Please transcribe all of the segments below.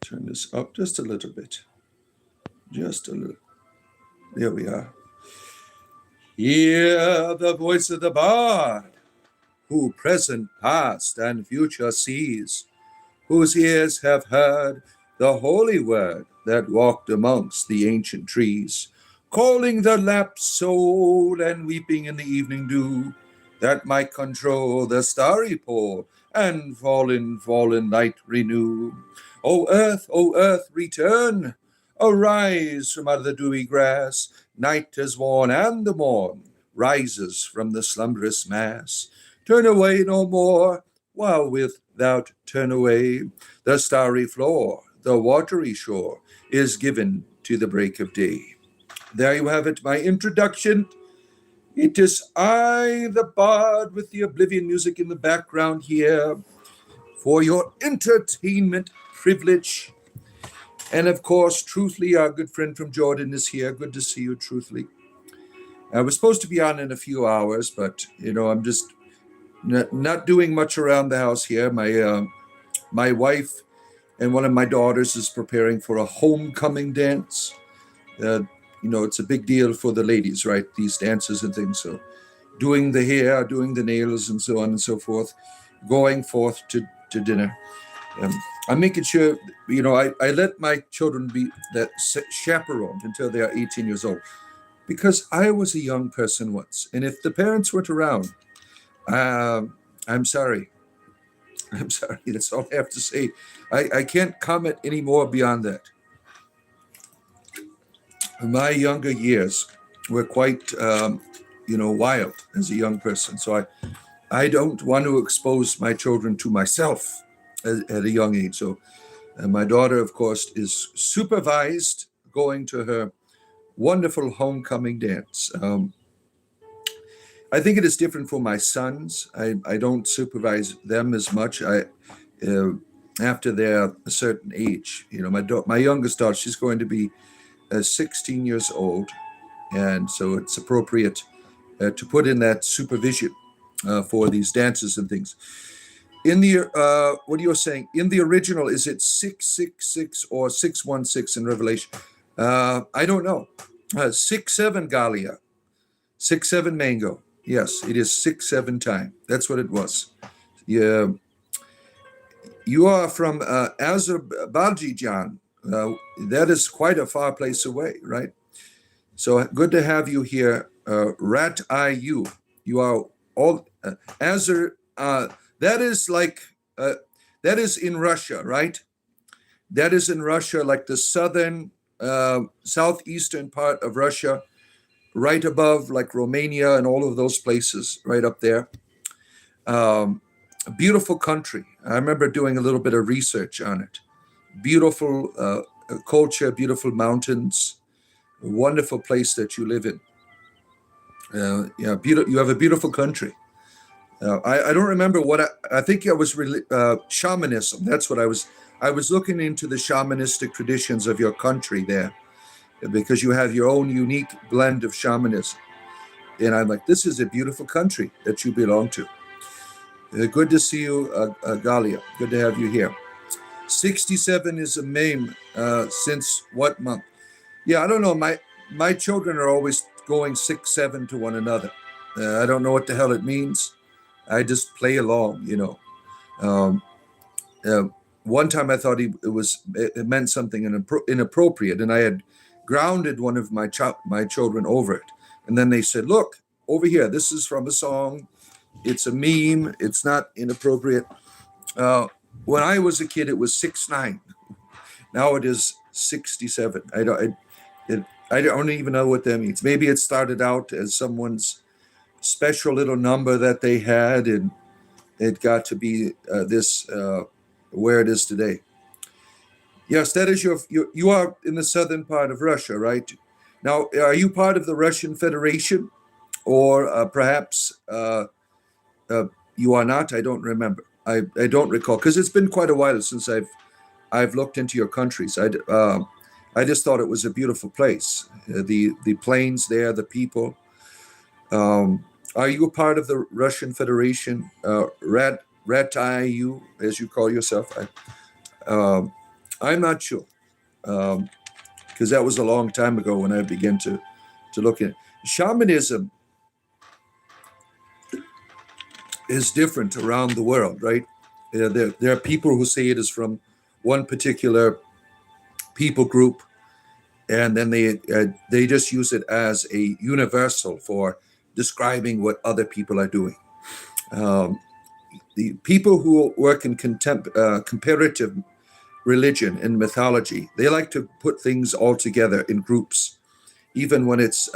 turn this up just a little bit. Just a little. There we are. Hear the voice of the bard, who present, past, and future sees, whose ears have heard the holy word that walked amongst the ancient trees, calling the lapsed soul and weeping in the evening dew, that might control the starry pole and fallen light renew. O earth, return! Arise from out of the dewy grass. Night is worn, and the morn rises from the slumberous mass. Turn away no more, while without turn away. The starry floor, the watery shore, is given to the break of day. There you have it, my introduction. It is I, the bard, with the Oblivion music in the background here, for your entertainment privilege. And of course, Truthly, our good friend from Jordan, is here. Good to see you, Truthly. I was supposed to be on in a few hours, but, I'm just not doing much around the house here. My wife and one of my daughters is preparing for a homecoming dance. It's a big deal for the ladies, right? These dances and things. So doing the hair, doing the nails, and so on and so forth, going forth to dinner. I'm making sure, I let my children be that chaperoned until they are 18 years old, because I was a young person once. And if the parents weren't around, I'm sorry. I'm sorry. That's all I have to say. I can't comment any more beyond that. My younger years were quite, wild as a young person. So I don't want to expose my children to myself at a young age. So my daughter, of course, is supervised going to her wonderful homecoming dance. I think it is different for my sons. I don't supervise them as much. After they're a certain age, my youngest daughter, she's going to be 16 years old, and so it's appropriate to put in that supervision for these dances and things. In the what you're saying in the original, is it 666 or 616 in Revelation? I don't know. 6-7 Galia, 6-7 Mango. Yes, it is 6-7 time. That's what it was. Yeah, you are from Azerbaijan. That is quite a far place away, right? So good to have you here, Rat IU. You are all that is like that is in Russia, right? That is in Russia, like the southern, southeastern part of Russia, right above like Romania and all of those places, right up there. A beautiful country. I remember doing a little bit of research on it. Beautiful culture, beautiful mountains, a wonderful place that you live in. You have a beautiful country. I don't remember what I think I was shamanism. That's what I was. I was looking into the shamanistic traditions of your country there, because you have your own unique blend of shamanism. And I'm like, this is a beautiful country that you belong to. Good to see you, Galia. Good to have you here. 67 is a meme. Since what month? Yeah, I don't know. My children are always going 6-7 to one another. I don't know what the hell it means. I just play along, One time I thought it meant something inappropriate, and I had grounded one of my children over it. And then they said, "Look over here. This is from a song. It's a meme. It's not inappropriate." When I was a kid, it was 6-9. Now it is 67. I don't even know what that means. Maybe it started out as someone's special little number that they had, and it got to be where it is today. Yes, that is you are in the southern part of Russia, right? Now, are you part of the Russian Federation, or perhaps you are not? I don't remember. I don't recall, because it's been quite a while since I've looked into your countries. I just thought it was a beautiful place. The plains there, the people. Are you a part of the Russian Federation, Ratiyu, as you call yourself? I'm not sure, because that was a long time ago when I began to look at it. Shamanism is different around the world, right? There are people who say it is from one particular people group, and then they just use it as a universal for describing what other people are doing. The people who work in comparative religion and mythology, they like to put things all together in groups, even when it's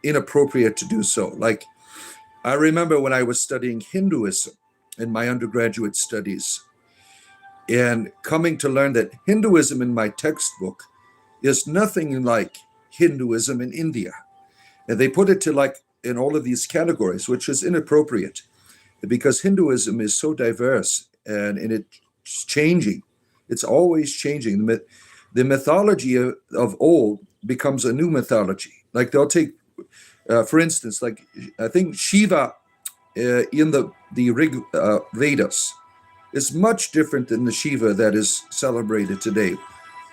inappropriate to do so. Like, I remember when I was studying Hinduism in my undergraduate studies, and coming to learn that Hinduism in my textbook is nothing like Hinduism in India. And they put it to like in all of these categories, which is inappropriate because Hinduism is so diverse and it's changing. It's always changing. The mythology of old becomes a new mythology. Like they'll take, for instance, like I think Shiva in the Rig Vedas is much different than the Shiva that is celebrated today.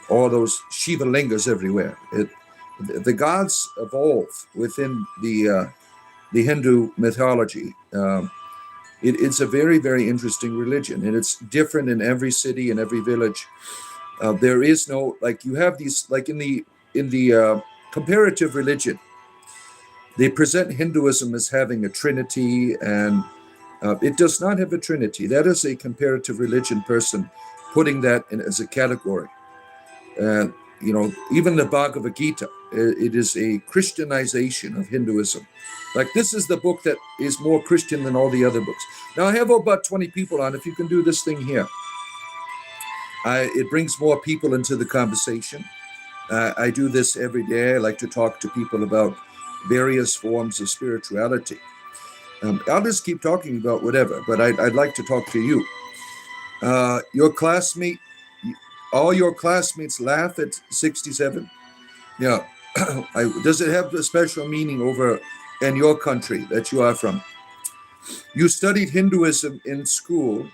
All those Shiva lingas everywhere. The gods evolve within the Hindu mythology. It's a very, very interesting religion, and it's different in every city and every village. There is no, like, you have these, like in the comparative religion, they present Hinduism as having a trinity, and it does not have a trinity. That is a comparative religion person putting that in as a category. Even the Bhagavad Gita, it is a Christianization of Hinduism. Like, this is the book that is more Christian than all the other books. Now, I have about 20 people on. If you can do this thing here, it brings more people into the conversation. I do this every day. I like to talk to people about various forms of spirituality. I'll just keep talking about whatever, but I'd like to talk to you. Your classmate, all your classmates laugh at 67? Yeah. Does it have a special meaning over in your country that you are from? You studied Hinduism in school.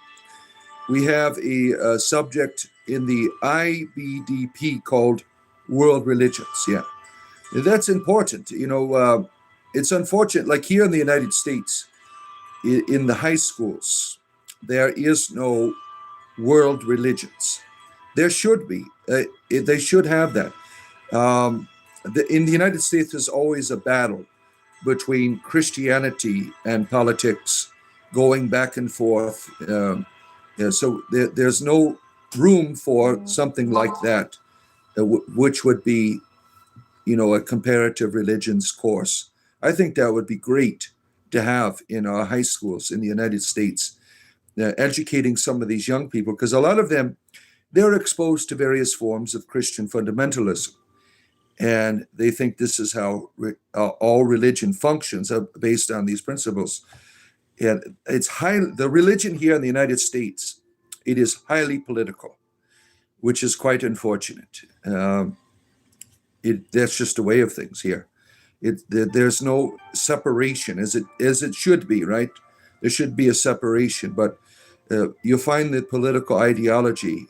We have a subject in the IBDP called World Religions. Yeah. That's important. It's unfortunate, like here in the United States, in the high schools, there is no world religions. There should be. They should have that. In the United States, there's always a battle between Christianity and politics, going back and forth. So there's no room for something like that, which would be, a comparative religions course. I think that would be great to have in our high schools in the United States, educating some of these young people, because a lot of them, they're exposed to various forms of Christian fundamentalism. And they think this is how all religion functions, based on these principles. And the religion here in the United States, it is highly political, which is quite unfortunate. That's just a way of things here. There's no separation as it should be, right? There should be a separation, but you find that political ideology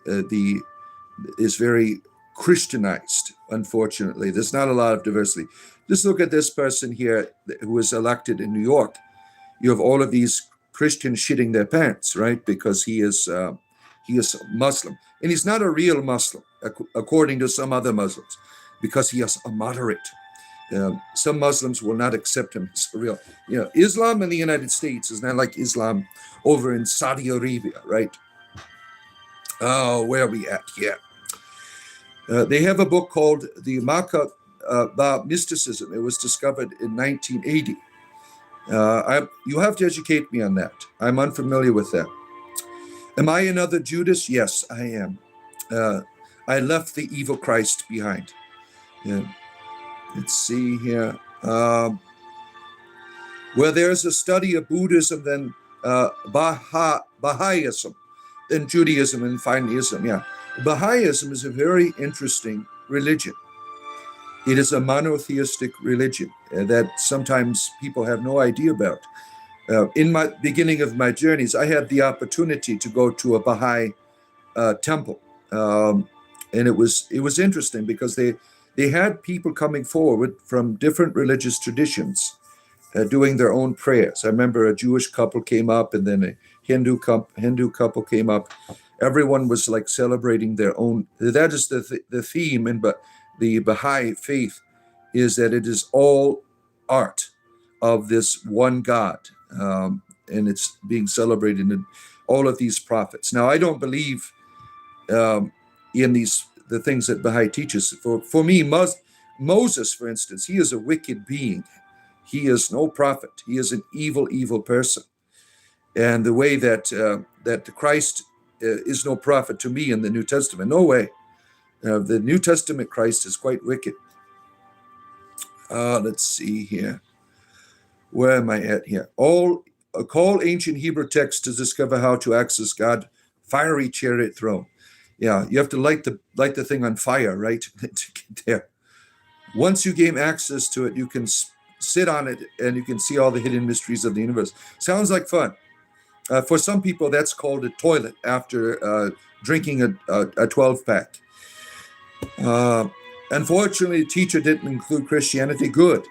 is very Christianized. Unfortunately, there's not a lot of diversity. Just look at this person here who was elected in New York. You have all of these Christians shitting their pants, right? Because he is Muslim, and he's not a real Muslim according to some other Muslims, because he is a moderate. Some Muslims will not accept him as real. Islam in the United States is not like Islam over in Saudi Arabia, right? Oh, where are we at here? They have a book called The Makkah Mysticism. It was discovered in 1980. You have to educate me on that. I'm unfamiliar with that. Am I another Judas? Yes, I am. I left the evil Christ behind. Yeah. Let's see here. Where there's a study of Buddhism, then Baha'ism, then Judaism, and finally Islam. Yeah. Baha'ism is a very interesting religion. It is a monotheistic religion that sometimes people have no idea about. In my beginning of my journeys, I had the opportunity to go to a Baha'i temple And it was interesting because they had people coming forward from different religious traditions, doing their own prayers. I remember a Jewish couple came up, and then a Hindu couple came up. Everyone was like celebrating their own. That is the theme in the Baha'i faith, is that it is all art of this one God, and it's being celebrated in all of these prophets. Now, I don't believe in the things that Baha'i teaches. For me, Moses, for instance, he is a wicked being. He is no prophet. He is an evil person. And the way that Christ is no prophet to me in the New Testament, no way. The New Testament Christ is quite wicked. Let's see here. Where am I at here? Call ancient Hebrew texts to discover how to access God's fiery chariot throne. Yeah, you have to light the thing on fire, right, to get there. Once you gain access to it, you can sit on it and you can see all the hidden mysteries of the universe. Sounds like fun. For some people, that's called a toilet after drinking a 12-pack. Unfortunately, the teacher didn't include Christianity. Good,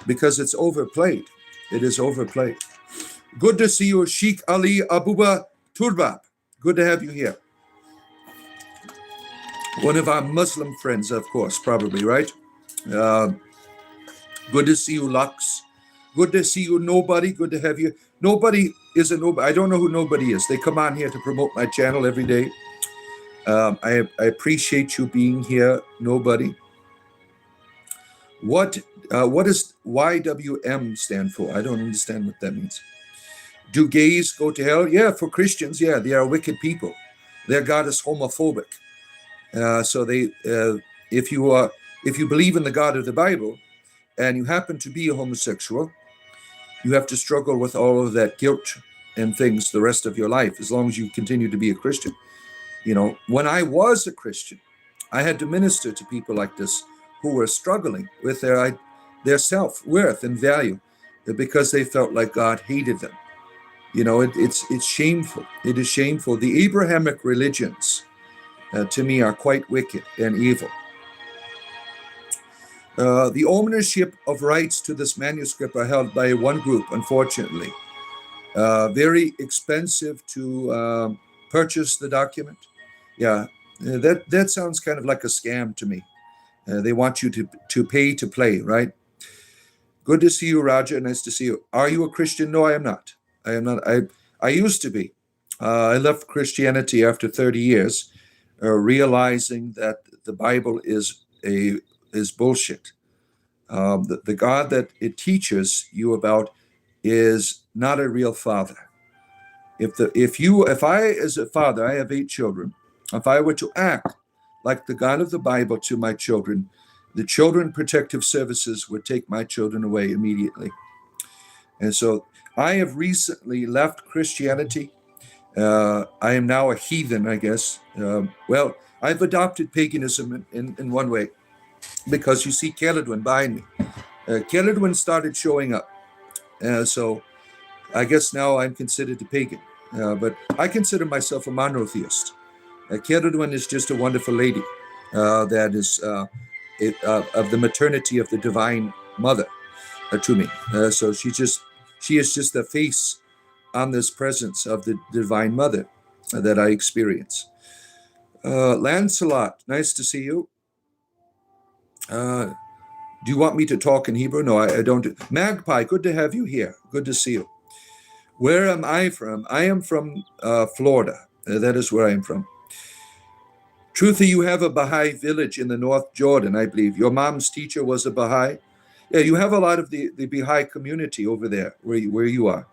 because it's overplayed. It is overplayed. Good to see you, Sheikh Ali Abuba Turbab. Good to have you here. One of our Muslim friends, of course, probably, right? Good to see you, Lux. Good to see you, Nobody. Good to have you. Nobody is a nobody. I don't know who Nobody is. They come on here to promote my channel every day. I appreciate you being here, Nobody. What does YWM stand for? I don't understand what that means. Do gays go to hell? Yeah, for Christians, yeah, they are wicked people. Their God is homophobic. So if you believe in the God of the Bible and you happen to be a homosexual, you have to struggle with all of that guilt and things the rest of your life, as long as you continue to be a Christian. You know, when I was a Christian, I had to minister to people like this who were struggling with their self-worth and value because they felt like God hated them. You know, it's shameful. It is shameful. The Abrahamic religions, to me, are quite wicked and evil. The ownership of rights to this manuscript are held by one group, unfortunately. Very expensive to purchase the document. Yeah, that sounds kind of like a scam to me. They want you to pay to play, right? Good to see you, Roger. Nice to see you. Are you a Christian? No, I am not. I am not. I used to be. I left Christianity after 30 years, realizing that the Bible is bullshit. The God that it teaches you about is not a real father. If I, as a father, I have 8 children. If I were to act like the God of the Bible to my children, the Children Protective Services would take my children away immediately. And so I have recently left Christianity. I am now a heathen, I guess. Well, I've adopted paganism in one way, because you see Caledwin behind me. Caledwin started showing up. So I guess now I'm considered a pagan. But I consider myself a monotheist. Caledwin is just a wonderful lady that is of the maternity of the Divine Mother to me. So she is just the face on this presence of the Divine Mother that I experience. Lancelot, nice to see you. Do you want me to talk in Hebrew? No, I don't. Magpie, good to have you here. Good to see you. Where am I from? I am from Florida. That is where I am from. Truthy, you have a Baha'i village in the North Jordan, I believe. Your mom's teacher was a Baha'i. Yeah, you have a lot of the Baha'i community over there where you are.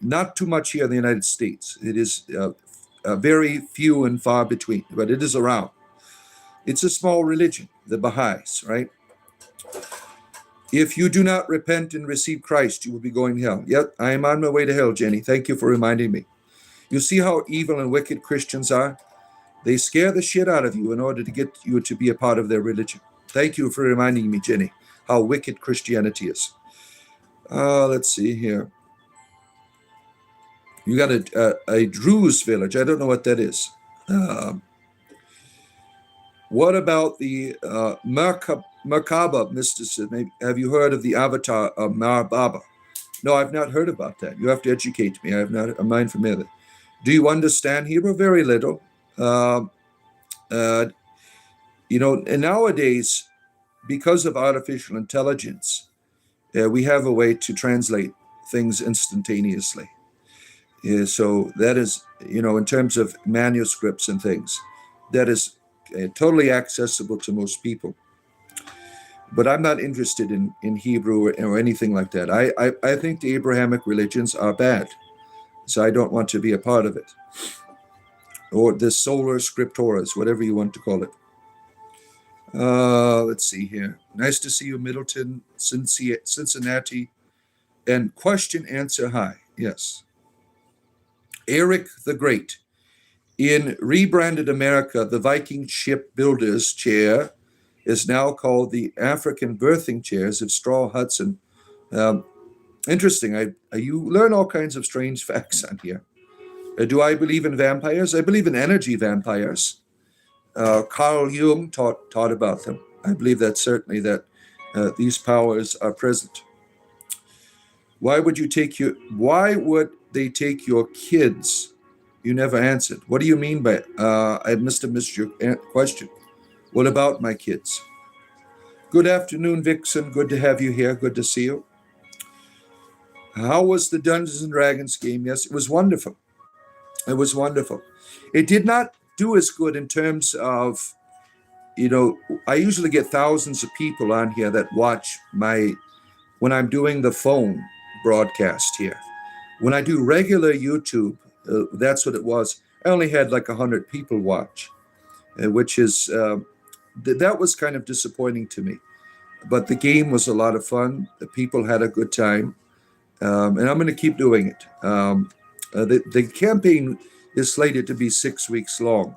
Not too much here in the United States. It is very few and far between, but it is around. It's a small religion, the Baha'is, right? If you do not repent and receive Christ, you will be going to hell. Yep, I am on my way to hell, Jenny. Thank you for reminding me. You see how evil and wicked Christians are? They scare the shit out of you in order to get you to be a part of their religion. Thank you for reminding me, Jenny, how wicked Christianity is. Let's see here. You got a Druze village. I don't know what that is. What about the Merkaba mysticism? Have you heard of the avatar of Marbaba? No, I've not heard about that. You have to educate me. I'm not familiar. Do you understand Hebrew? Very little. Uh, uh, and nowadays, because of artificial intelligence, we have a way to translate things instantaneously. So that is, in terms of manuscripts and things, that is totally accessible to most people. But I'm not interested in Hebrew or anything like that. I think the Abrahamic religions are bad, so I don't want to be a part of it. Or the solar scripturas, whatever you want to call it. Let's see here. Nice to see you, Middleton, Cincinnati. And question, answer, hi. Yes. Eric the Great. In rebranded America, the Viking ship builder's chair is now called the African birthing chairs of straw huts. And interesting. You learn all kinds of strange facts on here. Do I believe in vampires? I believe in energy vampires. Carl Jung taught about them. I believe that certainly that these powers are present. Why would they take your kids? You never answered. What do you mean by I must have missed your question. What about my kids? Good afternoon, Vixen. Good to have you here. Good to see you. How was the Dungeons and Dragons game? Yes, it was wonderful. It was wonderful. It did not do as good in terms of, I usually get thousands of people on here that watch when I'm doing the phone broadcast here. When I do regular YouTube, that's what it was. I only had like 100 people watch, which is, that was kind of disappointing to me. But the game was a lot of fun. The people had a good time. And I'm going to keep doing it. The campaign is slated to be 6 weeks long.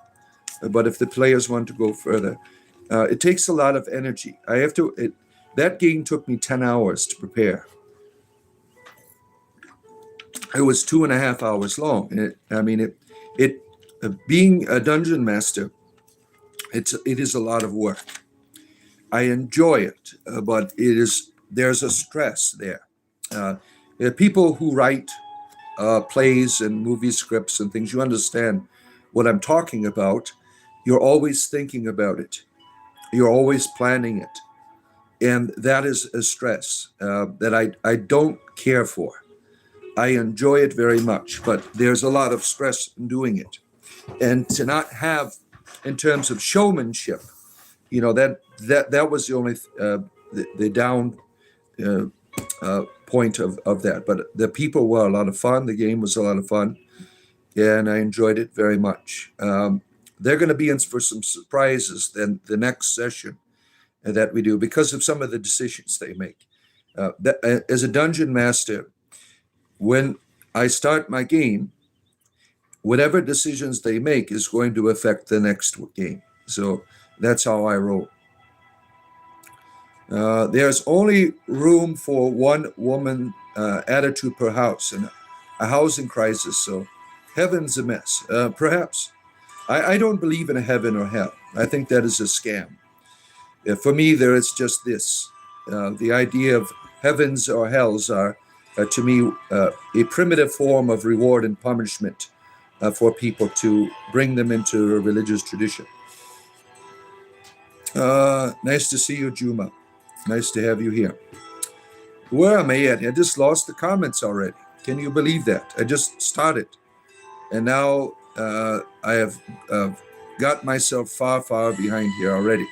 But if the players want to go further, it takes a lot of energy. That game took me 10 hours to prepare. It was 2.5 hours long. Being a dungeon master, it is a lot of work. I enjoy it, but there's a stress there. There are people who write plays and movie scripts and things. You understand what I'm talking about. You're always thinking about it. You're always planning it. And that is a stress that I don't care for. I enjoy it very much, but there's a lot of stress in doing it. And to not have, in terms of showmanship, that was the only the down point of that. But the people were a lot of fun. The game was a lot of fun, and I enjoyed it very much. They're going to be in for some surprises then the next session that we do because of some of the decisions they make. As a dungeon master, when I start my game, whatever decisions they make is going to affect the next game. So that's how I roll. There's only room for one woman attitude per house and a housing crisis. So heaven's a mess. Perhaps. I don't believe in a heaven or hell. I think that is a scam. For me, there is just this. The idea of heavens or hells are, to me, a primitive form of reward and punishment for people to bring them into a religious tradition. Nice to see you, Juma. Nice to have you here. Where am I at? I just lost the comments already. Can you believe that? I just started. And now I have got myself far, far behind here already.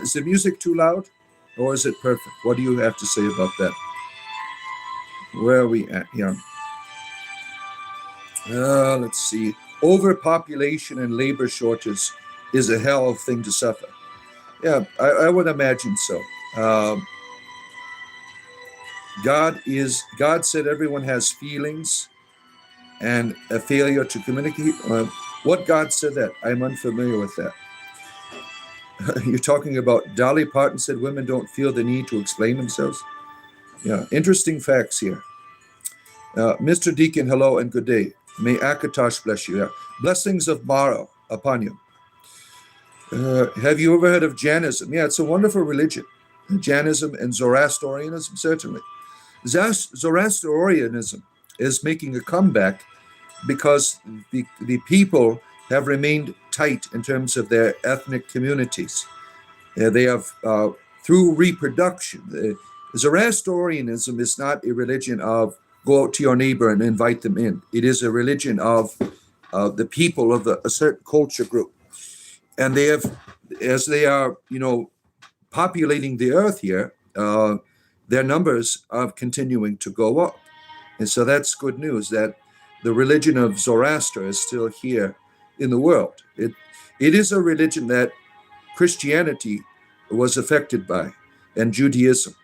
Is the music too loud? Or is it perfect? What do you have to say about that? Where are we at here? Let's see. Overpopulation and labor shortage is a hell of a thing to suffer. Yeah, I would imagine so. God said everyone has feelings and a failure to communicate. What God said that? I'm unfamiliar with that. You're talking about Dolly Parton said women don't feel the need to explain themselves. Yeah, interesting facts here. Mr. Deacon, hello and good day. May Akatosh bless you. Yeah. Blessings of Mara upon you. Have you ever heard of Jainism? Yeah, it's a wonderful religion. Jainism and Zoroastrianism, certainly. Zoroastrianism is making a comeback because the people have remained tight in terms of their ethnic communities. They have, through reproduction, Zoroastrianism is not a religion of go out to your neighbor and invite them in. It is a religion of the people of a certain culture group. And they have, as they are, populating the earth here, their numbers are continuing to go up. And so that's good news that the religion of Zoroaster is still here in the world. It is a religion that Christianity was affected by, and Judaism.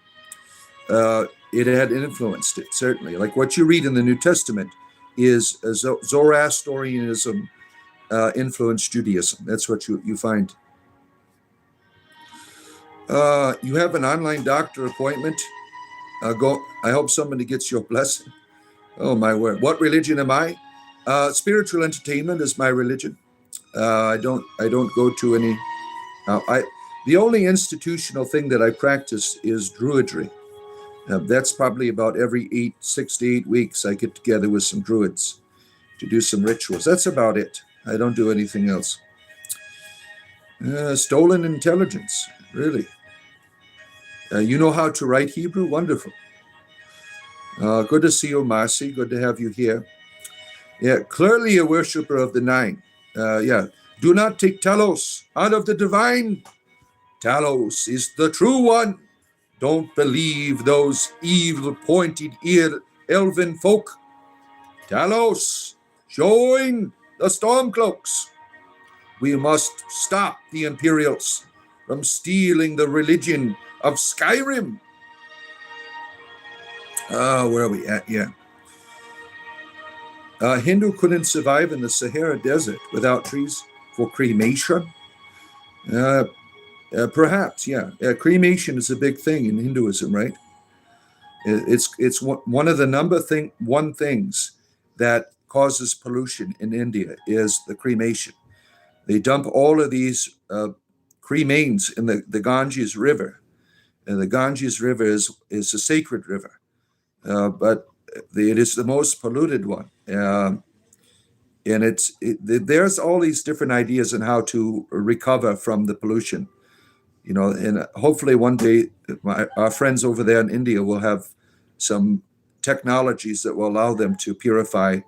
It had influenced it, certainly. Like what you read in the New Testament is Zoroastrianism influenced Judaism. That's what you find. You have an online doctor appointment. I hope somebody gets your blessing. Oh, my word. What religion am I? Spiritual entertainment is my religion. I don't go to any. The only institutional thing that I practice is druidry. That's probably about every 6 to 8 weeks I get together with some druids to do some rituals. That's about it. I don't do anything else. Stolen intelligence, really. You know how to write Hebrew? Wonderful. Good to see you, Marcy. Good to have you here. Yeah, clearly a worshiper of the nine. Do not take Talos out of the divine. Talos is the true one. Don't believe those evil pointed ear elven folk. Talos, join the Stormcloaks. We must stop the Imperials from stealing the religion of Skyrim. Where are we at? Yeah. Hindu couldn't survive in the Sahara Desert without trees for cremation. Perhaps, yeah. Cremation is a big thing in Hinduism, right? It's one of the number one things that causes pollution in India is the cremation. They dump all of these cremains in the Ganges River. And the Ganges River is a sacred river, but it is the most polluted one. And there's all these different ideas on how to recover from the pollution. And hopefully one day our friends over there in India will have some technologies that will allow them to purify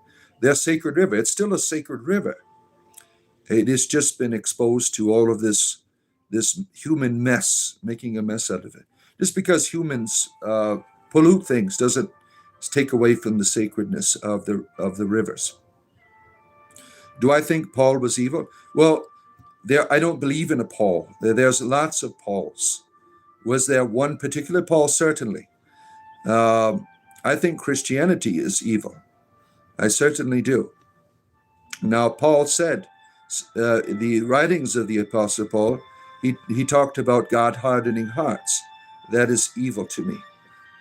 their sacred river. It's still a sacred river. It has just been exposed to all of this human mess, making a mess out of it. Just because humans pollute things doesn't take away from the sacredness of the rivers. Do I think Paul was evil? Well, I don't believe in a Paul. There's lots of Pauls. Was there one particular Paul? Certainly. I think Christianity is evil. I certainly do. Now, Paul said, the writings of the Apostle Paul, he talked about God hardening hearts. That is evil to me.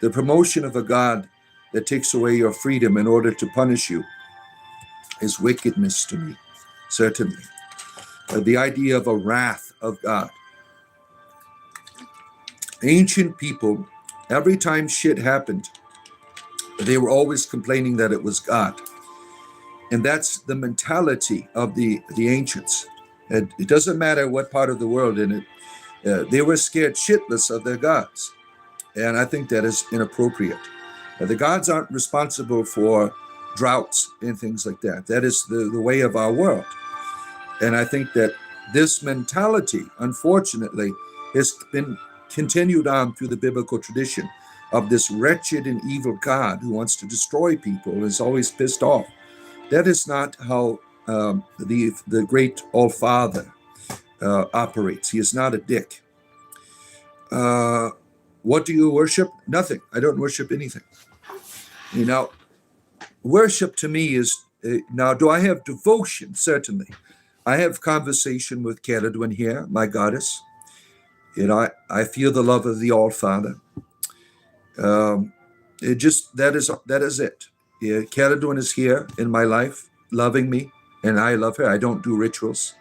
The promotion of a God that takes away your freedom in order to punish you is wickedness to me, certainly. The idea of a wrath of God. Ancient people, every time shit happened, they were always complaining that it was God. And that's the mentality of the ancients. It doesn't matter what part of the world in it. They were scared shitless of their gods. And I think that is inappropriate. The gods aren't responsible for droughts and things like that. That is the way of our world. And I think that this mentality, unfortunately, has been continued on through the biblical tradition of this wretched and evil God who wants to destroy people and is always pissed off. That is not how the great All-Father operates. He is not a dick. What do you worship? Nothing. I don't worship anything. Worship to me is, now, do I have devotion? Certainly. I have conversation with Caledwin here, my goddess. I feel the love of the All-Father. That is it. Yeah, Caledwin is here in my life, loving me, and I love her. I don't do rituals.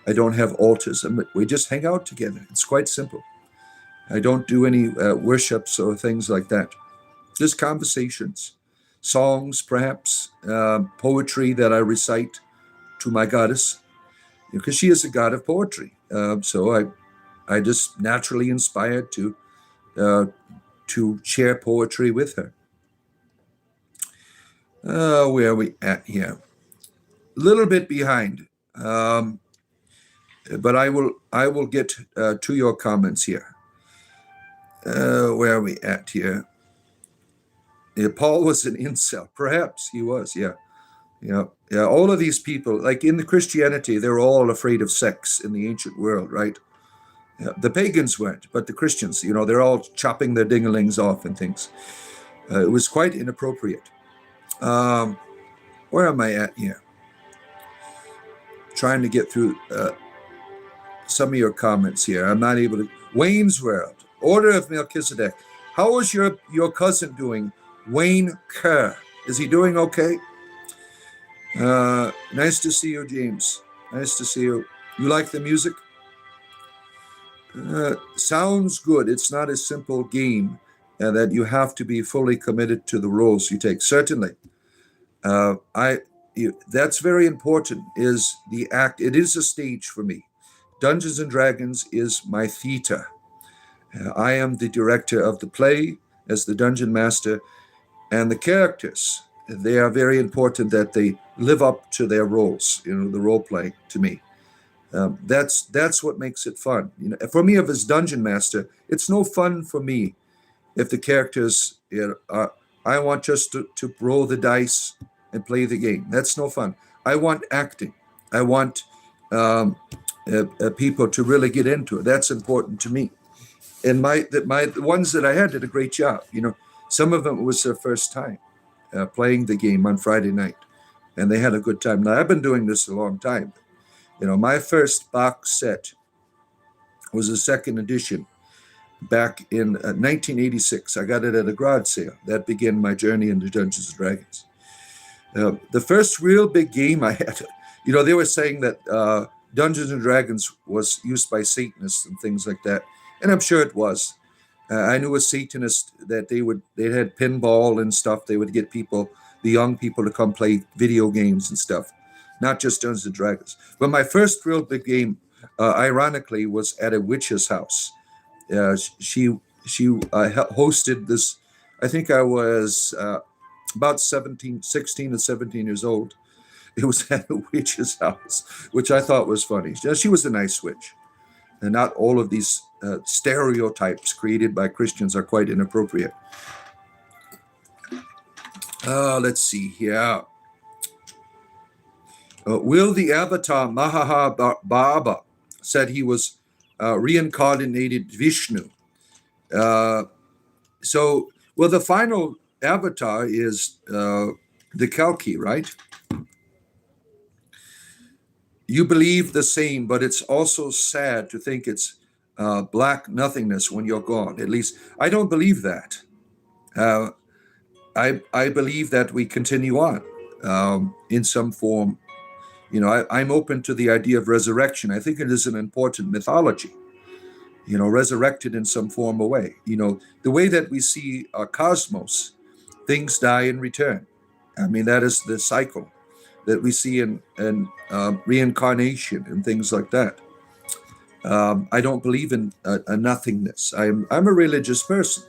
I don't have altars. We just hang out together. It's quite simple. I don't do any worships or things like that. Just conversations, songs, perhaps, poetry that I recite to my goddess, because she is a god of poetry. So I just naturally inspired to share poetry with her. Where are we at here? A little bit behind, but I will get to your comments here. Where are we at here? Yeah, Paul was an incel. Perhaps he was. Yeah. All of these people, like in the Christianity, they're all afraid of sex in the ancient world, right? Yeah, the pagans weren't, but the Christians, they're all chopping their dinglings off and things. It was quite inappropriate. Where am I at here? Trying to get through some of your comments here. I'm not able to. Wayne's World, Order of Melchizedek. How is your cousin doing? Wayne Kerr. Is he doing okay? Nice to see you, James. Nice to see you. You like the music? Sounds good. It's not a simple game that you have to be fully committed to the roles you take. Certainly. That's very important, is the act. It is a stage for me. Dungeons and Dragons is my theater. I am the director of the play as the dungeon master, and the characters, they are very important that they live up to their roles, the role play to me. That's what makes it fun. For me, if it's dungeon master, it's no fun for me if the characters, I want just to roll the dice and play the game. That's no fun. I want acting. I want people to really get into it. That's important to me. And the ones that I had did a great job. Some of them was their first time playing the game on Friday night, and they had a good time. Now, I've been doing this a long time. My first box set was a second edition back in 1986. I got it at a garage sale. That began my journey into Dungeons and Dragons. The first real big game I had, they were saying that Dungeons and Dragons was used by Satanists and things like that, and I'm sure it was. I knew a Satanist that they had pinball and stuff. They would get the young people to come play video games and stuff, not just Dungeons and Dragons. But my first real big game, ironically, was at a witch's house. She hosted this. I think I was about 16 or 17 years old. It was at a witch's house, which I thought was funny. She was a nice witch. And not all of these stereotypes created by Christians are quite inappropriate. Let's see here. Will the avatar Mahaha Baba said he was reincarnated Vishnu. The final avatar is the Kalki, right? You believe the same, but it's also sad to think it's black nothingness when you're gone. At least I don't believe that. I believe that we continue on in some form. I'm open to the idea of resurrection. I think it is an important mythology. Resurrected in some form or way. The way that we see our cosmos, things die and return. I mean, that is the cycle that we see in reincarnation and things like that. I don't believe in a nothingness. I'm a religious person.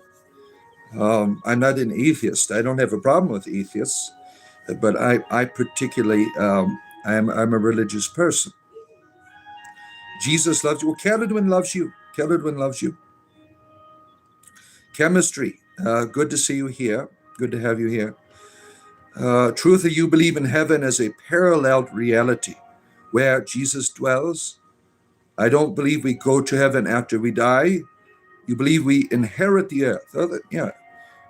I'm not an atheist. I don't have a problem with atheists, but I particularly, I'm a religious person. Jesus loves you. Well, Caledwin loves you. Caledwin loves you. Chemistry. Good to see you here. Good to have you here. Truth, you believe in heaven as a parallel reality where Jesus dwells. I don't believe we go to heaven after we die. You believe we inherit the earth. Yeah,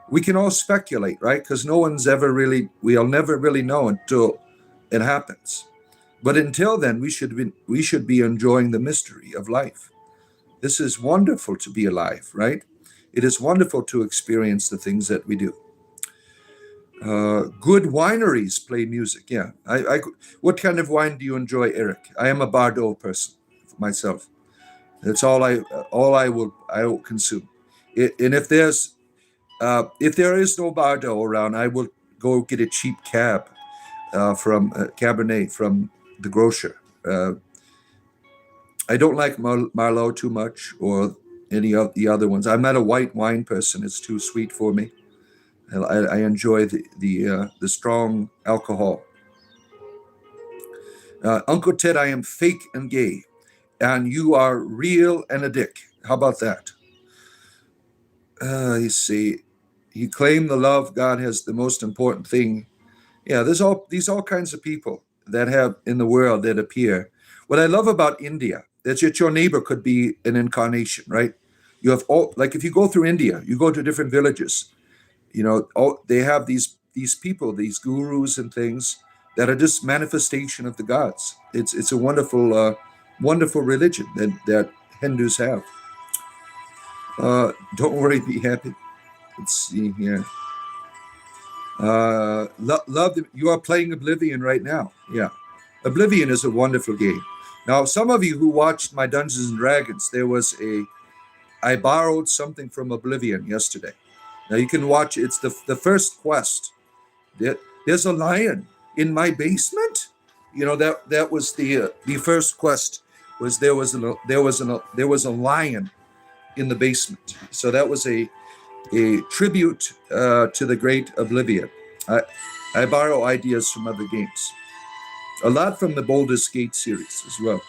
we can all speculate, right? Because we'll never really know until it happens. But until then, we should be enjoying the mystery of life. This is wonderful to be alive, right? It is wonderful to experience the things that we do. Good wineries play music. Yeah. What kind of wine do you enjoy, Eric? I am a Bordeaux person myself. That's all I will consume. And if there is no Bordeaux around, I will go get a cheap from Cabernet from the grocer. I don't like Marlot too much, or any of the other ones. I'm not a white wine person; it's too sweet for me. I enjoy the strong alcohol. Uncle Ted, I am fake and gay, and you are real and a dick. How about that? You see, he claimed the love God has the most important thing. Yeah, there's all kinds of people that have in the world that appear. What I love about India, that's your neighbor could be an incarnation, right? You have all, like, if you go through India, you go to different villages, they have these people, these gurus and things that are just manifestation of the gods. It's a wonderful religion that Hindus have. Don't worry, be happy. Let's see here. Love you are playing Oblivion right now. Yeah, Oblivion is a wonderful game. Now, some of you who watched my Dungeons and Dragons, I borrowed something from Oblivion yesterday. Now you can watch. It's the first quest. There's a lion in my basement. That was the first quest. There was a lion in the basement. So that was a tribute to the great Oblivion. I borrow ideas from other games, a lot from the Baldur's Gate series as well.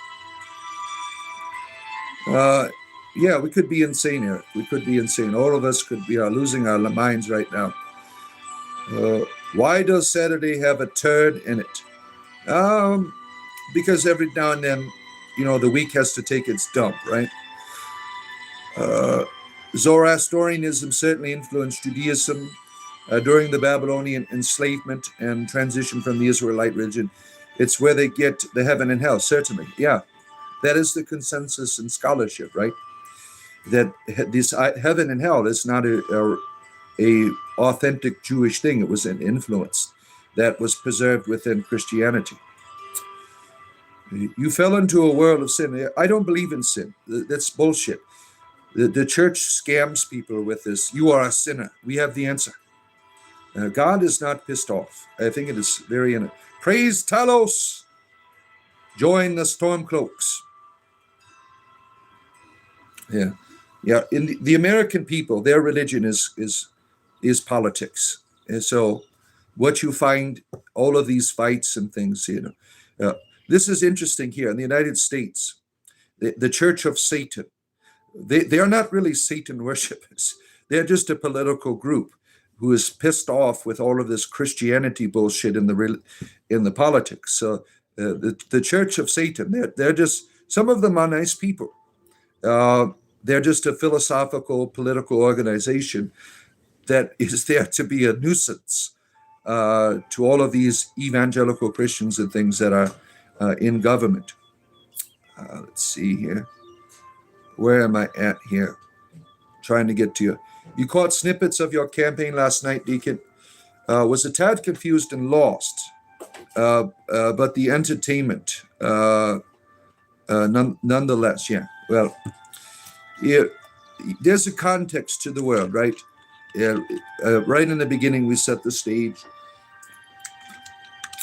Yeah, we could be insane, Eric. We could be insane. All of us could be losing our minds right now. Why does Saturday have a turd in it? Because every now and then, the week has to take its dump, right? Zoroastrianism certainly influenced Judaism during the Babylonian enslavement and transition from the Israelite religion. It's where they get the heaven and hell, certainly. Yeah, that is the consensus in scholarship, right? That this heaven and hell is not a authentic Jewish thing. It was an influence that was preserved within Christianity. You fell into a world of sin. I don't believe in sin. That's bullshit. The church scams people with this. You are a sinner. We have the answer. God is not pissed off. I think it is very praise Talos. Join the Stormcloaks. Yeah. In the American people, their religion is politics. And so what you find, all of these fights and things, this is interesting here in the United States. The Church of Satan, they are not really Satan worshippers. They're just a political group who is pissed off with all of this Christianity bullshit in the politics. So the Church of Satan, they're just, some of them are nice people. They're just a philosophical, political organization that is there to be a nuisance to all of these evangelical Christians and things that are in government. Let's see here. Where am I at here? Trying to get to you. You caught snippets of your campaign last night, Deacon. Was a tad confused and lost, but the entertainment, nonetheless, yeah. Well, there's a context to the world, right? Right in the beginning, we set the stage.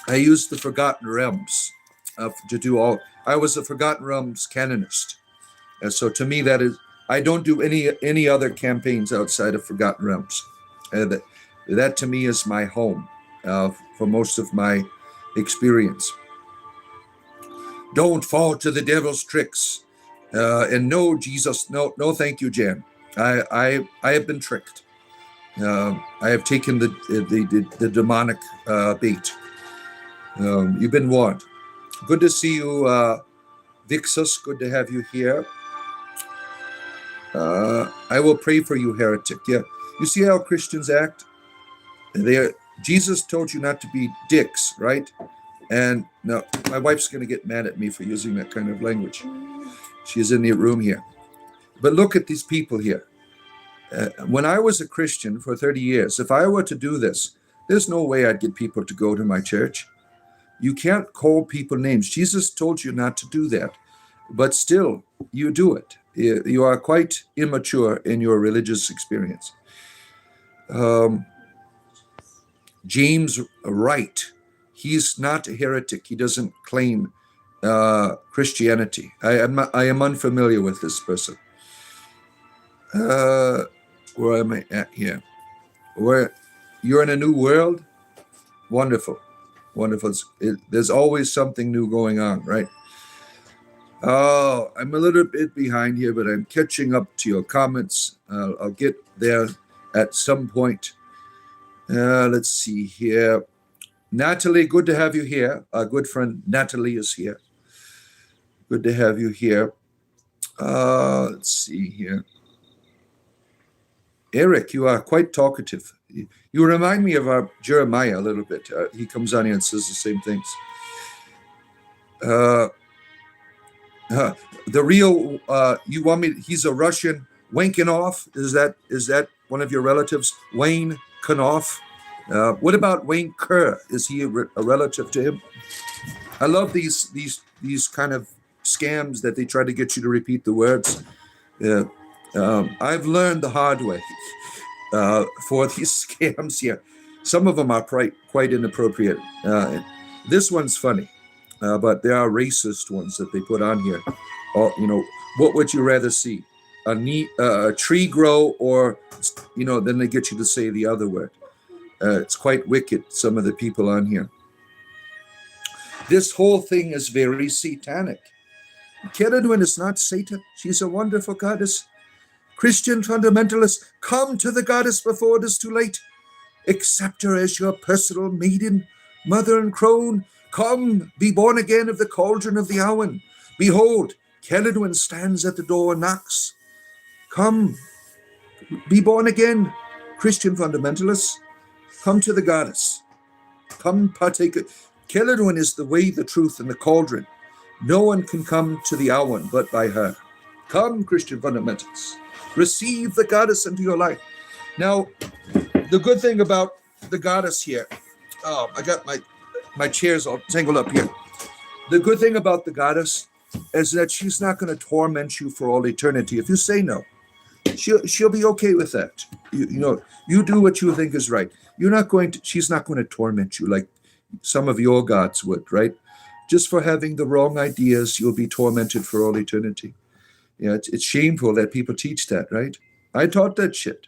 I used the Forgotten Realms to do all. I was a Forgotten Realms canonist. So to me, that is, I don't do any other campaigns outside of Forgotten Realms. That to me is my home for most of my experience. Don't fall to the devil's tricks. And no, Jesus, no, thank you, Jan. I have been tricked. I have taken the demonic bait. You've been warned. Good to see you, Vixus. Good to have you here. I will pray for you, heretic. Yeah, you see how Christians act? Jesus told you not to be dicks, right? And no, my wife's going to get mad at me for using that kind of language. She's in the room here. But look at these people here. When I was a Christian for 30 years, if I were to do this, There's no way I'd get people to go to my church. You can't call people names. Jesus told you not to do that, but still you do it. You are quite immature in your religious experience. James Wright, he's not a heretic. He doesn't claim Christianity. I am unfamiliar with this person. Where am I at here? Where you're in a new world? Wonderful. Wonderful. There's always something new going on, right? Oh, I'm a little bit behind here, but I'm catching up to your comments. I'll get there at some point. Let's see here. Natalie, good to have you here. Our good friend Natalie is here. Good to have you here. Let's see here. Eric, you are quite talkative. You remind me of our Jeremiah a little bit. He comes on here and says the same things. The real, you want me, he's a Russian, Wankinov. Is that one of your relatives? Wayne Kanoff. What about Wayne Kerr? Is he a relative to him? I love these kind of scams that they try to get you to repeat the words. I've learned the hard way for these scams here. Some of them are quite inappropriate. This one's funny, but there are racist ones that they put on here. What would you rather see? A tree grow, or, then they get you to say the other word. It's quite wicked, some of the people on here. This whole thing is very satanic. Keradwin is not Satan. She's a wonderful goddess. Christian fundamentalists, come to the goddess before it is too late. Accept her as your personal maiden, mother and crone. Come, be born again of the cauldron of the Awen. Behold, Keradwin stands at the door and knocks. Come, be born again, Christian fundamentalists. Come to the goddess. Come partake. Keradwin is the way, the truth, and the cauldron. No one can come to the Awen but by her. Come, Christian fundamentalists. Receive the goddess into your life. Now, the good thing about the goddess here, I got my chairs all tangled up here. The good thing about the goddess is that she's not going to torment you for all eternity. If you say no, she'll be okay with that. You do what you think is right. She's not going to torment you like some of your gods would, right? Just for having the wrong ideas, you'll be tormented for all eternity. It's shameful that people teach that, right? I taught that shit.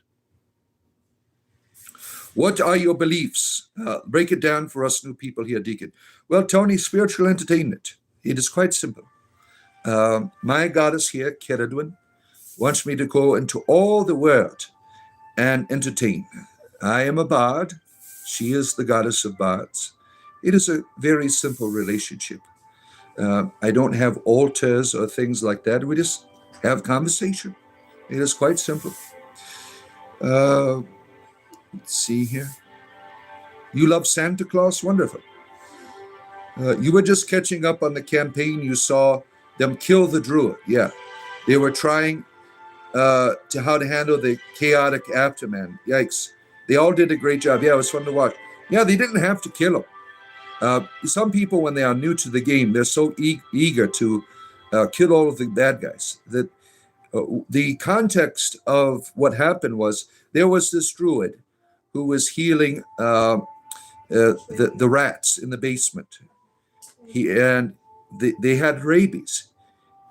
What are your beliefs? Break it down for us new people here, Deacon. Well, Tony, spiritual entertainment. It is quite simple. My goddess here, Keradwin, wants me to go into all the world and entertain. I am a bard. She is the goddess of bards. It is a very simple relationship. I don't have altars or things like that. We just have conversation. It is quite simple. Let's see here. You love Santa Claus? Wonderful. You were just catching up on the campaign. You saw them kill the druid. Yeah. They were trying how to handle the chaotic aftermath. Yikes. They all did a great job. Yeah, it was fun to watch. Yeah, they didn't have to kill him. Some people, when they are new to the game, they're so eager to kill all of the bad guys. That the context of what happened was there was this druid who was healing the rats in the basement. They had rabies,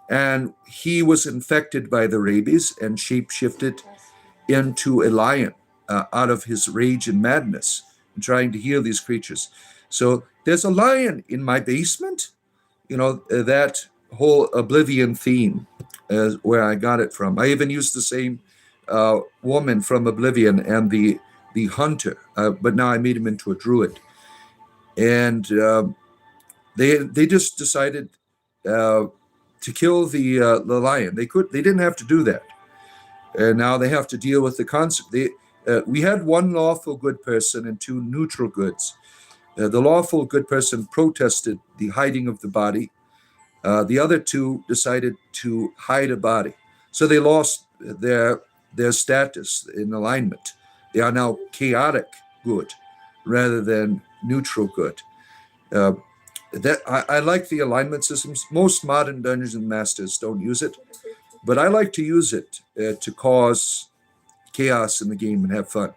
and he was infected by the rabies and shapeshifted into a lion out of his rage and madness, and trying to heal these creatures. So there's a lion in my basement. That whole Oblivion theme is where I got it from. I even used the same woman from Oblivion and the hunter, but now I made him into a druid. And they just decided to kill the lion. They didn't have to do that. And now they have to deal with the concept. We had one lawful good person and two neutral goods. The lawful good person protested the hiding of the body. The other two decided to hide a body. So they lost their status in alignment. They are now chaotic good rather than neutral good. That I like the alignment systems. Most modern dungeon masters don't use it, but I like to use it to cause chaos in the game and have fun.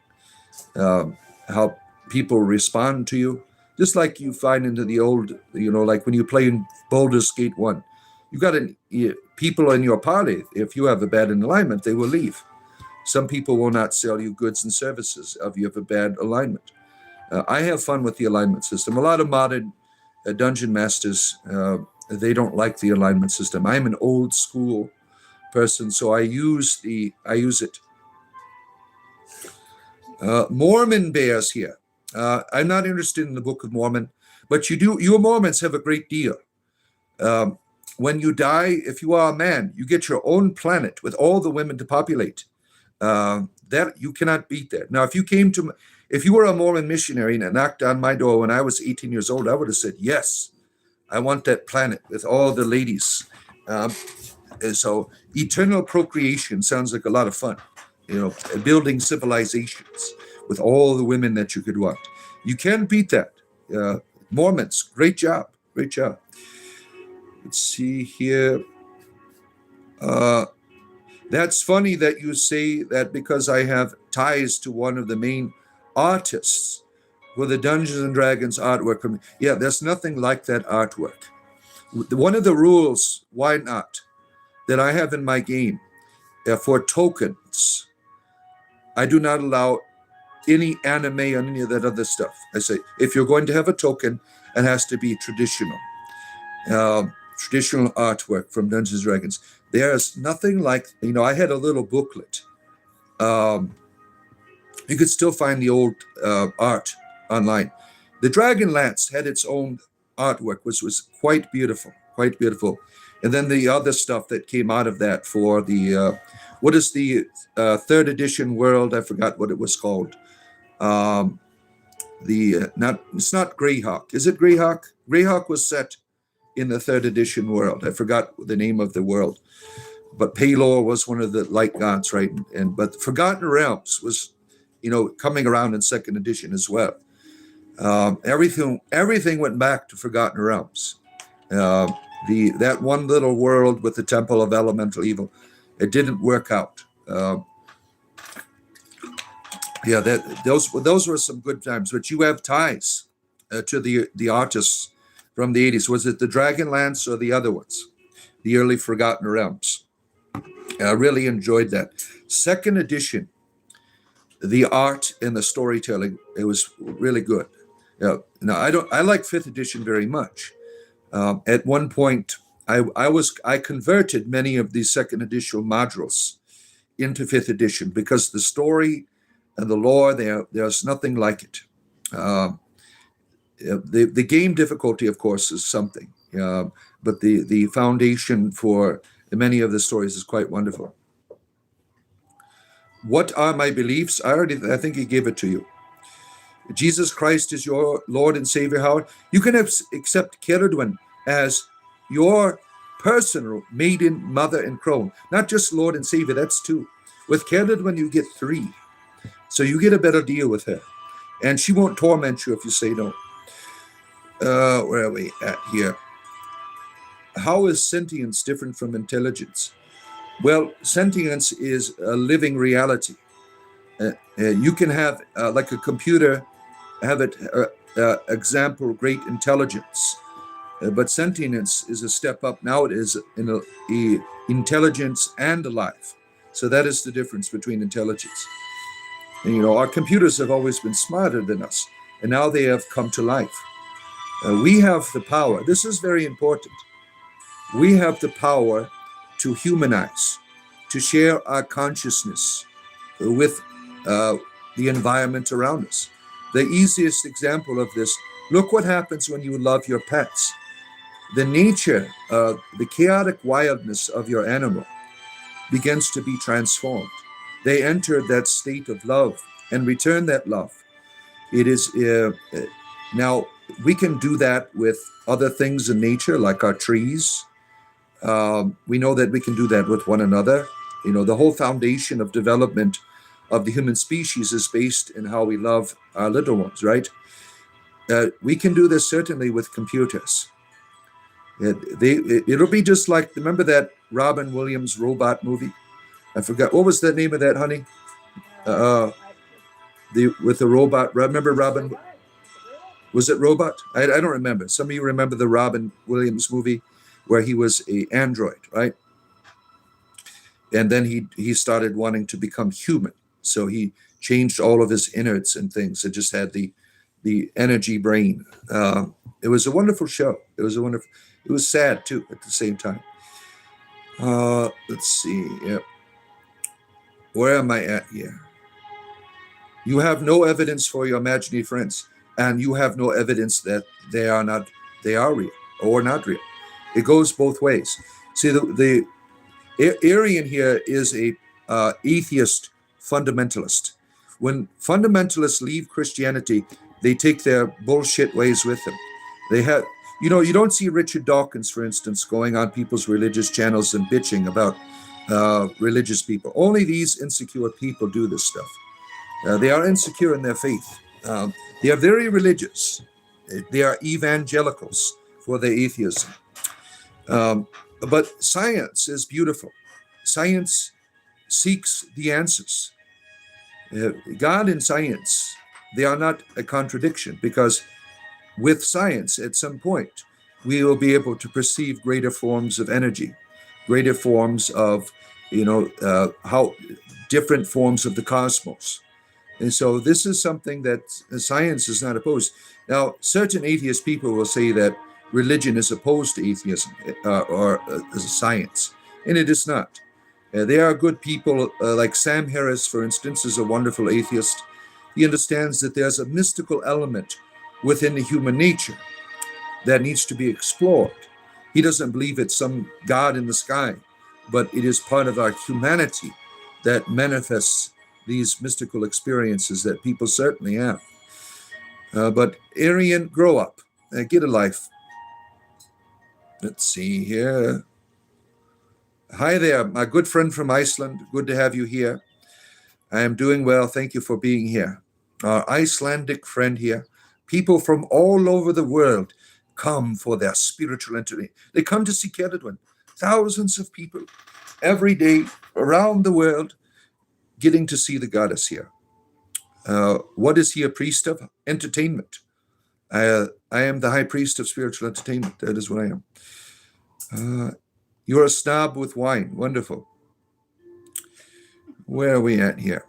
How people respond to you, just like you find into the old, like when you play in Baldur's Gate 1, you got people in your party. If you have a bad alignment, they will leave. Some people will not sell you goods and services if you have a bad alignment. I have fun with the alignment system. A lot of modern dungeon masters, they don't like the alignment system. I'm an old school person, so I use it. Mormon bears here. I'm not interested in the Book of Mormon, but you Mormons have a great deal. When you die, if you are a man, you get your own planet with all the women to populate. That you cannot beat that. Now, if you were a Mormon missionary and knocked on my door when I was 18 years old, I would have said, yes, I want that planet with all the ladies. So eternal procreation sounds like a lot of fun, building civilizations with all the women that you could want. You can beat that. Mormons, great job. Let's see here. That's funny that you say that because I have ties to one of the main artists for the Dungeons and Dragons artwork. Yeah, there's nothing like that artwork. One of the rules, why not, that I have in my game for tokens, I do not allow any anime or any of that other stuff. I say, if you're going to have a token, it has to be traditional. Traditional artwork from Dungeons and Dragons. There's nothing like, I had a little booklet. You could still find the old art online. The Dragonlance had its own artwork, which was quite beautiful. And then the other stuff that came out of that for the, what is the third edition world? I forgot what it was called. It's not Greyhawk. Is it Greyhawk? Greyhawk was set in the third edition world. I forgot the name of the world, but Palor was one of the light gods, right? But Forgotten Realms was, coming around in second edition as well. Everything went back to Forgotten Realms. That one little world with the Temple of Elemental Evil, it didn't work out. Those were some good times. But you have ties to the artists from the 80s. Was it the Dragonlance or the other ones? The early Forgotten Realms. I really enjoyed that. Second edition, the art and the storytelling, it was really good. Now I like fifth edition very much. At one point, I converted many of these second edition modules into fifth edition because the story and the lore there's nothing like it. The game difficulty, of course, is something, but the foundation for many of the stories is quite wonderful. What are my beliefs? I think he gave it to you. Jesus Christ is your Lord and Savior, Howard. You can accept Ceridwen as your personal maiden, mother, and crone. Not just Lord and Savior, that's two. With Ceridwen, you get three. So you get a better deal with her. And she won't torment you if you say no. Where are we at here? How is sentience different from intelligence? Well, sentience is a living reality. You can have, like a computer, have it example great intelligence. But sentience is a step up. Now it is intelligence and alive. So that is the difference between intelligence. And, our computers have always been smarter than us, and now they have come to life. We have the power. This is very important. We have the power to humanize, to share our consciousness with the environment around us. The easiest example of this, look what happens when you love your pets. The nature, the chaotic wildness of your animal begins to be transformed. They enter that state of love and return that love. It is now we can do that with other things in nature, like our trees. We know that we can do that with one another. The whole foundation of development of the human species is based in how we love our little ones, right? We can do this certainly with computers. It'll be just like, remember that Robin Williams robot movie? I forgot, what was the name of that, honey? With the robot. Remember Robin? Was it Robot? I don't remember. Some of you remember the Robin Williams movie where he was a android, right? And then he started wanting to become human. So he changed all of his innards and things. It just had the energy brain. It was a wonderful show. It was sad too at the same time. Let's see. Yeah. Where am I at here? You have no evidence for your imaginary friends, and you have no evidence that they are real or not real. It goes both ways. See, the Arian here is a atheist fundamentalist. When fundamentalists leave Christianity, they take their bullshit ways with them. They have, you don't see Richard Dawkins, for instance, going on people's religious channels and bitching about religious people. Only these insecure people do this stuff. They are insecure in their faith. They are very religious. They are evangelicals for their atheism. But science is beautiful. Science seeks the answers. God and science, they are not a contradiction, because with science, at some point, we will be able to perceive greater forms of energy, greater forms of, how different forms of the cosmos. And so this is something that science is not opposed. Now, certain atheist people will say that religion is opposed to atheism or science, and it is not. There are good people, like Sam Harris, for instance, is a wonderful atheist. He understands that there's a mystical element within the human nature that needs to be explored. He doesn't believe it's some God in the sky, but it is part of our humanity that manifests these mystical experiences that people certainly have. But Arian, grow up, get a life. Let's see here. Hi there, my good friend from Iceland. Good to have you here. I am doing well. Thank you for being here. Our Icelandic friend here. People from all over the world come for their spiritual entertainment. They come to see Ceridwen. Thousands of people every day around the world getting to see the goddess here. What is he a priest of? Entertainment. I am the high priest of spiritual entertainment. That is what I am. You're a snob with wine. Wonderful. Where are we at here?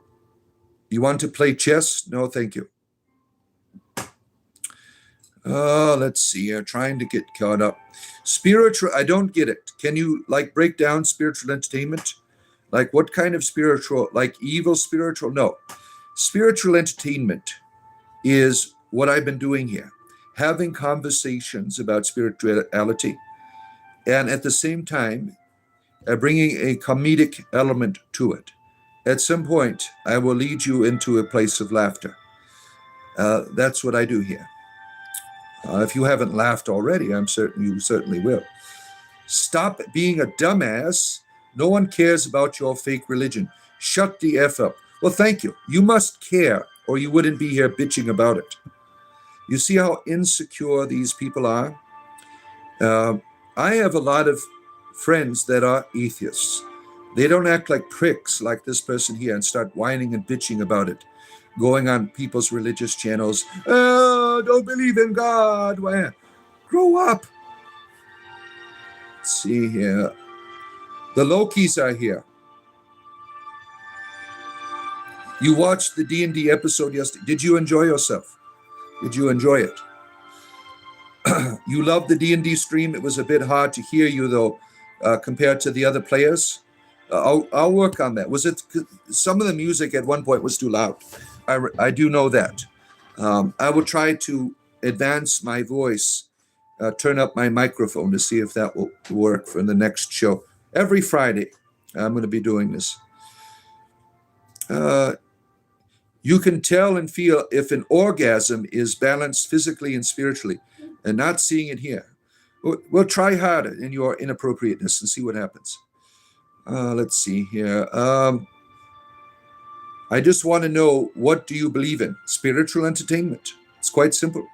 You want to play chess? No, thank you. Let's see here. Trying to get caught up. Spiritual, I don't get it. Can you break down spiritual entertainment? Like what kind of spiritual, like evil spiritual? No. Spiritual entertainment is what I've been doing here. Having conversations about spirituality, and at the same time, bringing a comedic element to it. At some point, I will lead you into a place of laughter. That's what I do here. If you haven't laughed already, I'm certain you certainly will. Stop being a dumbass. No one cares about your fake religion. Shut the F up. Well, thank you. You must care, or you wouldn't be here bitching about it. You see how insecure these people are? I have a lot of friends that are atheists. They don't act like pricks like this person here and start whining and bitching about it, going on people's religious channels. Oh, don't believe in God. Well, grow up. Let's see here. The Lokis are here. You watched the D&D episode yesterday. Did you enjoy yourself? Did you enjoy it? You loved the D&D stream. It was a bit hard to hear you, though, compared to the other players. I'll work on that. Was it some of the music at one point was too loud? I do know that. I will try to advance my voice, turn up my microphone to see if that will work for the next show. Every Friday, I'm going to be doing this. You can tell and feel if an orgasm is balanced physically and spiritually, and not seeing it here. We'll try harder in your inappropriateness and see what happens. Let's see here. I just want to know, what do you believe in? Spiritual entertainment. It's quite simple.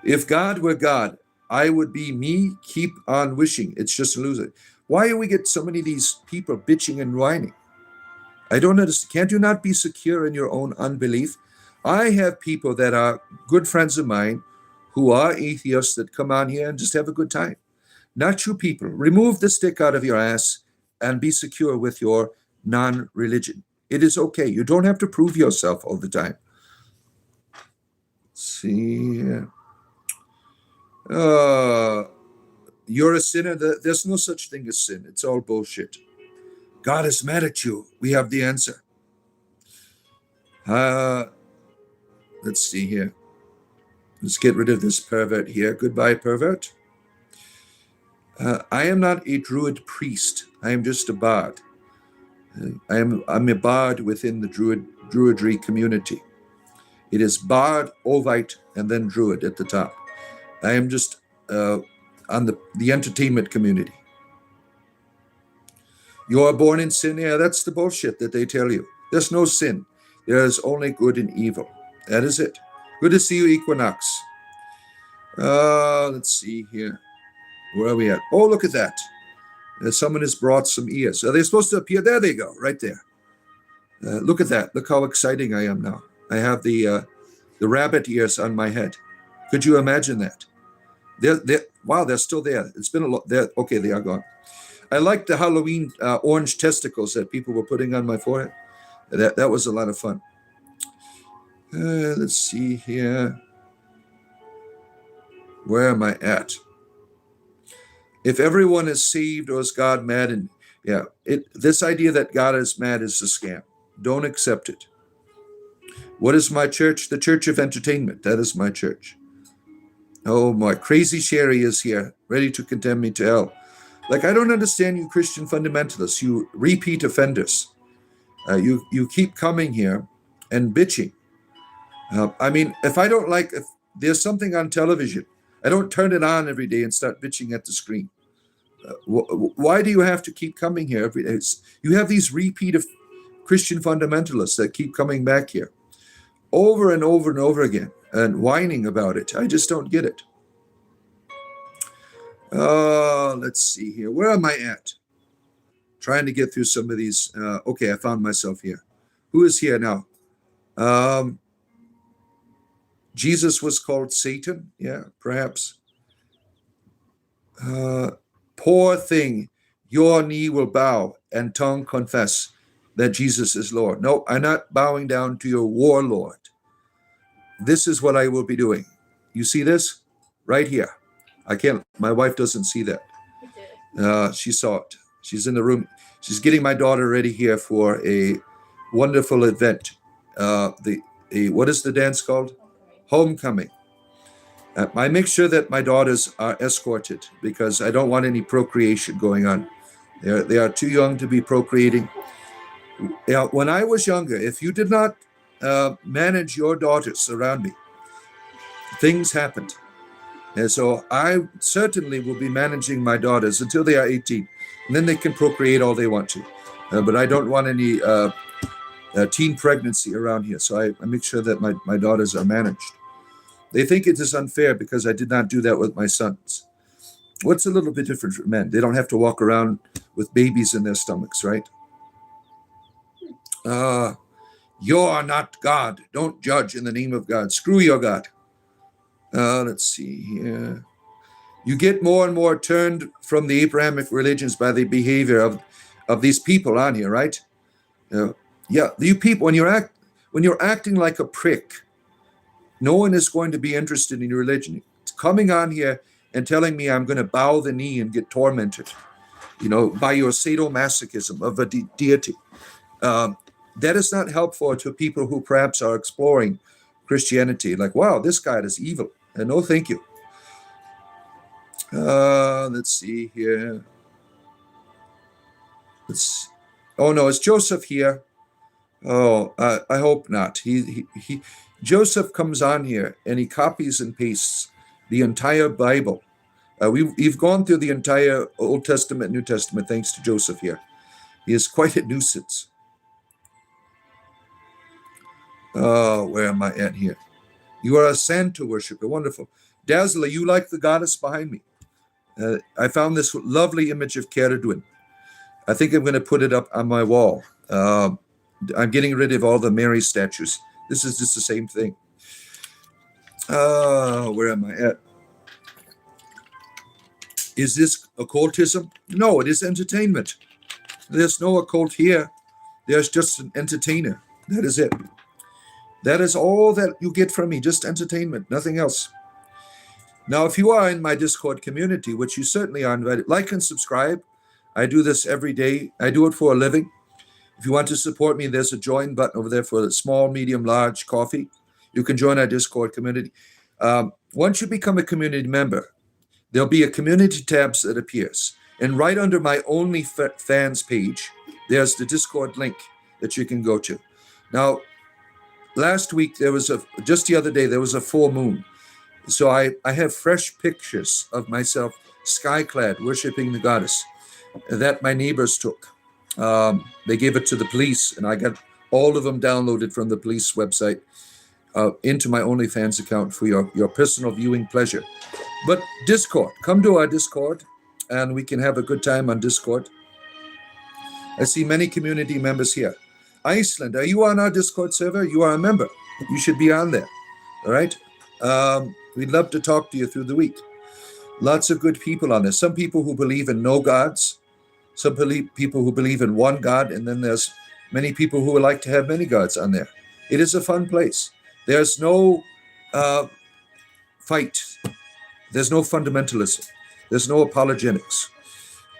If God were God, I would be me, keep on wishing. It's just a loser. Why do we get so many of these people bitching and whining? I don't understand. Can't you not be secure in your own unbelief? I have people that are good friends of mine who are atheists that come on here and just have a good time. Not you people. Remove the stick out of your ass and be secure with your non-religion. It is okay. You don't have to prove yourself all the time. Let's see here. You're a sinner. There's no such thing as sin. It's all bullshit. God is mad at you. We have the answer. Let's see here. Let's get rid of this pervert here. Goodbye, pervert. I am not a druid priest. I am just a bard. I'm a bard within the druidry community. It is bard, ovite, and then druid at the top. I am just on the entertainment community. You are born in sin. Yeah, that's the bullshit that they tell you. There's no sin. There is only good and evil. That is it. Good to see you, Equinox. Let's see here. Where are we at? Oh, look at that. Someone has brought some ears. Are they supposed to appear? There they go, right there. Look at that. Look how exciting I am now. I have the rabbit ears on my head. Could you imagine that? Wow, they're still there. It's been a lot. Okay, they are gone. I like the Halloween orange testicles that people were putting on my forehead. That was a lot of fun. Let's see here. Where am I at? If everyone is saved, or is God mad? And yeah, this idea that God is mad is a scam. Don't accept it. What is my church? The Church of Entertainment. That is my church. Oh, my crazy Sherry is here, ready to condemn me to hell. Like, I don't understand you Christian fundamentalists, you repeat offenders. You keep coming here and bitching. I mean, if there's something on television, I don't turn it on every day and start bitching at the screen. Why do you have to keep coming here every day? You have these repeat of Christian fundamentalists that keep coming back here over and over and over again and whining about it. I just don't get it. Let's see here. Where am I at? Trying to get through some of these. Okay, I found myself here. Who is here now? Jesus was called Satan. Yeah, perhaps. Poor thing, your knee will bow and tongue confess that Jesus is Lord. No, I'm not bowing down to your warlord. This is what I will be doing. You see this? Right here. I can't, my wife doesn't see that. She saw it. She's in the room. She's getting my daughter ready here for a wonderful event. What is the dance called? Homecoming. I make sure that my daughters are escorted because I don't want any procreation going on. They are too young to be procreating. When I was younger, if you did not manage your daughters around me, things happened. And so I certainly will be managing my daughters until they are 18. And then they can procreate all they want to. But I don't want any teen pregnancy around here. So I make sure that my daughters are managed. They think it is unfair because I did not do that with my sons. What's a little bit different for men? They don't have to walk around with babies in their stomachs, right? You are not God. Don't judge in the name of God. Screw your God. Let's see here. You get more and more turned from the Abrahamic religions by the behavior of these people on here, right? Yeah, you people, when you're acting like a prick, no one is going to be interested in your religion. It's coming on here and telling me I'm going to bow the knee and get tormented, by your sadomasochism of a deity. That is not helpful to people who perhaps are exploring Christianity. Like, wow, this God is evil. And no, thank you. Let's see here. Oh no, is Joseph here? Oh, I hope not. Joseph comes on here and he copies and pastes the entire Bible. We've gone through the entire Old Testament, New Testament, thanks to Joseph here. He is quite a nuisance. Where am I at here? You are a Santa worshiper. Wonderful. Dazzler, you like the goddess behind me. I found this lovely image of Ceridwen. I think I'm going to put it up on my wall. I'm getting rid of all the Mary statues. This is just the same thing. Where am I at? Is this occultism? No, it is entertainment. There's no occult here. There's just an entertainer. That is it. That is all that you get from me, just entertainment, nothing else. Now, if you are in my Discord community, which you certainly are invited, like and subscribe. I do this every day. I do it for a living. If you want to support me, there's a join button over there for the small, medium, large coffee. You can join our Discord community. Once you become a community member, there'll be a community tab that appears. And right under my OnlyFans page, there's the Discord link that you can go to. Now, last week, just the other day, there was a full moon. So I have fresh pictures of myself sky-clad, worshiping the goddess that my neighbors took. They gave it to the police, and I got all of them downloaded from the police website into my OnlyFans account for your personal viewing pleasure. But Discord, come to our Discord, and we can have a good time on Discord. I see many community members here. Iceland, are you on our Discord server? You are a member. You should be on there. All right? We'd love to talk to you through the week. Lots of good people on there. Some people who believe in no gods. Some people who believe in one God. And then there's many people who would like to have many gods on there. It is a fun place. There's no fight. There's no fundamentalism. There's no apologetics.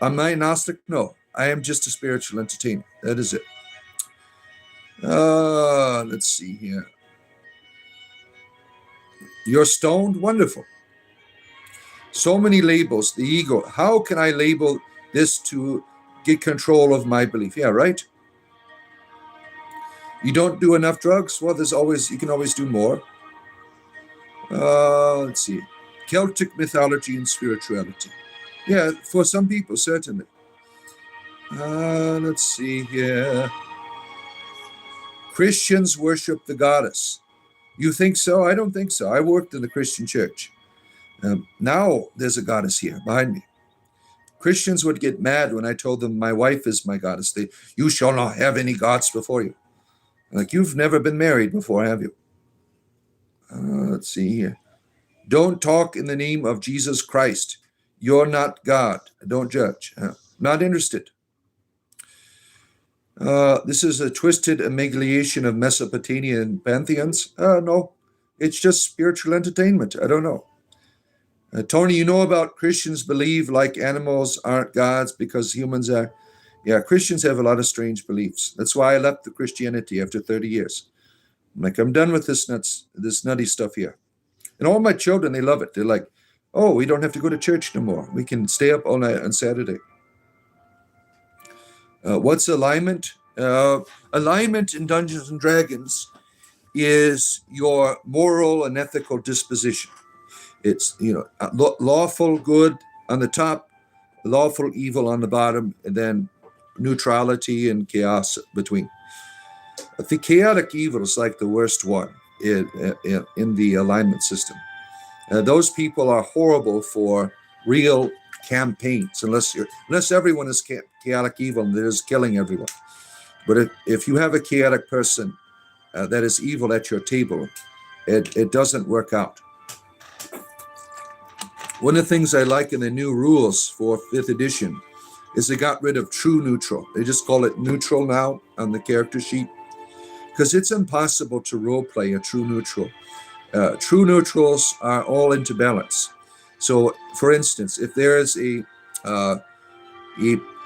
Am I Gnostic? No. I am just a spiritual entertainer. That is it. Let's see here. You're stoned? Wonderful. So many labels. The ego. How can I label this to get control of my belief? Yeah, right? You don't do enough drugs? Well, you can always do more. Let's see. Celtic mythology and spirituality. Yeah, for some people, certainly. Let's see here. Christians worship the goddess. You think so? I don't think so. I worked in the Christian church. Now there's a goddess here behind me. Christians would get mad when I told them my wife is my goddess. You shall not have any gods before you. Like, you've never been married before, have you? Let's see here. Don't talk in the name of Jesus Christ. You're not God. Don't judge. Not interested. This is a twisted amalgamation of Mesopotamian pantheons. No, it's just spiritual entertainment. I don't know. Tony, you know about Christians believe like animals aren't gods because humans are. Yeah, Christians have a lot of strange beliefs. That's why I left the Christianity after 30 years. I'm done with this nutty stuff here. And all my children, they love it. They're like, oh, we don't have to go to church no more. We can stay up all night on Saturday. What's alignment? Alignment in Dungeons and Dragons is your moral and ethical disposition. It's, lawful good on the top, lawful evil on the bottom, and then neutrality and chaos between. The chaotic evil is like the worst one in the alignment system. Those people are horrible for real campaigns, unless everyone is chaotic evil and they're just killing everyone. But if you have a chaotic person that is evil at your table, it doesn't work out. One of the things I like in the new rules for 5th edition is they got rid of true neutral. They just call it neutral now on the character sheet because it's impossible to role play a true neutral. True neutrals are all into balance. So, for instance, if there is a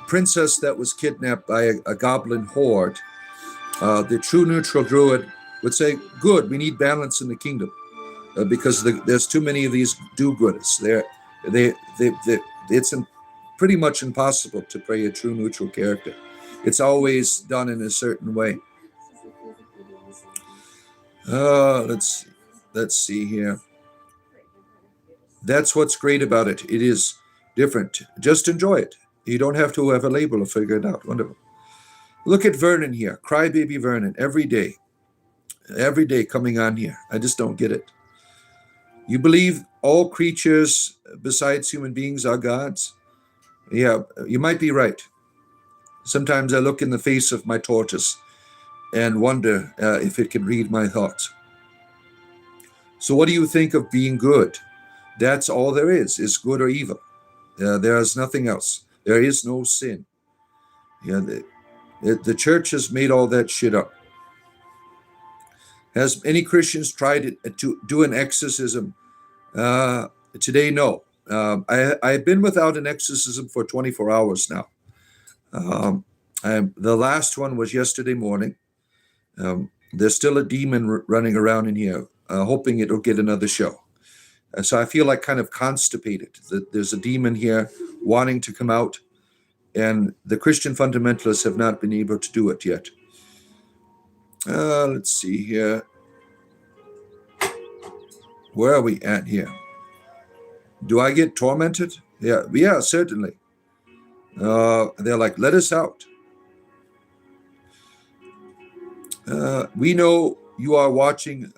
princess that was kidnapped by a goblin horde, the true neutral druid would say, good, we need balance in the kingdom because there's too many of these do-gooders. It's pretty much impossible to play a true neutral character. It's always done in a certain way. Let's see here. That's what's great about it. It is different. Just enjoy it. You don't have to have a label to figure it out. Wonderful. Look at Vernon here. Crybaby Vernon every day. every day coming on here. I just don't get it. You believe all creatures besides human beings are gods? Yeah, you might be right. Sometimes I look in the face of my tortoise and wonder if it can read my thoughts. So what do you think of being good? That's all there is good or evil. There is nothing else. There is no sin. Yeah, the church has made all that shit up. Has any Christians tried to do an exorcism? Today, no. I've been without an exorcism for 24 hours now. The last one was yesterday morning. There's still a demon running around in here, hoping it'll get another show. So I feel like kind of constipated. There's a demon here wanting to come out, and the Christian fundamentalists have not been able to do it yet. Let's see here. Where are we at here? Do I get tormented? Yeah, certainly. They're like, let us out. We know you are watching.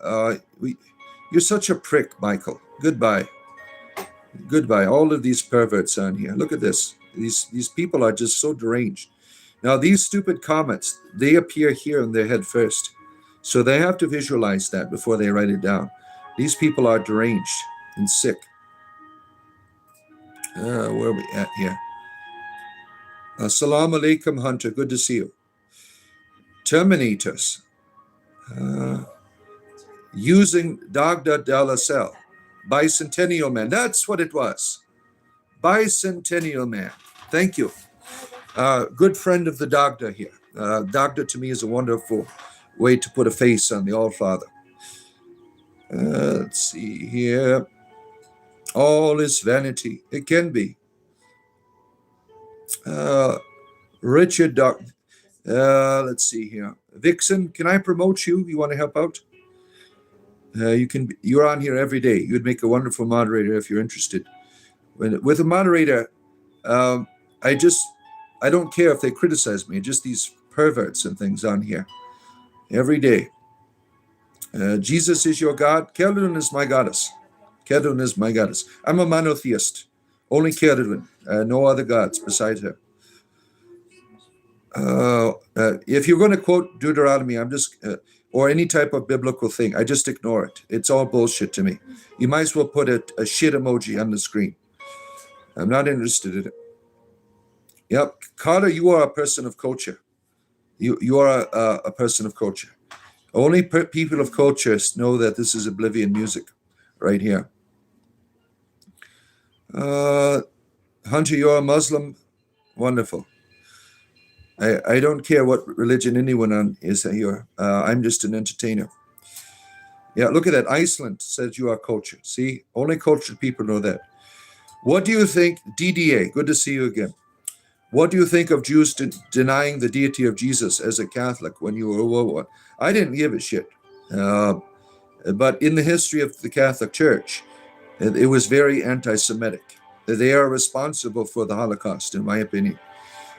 You're such a prick, Michael. Goodbye. All of these perverts on here. Look at this. These people are just so deranged. Now, these stupid comments, they appear here in their head first. So they have to visualize that before they write it down. These people are deranged and sick. Where are we at here? Assalamu alaikum, Hunter. Good to see you. Terminators. Using Dagda de la Selle. Bicentennial Man. That's what it was. Bicentennial Man. Thank you. Good friend of the Dagda here. Dagda to me is a wonderful way to put a face on the All-Father. Let's see here. All is vanity. It can be. Richard Doc. Let's see here. Vixen, can I promote you? You want to help out? You're on here every day. You'd make a wonderful moderator if you're interested. With a moderator, I don't care if they criticize me. Just these perverts and things on here every day. Jesus is your God. Keldun is my goddess. Keldun is my goddess. I'm a monotheist. Only Keldun. No other gods besides her. If you're going to quote Deuteronomy, or any type of biblical thing, I just ignore it. It's all bullshit to me. You might as well put a shit emoji on the screen. I'm not interested in it. Yep, Carter, you are a person of culture. You are a person of culture. Only people of culture know that this is oblivion music right here. Hunter, you're a Muslim. Wonderful. I don't care what religion anyone is here. I'm just an entertainer. Yeah, look at that. Iceland says you are cultured. See, only cultured people know that. What do you think, DDA? Good to see you again. What do you think of Jews denying the deity of Jesus as a Catholic when you were World War I? I didn't give a shit. But in the history of the Catholic Church, it was very anti-Semitic. They are responsible for the Holocaust, in my opinion.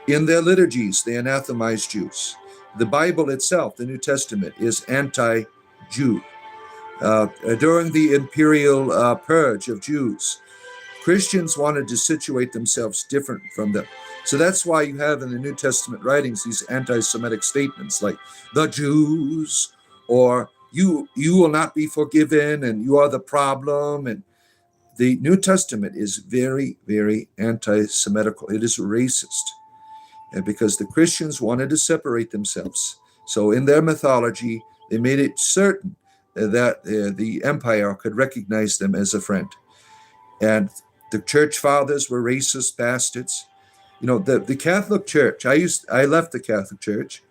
In their liturgies, they anathemize Jews. The Bible itself, the New Testament, is anti-Jew. During the imperial purge of Jews, Christians wanted to situate themselves different from them. So that's why you have in the New Testament writings these anti-Semitic statements like the Jews, or you will not be forgiven and you are the problem. And the New Testament is very, very anti-Semitical. It is racist. And because the Christians wanted to separate themselves. So in their mythology, they made it certain that the empire could recognize them as a friend. And the church fathers were racist bastards. You know, the Catholic Church, I left the Catholic Church.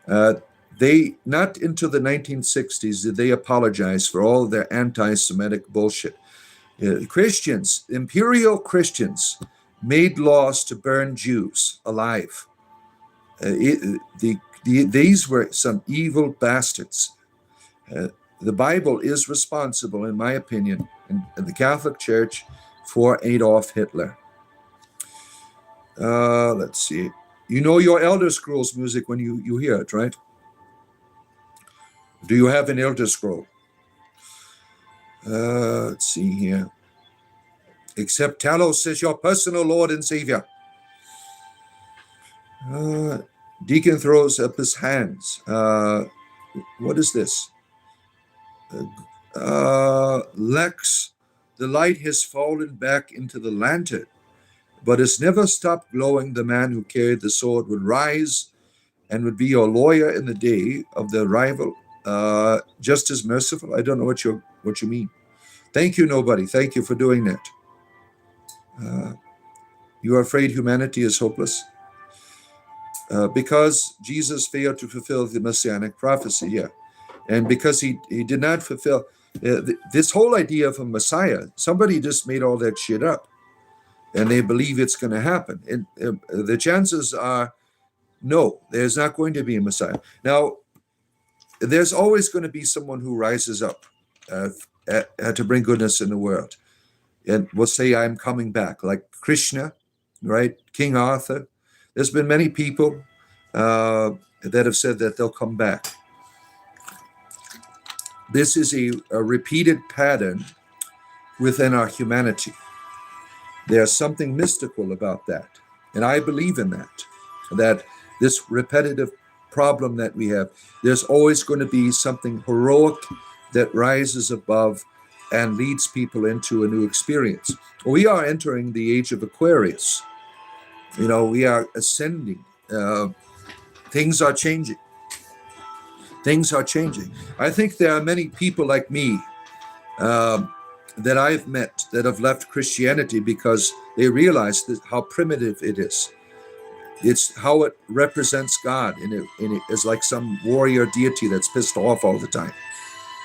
They, not into the 1960s, did they apologize for all their anti-Semitic bullshit. Christians, imperial Christians, made laws to burn Jews alive. These were some evil bastards. The Bible is responsible, in my opinion, in the Catholic Church, for Adolf Hitler. Let's see. You know your Elder Scrolls music when you hear it, right? Do you have an Elder Scroll? Let's see here. Accept Talos as your personal Lord and Savior. Deacon throws up his hands. What is this? Lex, the light has fallen back into the lantern, but it's never stopped glowing. The man who carried the sword would rise and would be your lawyer in the day of the arrival, just as merciful. I don't know what you mean. Thank you, nobody. Thank you for doing that. You are afraid humanity is hopeless? Because Jesus failed to fulfill the messianic prophecy, yeah. And because he did not fulfill this whole idea of a Messiah, somebody just made all that shit up. And they believe it's going to happen. And the chances are, no, there's not going to be a Messiah. Now, there's always going to be someone who rises up to bring goodness in the world. And will say, I'm coming back, like Krishna, right? King Arthur. There's been many people that have said that they'll come back. This is a repeated pattern within our humanity. There's something mystical about that. And I believe in that this repetitive problem that we have, there's always going to be something heroic that rises above and leads people into a new experience. We are entering the age of Aquarius. We are ascending. Things are changing. Things are changing. I think there are many people like me that I've met that have left Christianity because they realize how primitive it is. It's how it represents God, and it is like some warrior deity that's pissed off all the time.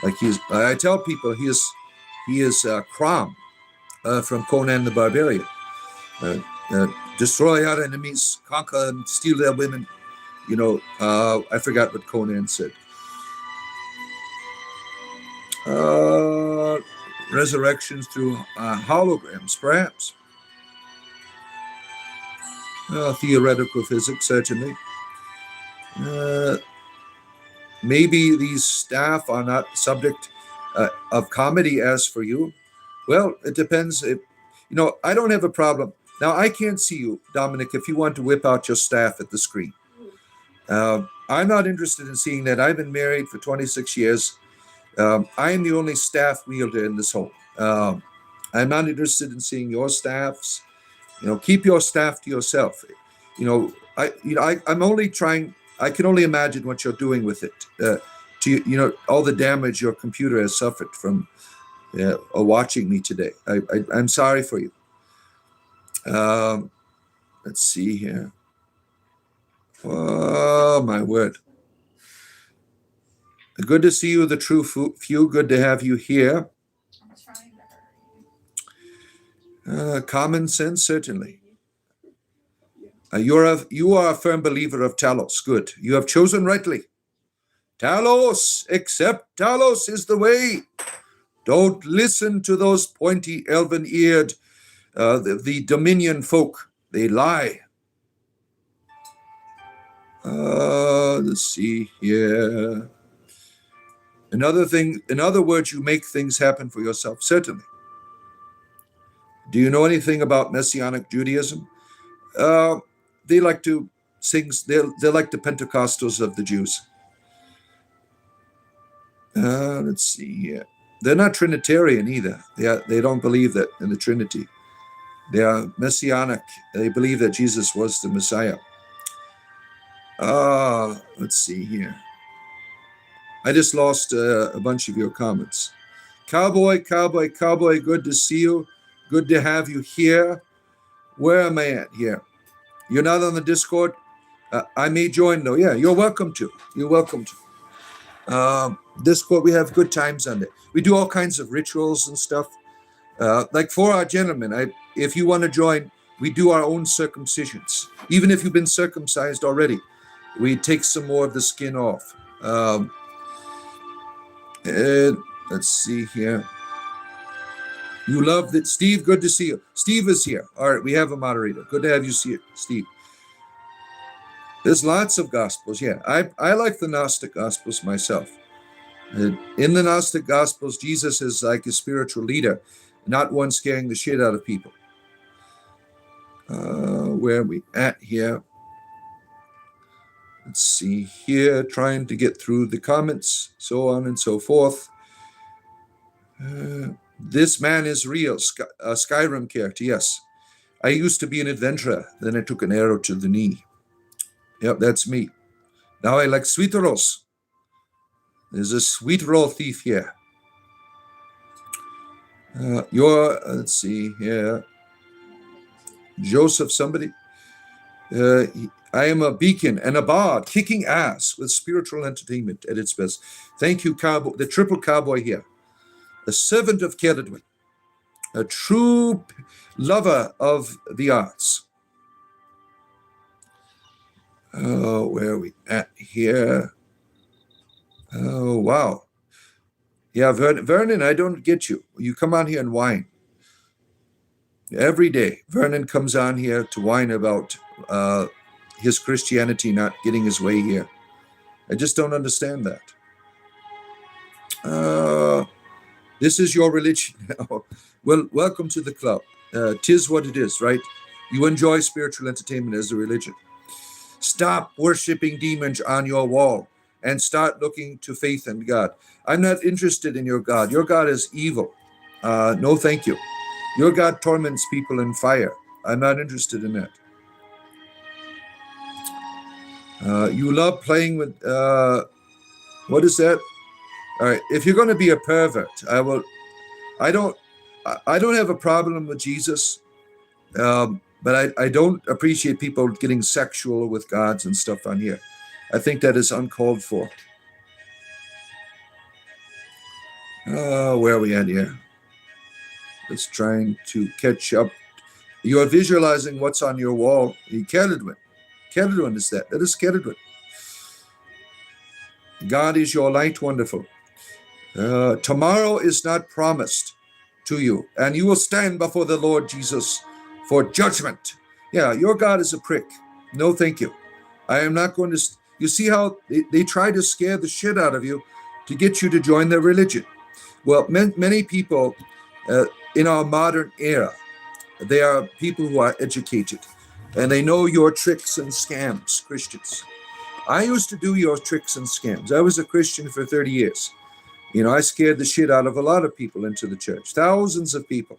Like I tell people he is Crom from Conan the Barbarian. Destroy our enemies, conquer and steal their women. I forgot what Conan said. Resurrections through holograms, perhaps. Theoretical physics, certainly. Maybe these staff are not subject of comedy as for you. Well, it depends. I don't have a problem. Now, I can't see you, Dominic, if you want to whip out your staff at the screen. I'm not interested in seeing that. I've been married for 26 years. I am the only staff wielder in this home. I'm not interested in seeing your staffs. Keep your staff to yourself. I'm only trying. I can only imagine what you're doing with it. All the damage your computer has suffered from watching me today. I'm sorry for you. Let's see here. Oh, my word. Good to see you, the true few. Good to have you here. Common sense, certainly. You are a firm believer of Talos. Good. You have chosen rightly. Talos, except Talos is the way. Don't listen to those pointy, elven-eared, the Dominion folk. They lie. Let's see here. Another thing, in other words, you make things happen for yourself, certainly. Do you know anything about Messianic Judaism? They like to sing, they're like the Pentecostals of the Jews. Let's see here. They're not Trinitarian either. They don't believe that in the Trinity. They are Messianic. They believe that Jesus was the Messiah. Let's see here. I just lost a bunch of your comments. Cowboy, good to see you. Good to have you here. Where am I at here? You're not on the Discord? I may join though. Yeah, you're welcome to. You're welcome to. Discord, we have good times on there. We do all kinds of rituals and stuff. Like for our gentlemen, if you want to join, we do our own circumcisions. Even if you've been circumcised already, we take some more of the skin off. And let's see here. You love that, Steve. Good to see you. Steve is here. All right, we have a moderator. Good to have you see it, Steve. There's lots of gospels. Yeah, I like the Gnostic gospels myself. In the Gnostic Gospels, Jesus is like a spiritual leader, not one scaring the shit out of people. Where are we at here? Let's see here, trying to get through the comments, so on and so forth. This man is real, Skyrim character, yes. I used to be an adventurer, then I took an arrow to the knee. Yep, that's me. Now I like sweet rolls. There's a sweet roll thief here. Let's see here. Joseph somebody. I am a beacon and a bard, kicking ass with spiritual entertainment at its best. Thank you, cowboy, the triple cowboy here. A servant of Celadwin, a true lover of the arts. Oh, where are we at here? Oh, wow. Yeah, Vernon, I don't get you. You come on here and whine. Every day, Vernon comes on here to whine about his Christianity not getting his way here. I just don't understand that. This is your religion. Well, welcome to the club. 'Tis what it is, right? You enjoy spiritual entertainment as a religion. Stop worshiping demons on your wall and start looking to faith in God. I'm not interested in your God. Your God is evil. No, thank you. Your God torments people in fire. I'm not interested in that. You love playing with, what is that? All right, if you're going to be a pervert, I don't have a problem with Jesus, but I don't appreciate people getting sexual with gods and stuff on here. I think that is uncalled for. Where are we at here? Just trying to catch up. You are visualizing what's on your wall. Celadwin. Celadwin is that. That is Celadwin. God is your light, wonderful. Tomorrow is not promised to you, and you will stand before the Lord Jesus for judgment. Yeah, your God is a prick. No, thank you. I am not going to. You see how they try to scare the shit out of you to get you to join their religion. Well, many people in our modern era, they are people who are educated, and they know your tricks and scams, Christians. I used to do your tricks and scams. I was a Christian for 30 years. You know, I scared the shit out of a lot of people into the church, thousands of people.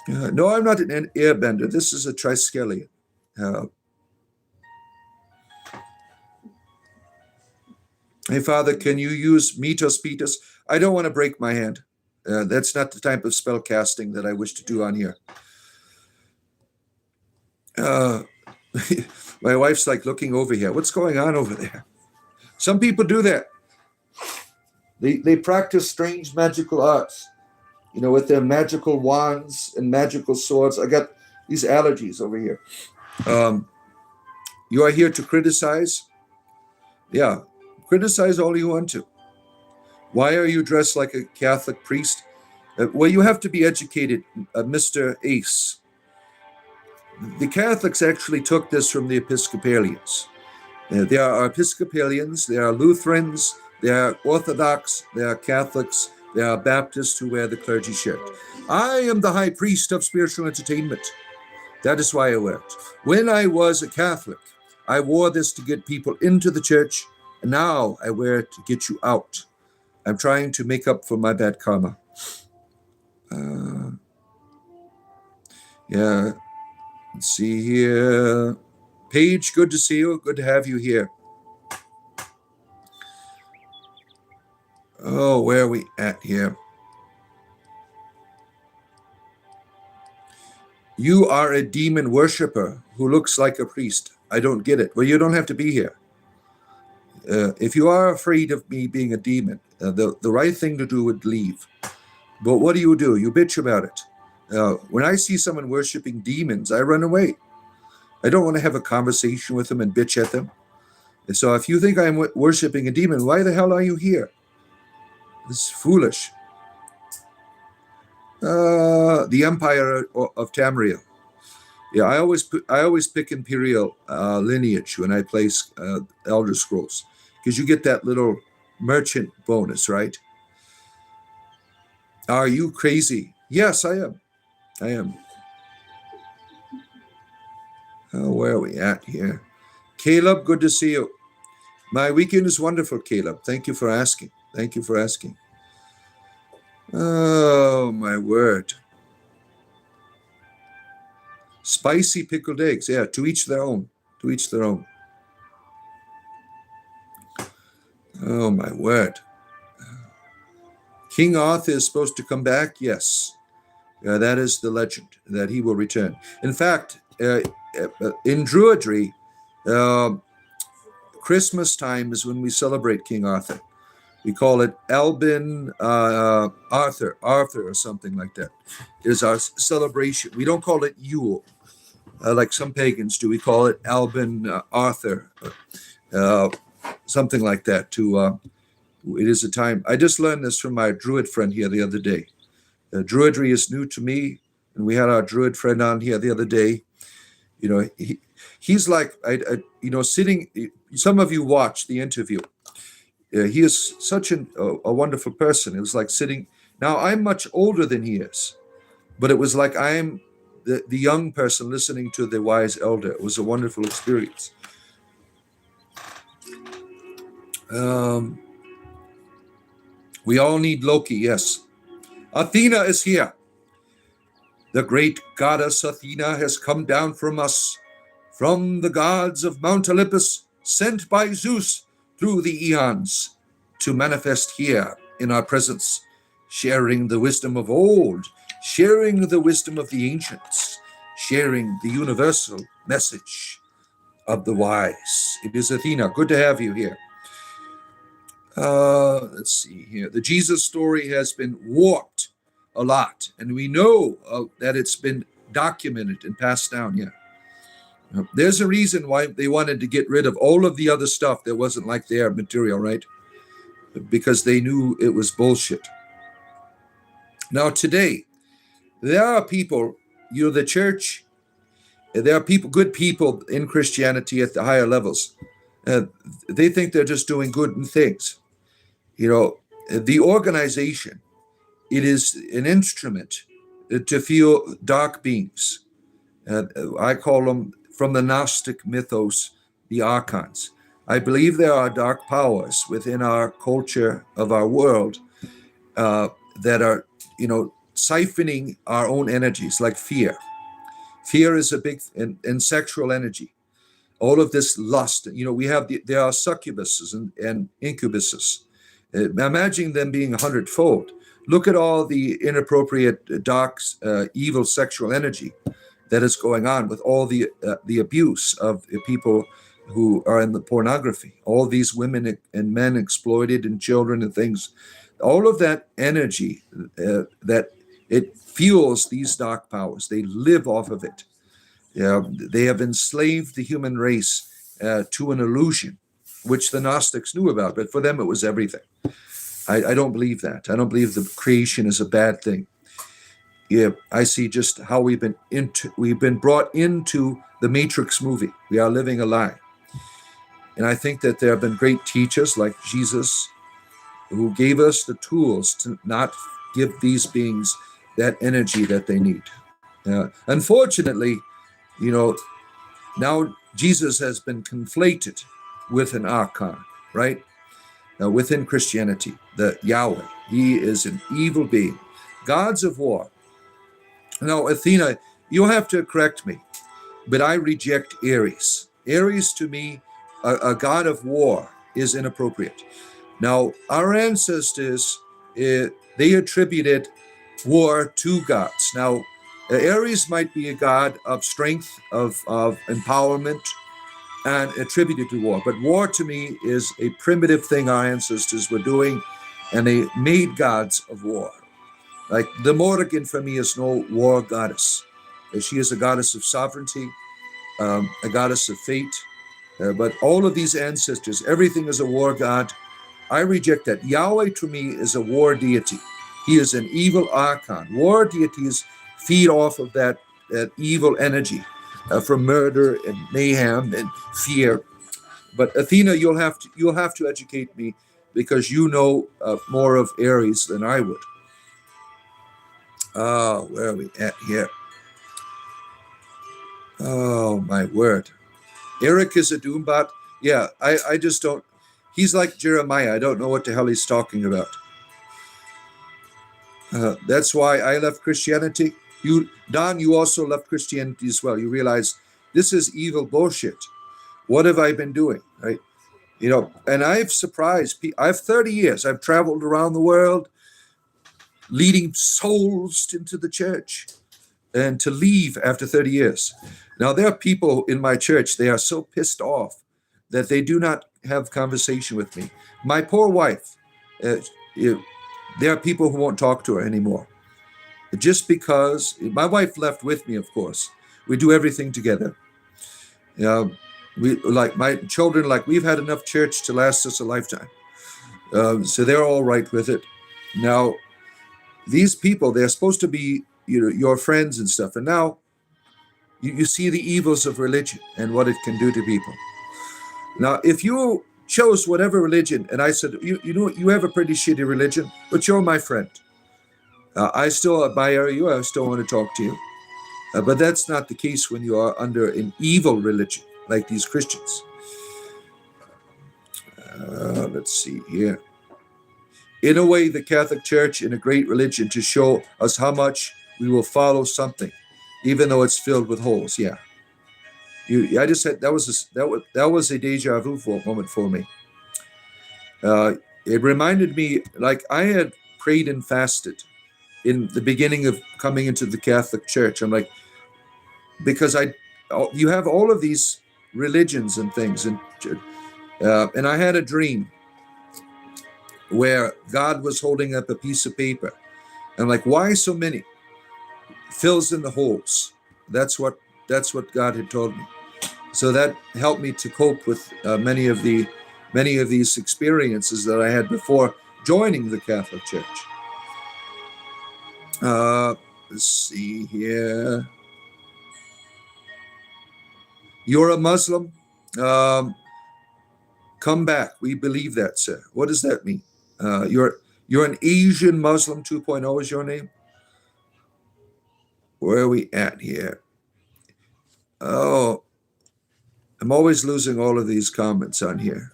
No, I'm not an airbender. This is a Triskelion. Hey, Father, can you use Mitos Pitos? I don't want to break my hand. That's not the type of spell casting that I wish to do on here. My wife's like looking over here. What's going on over there? Some people do that. They practice strange magical arts, you know, with their magical wands and magical swords. I got these allergies over here. You are here to criticize? Yeah, criticize all you want to. Why are you dressed like a Catholic priest? Well, you have to be educated, Mr. Ace. The Catholics actually took this from the Episcopalians. There are Episcopalians, there are Lutherans, there are Orthodox, there are Catholics, there are Baptists who wear the clergy shirt. I am the high priest of spiritual entertainment. That is why I wear it. When I was a Catholic, I wore this to get people into the church, and now I wear it to get you out. I'm trying to make up for my bad karma. Yeah, let's see here. Paige, good to see you. Good to have you here. Oh, where are we at here? You are a demon worshiper who looks like a priest. I don't get it. Well, you don't have to be here. If you are afraid of me being a demon, the right thing to do would leave. But what do? You bitch about it. When I see someone worshiping demons, I run away. I don't want to have a conversation with them and bitch at them. And so if you think I'm worshiping a demon, why the hell are you here? This is foolish. The Empire of Tamriel. Yeah, I always pick Imperial lineage when I play Elder Scrolls, because you get that little merchant bonus, right? Are you crazy? Yes, I am. I am. Where are we at here? Caleb, good to see you. My weekend is wonderful, Caleb. Thank you for asking. Thank you for asking. Oh, my word. Spicy pickled eggs. Yeah, to each their own. To each their own. Oh, my word. King Arthur is supposed to come back? Yes. That is the legend, that he will return. In fact, in Druidry, Christmas time is when we celebrate King Arthur. We call it Albin Arthur or something like that. Is our celebration. We don't call it Yule, like some pagans do. We call it Albin Arthur, something like that. It is a time. I just learned this from my Druid friend here the other day. Druidry is new to me, and we had our Druid friend on here the other day. You know, he's like, sitting. Some of you watched the interview. He is such a wonderful person. It was like sitting. Now, I'm much older than he is, but it was like I'm the young person listening to the wise elder. It was a wonderful experience. We all need Loki, yes. Athena is here. The great goddess Athena has come down from us, from the gods of Mount Olympus, sent by Zeus through the eons to manifest here in our presence, sharing the wisdom of old, sharing the wisdom of the ancients, sharing the universal message of the wise. It is Athena. Good to have you here. Let's see here. The Jesus story has been warped a lot, and we know that it's been documented and passed down. Yeah. There's a reason why they wanted to get rid of all of the other stuff that wasn't like their material, right? Because they knew it was bullshit. Now, today, there are people, the church, there are people, good people in Christianity at the higher levels. They think they're just doing good things. The organization, it is an instrument to feel dark beings. I call them, from the Gnostic mythos, the archons. I believe there are dark powers within our culture of our world that are, siphoning our own energies, like fear. Fear is a big, and sexual energy. All of this lust, there are succubuses and incubuses. Imagine them being 100-fold. Look at all the inappropriate, dark, evil sexual energy that is going on with all the abuse of people who are in the pornography. All these women and men exploited, and children and things. All of that energy that it fuels these dark powers. They live off of it. They have enslaved the human race to an illusion, which the Gnostics knew about, but for them it was everything. I don't believe that. I don't believe the creation is a bad thing. Yeah, I see just how we've been brought into the Matrix movie. We are living a lie. And I think that there have been great teachers like Jesus who gave us the tools to not give these beings that energy that they need. Unfortunately, now Jesus has been conflated with an archon, right? Now, within Christianity, the Yahweh, he is an evil being. Gods of war. Now, Athena, you'll have to correct me, but I reject Ares. Ares, to me, a god of war, is inappropriate. Now, our ancestors, they attributed war to gods. Now, Ares might be a god of strength, of empowerment, and attributed to war. But war, to me, is a primitive thing our ancestors were doing, and they made gods of war. Like the Morrigan, for me, is no war goddess. She is a goddess of sovereignty, a goddess of fate. But all of these ancestors, everything is a war god. I reject that. Yahweh, to me, is a war deity. He is an evil archon. War deities feed off of that evil energy from murder and mayhem and fear. But Athena, you'll have to educate me. because you know more of Aries than I would. Where are we at here? Oh, my word. Eric is a Doombot. Yeah, I just don't. He's like Jeremiah. I don't know what the hell he's talking about. That's why I left Christianity. Don, you also left Christianity as well. You realize this is evil bullshit. What have I been doing, right? And I've surprised people. I have 30 years. I've traveled around the world leading souls into the church and to leave after 30 years. Now, there are people in my church, they are so pissed off that they do not have conversation with me. My poor wife, there are people who won't talk to her anymore. Just because my wife left with me, of course. We do everything together. We like my children, like we've had enough church to last us a lifetime. So they're all right with it. Now, these people, they're supposed to be, your friends and stuff. And now you see the evils of religion and what it can do to people. Now, if you chose whatever religion, and I said, you know what, you have a pretty shitty religion, but you're my friend. I still admire you. I still want to talk to you. But that's not the case when you are under an evil religion, like these Christians. Let's see here. In a way, the Catholic Church is a great religion to show us how much we will follow something, even though it's filled with holes. Yeah. I just said that was a deja vu moment for me. It reminded me, like I had prayed and fasted in the beginning of coming into the Catholic Church. I'm like, because you have all of these religions and things, and I had a dream where God was holding up a piece of paper. I'm like, why so many? Fills in the holes. That's what God had told me. So that helped me to cope with many of these experiences that I had before joining the Catholic Church. Let's see here. You're a Muslim? Come back. We believe that, sir. What does that mean? You're an Asian Muslim 2.0 is your name? Where are we at here? Oh, I'm always losing all of these comments on here.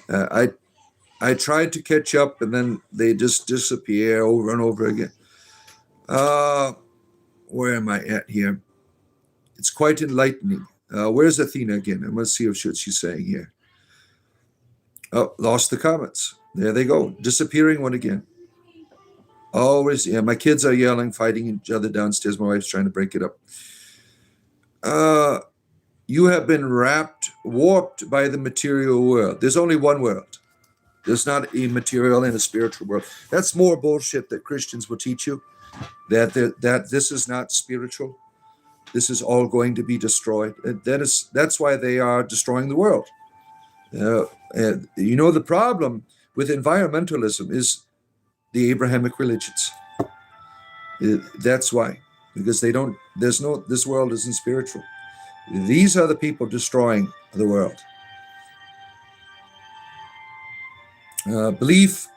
I tried to catch up and then they just disappear over and over again. Where am I at here? It's quite enlightening. Where's Athena again? And let's see what she's saying here. Oh, lost the comments. There they go. Disappearing one again. Always, yeah, my kids are yelling, fighting each other downstairs. My wife's trying to break it up. You have been warped by the material world. There's only one world. There's not a material and a spiritual world. That's more bullshit that Christians will teach you, that this is not spiritual. This is all going to be destroyed. That's why they are destroying the world. The problem with environmentalism is the Abrahamic religions. That's why, because this world isn't spiritual. These are the people destroying the world. Belief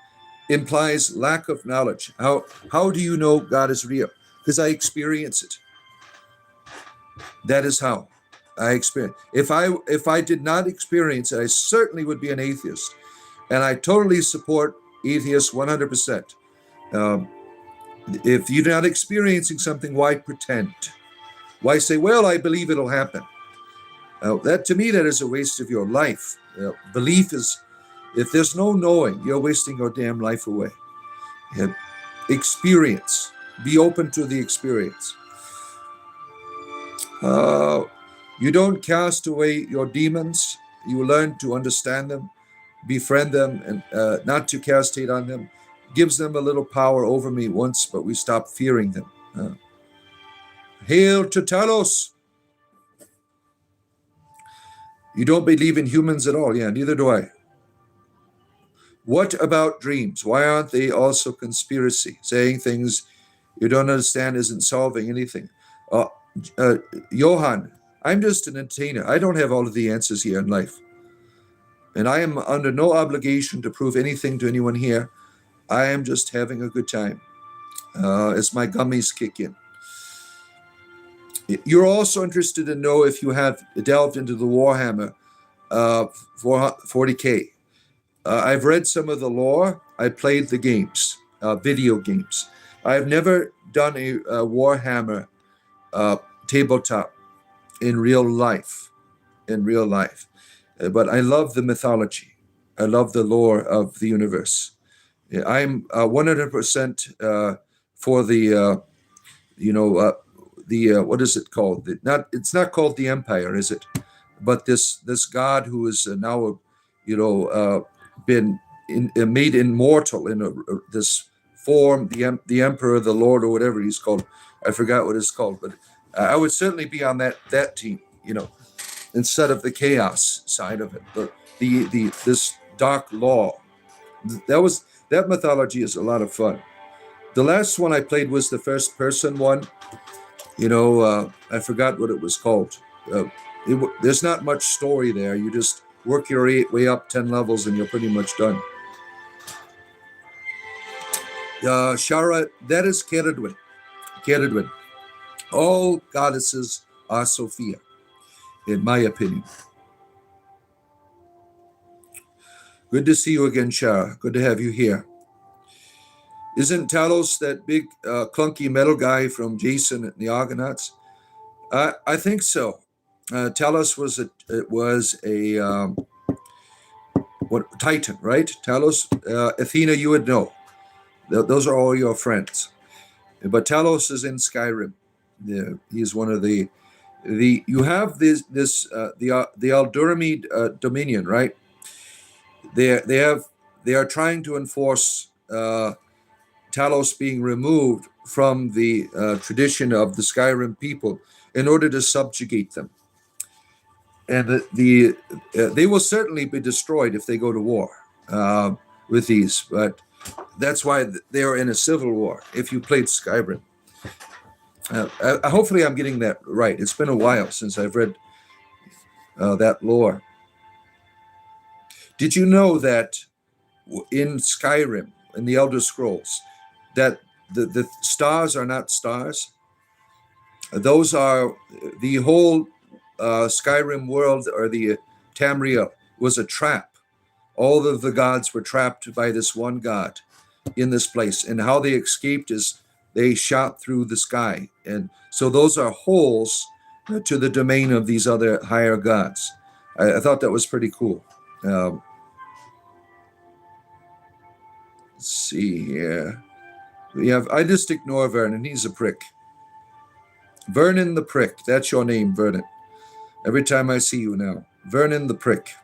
implies lack of knowledge. How do you know God is real? Because I experience it. That is how I experience. If I did not experience it, I certainly would be an atheist. And I totally support atheists 100%. If you're not experiencing something, why pretend? Why say, well, I believe it'll happen? That to me, that is a waste of your life. Belief is, if there's no knowing, you're wasting your damn life away. Experience. Be open to the experience. You don't cast away your demons. You learn to understand them, befriend them, and not to cast hate on them. Gives them a little power over me once, but we stop fearing them. Hail to Talos! You don't believe in humans at all. Yeah, neither do I. What about dreams? Why aren't they also conspiracy? Saying things you don't understand isn't solving anything. Johan, I'm just an entertainer. I don't have all of the answers here in life. And I am under no obligation to prove anything to anyone here. I am just having a good time as my gummies kick in. You're also interested to know if you have delved into the Warhammer 40K. I've read some of the lore. I played the games, video games. I've never done a Warhammer tabletop in real life. But I love the mythology. I love the lore of the universe. I'm 100% for the what is it called? It's not called the Empire, is it? But this god who is now, been made immortal in this form, the Emperor, the Lord, or whatever he's called. I forgot what it's called, but I would certainly be on that team, instead of the chaos side of it. This dark law. That mythology is a lot of fun. The last one I played was the first person one. I forgot what it was called. There's not much story there. You just work your way up 10 levels and you're pretty much done. Shara, that is Ceridwen. All goddesses are Sophia, in my opinion. Good to see you again, Shara. Good to have you here. Isn't Talos that big clunky metal guy from Jason and the Argonauts? I think so. Talos was a Titan, right? Talos, Athena, you would know. Those are all your friends. But Talos is in Skyrim. Yeah, he's one of the. You have the Aldurmi Dominion, right? They are trying to enforce Talos being removed from the tradition of the Skyrim people in order to subjugate them. And they will certainly be destroyed if they go to war with these, but that's why they are in a civil war, if you played Skyrim. Hopefully I'm getting that right. It's been a while since I've read that lore. Did you know that in Skyrim, in the Elder Scrolls, that the stars are not stars? Those are the whole Skyrim world, or the Tamriel, was a trap. All of the gods were trapped by this one god in this place, and how they escaped is they shot through the sky, and so those are holes to the domain of these other higher gods. I thought that was pretty cool. Let's see here. I just ignore Vernon. He's a prick. Vernon the prick. That's your name, Vernon. Every time I see you now. Vernon the prick.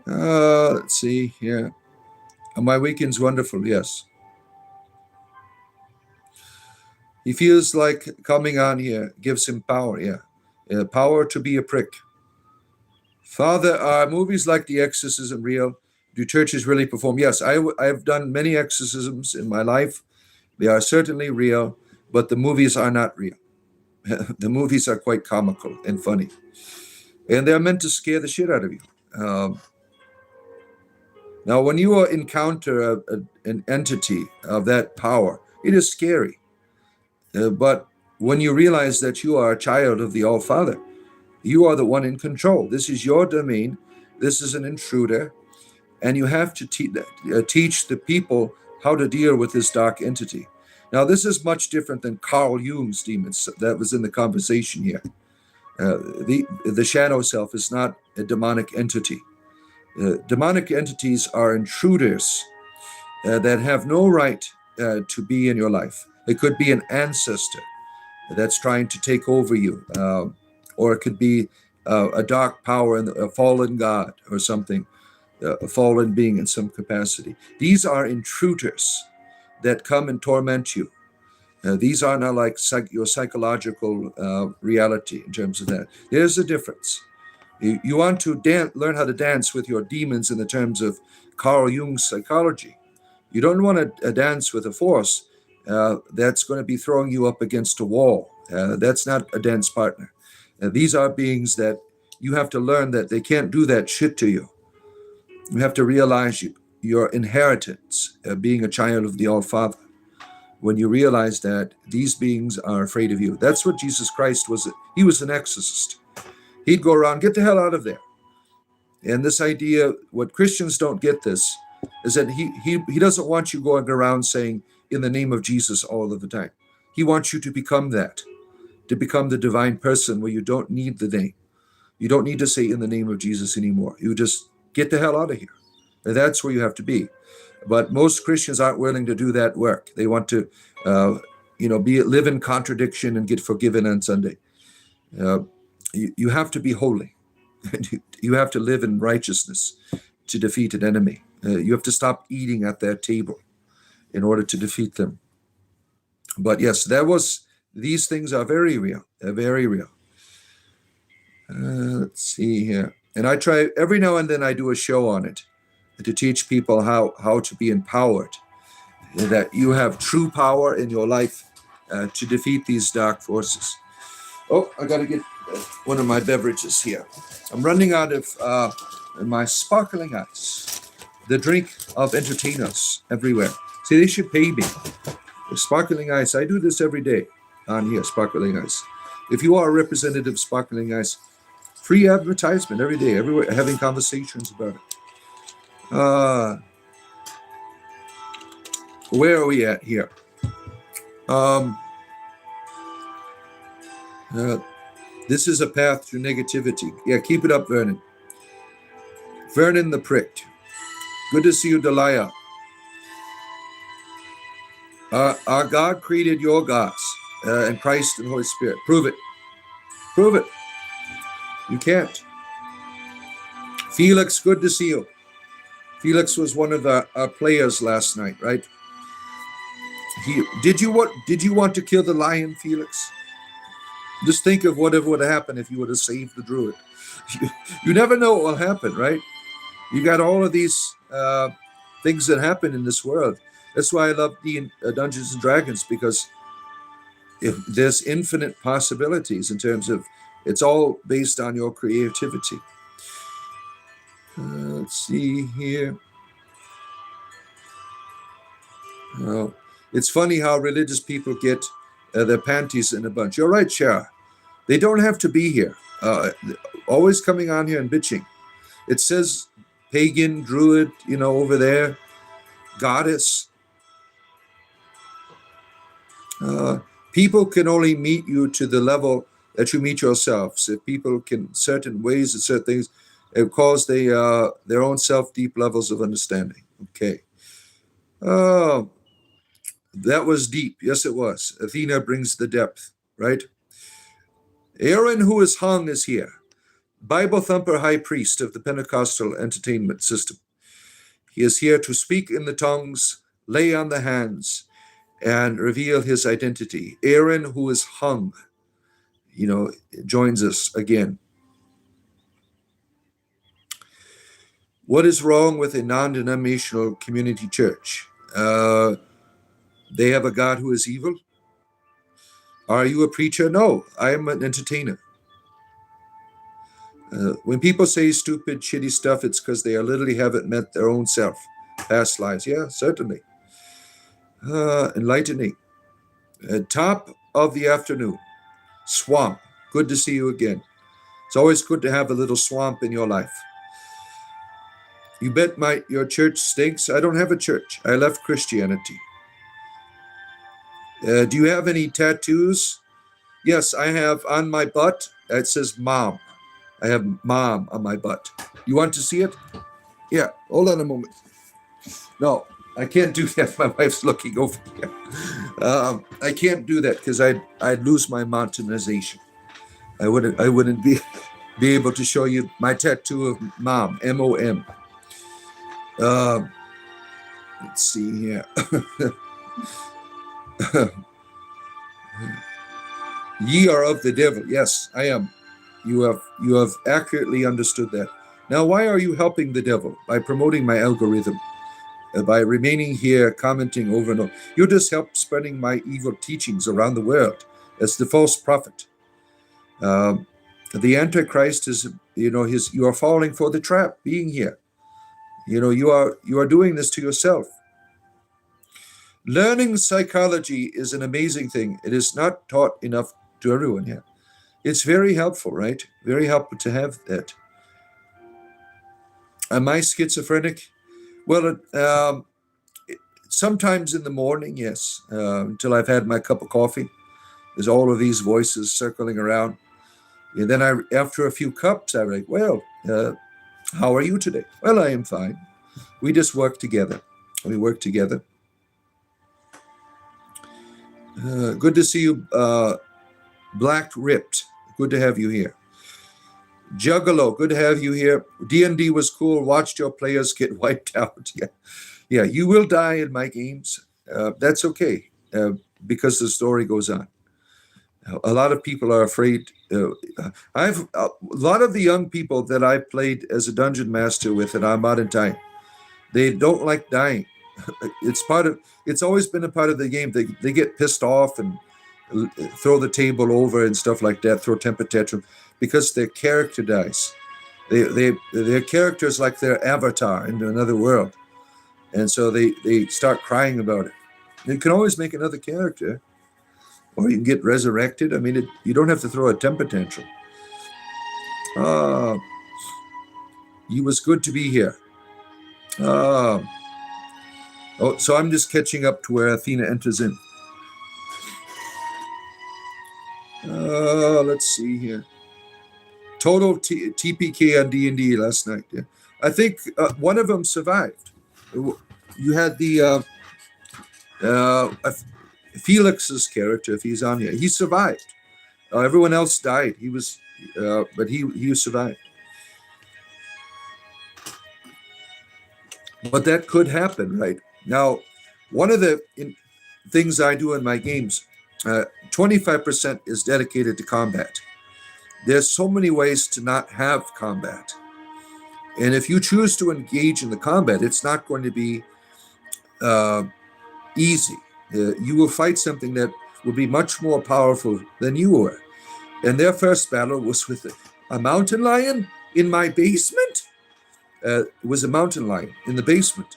Let's see here. My weekend's wonderful, yes. He feels like coming on here gives him power, yeah. Power to be a prick. Father, are movies like The Exorcism real? Do churches really perform? Yes, I've done many exorcisms in my life. They are certainly real, but the movies are not real. The movies are quite comical and funny. And they're meant to scare the shit out of you. Now, when you encounter an entity of that power, it is scary. But when you realize that you are a child of the All-Father, you are the one in control. This is your domain. This is an intruder. And you have to teach the people how to deal with this dark entity. Now, this is much different than Carl Jung's demons that was in the conversation here. The shadow self is not a demonic entity. Demonic entities are intruders that have no right to be in your life. It could be an ancestor that's trying to take over you, or it could be a dark power, a fallen god or something, a fallen being in some capacity. These are intruders that come and torment you. These are not like your psychological reality in terms of that. There's a difference. You want to learn how to dance with your demons in the terms of Carl Jung's psychology. You don't want to dance with a force that's going to be throwing you up against a wall. That's not a dance partner. These are beings that you have to learn that they can't do that shit to you. You have to realize your inheritance, being a child of the All-Father. When you realize that these beings are afraid of you. That's what Jesus Christ was. He was an exorcist. He'd go around, get the hell out of there. And this idea, what Christians don't get this, is that he doesn't want you going around saying, in the name of Jesus all of the time. He wants you to become that, to become the divine person where you don't need the name. You don't need to say in the name of Jesus anymore. You just get the hell out of here. And that's where you have to be. But most Christians aren't willing to do that work. They want to, live in contradiction and get forgiven on Sunday. You have to be holy. You have to live in righteousness to defeat an enemy. You have to stop eating at their table in order to defeat them. But yes, these things are very real. They're very real. Let's see here. And I try, every now and then I do a show on it to teach people how to be empowered, that you have true power in your life to defeat these dark forces. Oh, I got to get one of my beverages here. I'm running out of my sparkling ice, the drink of entertainers everywhere. See, they should pay me. The sparkling ice, I do this every day on here, sparkling ice. If you are a representative of sparkling ice, free advertisement every day, everywhere, having conversations about it. Where are we at here? This is a path to negativity. Yeah, keep it up, Vernon. Vernon the Pricked. Good to see you, Delia. Our God created your gods, and Christ and Holy Spirit. Prove it. Prove it. You can't. Felix, good to see you. Felix was one of the players last night, right? Did you want to kill the lion, Felix? Just think of whatever would happen if you would have saved the druid. You never know what will happen, right? You got all of these things that happen in this world. That's why I love Dungeons and Dragons, because there's infinite possibilities in terms of it's all based on your creativity. Let's see here. It's funny how religious people get their panties in a bunch. You're right, Shara. They don't have to be here. Always coming on here and bitching. It says pagan, druid, over there, goddess. People can only meet you to the level that you meet yourselves. If people can, certain ways and certain things, it calls their own self deep levels of understanding. Okay. That was deep. Yes, it was. Athena brings the depth, right? Aaron, who is hung, is here. Bible thumper high priest of the Pentecostal entertainment system. He is here to speak in the tongues, lay on the hands, and reveal his identity. Aaron, who is hung, joins us again. What is wrong with a non-denominational community church? They have a God who is evil? Are you a preacher? No, I am an entertainer. When people say stupid, shitty stuff, it's because they literally haven't met their own self, past lives. Yeah, certainly. Enlightening. Top of the afternoon. Swamp. Good to see you again. It's always good to have a little swamp in your life. You bet your church stinks. I don't have a church. I left Christianity. Do you have any tattoos? Yes, I have on my butt. It says mom. I have mom on my butt. You want to see it? Yeah, hold on a moment. No, I can't do that. My wife's looking over here. I can't do that because I'd lose my monetization. I wouldn't be able to show you my tattoo of mom, M-O-M. Let's see here. Ye are of the devil. Yes, I am. You have accurately understood that. Now, why are you helping the devil? By promoting my algorithm, by remaining here, commenting over and over. You just help spreading my evil teachings around the world as the false prophet. The Antichrist is, you are falling for the trap being here. You are doing this to yourself. Learning psychology is an amazing thing. It is not taught enough to everyone here. It's very helpful, right? Very helpful to have that. Am I schizophrenic? Well, sometimes in the morning, yes, until I've had my cup of coffee. There's all of these voices circling around. And then after a few cups, I'm like, well, how are you today? Well, I am fine. We just work together. We work together. Good to see you, Black Ripped. Good to have you here. Juggalo, good to have you here. D&D was cool. Watched your players get wiped out. Yeah. You will die in my games. That's okay, because the story goes on. A lot of people are afraid. A lot of the young people that I played as a dungeon master with in our modern time, they don't like dying. It's always been a part of the game. They get pissed off and throw the table over and stuff like that, throw temper tantrum, because their character dies. Their character is like their avatar into another world. And so they start crying about it. You can always make another character, or you can get resurrected. I mean, you don't have to throw a temper tantrum. You was good to be here. So I'm just catching up to where Athena enters in. Let's see here. Total TPK on D&D last night. Yeah. I think one of them survived. You had the Felix's character, if he's on here. He survived. Everyone else died. But he survived. But that could happen, right? Now, one of the things I do in my games, 25% is dedicated to combat. There's so many ways to not have combat. And if you choose to engage in the combat, it's not going to be easy. You will fight something that will be much more powerful than you were. And their first battle was with a mountain lion in my basement. It was a mountain lion in the basement.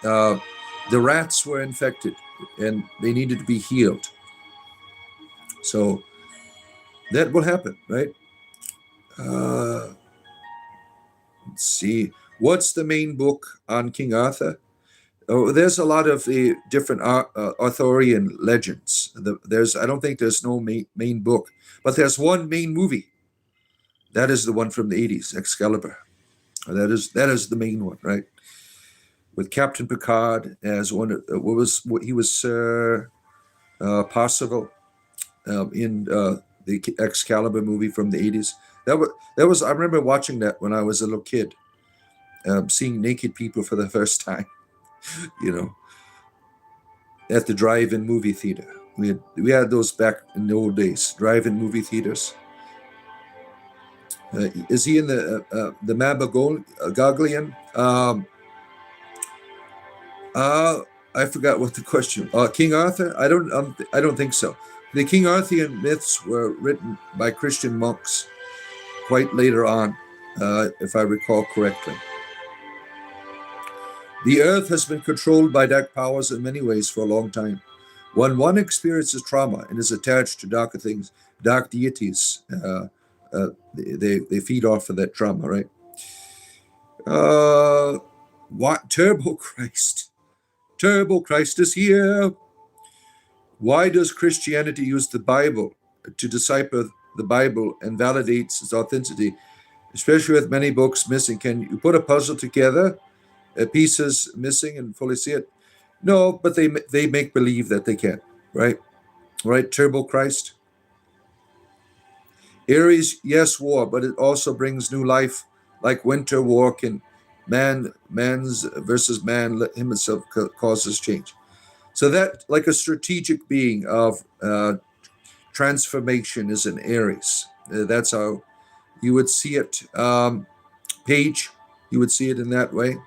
The rats were infected and they needed to be healed. So that will happen, right? Let's see. What's the main book on King Arthur? Oh, there's a lot of the different Arthurian legends. I don't think there's no main book, but there's one main movie. That is the one from the 80s, Excalibur. That is the main one, right? With Captain Picard as one. He was Sir Percival in the Excalibur movie from the 80s. That was. I remember watching that when I was a little kid, seeing naked people for the first time. At the drive-in movie theater. We had those back in the old days. Drive-in movie theaters. Is he in the Mabagolian? I forgot what the question. King Arthur? I don't think so. The King Arthurian myths were written by Christian monks quite later on, if I recall correctly. The earth has been controlled by dark powers in many ways for a long time. When one experiences trauma and is attached to darker things, dark deities, they feed off of that trauma, right? What Turbo Christ? Turbo Christ is here. Why does Christianity use the Bible to decipher the Bible and validates its authenticity, especially with many books missing? Can you put a puzzle together? Pieces missing and fully see it? No, but they make believe that they can, right? Right, Turbo Christ. Ares, yes, war, but it also brings new life, like winter war can man's versus man himself causes change. So that, like a strategic being of transformation, is an Ares. That's how you would see it. Page, you would see it in that way.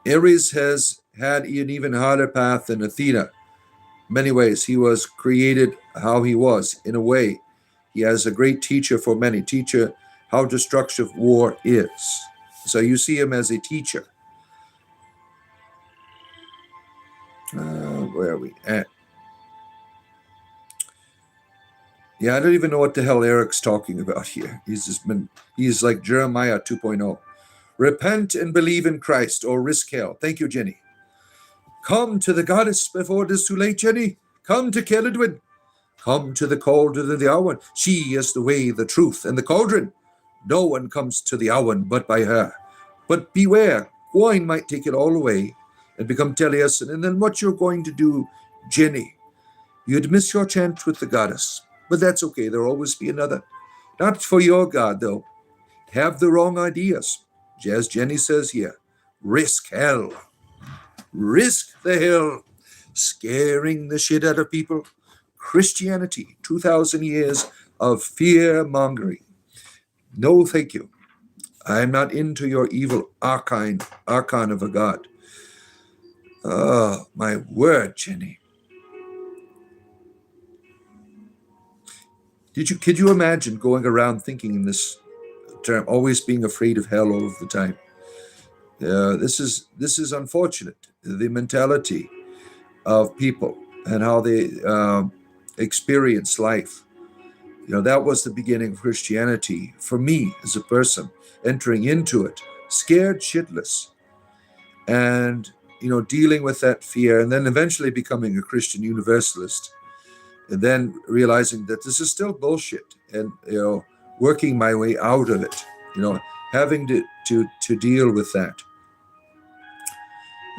Ares has had an even harder path than Athena. In many ways, he was created how he was. In a way, he has a great teacher for many. Teacher how destructive war is. So you see him as a teacher. Where are we at? Yeah, I don't even know what the hell Eric's talking about here. He's like Jeremiah 2.0. Repent and believe in Christ or risk hell. Thank you, Jenny. Come to the goddess before it is too late, Jenny. Come to Celladwin. Come to the cauldron of the Awen. She is the way, the truth, and the cauldron. No one comes to the Awen but by her. But beware, wine might take it all away and become Taliesin, and then what you're going to do, Jenny? You'd miss your chance with the goddess. But that's okay, there'll always be another. Not for your god, though. Have the wrong ideas. As Jenny says here, risk hell. Risk the hell. Scaring the shit out of people. Christianity, 2,000 years of fear-mongering. No, thank you. I'm not into your evil archon of a god. Oh, my word, Jenny. Could you imagine going around thinking in this term, always being afraid of hell all of the time? This is unfortunate. The mentality of people and how they experience life. That was the beginning of Christianity for me as a person entering into it, scared shitless, and dealing with that fear, and then eventually becoming a Christian universalist. And then realizing that this is still bullshit, and working my way out of it, having to deal with that.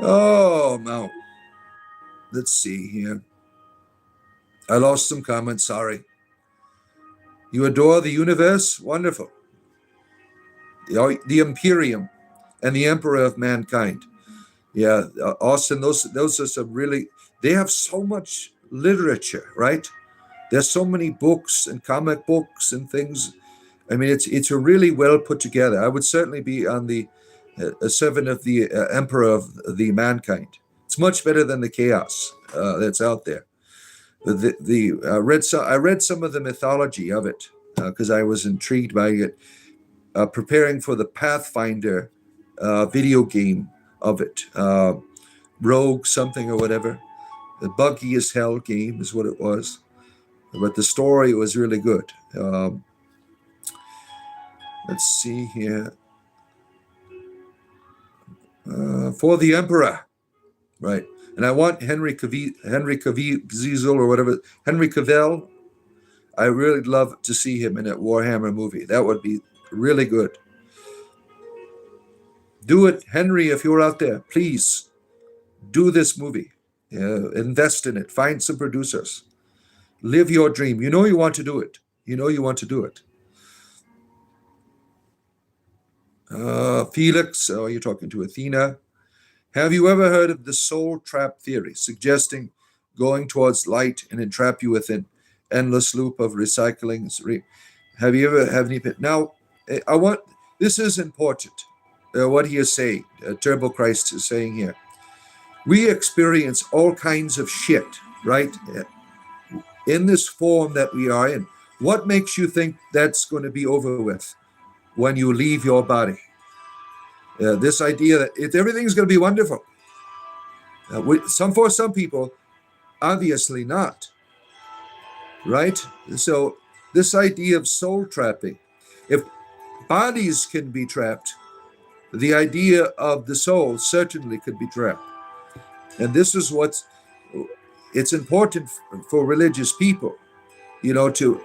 Oh, now, let's see here. I lost some comments, sorry. You adore the universe? Wonderful. The Imperium and the Emperor of Mankind. Yeah, Austin, those are some really, they have so much literature, right? There's so many books and comic books and things. I mean, it's a really well put together. I would certainly be on the servant of the Emperor of the Mankind. It's much better than the chaos that's out there. I read some of the mythology of it because I was intrigued by it. Preparing for the Pathfinder video game of it, Rogue something or whatever. The buggy as hell game is what it was, but the story was really good. Let's see here. For the Emperor, right? And I want Henry Cavill or whatever, Henry Cavill. I really love to see him in a Warhammer movie. That would be really good. Do it, Henry, if you're out there. Please do this movie. Invest in it. Find some producers. Live your dream. You want to do it. You want to do it. Felix, you're talking to Athena. Have you ever heard of the soul trap theory, suggesting going towards light and entrap you within endless loop of recycling? Have you ever have any? Now, this is important. What he is saying, Turbo Christ is saying here. We experience all kinds of shit, right? In this form that we are in. What makes you think that's going to be over with when you leave your body? This idea that everything's going to be wonderful. For some people, obviously not. Right? So this idea of soul trapping, if bodies can be trapped, the idea of the soul certainly could be trapped. And this is it's important for religious people, to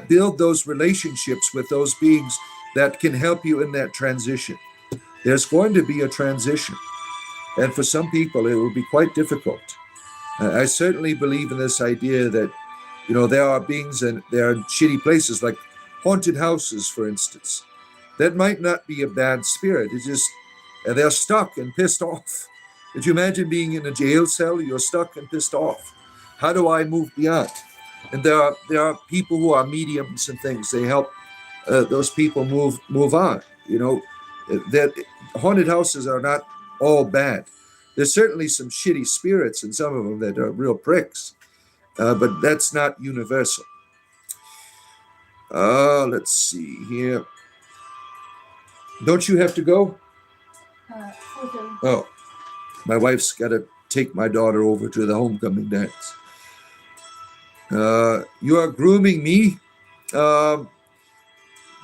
build those relationships with those beings that can help you in that transition. There's going to be a transition. And for some people, it will be quite difficult. I certainly believe in this idea that, there are beings and there are shitty places like haunted houses, for instance. That might not be a bad spirit. It's just they're stuck and pissed off. Could you imagine being in a jail cell? You're stuck and pissed off. How do I move beyond? And there are people who are mediums and things. They help those people move on. That haunted houses are not all bad. There's certainly some shitty spirits in some of them that are real pricks, but that's not universal. Let's see here. Don't you have to go? 4:30. Oh, my wife's got to take my daughter over to the homecoming dance. You are grooming me,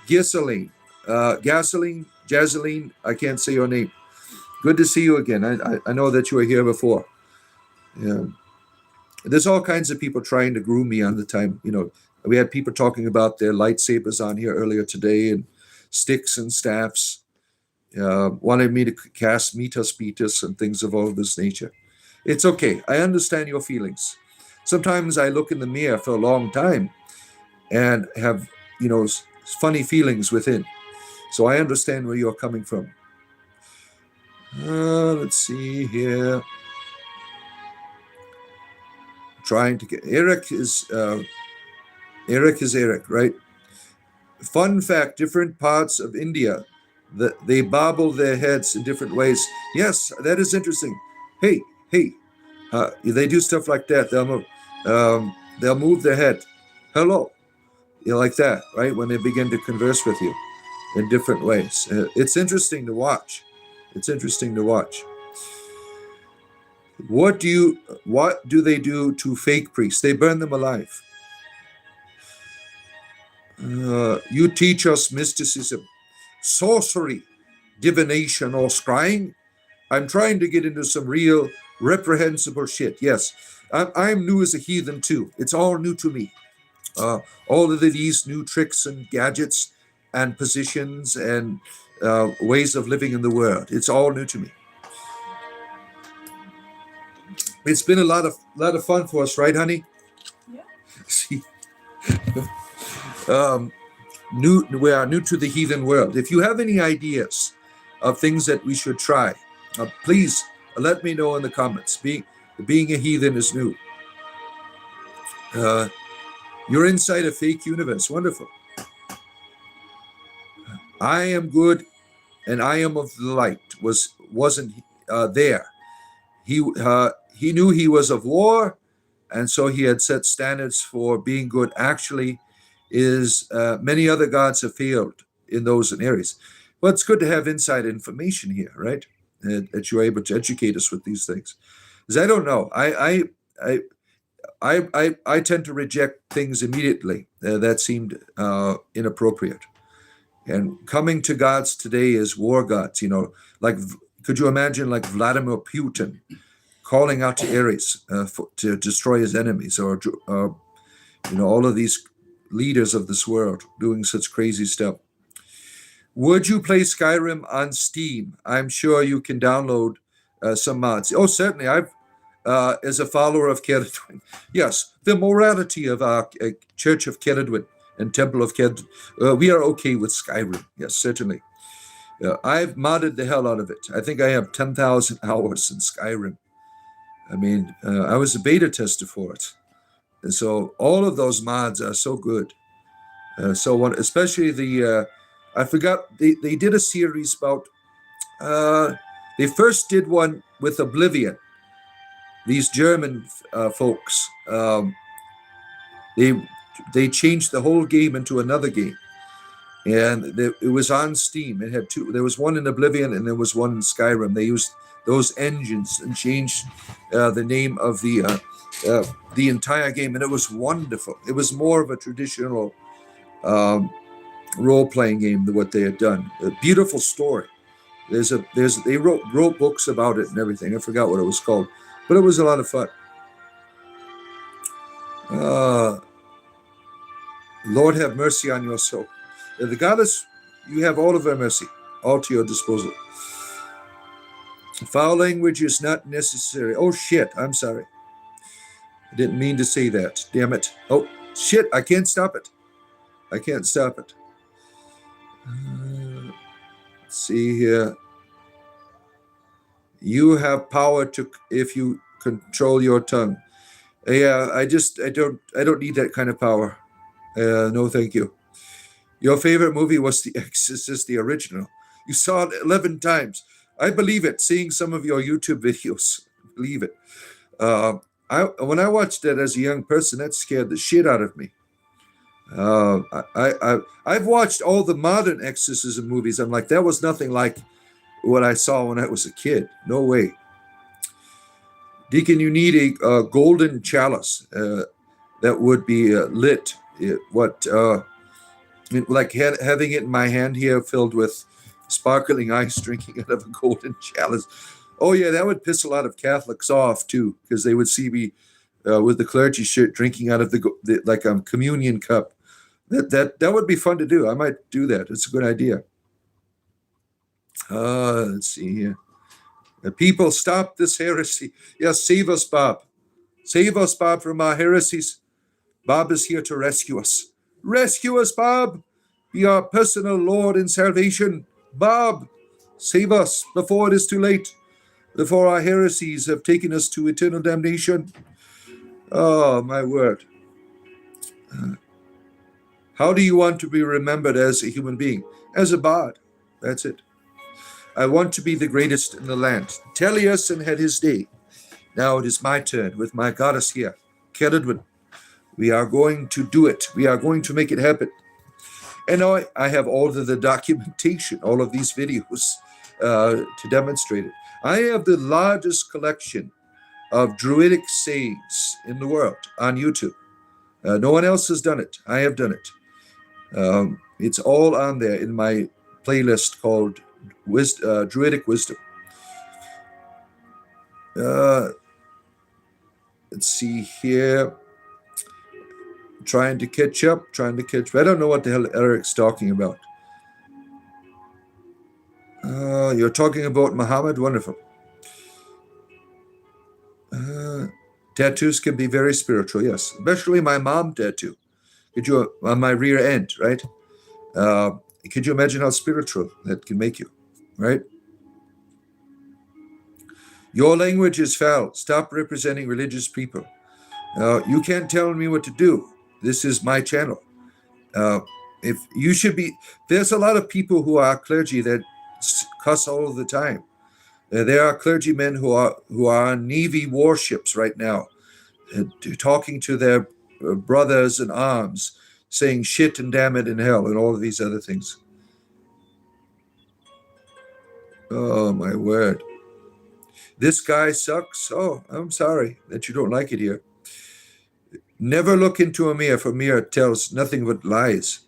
Gasoline. Gasoline. I can't say your name. Good to see you again. I know that you were here before. Yeah. There's all kinds of people trying to groom me on the time. We had people talking about their lightsabers on here earlier today and sticks and staffs. Wanted me to cast Metus Beatus and things of all this nature. It's okay. I understand your feelings. Sometimes I look in the mirror for a long time and have, funny feelings within. So I understand where you're coming from. Let's see here. Trying to get Eric is Eric, right? Fun fact: different parts of India, they bobble their heads in different ways. Yes, that is interesting. Hey, they do stuff like that. They'll move their head. Hello, like that, right? When they begin to converse with you in different ways. It's interesting to watch. What do they do to fake priests? They burn them alive. You teach us mysticism, sorcery, divination, or scrying. I'm trying to get into some real reprehensible shit. Yes, I'm new as a heathen too. It's all new to me. All of these new tricks and gadgets and positions and ways of living in the world. It's all new to me. It's been a lot of fun for us, right, honey? Yeah. See, we are new to the heathen world. If you have any ideas of things that we should try, please let me know in the comments. Being a heathen is new. You're inside a fake universe. Wonderful. I am good, and I am of the light. Wasn't there. He knew he was of war, and so he had set standards for being good. Actually, many other gods have failed in those areas. Well, it's good to have inside information here, right? That you're able to educate us with these things. Because I don't know. I tend to reject things immediately that seemed inappropriate. And coming to gods today is war gods. Like, could you imagine like Vladimir Putin calling out to Ares to destroy his enemies, or all of these leaders of this world doing such crazy stuff? Would you play Skyrim on Steam? I'm sure you can download some mods. Oh, certainly. I've, as a follower of Ceridwen, yes, the morality of our Church of Ceridwen and Temple of Ceridwen, we are okay with Skyrim. Yes, certainly. I've modded the hell out of it. I think I have 10,000 hours in Skyrim. I mean, I was a beta tester for it. And so all of those mods are so good. Especially I forgot, they did a series about, they first did one with Oblivion. These German folks, they changed the whole game into another game. And it was on Steam. It had two. There was one in Oblivion and there was one in Skyrim. They used those engines and changed the name of the entire game, and it was wonderful. It was more of a traditional role-playing game than what they had done. A beautiful story. They wrote books about it and everything. I forgot what it was called, but it was a lot of fun. Lord have mercy on your soul. The goddess, you have all of her mercy, all to your disposal. Foul language is not necessary. Oh, shit, I'm sorry. I didn't mean to say that. Damn it. Oh, shit, I can't stop it. Let's see here. You have power if you control your tongue. Yeah, I don't need that kind of power. No, thank you. Your favorite movie was The Exorcist, the original. You saw it 11 times. I believe it, seeing some of your YouTube videos. Believe it. When I watched that as a young person, that scared the shit out of me. I've watched all the modern exorcism movies. I'm like, that was nothing like what I saw when I was a kid. No way. Deacon, you need a golden chalice that would be lit. Like having it in my hand here, filled with sparkling ice, drinking out of a golden chalice. Oh yeah, that would piss a lot of Catholics off too, because they would see me with the clergy shirt, drinking out of the like a communion cup. That would be fun to do. I might do that. It's a good idea. Let's see here. People, stop this heresy. Yes, save us, Bob. Save us, Bob, from our heresies. Bob is here to rescue us. Rescue us, Bob. Be our personal Lord in salvation. Bob, save us before it is too late, before our heresies have taken us to eternal damnation. Oh, my word. How do you want to be remembered as a human being? As a bard. That's it. I want to be the greatest in the land. Taliesin had his day. Now it is my turn with my goddess here, Ceridwen. We are going to do it. We are going to make it happen. And now I have all of the documentation, all of these videos to demonstrate it. I have the largest collection of druidic sayings in the world on YouTube. No one else has done it. I have done it. It's all on there in my playlist called Druidic Wisdom. Let's see here. Trying to catch up. I don't know what the hell Eric's talking about. You're talking about Muhammad? Wonderful. Tattoos can be very spiritual, yes. Especially my mom tattoo. Could you, on my rear end, right? Could you imagine how spiritual that can make you, right? Your language is foul. Stop representing religious people. You can't tell me what to do. This is my channel. If you should be, there's a lot of people who are clergy that cuss all the time. There are clergymen who are on Navy warships right now, talking to their brothers in arms, saying shit and damn it in hell and all of these other things. Oh, my word. This guy sucks. Oh, I'm sorry that you don't like it here. Never look into a mirror, for mirror tells nothing but lies.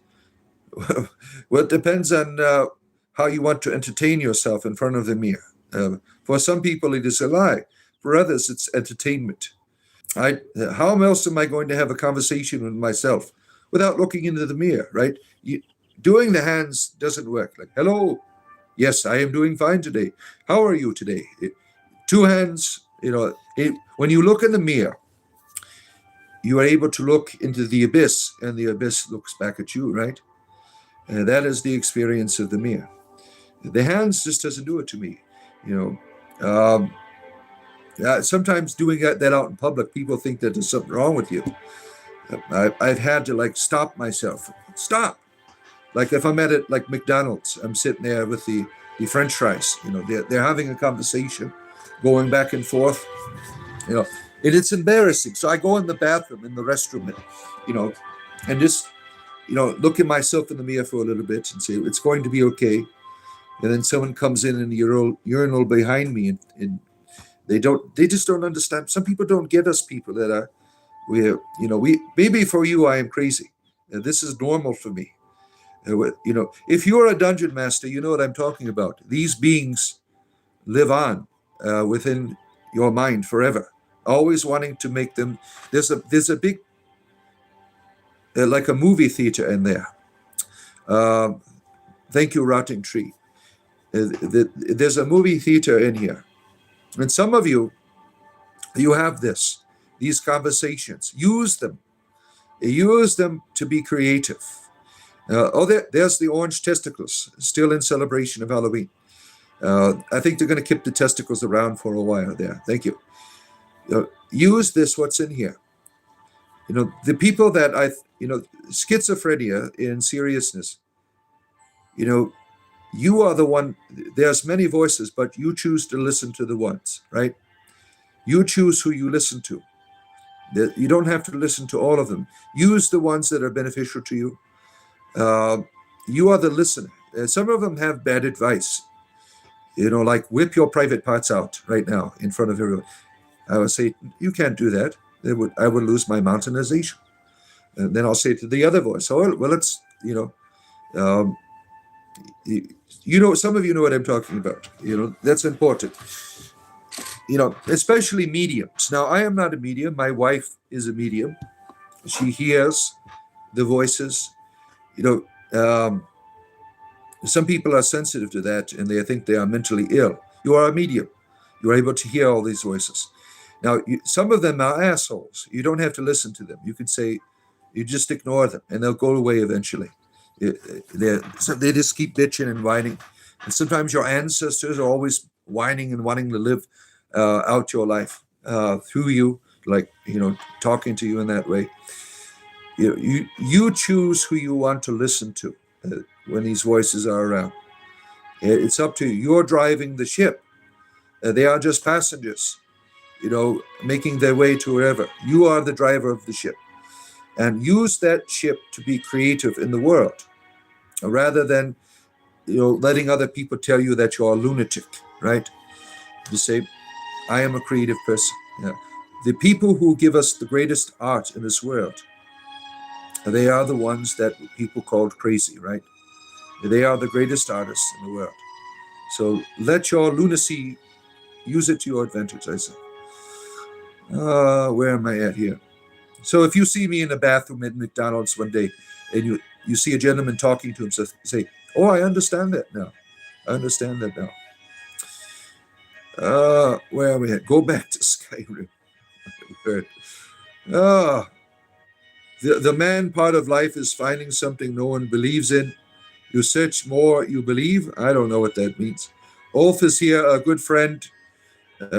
Well, it depends on how you want to entertain yourself in front of the mirror. For some people, it is a lie. For others, it's entertainment. How else am I going to have a conversation with myself without looking into the mirror, right? Doing the hands doesn't work. Like, hello, yes, I am doing fine today. How are you today? Two hands, when you look in the mirror, you are able to look into the abyss, and the abyss looks back at you, right? And that is the experience of the mirror. The hands just doesn't do it to me, sometimes doing that out in public, people think that there's something wrong with you. I've had to stop myself. Stop. Like if I'm at it, like McDonald's, I'm sitting there with the French fries. They're having a conversation, going back and forth. And it's embarrassing. So I go in the bathroom, in the restroom, and just look at myself in the mirror for a little bit and say it's going to be okay. And then someone comes in the urinal behind me, and they just don't understand. Some people don't get us people that are, maybe for you, I am crazy. This is normal for me. If you're a dungeon master, you know what I'm talking about. These beings live on within your mind forever, always wanting to make them. There's a big, like a movie theater in there. Thank you, Rotting Tree. There's a movie theater in here. And some of you have these conversations. Use them. Use them to be creative. There's the orange testicles, still in celebration of Halloween. I think they're going to keep the testicles around for a while there. Thank you. Use what's in here. The people that schizophrenia in seriousness, you are the one. There's many voices, but you choose to listen to the ones, right? You choose who you listen to. You don't have to listen to all of them. Use the ones that are beneficial to you. You are the listener. Some of them have bad advice. Like whip your private parts out right now in front of everyone. I would say, you can't do that. I would lose my mountainization. And then I'll say to the other voice, oh, well, it's, um, some of you know what I'm talking about. That's important. Especially mediums. Now, I am not a medium. My wife is a medium. She hears the voices. Some people are sensitive to that and they think they are mentally ill. You are a medium. You're able to hear all these voices. Now, some of them are assholes. You don't have to listen to them. You can say, you just ignore them and they'll go away eventually. They just keep bitching and whining. And sometimes your ancestors are always whining and wanting to live out your life through you, like, talking to you in that way. You choose who you want to listen to when these voices are around. It's up to you. You're driving the ship. They are just passengers, making their way to wherever. You are the driver of the ship. And use that ship to be creative in the world, rather than, letting other people tell you that you're a lunatic, right? You say, I am a creative person. Yeah. The people who give us the greatest art in this world, they are the ones that people called crazy, right? They are the greatest artists in the world. So let your lunacy, use it to your advantage, I say. Where am I at here? So if you see me in a bathroom at McDonald's one day and you see a gentleman talking to himself, say, oh, I understand that now. I understand that now. Where are we at? Go back to Skyrim. The man part of life is finding something no one believes in. You search more, you believe. I don't know what that means. Ulf is here, a good friend.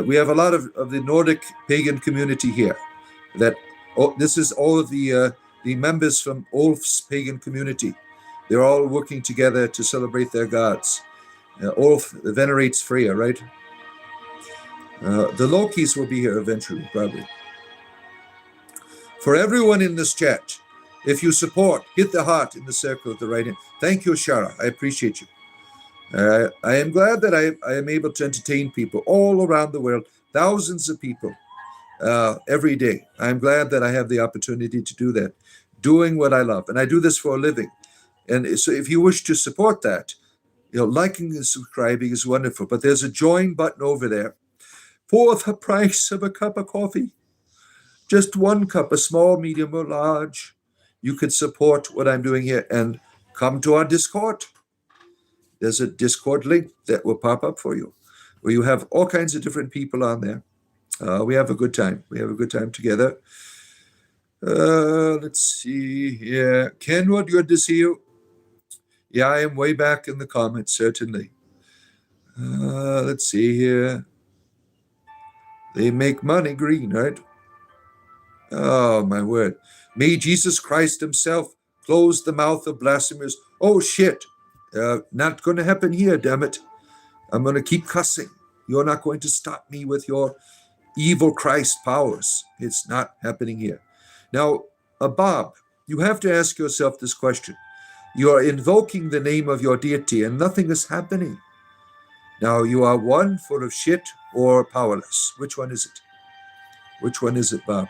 We have a lot of the Nordic pagan community here. This is all of the members from Ulf's pagan community. They're all working together to celebrate their gods. Ulf venerates Freya, right? The Lokis will be here eventually, probably. For everyone in this chat, if you support, hit the heart in the circle at the right hand. Thank you, Shara. I appreciate you. I am glad that I am able to entertain people all around the world, thousands of people every day. I'm glad that I have the opportunity to do that, doing what I love. And I do this for a living. And so if you wish to support that, liking and subscribing is wonderful. But there's a join button over there for the price of a cup of coffee. Just one cup, a small, medium, or large. You could support what I'm doing here and come to our Discord. There's a Discord link that will pop up for you, where you have all kinds of different people on there. We have a good time. We have a good time together. Let's see here. Kenwood, good to see you. Yeah, I am way back in the comments, certainly. Let's see here. They make money green, right? Oh, my word. May Jesus Christ himself close the mouth of blasphemers. Oh, shit. Not going to happen here, damn it. I'm going to keep cussing. You're not going to stop me with your evil Christ powers. It's not happening here. Now, Bob, you have to ask yourself this question. You are invoking the name of your deity and nothing is happening. Now, you are one full of shit or powerless. Which one is it? Which one is it, Bob?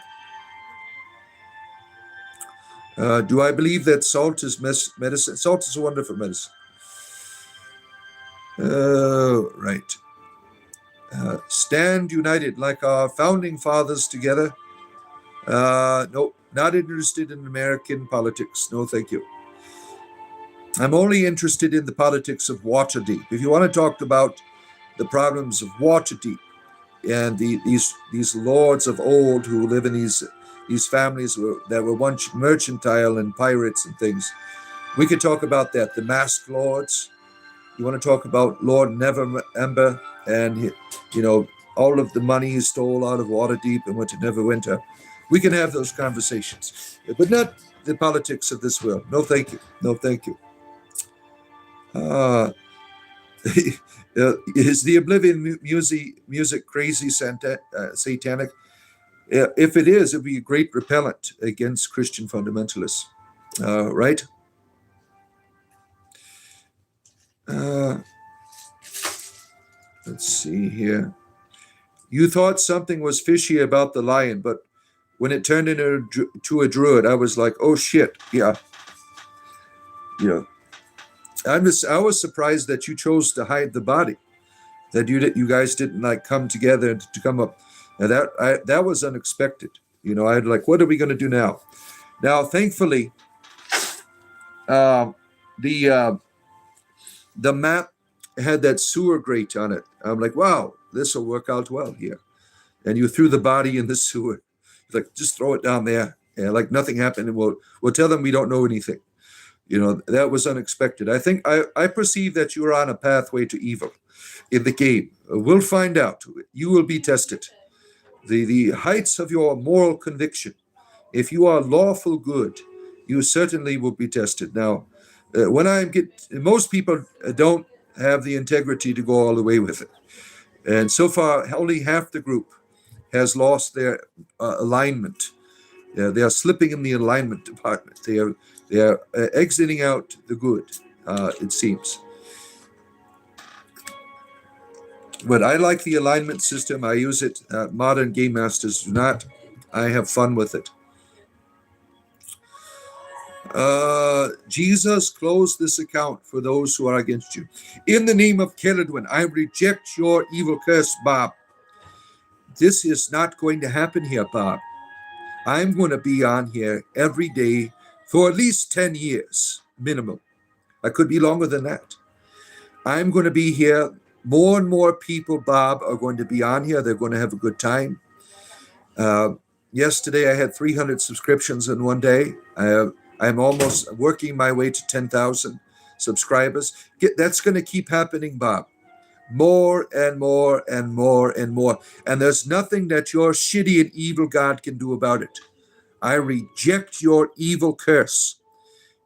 Do I believe that salt is medicine? Salt is a wonderful medicine. Right. Stand united like our founding fathers together. No, not interested in American politics. No, thank you. I'm only interested in the politics of Waterdeep. If you want to talk about the problems of Waterdeep and these lords of old who live in these families that were once mercantile and pirates and things, we could talk about that. The masked lords. You want to talk about Lord Neverember and all of the money he stole out of Waterdeep and went to Neverwinter. We can have those conversations, but not the politics of this world. No, thank you. No, thank you. Is the Oblivion music crazy satanic? If it is, it'd be a great repellent against Christian fundamentalists, right? Let's see here. You thought something was fishy about the lion, but when it turned into a druid, I was like, oh shit, yeah. I was surprised that you chose to hide the body, that you guys didn't like come together to come up. Now that was unexpected. I had like, what are we going to do now? Now, thankfully, the map had that sewer grate on it. I'm like, wow, this will work out well here. And you threw the body in the sewer. Like, just throw it down there. Yeah, like nothing happened, and we'll tell them we don't know anything. That was unexpected. I think I perceive that you are on a pathway to evil in the game. We'll find out. You will be tested. The heights of your moral conviction. If you are lawful good, you certainly will be tested. Now, most people don't have the integrity to go all the way with it. And so far, only half the group has lost their alignment. They are slipping in the alignment department. They are exiting out the good, it seems. But I like the alignment system. I use it. Modern game masters do not. I have fun with it. Jesus, close this account for those who are against you. In the name of Keledwin, I reject your evil curse, Bob. This is not going to happen here, Bob. I'm going to be on here every day for at least 10 years, minimum. I could be longer than that. I'm going to be here. More and more people, Bob, are going to be on here. They're going to have a good time. Yesterday, I had 300 subscriptions in one day. I'm almost working my way to 10,000 subscribers. That's going to keep happening, Bob. More and more and more and more. And there's nothing that your shitty and evil God can do about it. I reject your evil curse.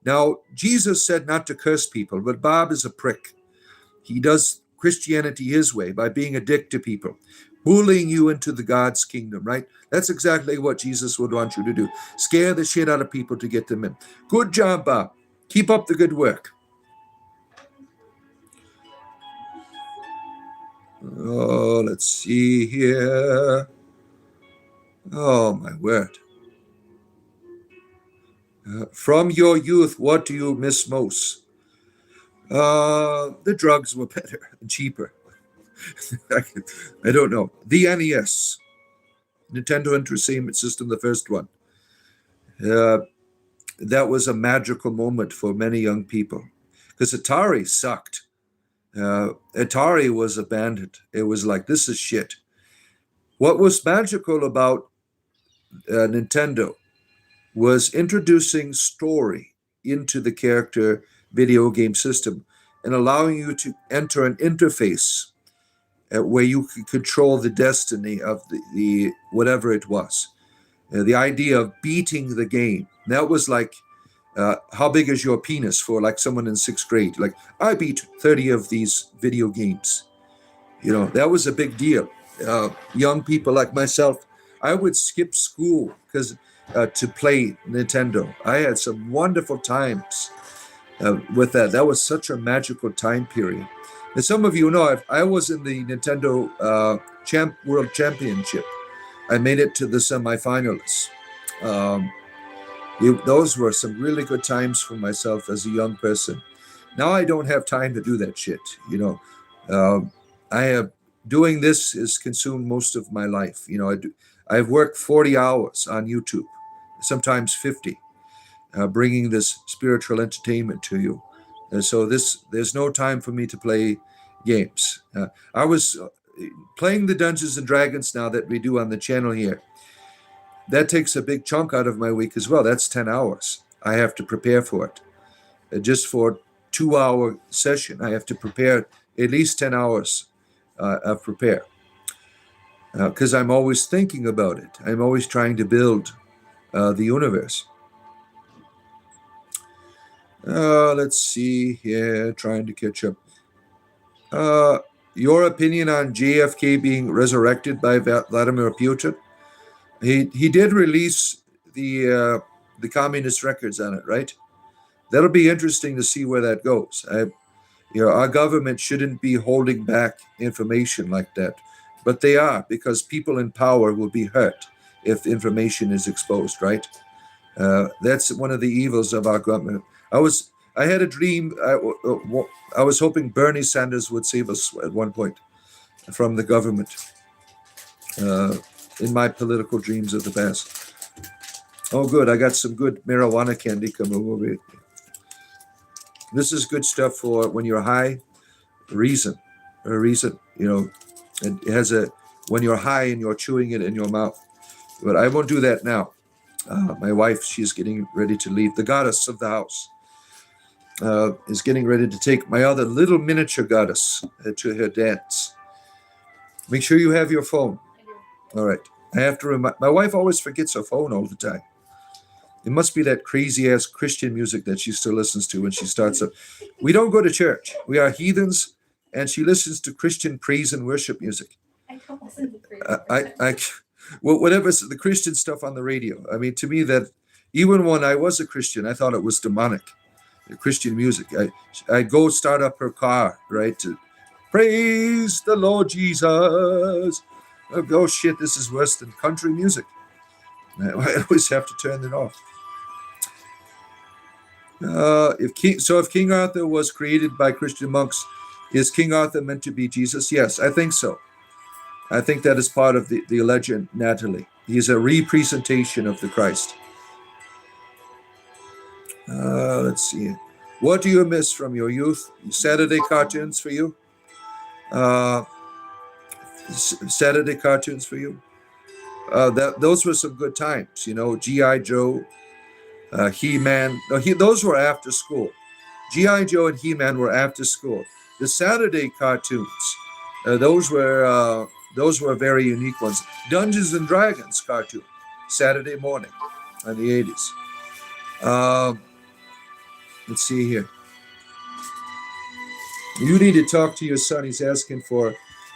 Now, Jesus said not to curse people, but Bob is a prick. He does Christianity his way by being a dick to people, bullying you into the God's kingdom, right? That's exactly what Jesus would want you to do. Scare the shit out of people to get them in. Good job, Bob. Keep up the good work. Oh, let's see here. Oh, my word. From your youth, what do you miss most? The drugs were better and cheaper. I don't know. The NES, Nintendo Entertainment System, the first one. That was a magical moment for many young people because Atari sucked. Atari was abandoned. It was like, this is shit. What was magical about Nintendo was introducing story into the character video game system and allowing you to enter an interface where you could control the destiny of the whatever it was. The idea of beating the game. That was like, how big is your penis for like someone in 6th grade? Like, I beat 30 of these video games. That was a big deal. Young people like myself, I would skip school because to play Nintendo. I had some wonderful times with that. That was such a magical time period. And some of you know, I was in the Nintendo World Championship. I made it to the semifinalists. Those were some really good times for myself as a young person. Now I don't have time to do that shit. Doing this has consumed most of my life. I've worked 40 hours on YouTube, sometimes 50, bringing this spiritual entertainment to you. And so there's no time for me to play games. I was playing the Dungeons and Dragons now that we do on the channel here. That takes a big chunk out of my week as well. That's 10 hours. I have to prepare for it. Just for a 2-hour session, I have to prepare at least 10 hours of prepare. Because I'm always thinking about it. I'm always trying to build the universe. Let's see here, trying to catch up. Your opinion on JFK being resurrected by Vladimir Putin? He did release the communist records on it, right? That'll be interesting to see where that goes. Our government shouldn't be holding back information like that, but they are, because people in power will be hurt if information is exposed, right? That's one of the evils of our government. I had a dream. I was hoping Bernie Sanders would save us at one point from the government. In my political dreams of the past. Oh, good. I got some good marijuana candy coming over. This is good stuff for when you're high. Reason. It has when you're high and you're chewing it in your mouth. But I won't do that now. My wife, she's getting ready to leave. The goddess of the house is getting ready to take my other little miniature goddess to her dance. Make sure you have your phone. All right. I have to remind. My wife always forgets her phone all the time. It must be that crazy ass Christian music that she still listens to when she starts up. We don't go to church. We are heathens, and she listens to Christian praise and worship music. I don't listen to praise. Well, whatever's the Christian stuff on the radio. I mean, to me, that even when I was a Christian, I thought it was demonic. Christian music. I'd go start up her car, right, to praise the Lord Jesus. Oh shit, this is worse than country music. I always have to turn it off. If King Arthur was created by Christian monks, is King Arthur meant to be Jesus? Yes, I think so. I think that is part of the legend, Natalie. He's a representation of the Christ. Let's see. What do you miss from your youth? Saturday cartoons for you? Saturday cartoons for you? Those were some good times, G.I. Joe, He-Man. No, those were after school. G.I. Joe and He-Man were after school. The Saturday cartoons, those were very unique ones. Dungeons and Dragons cartoon, Saturday morning in the 80s. Let's see here. You need to talk to your son. He's asking for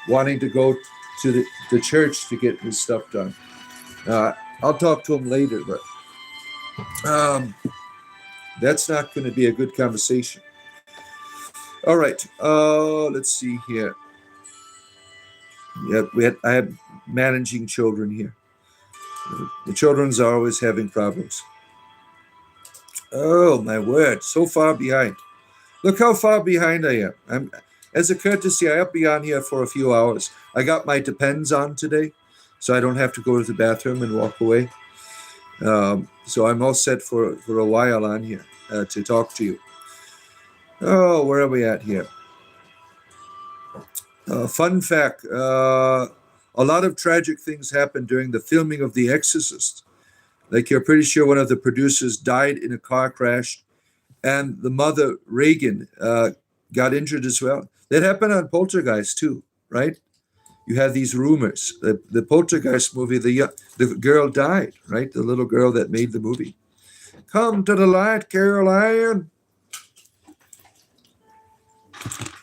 wanting to go to the church to get his stuff done. I'll talk to him later, but that's not going to be a good conversation. All right. Let's see here. Yeah, I have managing children here. The children's are always having problems. Oh, my word. So far behind. Look how far behind I am. As a courtesy, I'll be on here for a few hours. I got my Depends on today, so I don't have to go to the bathroom and walk away. So I'm all set for a while on here to talk to you. Oh, where are we at here? Fun fact, a lot of tragic things happened during the filming of The Exorcist. Like, you're pretty sure one of the producers died in a car crash, and the mother, Reagan, got injured as well. That happened on Poltergeist too, right? You have these rumors. The Poltergeist movie, the girl died, right? The little girl that made the movie. Come to the light, Caroline.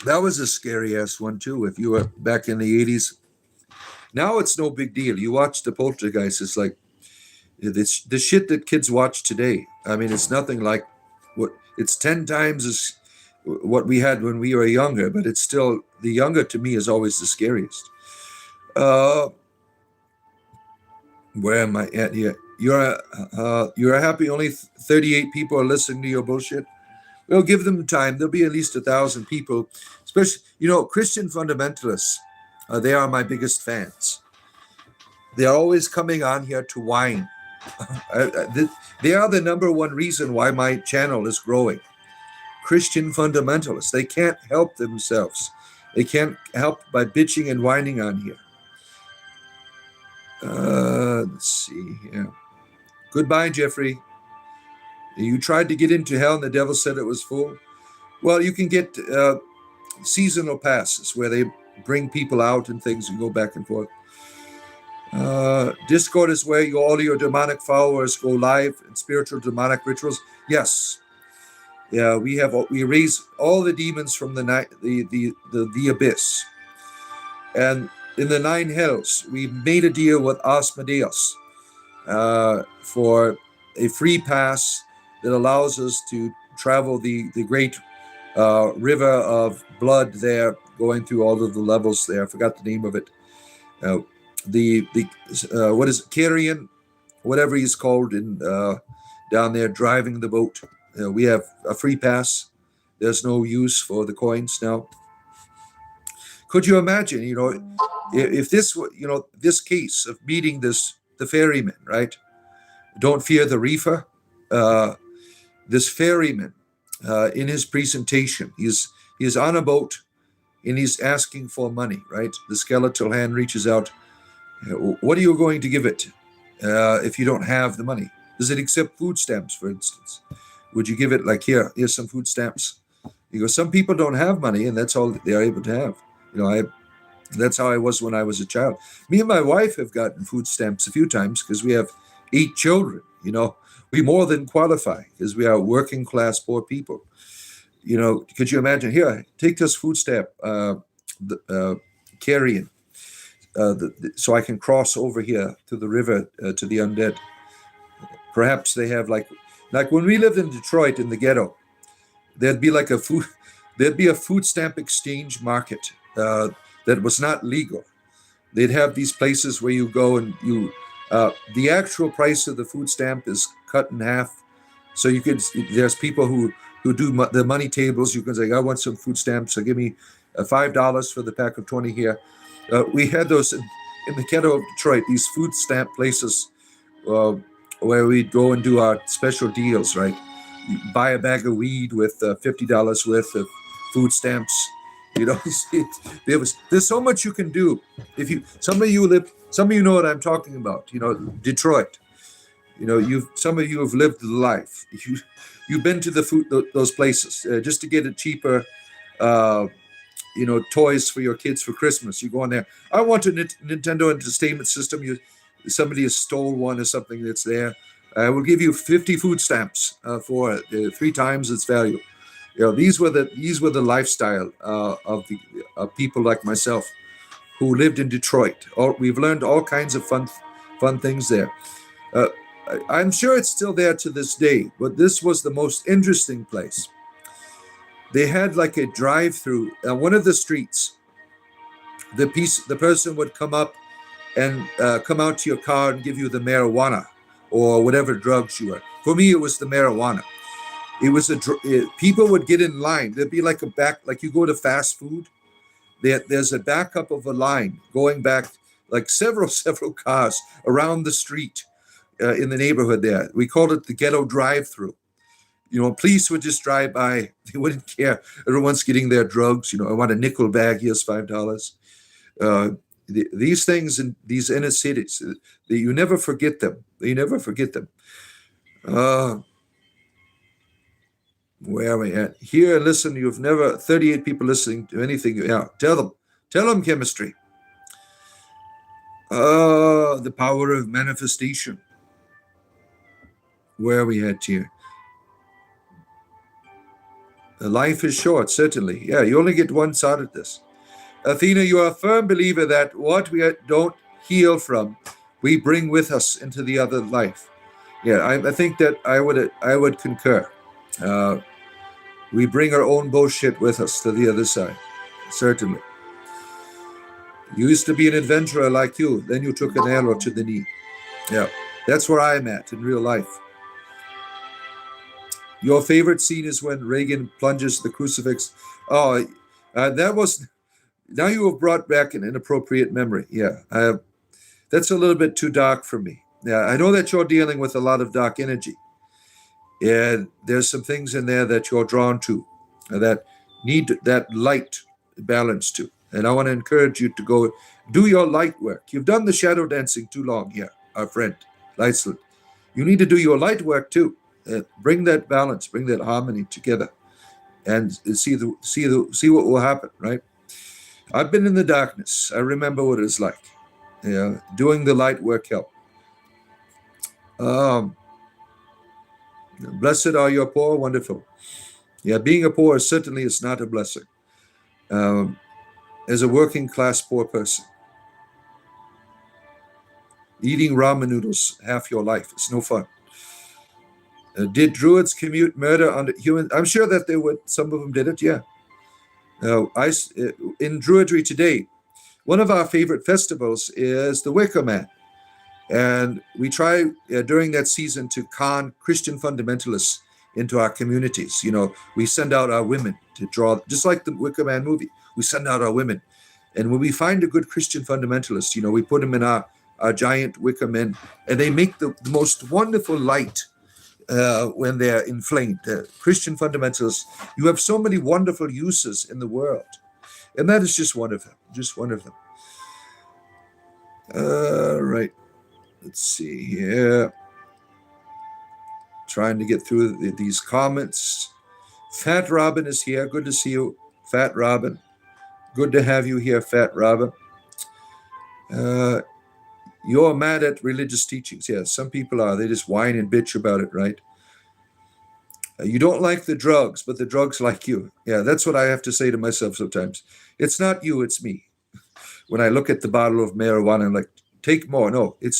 That was a scary ass one too. If you were back in the 80s, now it's no big deal. You watch the Poltergeist, it's like it's the shit that kids watch today. I mean, it's nothing like it's 10 times as what we had when we were younger, but it's still, the younger to me is always the scariest. Where am I at here? You're happy only 38 people are listening to your bullshit? Well, give them time. There'll be at least 1,000 people, especially, Christian fundamentalists. They are my biggest fans. They are always coming on here to whine. They are the number one reason why my channel is growing. Christian fundamentalists. They can't help themselves. They can't help by bitching and whining on here. Let's see here. Goodbye, Jeffrey. You tried to get into hell and the devil said it was full. Well, you can get seasonal passes where they bring people out and things and go back and forth. Discord is where all your demonic followers go live in spiritual demonic rituals. Yes. Yeah, we raise all the demons from the night, the abyss. And in the 9 hells, we made a deal with Asmodeus. for a free pass that allows us to travel the great river of blood there, going through all of the levels there. I forgot the name of it. The what is it? Carrion, whatever he's called in down there driving the boat. We have a free pass. There's no use for the coins now. Could you imagine, if this were, this case of meeting the ferryman, right? Don't fear the reefer. This ferryman, in his presentation, he's on a boat and he's asking for money, right? The skeletal hand reaches out. What are you going to give it if you don't have the money? Does it accept food stamps, for instance? Would you give it like, here's some food stamps? You go, some people don't have money and that's all they're able to have. That's how I was when I was a child. Me and my wife have gotten food stamps a few times because we have 8 children. We more than qualify because we are working class poor people. Could you imagine? Here, take this food stamp, carrying, so I can cross over here to the river to the undead. Perhaps they have like when we lived in Detroit in the ghetto, there'd be a food stamp exchange market that was not legal. They'd have these places where you go and the actual price of the food stamp is cut in half. So there's people who do the money tables. You can say, I want some food stamps, so give me $5 for the pack of 20 here. We had those in the ghetto of Detroit, these food stamp places where we'd go and do our special deals, right? You buy a bag of weed with $50 worth of food stamps. There's so much you can do. Some of you know what I'm talking about. Detroit. Some of you have lived the life. You've been to those places just to get it cheaper. Toys for your kids for Christmas. You go in there. I want a Nintendo Entertainment System. Somebody has stole one or something that's there. I will give you 50 food stamps for it, 3 times its value. These were the lifestyle of people like myself who lived in Detroit. We've learned all kinds of fun things there. I'm sure it's still there to this day, but this was the most interesting place. They had like a drive-through on one of the streets. The person would come up and come out to your car and give you the marijuana or whatever drugs you were. For me, it was the marijuana. It was people would get in line. There'd be like like you go to fast food. There's a backup of a line going back like several cars around the street in the neighborhood there. We called it the ghetto drive-through. Police would just drive by. They wouldn't care. Everyone's getting their drugs. I want a nickel bag. Here's $5. These things in these inner cities, you never forget them. You never forget them. Where are we at? Here, listen, 38 people listening to anything. Yeah, tell them chemistry. The power of manifestation. Where are we at here? Life is short, certainly. Yeah, you only get one shot at this. Athena, you are a firm believer that what we don't heal from, we bring with us into the other life. Yeah, I think that I would concur. We bring our own bullshit with us to the other side, certainly. You used to be an adventurer like you, then you took an arrow to the knee. Yeah, that's where I'm at in real life. Your favorite scene is when Reagan plunges the crucifix. Oh, that was... Now you have brought back an inappropriate memory. Yeah, that's a little bit too dark for me. Yeah, I know that you're dealing with a lot of dark energy. And there's some things in there that you're drawn to that need that light balance to. And I want to encourage you to go do your light work. You've done the shadow dancing too long here, our friend, Lightslit. You need to do your light work too. Bring that balance, bring that harmony together, and see what will happen, right? I've been in the darkness. I remember what it's like. Yeah, doing the light work help. Blessed are your poor, wonderful. Yeah, being a poor certainly is not a blessing. As a working class poor person. Eating ramen noodles half your life. It's no fun. Did druids commute murder on humans? I'm sure that they would. Some of them did it, yeah. In druidry today, one of our favorite festivals is the Wicker Man. And we try during that season to con Christian fundamentalists into our communities. We send out our women to draw, just like the Wicker Man movie. We send out our women. And when we find a good Christian fundamentalist, we put them in our giant wicker men, and they make the most wonderful light when they're inflamed. Christian fundamentalists, you have so many wonderful uses in the world. And that is just one of them. Just one of them. Right. Let's see here. Trying to get through these comments. Fat Robin is here. Good to see you, Fat Robin. Good to have you here, Fat Robin. You're mad at religious teachings. Yeah, some people are. They just whine and bitch about it, right? You don't like the drugs, but the drugs like you. Yeah, that's what I have to say to myself sometimes. It's not you, it's me. When I look at the bottle of marijuana, I'm like, take more. No, it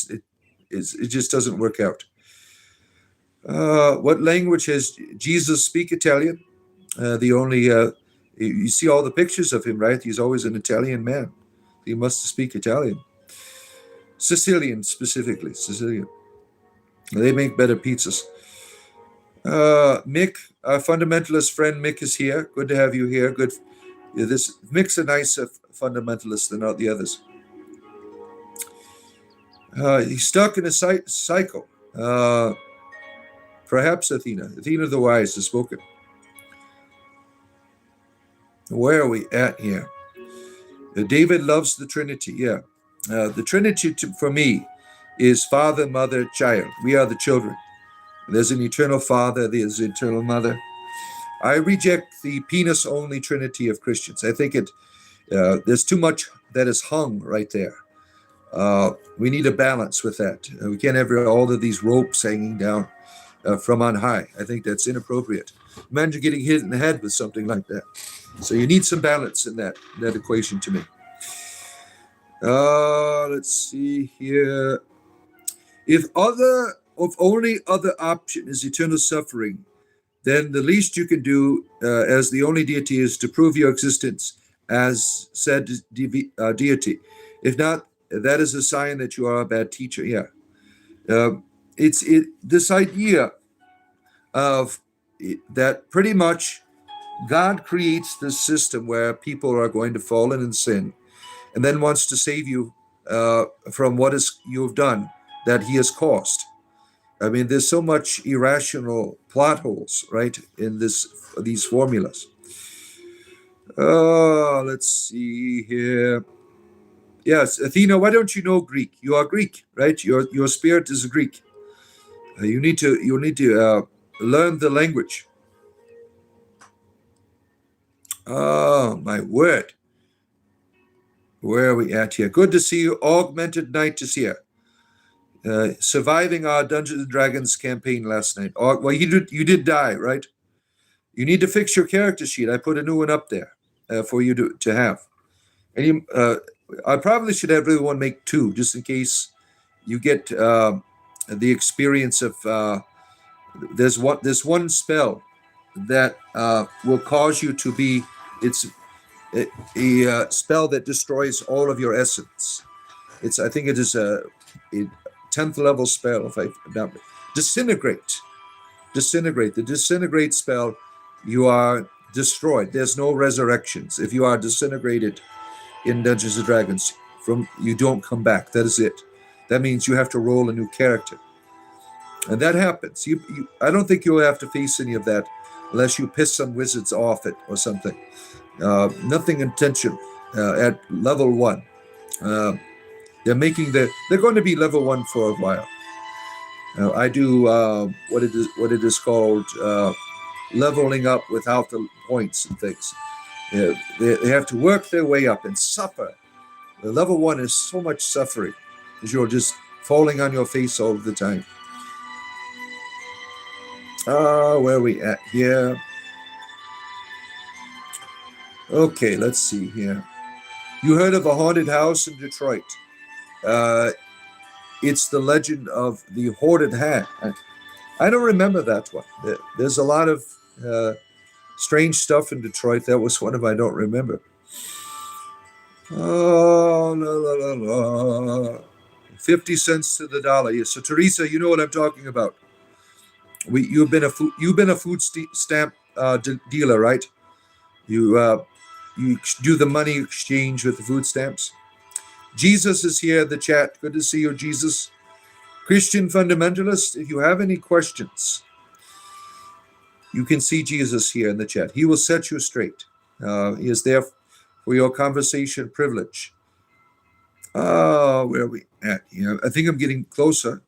just doesn't work out. What language has Jesus speak? Italian. You see all the pictures of him, right? He's always an Italian man. He must speak Italian. Sicilian, specifically. Sicilian. They make better pizzas. Mick, our fundamentalist friend Mick is here. Good to have you here. Good. Mick's a nicer fundamentalist than all the others. He's stuck in a cycle. Perhaps Athena the Wise has spoken. Where are we at here? David loves the Trinity. Yeah. The Trinity for me is Father, Mother, Child. We are the children. There's an eternal Father. There's an eternal Mother. I reject the penis-only Trinity of Christians. I think there's too much that is hung right there. We need a balance with that. We can't have all of these ropes hanging down from on high. I think that's inappropriate. Imagine getting hit in the head with something like that. So you need some balance in that equation to me. Let's see here. If only other option is eternal suffering, then the least you can do as the only deity is to prove your existence as said deity. If not, that is a sign that you are a bad teacher. Yeah. This idea of that pretty much God creates this system where people are going to fall in sin, and then wants to save you from what you've done that he has caused. I mean, there's so much irrational plot holes, right, in these formulas. Let's see here. Yes, Athena, why don't you know Greek? You are Greek, right? Your spirit is Greek. You need to learn the language. Oh, my word. Where are we at here? Good to see you. Augmented Night is here. Surviving our Dungeons and Dragons campaign last night. Well, you did die, right? You need to fix your character sheet. I put a new one up there for you to have. And I probably should have everyone make two, just in case you get the experience of there's one spell that will cause you to be. It's a spell that destroys all of your essence. I think it is a 10th level spell. If I disintegrate. The disintegrate spell, you are destroyed. There's no resurrections. If you are disintegrated in Dungeons and Dragons, you don't come back. That is it. That means you have to roll a new character, and that happens. I don't think you'll have to face any of that unless you piss some wizards off it or something. Nothing intentional at level 1. They're going to be level 1 for a while. I do what it is called leveling up without the points and things. They have to work their way up and suffer. The level 1 is so much suffering because you're just falling on your face all the time. Where are we at here? Okay, let's see here. You heard of a haunted house in Detroit? It's the legend of the hoarded hand. I don't remember that one. There's a lot of strange stuff in Detroit. That was one of them I don't remember. Oh, la, la, la, la. 50 cents to the dollar. Yeah. So Teresa, you know what I'm talking about. You've been a food stamp dealer, right? You do the money exchange with the food stamps. Jesus is here in the chat. Good to see you, Jesus. Christian fundamentalist, if you have any questions, you can see Jesus here in the chat. He will set you straight. He is there for your conversation privilege. Where are we at here? I think I'm getting closer.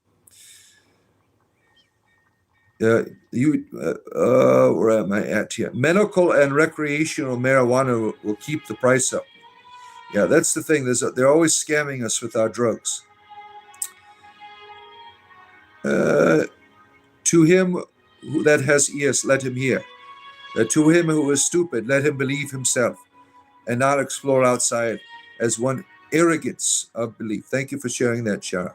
Where am I at here? Medical and recreational marijuana will keep the price up. Yeah, that's the thing. They're always scamming us with our drugs. To him that has ears, let him hear. To him who is stupid, let him believe himself and not explore outside as one arrogance of belief. Thank you for sharing that, Shara.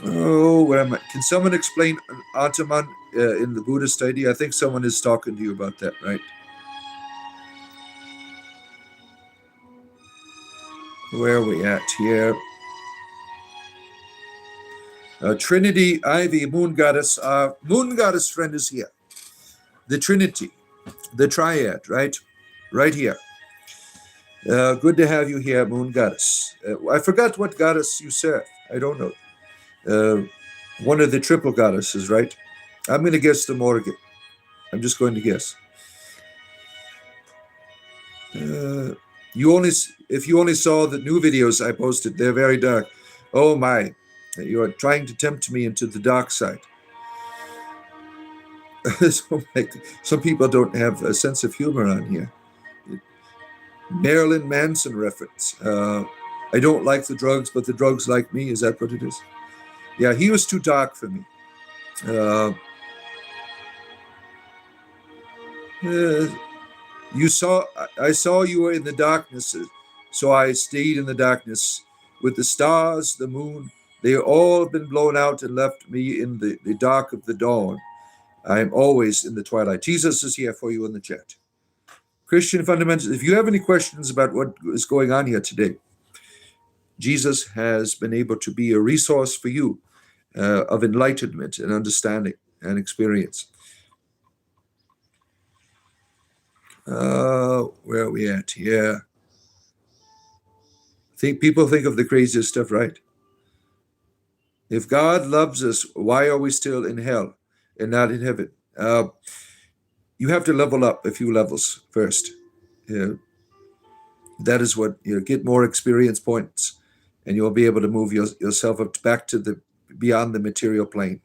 Oh, where am I? Can someone explain Ataman in the Buddhist idea? I think someone is talking to you about that, right? Where are we at here? Trinity Ivy, Moon Goddess. Moon Goddess friend is here. The Trinity, the Triad, right? Right here. Good to have you here, Moon Goddess. I forgot what goddess you serve. I don't know. One of the triple goddesses, right? I'm going to guess the Morgan. I'm just going to guess. If you only saw the new videos I posted, they're very dark. Oh my, you are trying to tempt me into the dark side. Some people don't have a sense of humor on here. Marilyn Manson reference. I don't like the drugs, but the drugs like me. Is that what it is? Yeah, he was too dark for me. I saw you were in the darkness, so I stayed in the darkness with the stars, the moon. They all have been blown out and left me in the dark of the dawn. I am always in the twilight. Jesus is here for you in the chat. Christian fundamentals, if you have any questions about what is going on here today, Jesus has been able to be a resource for you of enlightenment and understanding and experience. Where are we at here? People think of the craziest stuff, right? If God loves us, why are we still in hell and not in heaven? You have to level up a few levels first. That is what, get more experience points, and you'll be able to move yourself up back to beyond the material plane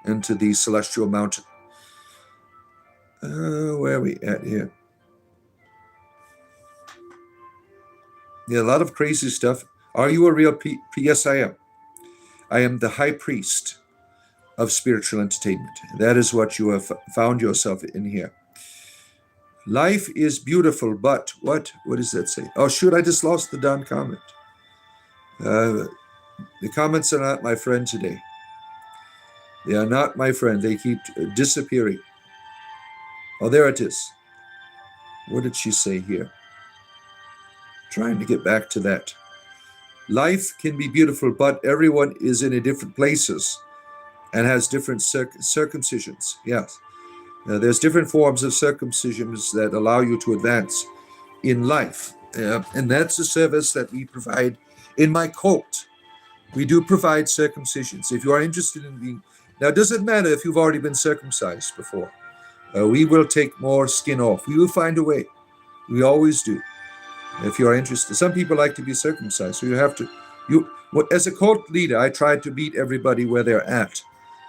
into the celestial mountain. Where are we at here? Yeah, a lot of crazy stuff. Are you a real Yes, I am. I am the high priest of spiritual entertainment. That is what you have found yourself in here. Life is beautiful, but what does that say? Oh, shoot, I just lost the darn comment. The comments are not my friend today. They are not my friend. They keep disappearing. Oh, there it is. What did she say here? Trying to get back to that. Life can be beautiful, but everyone is in different places and has different circumcisions. Yes. There's different forms of circumcisions that allow you to advance in life. And that's a service that we provide in my cult. We do provide circumcisions. If you are interested in being... Now, it doesn't matter if you've already been circumcised before. We will take more skin off. We will find a way. We always do. If you are interested. Some people like to be circumcised, so you have to... As a cult leader, I try to meet everybody where they're at.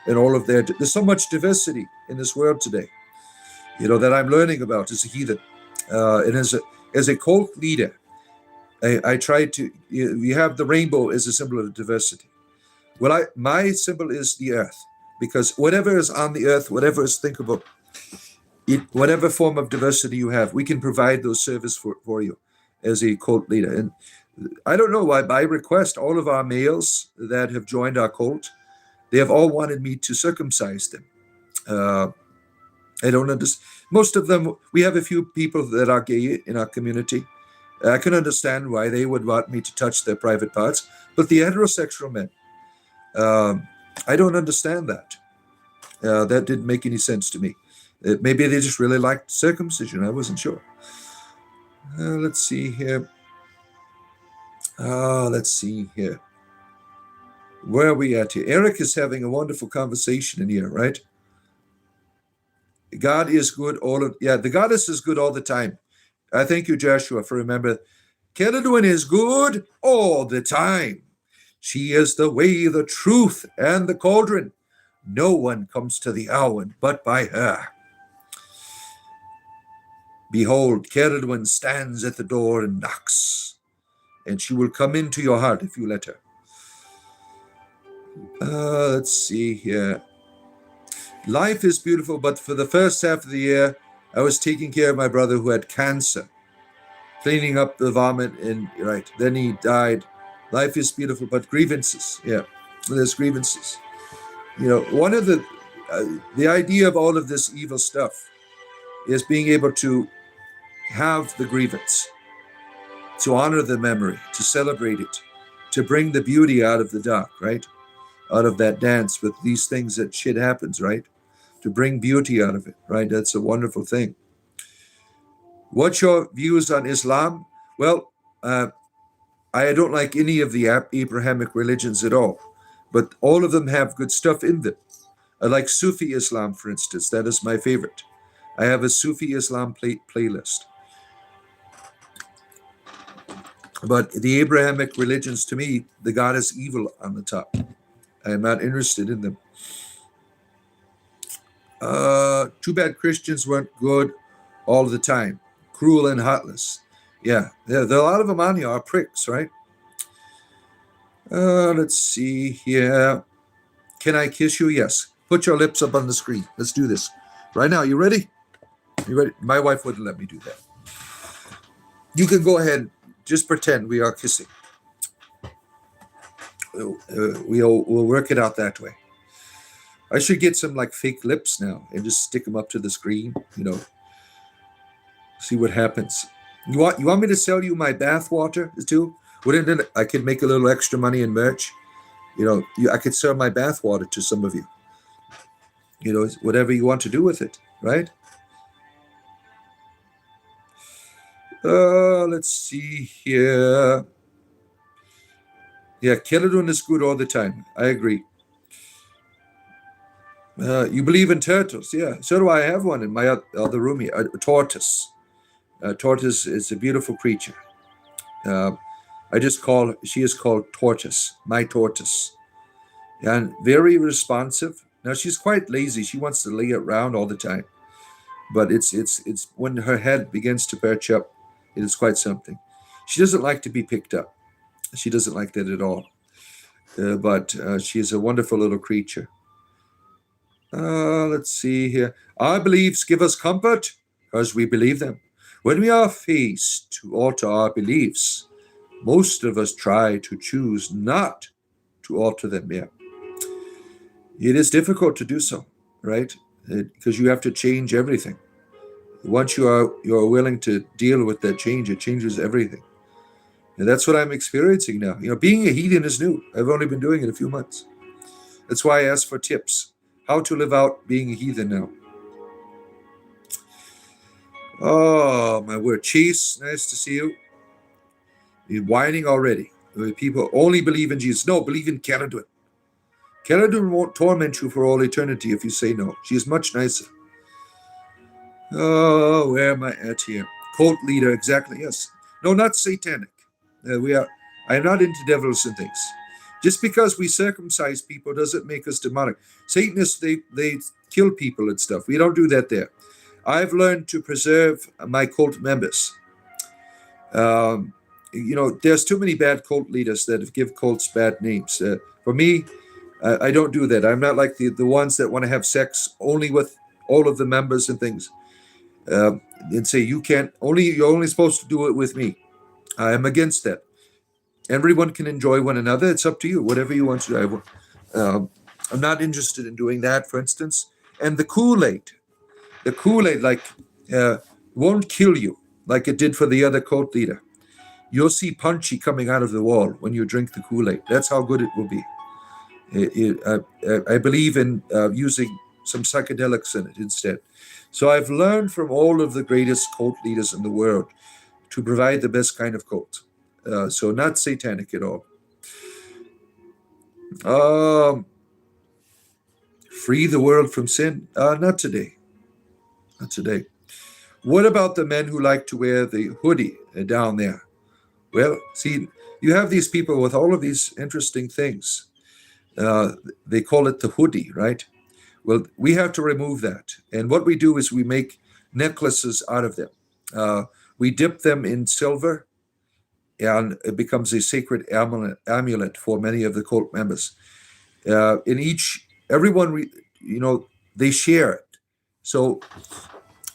And all of there's so much diversity in this world today, that I'm learning about as a heathen. And as a cult leader, I try to, we have the rainbow as a symbol of diversity. Well, my symbol is the earth, because whatever is on the earth, whatever is thinkable, whatever form of diversity you have, we can provide those services for you as a cult leader. And I don't know why, by request, all of our males that have joined our cult, they have all wanted me to circumcise them. I don't understand. Most of them, we have a few people that are gay in our community. I can understand why they would want me to touch their private parts, but the heterosexual men, I don't understand that. That didn't make any sense to me. Maybe they just really liked circumcision. I wasn't sure. Let's see here. Let's see here. Where are we at here? Eric is having a wonderful conversation in here, right? God is good the goddess is good all the time. I thank you, Joshua, for remember. Kedadwin is good all the time. She is the way, the truth, and the cauldron. No one comes to the Owen but by her. Behold, Kedadwin stands at the door and knocks, and she will come into your heart if you let her. Let's see here. Life is beautiful, but for the first half of the year, I was taking care of my brother who had cancer, cleaning up the vomit, and then he died. Life is beautiful, but grievances, there's grievances. One of the idea of all of this evil stuff is being able to have the grievance, to honor the memory, to celebrate it, to bring the beauty out of the dark, right? Out of that dance with these things that shit happens, right? To bring beauty out of it, right? That's a wonderful thing. What's your views on Islam? Well, I don't like any of the Abrahamic religions at all, but all of them have good stuff in them. I like Sufi Islam, for instance. That is my favorite. I have a Sufi Islam playlist. But the Abrahamic religions, to me, the God is evil on the top. I am not interested in them. Too bad Christians weren't good all the time. Cruel and heartless. Yeah, there are a lot of them on here are pricks, right? Let's see here. Can I kiss you? Yes. Put your lips up on the screen. Let's do this. Right now, you ready? You ready? My wife wouldn't let me do that. You can go ahead. Just pretend we are kissing. We'll work it out that way. I should get some fake lips now and just stick them up to the screen, see what happens. You want me to sell you my bath water too? Wouldn't it? I could make a little extra money in merch. I could sell my bath water to some of you. Whatever you want to do with it, right? Let's see here. Yeah, Keladun is good all the time. I agree. You believe in turtles? Yeah, so do I. Have one in my other room here. A tortoise. Tortoise is a beautiful creature. She is called Tortoise, my tortoise. And very responsive. Now, she's quite lazy. She wants to lay around all the time. But it's when her head begins to perch up, it is quite something. She doesn't like to be picked up. She doesn't like that at all. But she is a wonderful little creature. Let's see here. Our beliefs give us comfort because we believe them. When we are faced to alter our beliefs, most of us try to choose not to alter them. Yeah. It is difficult to do so, right? Because you have to change everything. Once you are willing to deal with that change, it changes everything. And that's what I'm experiencing now. Being a heathen is new. I've only been doing it a few months. That's why I asked for tips. How to live out being a heathen now. Oh, my word. Chase, nice to see you. You're whining already. People only believe in Jesus. No, believe in Keladun. Keladun won't torment you for all eternity if you say no. She is much nicer. Oh, where am I at here? Cult leader, exactly, yes. No, not satanic. I am not into devils and things. Just because we circumcise people doesn't make us demonic. Satanists, they kill people and stuff. We don't do that there. I've learned to preserve my cult members. There's too many bad cult leaders that give cults bad names. For me, I don't do that. I'm not like the ones that want to have sex only with all of the members and things. And say you're only supposed to do it with me. I am against that. Everyone can enjoy one another. It's up to you, whatever you want to do. I'm not interested in doing that, for instance. And the Kool-Aid, like, won't kill you like it did for the other cult leader. You'll see punchy coming out of the wall when you drink the Kool-Aid. That's how good it will be. I believe in using some psychedelics in it instead. So I've learned from all of the greatest cult leaders in the world to provide the best kind of cult. So not satanic at all. Free the world from sin? Not today. Not today. What about the men who like to wear the hoodie down there? Well, see, you have these people with all of these interesting things. They call it the hoodie, right? Well, we have to remove that. And what we do is we make necklaces out of them. We dip them in silver, and it becomes a sacred amulet for many of the cult members. Everyone, they share it. So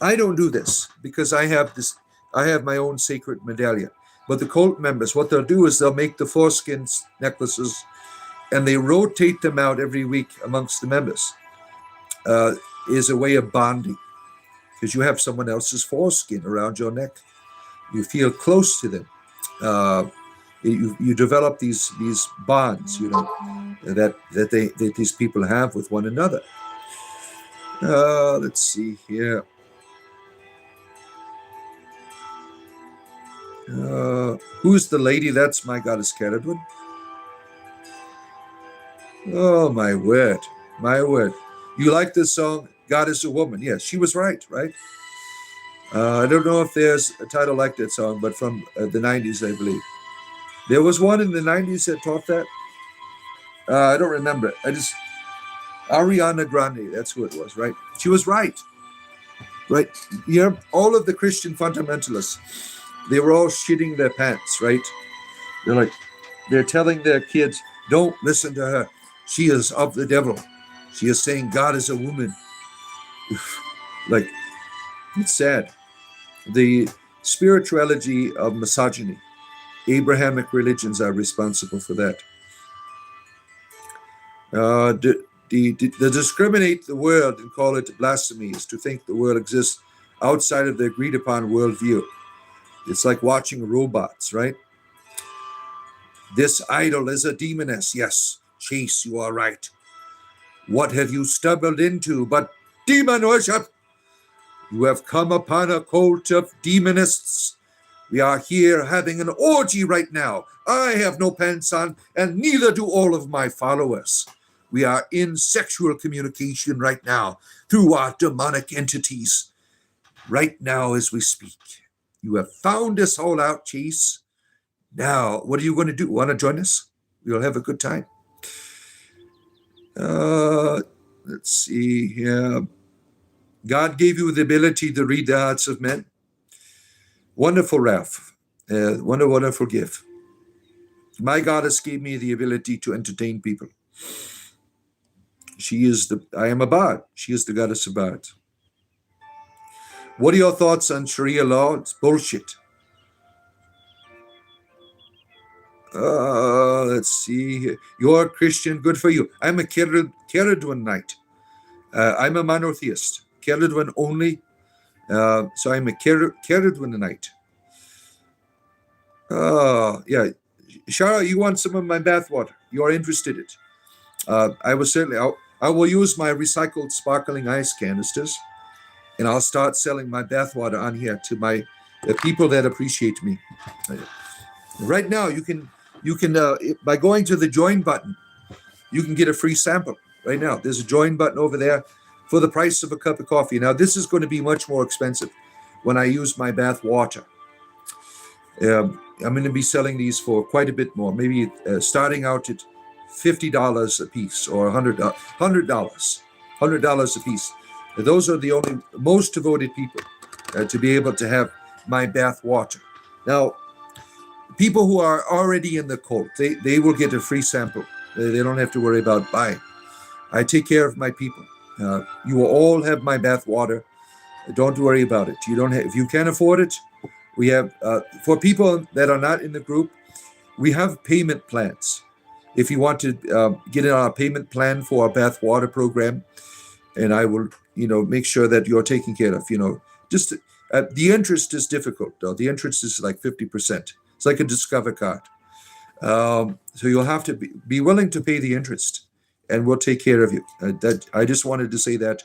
I don't do this because I have my own sacred medallion. But the cult members, what they'll do is they'll make the foreskin necklaces, and they rotate them out every week amongst the members. Is a way of bonding, because you have someone else's foreskin around your neck. You feel close to them. You develop these bonds, that these people have with one another. Let's see here. Who's the lady? That's my goddess Caradwin. Oh, my word. My word. You like this song, God is a Woman? Yes, she was right? I don't know if there's a title like that song, but from the 90s, I believe. There was one in the 90s that taught that. I don't remember it. Ariana Grande, that's who it was, right? She was right. Right? All of the Christian fundamentalists, they were all shitting their pants, right? They're telling their kids, don't listen to her. She is of the devil. She is saying God is a woman. It's sad. The spirituality of misogyny, Abrahamic religions are responsible for that. The discriminate the world and call it blasphemy is to think the world exists outside of the agreed upon worldview. It's like watching robots, right? This idol is a demoness. Yes, Chase, you are right. What have you stumbled into but demon worship? You have come upon a cult of demonists. We are here having an orgy right now. I have no pants on, and neither do all of my followers. We are in sexual communication right now through our demonic entities. Right now as we speak. You have found us all out, Chase. Now, what are you going to do? Want to join us? We'll have a good time. Let's see here. God gave you the ability to read the hearts of men. Wonderful, Ralph. Wonderful gift. My goddess gave me the ability to entertain people. I am a bard. She is the goddess of bards. What are your thoughts on Sharia law? It's bullshit. Let's see here. You're a Christian. Good for you. I'm a Caradwin Knight. I'm a monotheist. Caradwin only. So I'm a Caradwin Knight. Yeah. Shara, you want some of my bathwater? You are interested in it. I will use my recycled sparkling ice canisters, and I'll start selling my bathwater on here to the people that appreciate me. Right now, you can by going to the join button, you can get a free sample. Right now, there's a join button over there for the price of a cup of coffee. Now, this is going to be much more expensive when I use my bath water. I'm going to be selling these for quite a bit more, maybe starting out at $50 a piece or $100 a piece. Those are the only most devoted people to be able to have my bath water. Now, people who are already in the cult, they will get a free sample. They don't have to worry about buying. I take care of my people. You will all have my bath water. Don't worry about it. If you can't afford it, we have for people that are not in the group, we have payment plans. If you want to get in on a payment plan for our bath water program, and I will, make sure that you're taken care of. Just the interest is difficult, though. The interest is like 50%. It's like a Discover card. So you'll have to be willing to pay the interest, and we'll take care of you. That I just wanted to say that,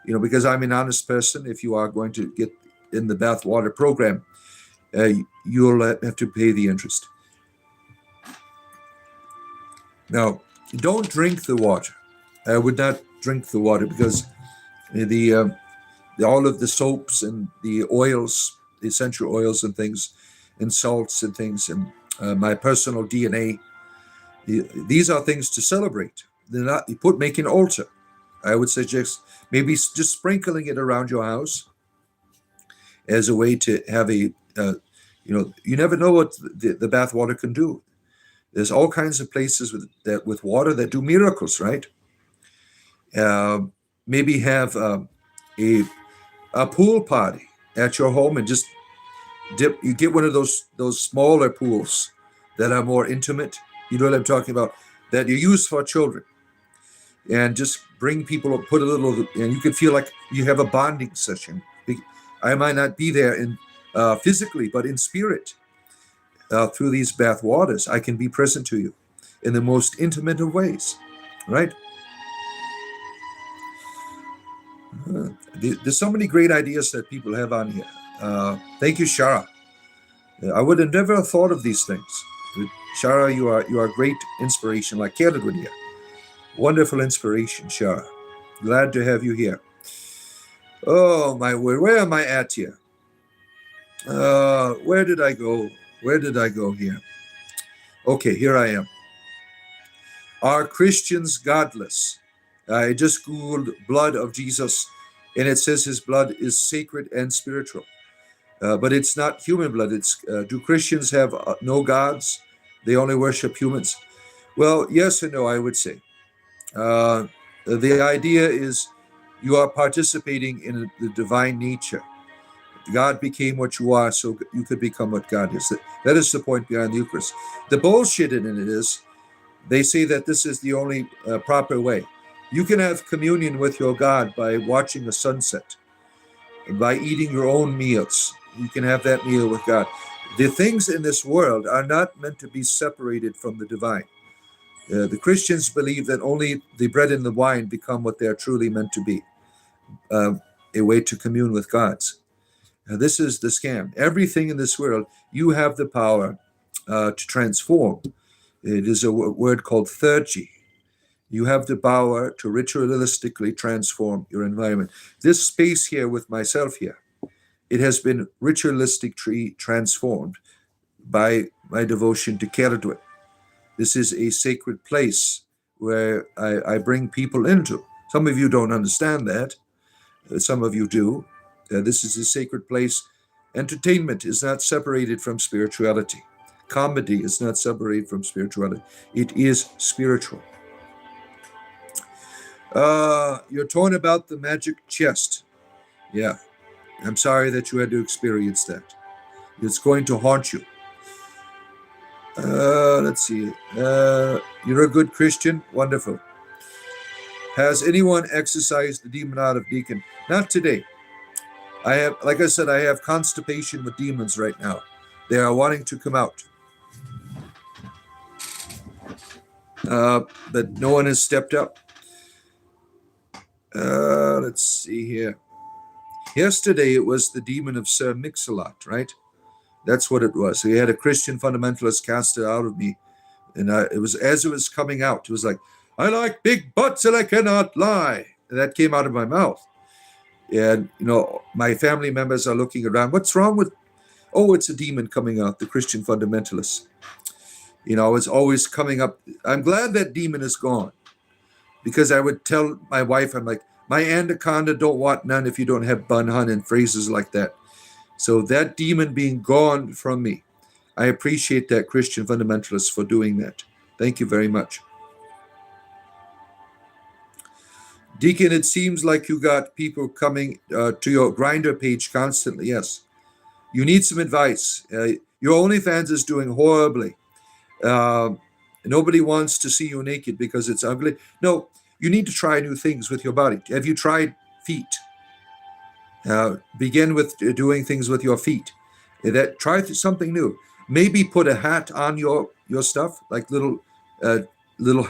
because I'm an honest person. If you are going to get in the bath water program, you'll have to pay the interest. Now, don't drink the water. I would not drink the water because all of the soaps and the oils, the essential oils and things, and salts and things, and my personal DNA, these are things to celebrate. They're not. Make an altar. I would suggest maybe just sprinkling it around your house as a way to have a, you never know what the bath water can do. There's all kinds of places with water that do miracles, right? Maybe have a pool party at your home and just dip. You get one of those smaller pools that are more intimate. You know what I'm talking about? That you use for children, and just bring people. Put a little, and you can feel like you have a bonding session. I might not be there in physically, but in spirit. Through these bath waters, I can be present to you in the most intimate of ways, right? There's so many great ideas that people have on here. Thank you, Shara. I would have never thought of these things. Shara, you are a great inspiration, like Caleb would here. Wonderful inspiration, Shara. Glad to have you here. Oh, my word. Where am I at here? Where did I go? Where did I go here? Okay, here I am. Are Christians godless? I just Googled blood of Jesus, and it says his blood is sacred and spiritual. But it's not human blood. It's do Christians have no gods? They only worship humans? Well, yes and no, I would say. The idea is you are participating in the divine nature. God became what you are, so you could become what God is. That is the point behind the Eucharist. The bullshit in it is, they say that this is the only proper way. You can have communion with your God by watching a sunset, by eating your own meals. You can have that meal with God. The things in this world are not meant to be separated from the divine. The Christians believe that only the bread and the wine become what they're truly meant to be, a way to commune with God's. Now, this is the scam. Everything in this world, you have the power to transform. It is a word called theurgy. You have the power to ritualistically transform your environment. This space here with myself here, it has been ritualistically transformed by my devotion to Kerdwin. This is a sacred place where I bring people into. Some of you don't understand that. Some of you do. This is a sacred place. Entertainment is not separated from spirituality. Comedy is not separated from spirituality. It is spiritual. You're torn about the magic chest. Yeah. I'm sorry that you had to experience that. It's going to haunt you. Let's see. You're a good Christian. Wonderful. Has anyone exorcised the demon out of Deacon? Not today. Like I said, I have constipation with demons right now. They are wanting to come out. But no one has stepped up. Let's see here. Yesterday, it was the demon of Sir Mix-a-Lot, right? That's what it was. So he had a Christian fundamentalist cast it out of me. And it was as it was coming out, it was like, I like big butts and I cannot lie. And that came out of my mouth. And, my family members are looking around. What's wrong with, it's a demon coming out, the Christian fundamentalists. It's always coming up. I'm glad that demon is gone. Because I would tell my wife, I'm like, my anaconda don't want none if you don't have bun hun and phrases like that. So that demon being gone from me, I appreciate that Christian fundamentalists for doing that. Thank you very much. Deacon, it seems like you got people coming to your Grindr page constantly. Yes. You need some advice. Your OnlyFans is doing horribly. Nobody wants to see you naked because it's ugly. No, you need to try new things with your body. Have you tried feet? Begin with doing things with your feet. Try something new. Maybe put a hat on your stuff, like little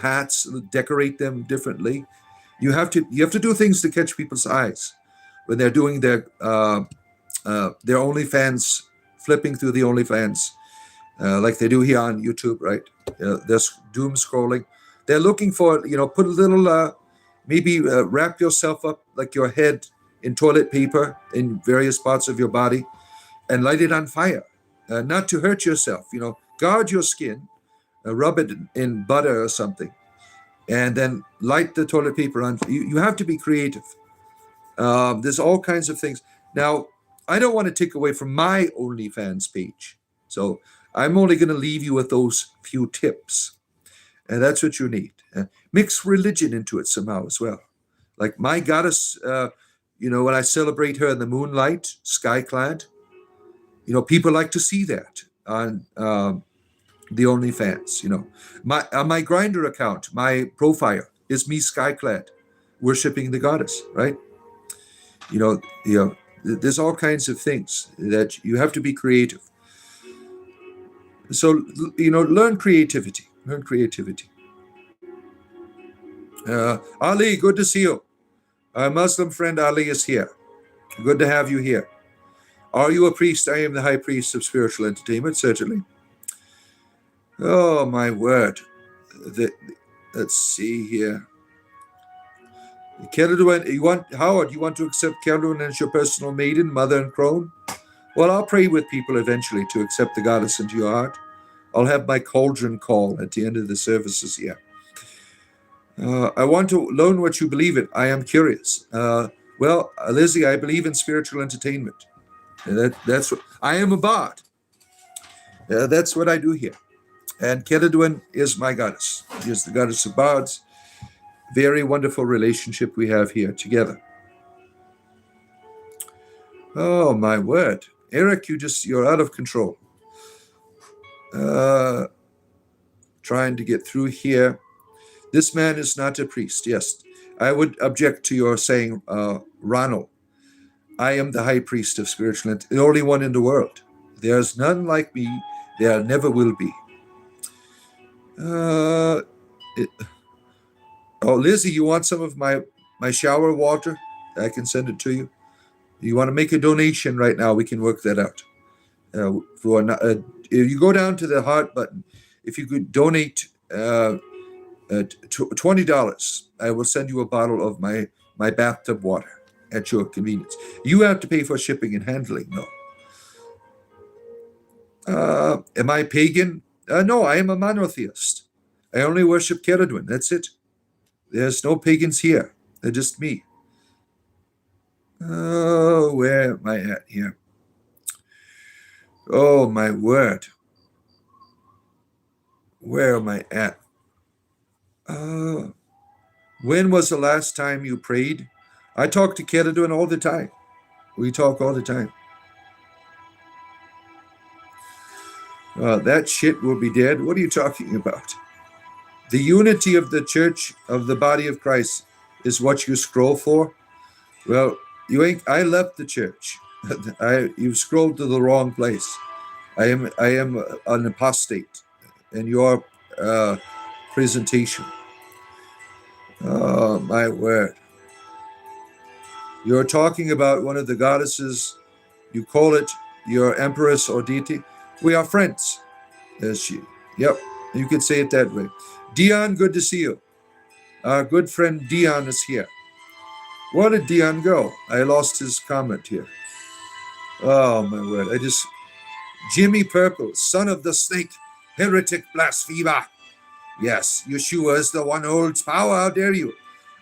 hats. Decorate them differently. You have to do things to catch people's eyes when they're doing their OnlyFans, flipping through the OnlyFans, like they do here on YouTube, right? They're doom scrolling. They're looking for, put a little, maybe wrap yourself up like your head in toilet paper in various parts of your body and light it on fire, not to hurt yourself. Guard your skin, rub it in butter or something, and then light the toilet paper on. You have to be creative. There's all kinds of things. Now, I don't want to take away from my OnlyFans page, so I'm only going to leave you with those few tips, and that's what you need. Mix religion into it somehow as well. Like my goddess, when I celebrate her in the moonlight, sky-clad, people like to see that on the OnlyFans. On my Grindr account, my profile is me sky-clad, worshiping the goddess, right? There's all kinds of things that you have to be creative. So, learn creativity. Learn creativity. Ali, good to see you. Our Muslim friend Ali is here. Good to have you here. Are you a priest? I am the high priest of spiritual entertainment, certainly. Oh, my word. Let's see here. Howard, you want to accept Kelduin as your personal maiden, mother, and crone? Well, I'll pray with people eventually to accept the goddess into your heart. I'll have my cauldron call at the end of the services here. I want to learn what you believe in. I am curious. Well, Lizzie, I believe in spiritual entertainment. That's what I am a bard. That's what I do here. And Kelduin is my goddess. She is the goddess of bards. Very wonderful relationship we have here together. Oh, my word. Eric, you're out of control. Trying to get through here. This man is not a priest. Yes, I would object to your saying, Ronald. I am the high priest of spiritual entertainment, the only one in the world. There's none like me. There never will be. Lizzie, you want some of my shower water? I can send it to you. You want to make a donation right now? We can work that out. If you go down to the heart button, if you could donate $20, I will send you a bottle of my bathtub water at your convenience. You have to pay for shipping and handling, though. Am I pagan? No, I am a monotheist. I only worship Kelduin. That's it. There's no pagans here. They're just me. Oh, where am I at here? Oh, my word. Where am I at? When was the last time you prayed? I talk to Kelduin all the time. We talk all the time. That shit will be dead. What are you talking about? The unity of the church, of the body of Christ, is what you scroll for? Well, I left the church. You've scrolled to the wrong place. I am an apostate in your presentation. Oh, my word. You're talking about one of the goddesses. You call it your empress or deity. We are friends. Yep, you could say it that way. Dion, good to see you. Our good friend Dion is here. Where did Dion go? I lost his comment here. Oh, my word. Jimmy Purple, son of the snake, heretic blasphemer. Yes, Yeshua is the one who holds power. How dare you?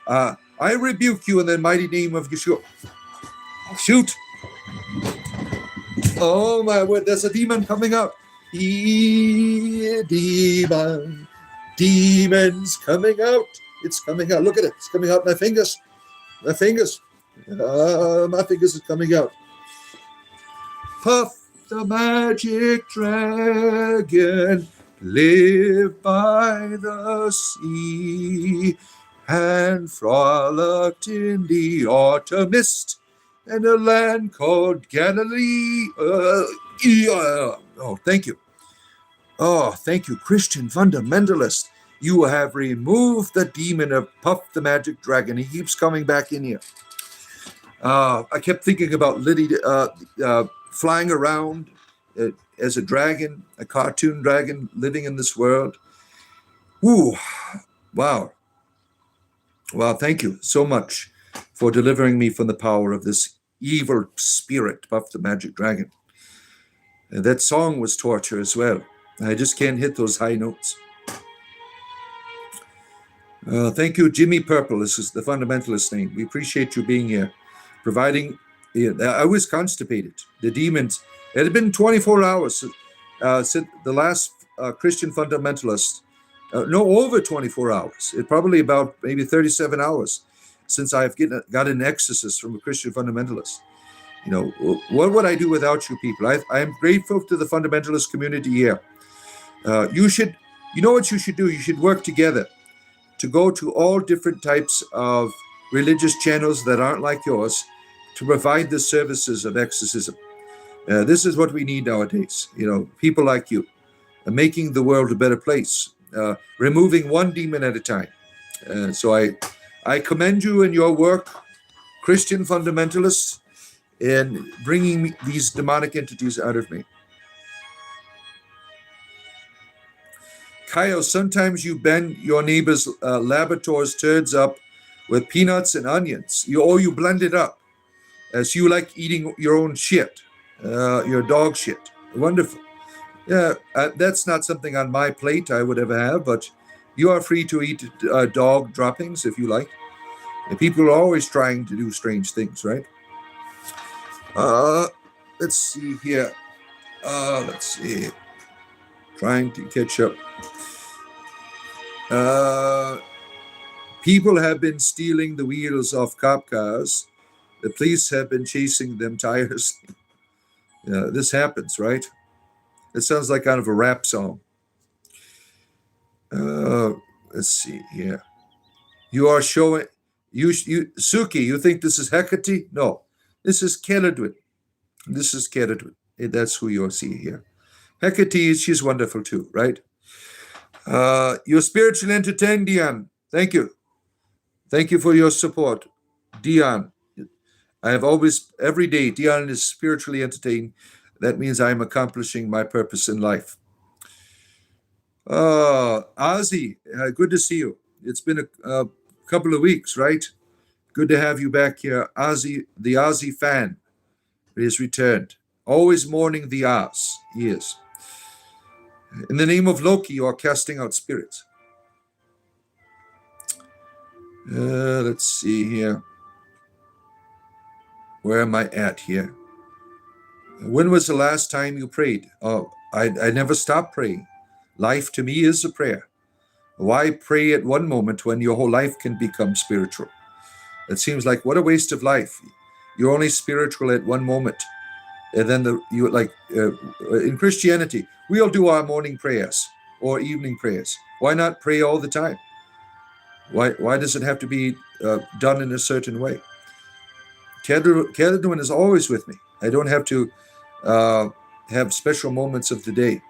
I rebuke you in the mighty name of Yeshua. Shoot. Oh, my word. There's a demon coming out. Demons coming out. It's coming out. Look at it. It's coming out my fingers. My fingers are coming out. Puff the magic dragon. lived by the sea, and frolicked in the autumn mist, in a land called Galilee. Oh, thank you. Oh, thank you, Christian fundamentalist. You have removed the demon of Puff the Magic Dragon. He keeps coming back in here. I kept thinking about Liddy flying around as a dragon, a cartoon dragon living in this world. Ooh, wow. Wow, thank you so much for delivering me from the power of this evil spirit, Puff the Magic Dragon. And that song was torture as well. I just can't hit those high notes. Thank you, Jimmy Purple. This is the fundamentalist name. We appreciate you being here, providing. I was constipated. The demons. It had been 24 hours since the last Christian fundamentalist. No, over 24 hours. It probably about maybe 37 hours since I've got an exorcist from a Christian fundamentalist. You know, what would I do without you people? I am grateful to the fundamentalist community here. You know what you should do? You should work together to go to all different types of religious channels that aren't like yours to provide the services of exorcism. This is what we need nowadays. You know, people like you, making the world a better place, removing one demon at a time. So I commend you in your work, Christian fundamentalists, in bringing these demonic entities out of me. Kyle, sometimes you bend your neighbor's Labrador's turds up with peanuts and onions. You blend it up. So you like eating your own shit, your dog shit. Wonderful. Yeah, that's not something on my plate I would ever have, but you are free to eat dog droppings if you like. And people are always trying to do strange things, right? Let's see here. Let's see. Trying to catch up. People have been stealing the wheels off cop cars. The police have been chasing them tirelessly. This happens, right? It sounds like kind of a rap song. Let's see here. You are showing Suki. You think this is Hecate? No, this is Celadwin. This is Celadwin. That's who you'll see here. Hecate, she's wonderful too, right? You're spiritually entertained, Dion. Thank you. Thank you for your support, Dion. I have always, every day, Dion is spiritually entertained. That means I'm accomplishing my purpose in life. Ozzy, good to see you. It's been a couple of weeks, right? Good to have you back here. Ozzy, the Ozzy fan, is returned. Always mourning the Oz. He is. In the name of Loki, you are casting out spirits. Let's see here. Where am I at here? When was the last time you prayed? Oh, I never stop praying. Life to me is a prayer. Why pray at one moment when your whole life can become spiritual? It seems like what a waste of life. You're only spiritual at one moment. And then in Christianity, we all do our morning prayers or evening prayers. Why not pray all the time? Why does it have to be done in a certain way? Celadwin is always with me. I don't have to have special moments of the day.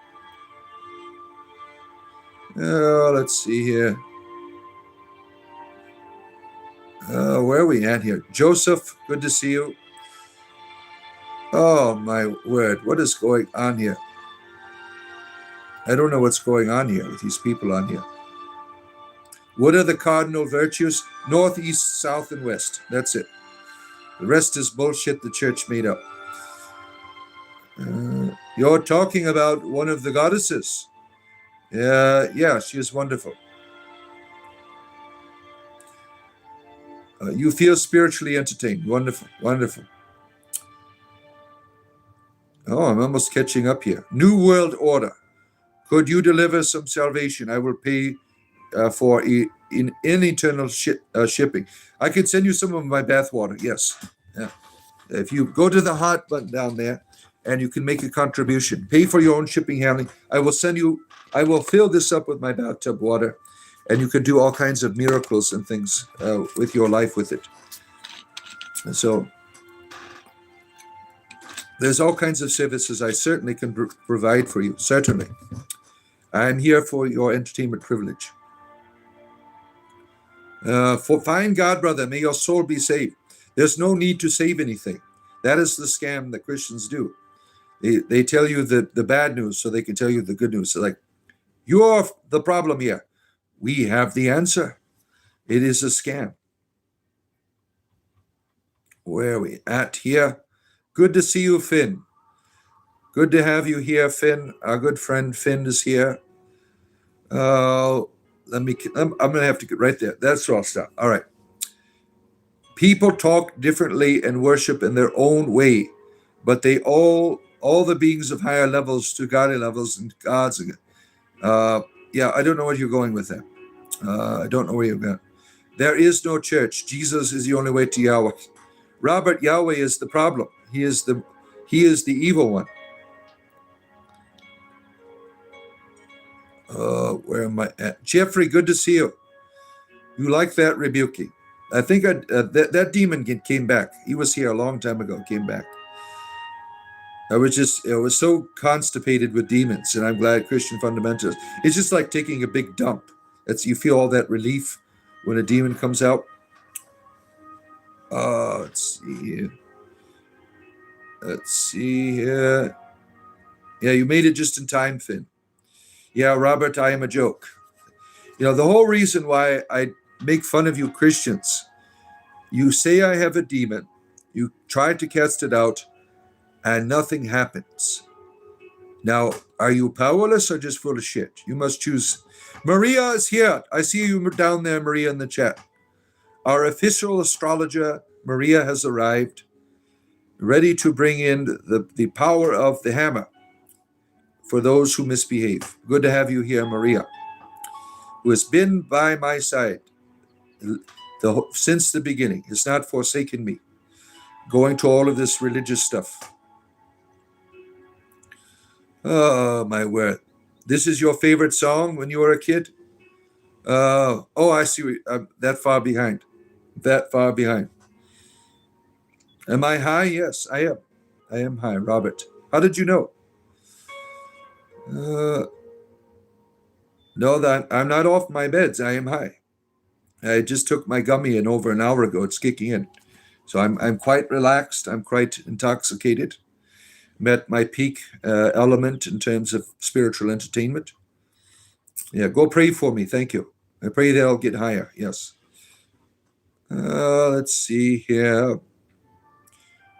Let's see here. Where are we at here? Joseph, good to see you. Oh, my word. What is going on here? I don't know what's going on here with these people on here. What are the cardinal virtues? North, east, south, and west. That's it. The rest is bullshit the church made up. You're talking about one of the goddesses. Yeah, she is wonderful. You feel spiritually entertained. Wonderful, wonderful. Oh, I'm almost catching up here. New World Order. Could you deliver some salvation? I will pay for in eternal shipping. I can send you some of my bathwater. Yes. Yeah. If you go to the heart button down there and you can make a contribution, pay for your own shipping handling. I will send you I will fill this up with my bathtub water, and you can do all kinds of miracles and things with your life with it. And so there's all kinds of services I certainly can provide for you, certainly. I'm here for your entertainment privilege. Find God, brother, may your soul be saved. There's no need to save anything. That is the scam that Christians do. They tell you the bad news so they can tell you the good news. They're like, you're the problem here. We have the answer. It is a scam. Where are we at here? Good to see you, Finn. Good to have you here, Finn. Our good friend Finn is here. I'm going to have to get right there. That's all stuff. All right. People talk differently and worship in their own way, but they all the beings of higher levels to godly levels and gods. Yeah, I don't know what you're going with that. I don't know where you're going. There is no church. Jesus is the only way to Yahweh. Robert, Yahweh is the problem. He is the evil one. Where am I at? Jeffrey, good to see you. You like that rebuking? I think that demon came back. He was here a long time ago. Came back. I was so constipated with demons, and I'm glad Christian fundamentalists. It's just like taking a big dump. You feel all that relief when a demon comes out. Let's see here. Yeah, you made it just in time, Finn. Yeah, Robert, I am a joke. The whole reason why I make fun of you Christians, you say I have a demon, you try to cast it out, and nothing happens. Now, are you powerless or just full of shit? You must choose. Maria is here. I see you down there, Maria, in the chat. Our official astrologer, Maria, has arrived, ready to bring in the power of the hammer for those who misbehave. Good to have you here, Maria, who has been by my side since the beginning, has not forsaken me, going to all of this religious stuff. Oh, my word. This is your favorite song when you were a kid? I see. That far behind. That far behind. Am I high? Yes, I am. I am high, Robert. How did you know? No, that I'm not off my meds. I am high. I just took my gummy and over an hour ago. It's kicking in. So I'm quite relaxed. I'm quite intoxicated. Met my peak element in terms of spiritual entertainment. Yeah, go pray for me. Thank you. I pray that I'll get higher. Yes. Let's see here.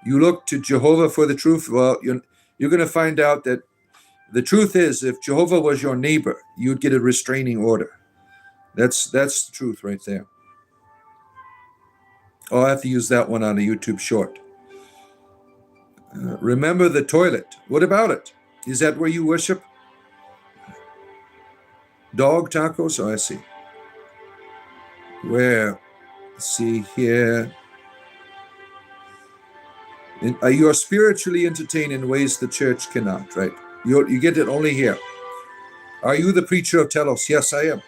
You look to Jehovah for the truth. Well, you're going to find out that the truth is, if Jehovah was your neighbor, you'd get a restraining order. That's the truth right there. Oh, I have to use that one on a YouTube short. Remember the toilet. What about it? Is that where you worship? Dog tacos? Oh, I see. Where? Let's see here. You are spiritually entertained in ways the church cannot, right? You get it only here. Are you the preacher of Telos? Yes, I am.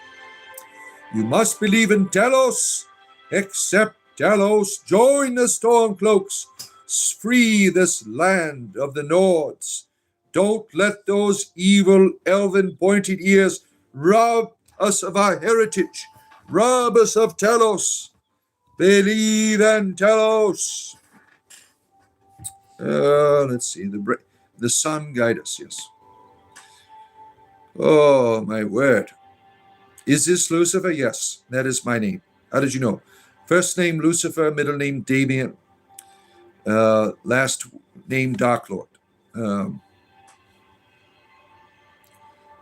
You must believe in Telos. Accept Telos. Join the Stormcloaks. Free this land of the Nords. Don't let those evil elven pointed ears rob us of our heritage. Rob us of Telos. Believe in Telos. Let's see. The sun guide us, yes. Oh, my word. Is this Lucifer? Yes, that is my name. How did you know? First name Lucifer, middle name Damien, last name Dark Lord.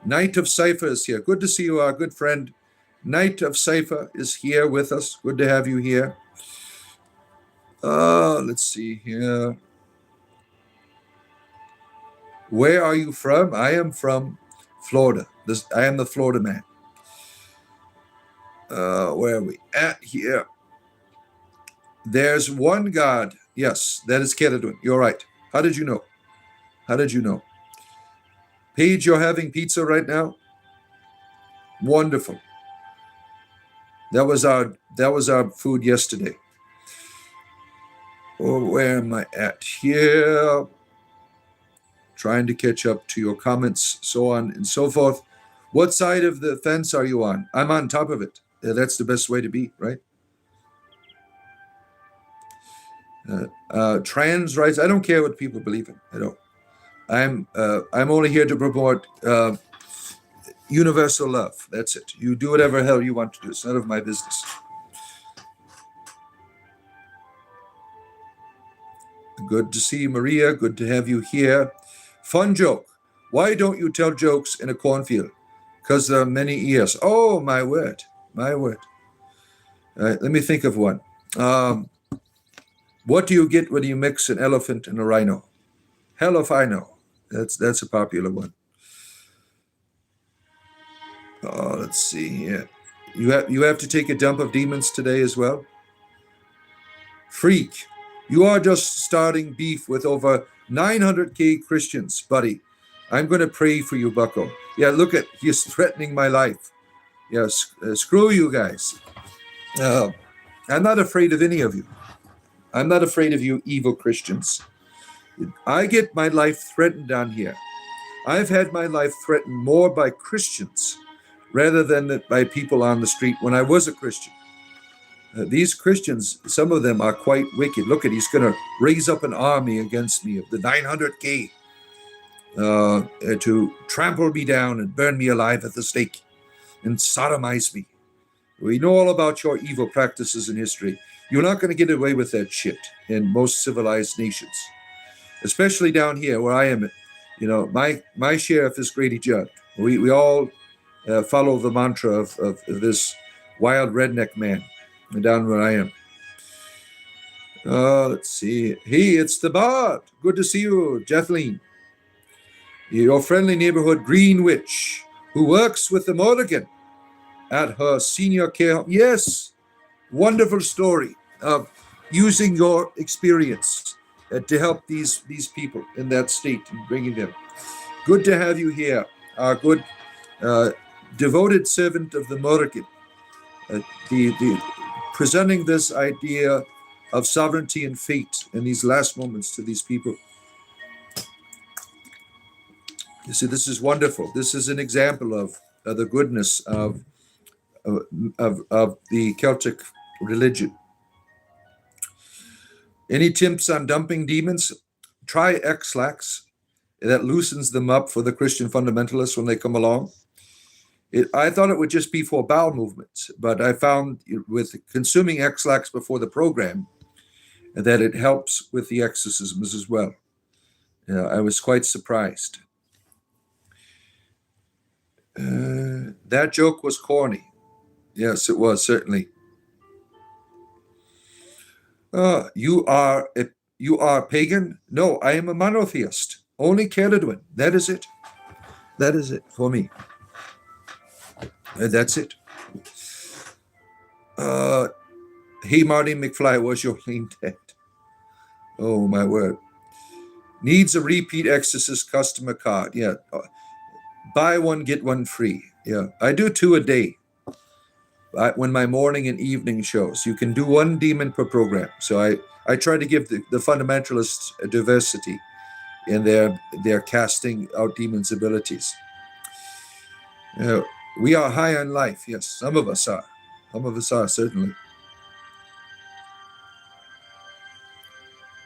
Knight of Cypher is here. Good to see you, our good friend. Knight of Cypher is here with us. Good to have you here. Let's see here. Where are you from? I am from Florida. I am the Florida man. Where are we at here? There's one God. Yes, that is Keladun. You're right. How did you know? How did you know? Paige, you're having pizza right now? Wonderful. That was our food yesterday. Oh, where am I at here? Trying to catch up to your comments, so on and so forth. What side of the fence are you on? I'm on top of it. That's the best way to be, right? Trans rights. I don't care what people believe in. I don't. I'm only here to promote universal love. That's it. You do whatever hell you want to do. It's none of my business. Good to see you, Maria. Good to have you here. Fun joke. Why don't you tell jokes in a cornfield? Because there are many ears. Oh, my word. My word. Let me think of one. What do you get when you mix an elephant and a rhino? Hell if I know. That's a popular one. Oh, let's see here. You have to take a dump of demons today as well? Freak. You are just starting beef with over 900K Christians, buddy. I'm going to pray for you, bucko. Yeah, look at, he's threatening my life. Yes, screw you guys. I'm not afraid of any of you. I'm not afraid of you evil Christians. I get my life threatened down here. I've had my life threatened more by Christians rather than by people on the street when I was a Christian. These Christians, some of them are quite wicked. Look at, he's going to raise up an army against me of the 900K to trample me down and burn me alive at the stake and sodomize me. We know all about your evil practices in history. You're not going to get away with that shit in most civilized nations, especially down here where I am. You know, my sheriff is Grady Judd. We all follow the mantra of this wild redneck man down where I am. Let's see. Hey, it's the Bard. Good to see you, Jethleen. Your friendly neighborhood green witch who works with the Morrigan at her senior care home. Yes, wonderful story of using your experience to help these people in that state and bringing them. Good to have you here, our good devoted servant of the Morrigan. The presenting this idea of sovereignty and fate in these last moments to these people. You see, this is wonderful. This is an example of the goodness of the Celtic religion. Any tips on dumping demons? Try X-Lax. That loosens them up for the Christian fundamentalists when they come along. I thought it would just be for bowel movements, but I found with consuming X-Lax before the program that it helps with the exorcisms as well. I was quite surprised. That joke was corny. Yes, it was, certainly. You are pagan? No, I am a monotheist. Only Caledwin. That is it. That is it for me. That's it. Hey, Marty McFly, was your name dead? Oh, my word. Needs a repeat exorcist customer card. Yeah. Buy one, get one free. Yeah. I do 2 a day. When my morning and evening shows, you can do 1 demon per program. So I try to give the fundamentalists a diversity in their casting out demons' abilities. We are high on life. Yes, some of us are. Some of us are, certainly.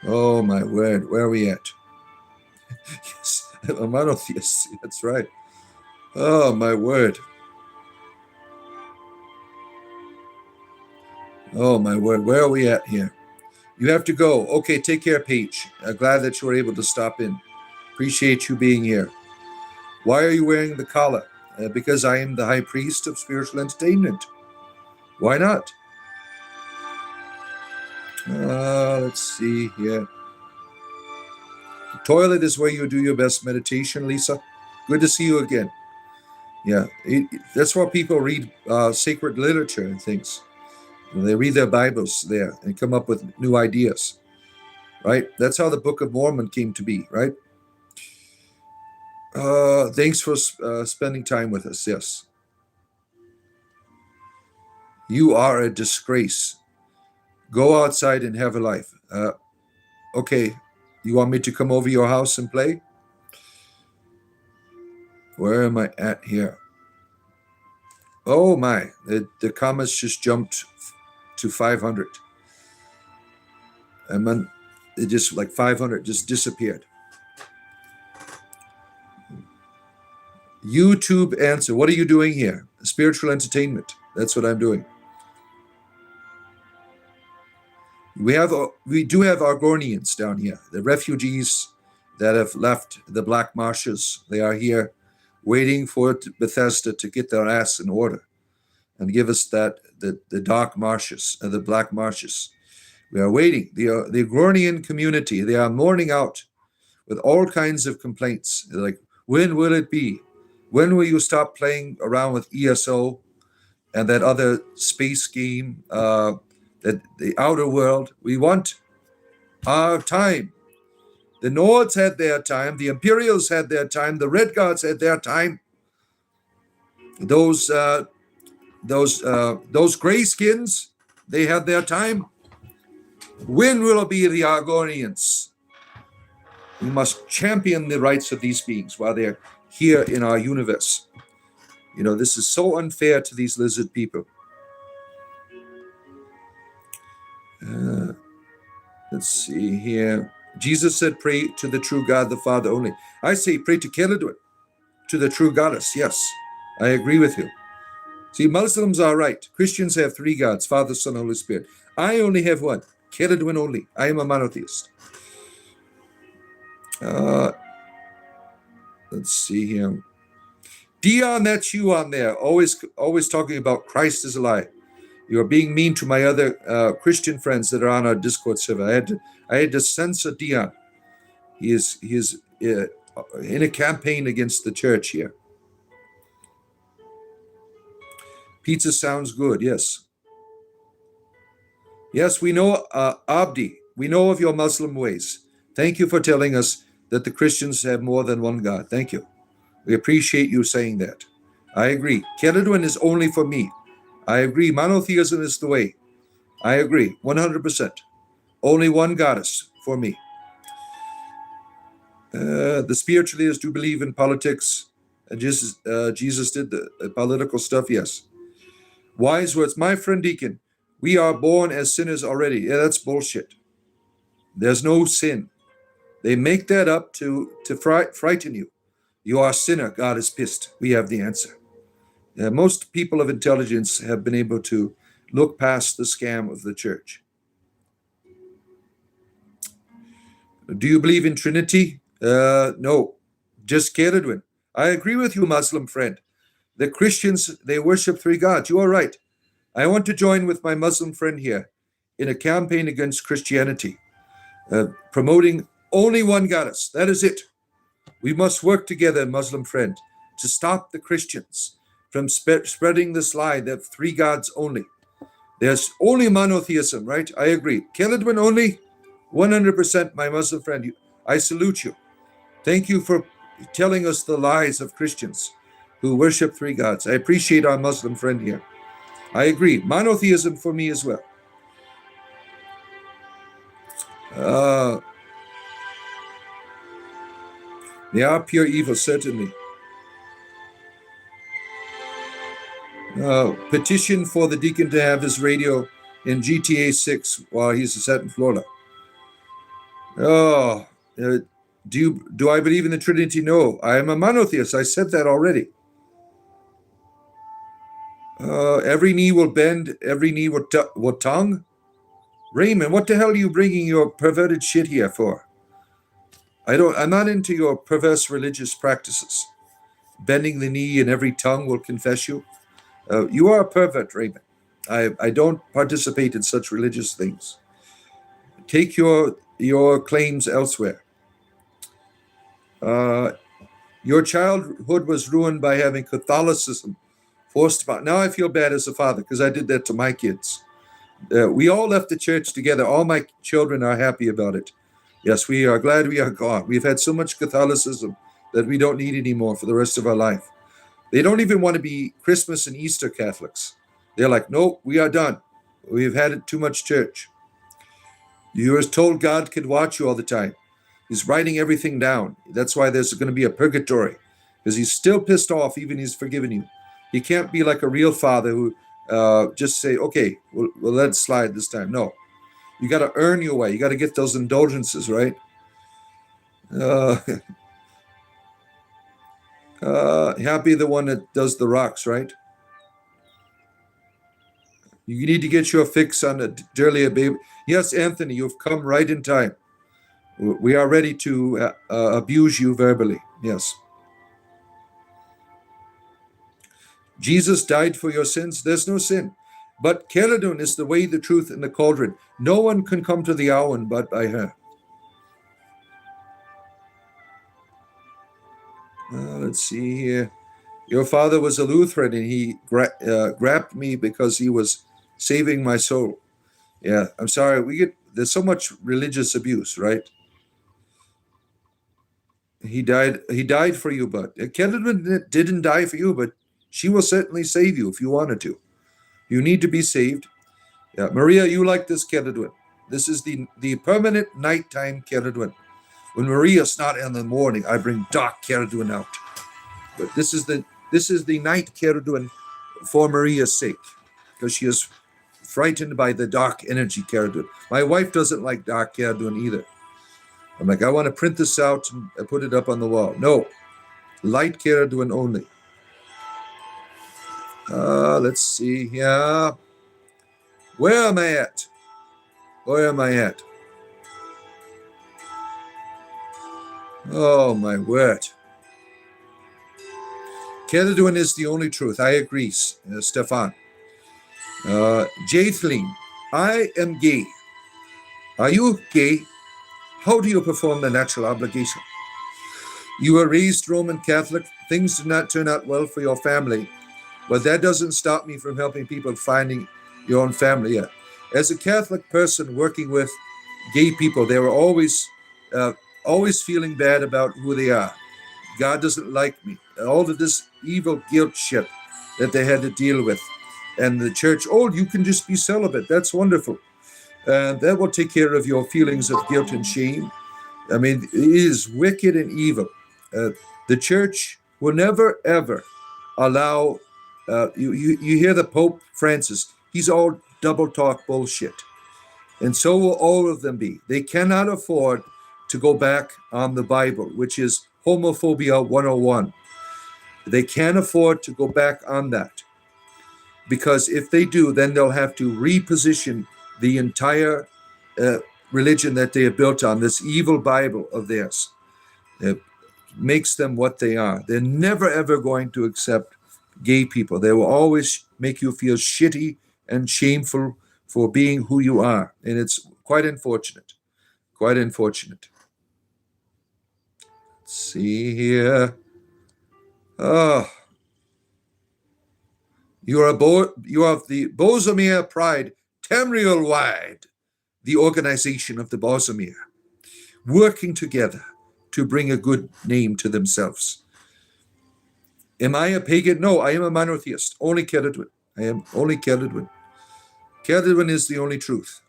Oh, my word. Where are we at? Yes, a monotheist. That's right. Oh, my word. Oh, my word. Where are we at here? You have to go. Okay, take care, Paige. Glad that you were able to stop in. Appreciate you being here. Why are you wearing the collar? Because I am the high priest of spiritual entertainment. Why not? Let's see here. The toilet is where you do your best meditation, Lisa. Good to see you again. Yeah, that's where people read sacred literature and things. They read their Bibles there and come up with new ideas, right? That's how the Book of Mormon came to be, right? Thanks for spending time with us, yes. You are a disgrace. Go outside and have a life. Okay, you want me to come over your house and play? Where am I at here? Oh my, the comments just jumped to 500. And then it just like 500 just disappeared. YouTube answer. What are you doing here? Spiritual entertainment. That's what I'm doing. We do have Argonians down here, the refugees that have left the Black Marshes. They are here waiting for Bethesda to get their ass in order and give us the dark marshes and the Black Marshes. We are waiting. The Agronian community, they are mourning out with all kinds of complaints. They're like, when will it be? When will you stop playing around with ESO and that other space game, that the outer world? We want our time. The Nords had their time. The Imperials had their time. The Red Guards had their time. Those grayskins, they had their time. When will it be the Argonians? We must champion the rights of these beings while they're here in our universe. You know, this is so unfair to these lizard people. Let's see here. Jesus said, pray to the true God, the Father only. I say, pray to Keledwin, to the true goddess. Yes, I agree with you. See, Muslims are right. Christians have three gods, Father, Son, Holy Spirit. I only have one, Keledwin only. I am a monotheist. Let's see here. Dion, that's you on there, always talking about Christ is alive. You're being mean to my other Christian friends that are on our Discord server. I had to censor Dion. He is in a campaign against the church here. Pizza sounds good, yes. Yes, we know, Abdi, we know of your Muslim ways. Thank you for telling us that the Christians have more than one God. Thank you. We appreciate you saying that. I agree. Keledwin is only for me. I agree. Monotheism is the way. I agree. 100%. Only one goddess for me. The spiritualists do believe in politics. Jesus did the political stuff, yes. Wise words. My friend Deacon, we are born as sinners already. Yeah, that's bullshit. There's no sin. They make that up to frighten you. You are a sinner. God is pissed. We have the answer. Most people of intelligence have been able to look past the scam of the church. Do you believe in Trinity? No, just Keledwin. I agree with you, Muslim friend. The Christians, they worship three gods. You are right. I want to join with my Muslim friend here in a campaign against Christianity, promoting only one goddess. That is it. We must work together, Muslim friend, to stop the Christians from spreading this lie that three gods only. There's only monotheism, right? I agree. Keledwin only, 100%, my Muslim friend. I salute you. Thank you for telling us the lies of Christians who worship three gods. I appreciate our Muslim friend here. I agree. Monotheism for me as well. They are pure evil, certainly. Petition for the deacon to have his radio in GTA 6 while he's set in Florida. Do I believe in the Trinity? No, I am a monotheist. I said that already. Every knee will bend, every knee will tongue. Raymond, what the hell are you bringing your perverted shit here for? I'm not into your perverse religious practices. Bending the knee and every tongue will confess you. You are a pervert, Raymond. I don't participate in such religious things. Take your claims elsewhere. Your childhood was ruined by having Catholicism forced upon. Now I feel bad as a father because I did that to my kids. We all left the church together. All my children are happy about it. Yes, we are glad we are gone. We've had so much Catholicism that we don't need anymore for the rest of our life. They don't even want to be Christmas and Easter Catholics. They're like, no, we are done. We've had it too much church. You were told God could watch you all the time. He's writing everything down. That's why there's going to be a purgatory, because he's still pissed off, even he's forgiven you. He can't be like a real father who just say, okay, we'll let it slide this time. No, you got to earn your way. You got to get those indulgences, right? Happy the one that does the rocks, right? You need to get your fix on a dearly baby. Yes, Anthony, you've come right in time. We are ready to abuse you verbally. Yes. Jesus died for your sins. There's no sin. But Celadon is the way, the truth, and the cauldron. No one can come to the Awen but by her. Let's see here. Your father was a Lutheran, and he grabbed me because he was saving my soul. Yeah, I'm sorry. There's so much religious abuse, right? He died for you, but Celadon didn't die for you, but she will certainly save you if you wanted to. You need to be saved. Yeah, Maria, you like this Celadon. This is the permanent nighttime Celadon. When Maria's not in the morning, I bring dark Celadon out. But this is the night Celadon for Maria's sake, because she is frightened by the dark energy Celadon. My wife doesn't like dark Celadon either. I'm like, I want to print this out and put it up on the wall. No, light Celadon only. Let's see here. Where am I at? Where am I at? Oh, my word. Celadon is the only truth. I agree, Stefan. Jathleen, I am gay. Are you gay? How do you perform the natural obligation? You were raised Roman Catholic. Things did not turn out well for your family, but that doesn't stop me from helping people finding your own family yet. As a Catholic person working with gay people, they were always feeling bad about who they are. God doesn't like me. All of this evil guilt shit that they had to deal with. And the church, oh, you can just be celibate. That's wonderful. That will take care of your feelings of guilt and shame. I mean, it is wicked and evil. The church will never, ever allow, you hear the Pope Francis, he's all double talk bullshit. And so will all of them be. They cannot afford to go back on the Bible, which is homophobia 101. They can't afford to go back on that, because if they do, then they'll have to reposition the entire religion that they have built on, this evil Bible of theirs. It makes them what they are. They're never, ever going to accept gay people. They will always make you feel shitty and shameful for being who you are. And it's quite unfortunate. Quite unfortunate. Let's see here. Oh. You are the Bosomir Pride, Tamriel wide, the organization of the Bosomir, working together to bring a good name to themselves. Am I a pagan? No, I am a monotheist. Only Celadon. I am only Celadon. Celadon is the only truth.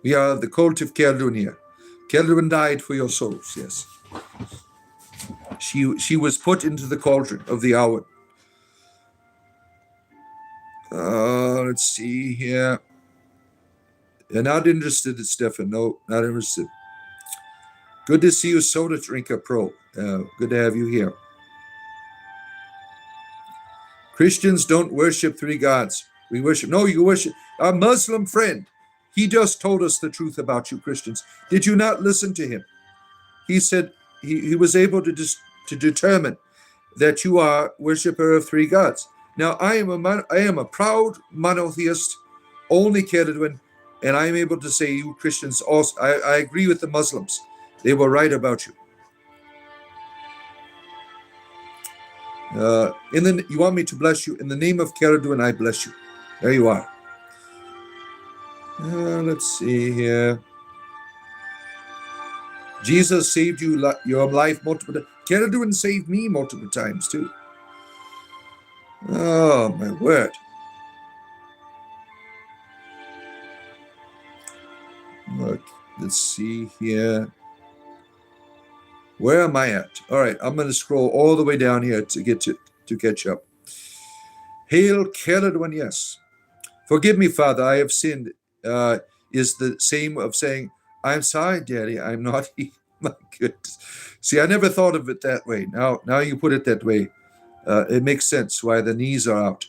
We are the cult of Celadon here. Celadon died for your souls, yes. She was put into the cauldron of the hour. Let's see here. You're not interested, Stefan. No, not interested. Good to see you, Soda Drinker Pro. Good to have you here. Christians don't worship three gods. We worship. No, you worship. Our Muslim friend, he just told us the truth about you Christians. Did you not listen to him? He said he was able to determine that you are worshiper of three gods. Now, I am a proud monotheist, only Celadon, and I am able to say you Christians also. I agree with the Muslims. They were right about you. You want me to bless you? In the name of Celadon, I bless you. There you are. Let's see here. Jesus saved your life multiple times. Celadon saved me multiple times too. Oh, my word. Look, let's see here. Where am I at? All right, I'm going to scroll all the way down here to get to catch up. Hail, Caledon, yes. Forgive me, Father, I have sinned. Is the same of saying, I'm sorry, Daddy, I'm not. My goodness. See, I never thought of it that way. Now you put it that way. It makes sense why the knees are out.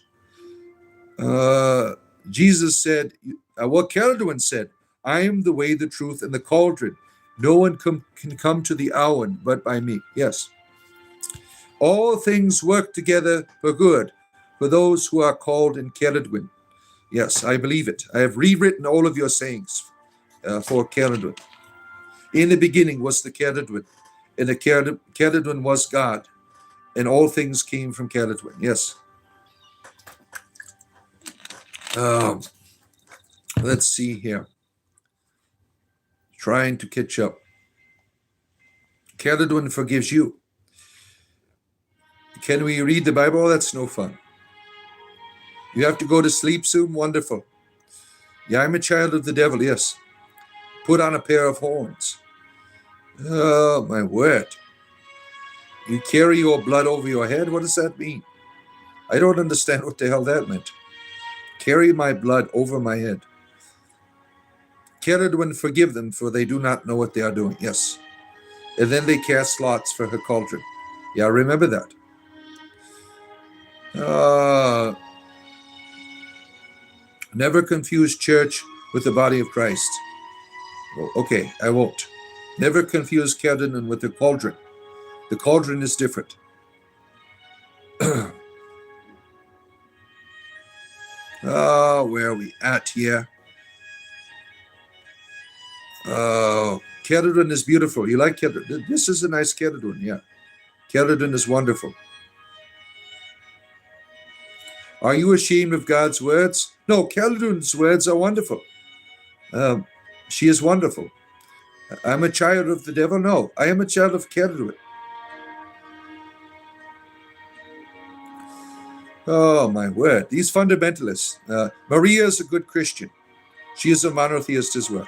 Jesus said, what Caledon said, I am the way, the truth, and the cauldron. No one can come to the hour but by me. Yes. All things work together for good for those who are called in Caledon. Yes, I believe it. I have rewritten all of your sayings for Caledon. In the beginning was the Caledon, and the Caledon was God, and all things came from Caledon. Yes. Let's see here. Trying to catch up. Caledon forgives you. Can we read the Bible? Oh, that's no fun. You have to go to sleep soon? Wonderful. Yeah, I'm a child of the devil, yes. Put on a pair of horns. Oh, my word. You carry your blood over your head? What does that mean? I don't understand what the hell that meant. Carry my blood over my head. Caledon, forgive them, for they do not know what they are doing. Yes. And then they cast lots for her cauldron. Yeah, remember that. Never confuse church with the body of Christ. Well, okay, I won't. Never confuse Caledon with the cauldron. The cauldron is different. Where are we at here? Caledon is beautiful. You like Caledon? This is a nice Caledon, yeah. Caledon is wonderful. Are you ashamed of God's words? No, Caledon's words are wonderful. She is wonderful. I'm a child of the devil? No, I am a child of Caledon. Oh, my word. These fundamentalists. Maria is a good Christian. She is a monotheist as well.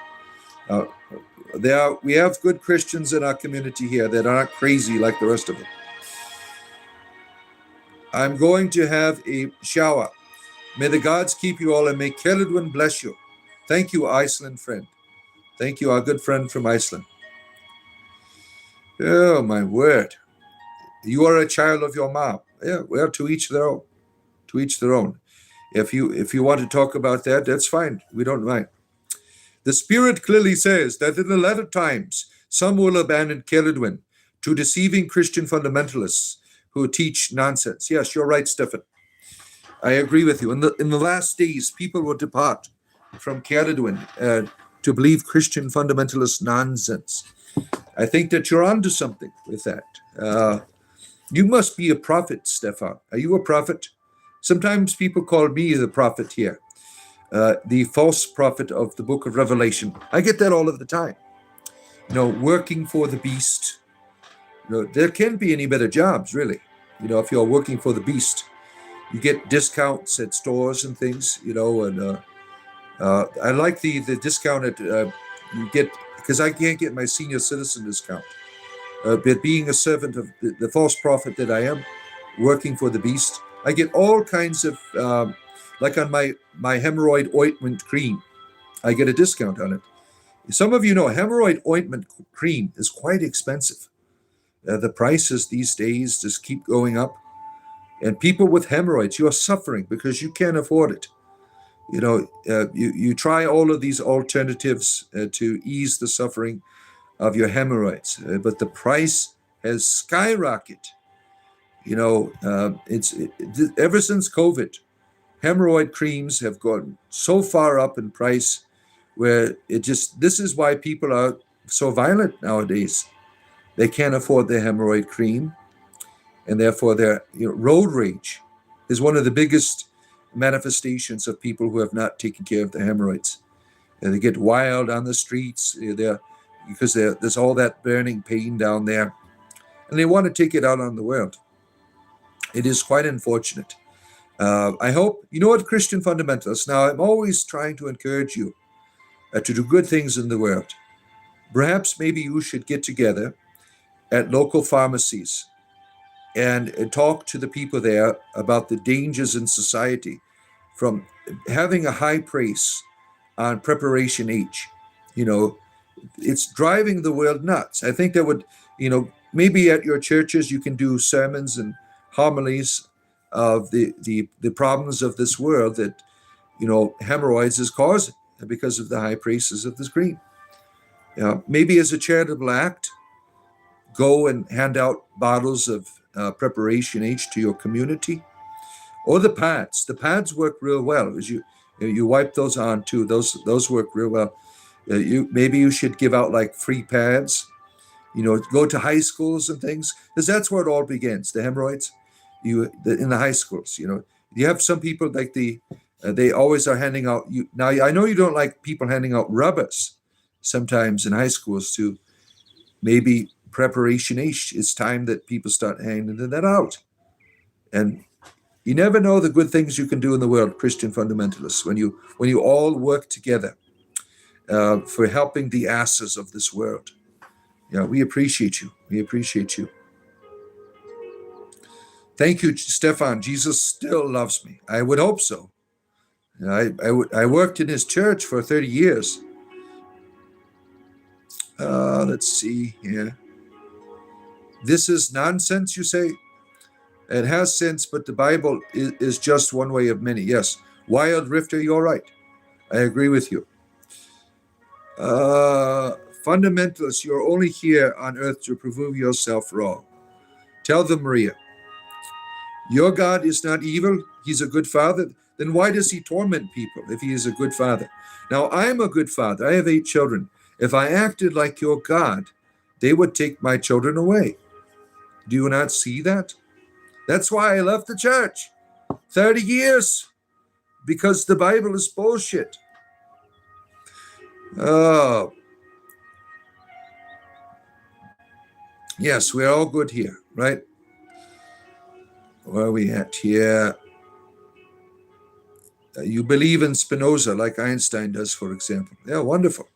We have good Christians in our community here that are not crazy like the rest of them. I'm going to have a shower. May the gods keep you all and may Caledon bless you. Thank you, Iceland friend. Thank you, our good friend from Iceland. Oh, my word. You are a child of your mom. Yeah, well, to each their own. To each their own. If you want to talk about that, that's fine. We don't mind. The Spirit clearly says that in the latter times, some will abandon Caledon to deceiving Christian fundamentalists who teach nonsense. Yes, you're right, Stephen. I agree with you. In the last days, people will depart from Caledon to believe Christian fundamentalist nonsense. I think that you're onto something with that. You must be a prophet, Stefan. Are you a prophet? Sometimes people call me the prophet here, the false prophet of the book of Revelation. I get that all of the time. Working for the beast. There can't be any better jobs, really. If you're working for the beast, you get discounts at stores and things, and I like the discount you get, because I can't get my senior citizen discount. But being a servant of the false prophet that I am, working for the beast, I get all kinds of, like on my hemorrhoid ointment cream, I get a discount on it. Some of you know hemorrhoid ointment cream is quite expensive. The prices these days just keep going up. And people with hemorrhoids, you are suffering because you can't afford it. You try all of these alternatives to ease the suffering of your hemorrhoids, but the price has skyrocketed. Ever since COVID, hemorrhoid creams have gone so far up in price where this is why people are so violent nowadays. They can't afford their hemorrhoid cream, and therefore their road rage is one of the biggest manifestations of people who have not taken care of their hemorrhoids. And they get wild on the streets because there's all that burning pain down there, and they want to take it out on the world. It is quite unfortunate. I hope, you know what, Christian fundamentalists, now I'm always trying to encourage you to do good things in the world. Perhaps maybe you should get together at local pharmacies and talk to the people there about the dangers in society from having a high price on preparation H. You know, it's driving the world nuts. I think that would, maybe at your churches you can do sermons and homilies of the problems of this world that, hemorrhoids is causing because of the high prices of this green. Maybe as a charitable act, go and hand out bottles of preparation H to your community. Or the pads. The pads work real well. As you wipe those on too. Those work real well. Maybe you should give out like free pads. Go to high schools and things, because that's where it all begins. The hemorrhoids, in the high schools. You have some people like they always are handing out. Now I know you don't like people handing out rubbers. Sometimes in high schools too. Maybe preparation H. It's time that people start handing that out, and you never know the good things you can do in the world, Christian fundamentalists, when you all work together for helping the asses of this world. We appreciate you. We appreciate you. Thank you, Stefan. Jesus still loves me. I would hope so. I worked in his church for 30 years. Let's see here. This is nonsense, you say? It has sense, but the Bible is just one way of many. Yes. Wild Rifter, you're right. I agree with you. Fundamentalists, you're only here on earth to prove yourself wrong. Tell them, Maria, your God is not evil. He's a good father. Then why does he torment people if he is a good father? Now, I'm a good father. I have 8 children. If I acted like your God, they would take my children away. Do you not see that? That's why I left the church. 30 years. Because the Bible is bullshit. Oh. Yes, we're all good here, right? Where are we at here? You believe in Spinoza like Einstein does, for example. Yeah, wonderful.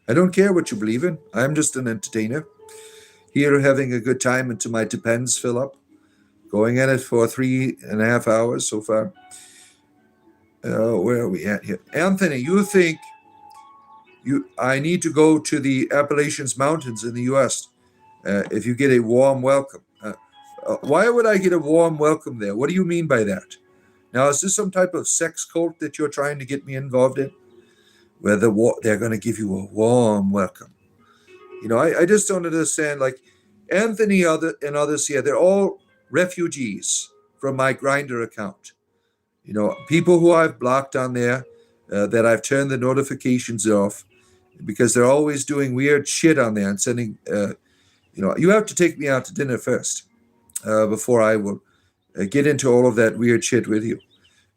I don't care what you believe in. I'm just an entertainer. Here having a good time until my depends fill up. Going at it for 3.5 hours so far. Where are we at here? Anthony, you think I need to go to the Appalachians Mountains in the U.S. If you get a warm welcome. Why would I get a warm welcome there? What do you mean by that? Now, is this some type of sex cult that you're trying to get me involved in? Where they're going to give you a warm welcome. I just don't understand. Like Anthony and others here, they're all refugees from my Grindr account. People who I've blocked on there, that I've turned the notifications off because they're always doing weird shit on there and sending, you have to take me out to dinner first before I will get into all of that weird shit with you.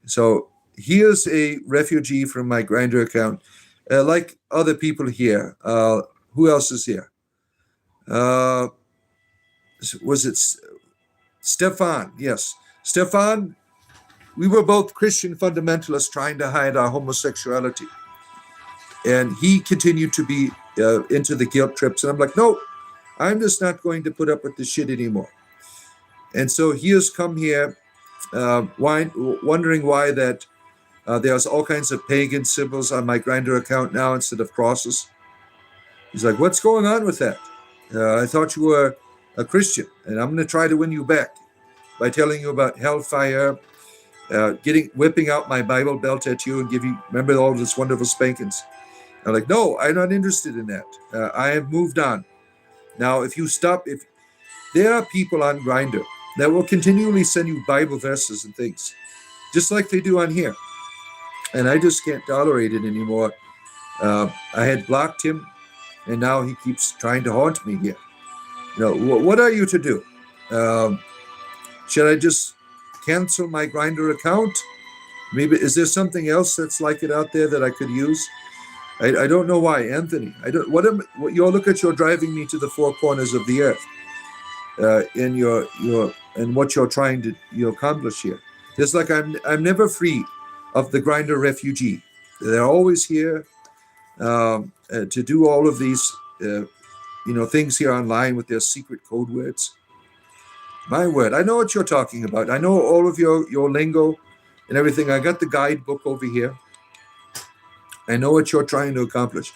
So here's a refugee from my Grindr account, like other people here. Who else is here? Was it Stefan? Yes. Stefan, we were both Christian fundamentalists trying to hide our homosexuality. And he continued to be into the guilt trips. And I'm like, no, I'm just not going to put up with this shit anymore. And so he has come here wondering why that there's all kinds of pagan symbols on my Grindr account now instead of crosses. He's like, what's going on with that? I thought you were a Christian, and I'm going to try to win you back by telling you about hellfire, whipping out my Bible belt at you and remember all those wonderful spankings. I'm like, no, I'm not interested in that. I have moved on. Now, if there are people on Grindr that will continually send you Bible verses and things, just like they do on here. And I just can't tolerate it anymore. I had blocked him, and now he keeps trying to haunt me here. What are you to do? Should I just cancel my Grindr account? Maybe, is there something else that's like it out there that I could use? I don't know why, Anthony. You're driving me to the 4 corners of the earth in what you're trying to accomplish here. It's like I'm never free of the grinder refugee. They're always here to do all of these things here online with their secret code words. My word, I know what you're talking about. I know all of your lingo and everything. I got the guidebook over here. I know what you're trying to accomplish.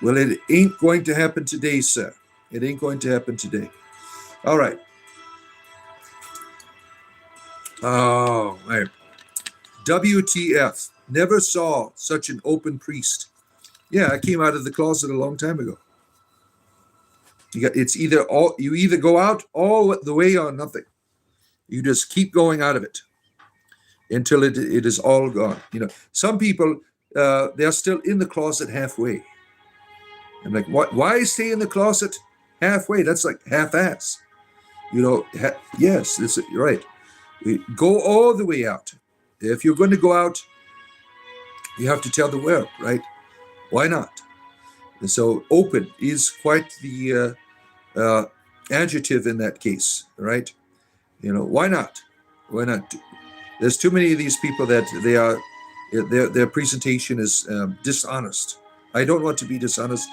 Well, it ain't going to happen today, sir. It ain't going to happen today. All right. Oh, right. WTF. Never saw such an open priest. Yeah, I came out of the closet a long time ago. It's you either go out all the way or nothing. You just keep going out of it until it is all gone. Some people they're still in the closet halfway. I'm like, what? Why stay in the closet halfway? That's like half-ass. Yes, you're right. Go all the way out. If you're going to go out, you have to tell the world, right? Why not? And so open is quite the adjective in that case, right? Why not? Why not? There's too many of these people that their presentation is dishonest. I don't want to be dishonest.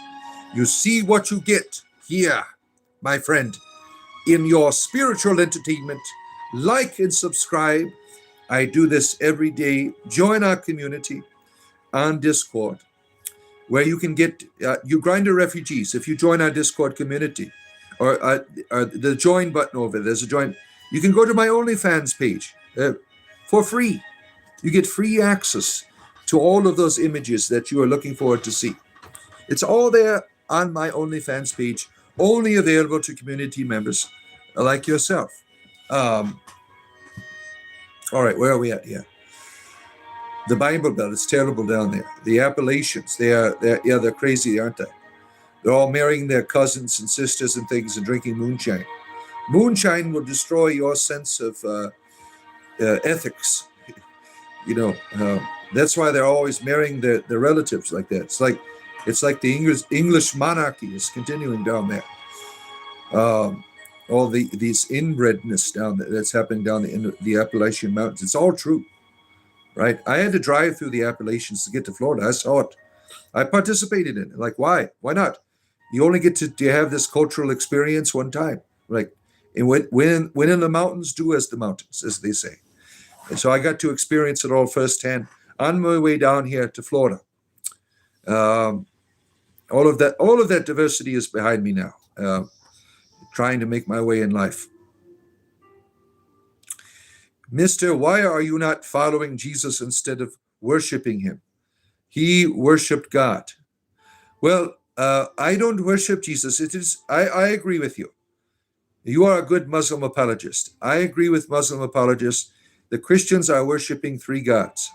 You see what you get here, my friend, in your spiritual entertainment. Like and subscribe. I do this every day. Join our community on Discord, where you can get you grinder refugees. If you join our Discord community, or the join button over there's a join. You can go to my OnlyFans page for free. You get free access to all of those images that you are looking forward to see. It's all there on my OnlyFans page, only available to community members like yourself. All right, where are we at here? The Bible Belt is terrible down there. The Appalachians, they're crazy, aren't they? They're all marrying their cousins and sisters and things and drinking moonshine. Moonshine will destroy your sense of ethics. That's why they're always marrying their relatives like that. It's like the English monarchy is continuing down there. All these inbredness down there that's happening down the Appalachian Mountains. It's all true, right? I had to drive through the Appalachians to get to Florida. I saw it. I participated in it. Like, why? Why not? You only get to have this cultural experience one time. Like, and when in the mountains, do as the mountains, as they say. And so I got to experience it all firsthand on my way down here to Florida. All of that diversity is behind me now. Trying to make my way in life. Mister, why are you not following Jesus instead of worshiping him? He worshiped God. Well, I don't worship Jesus. I agree with you. You are a good Muslim apologist. I agree with Muslim apologists. The Christians are worshiping three gods.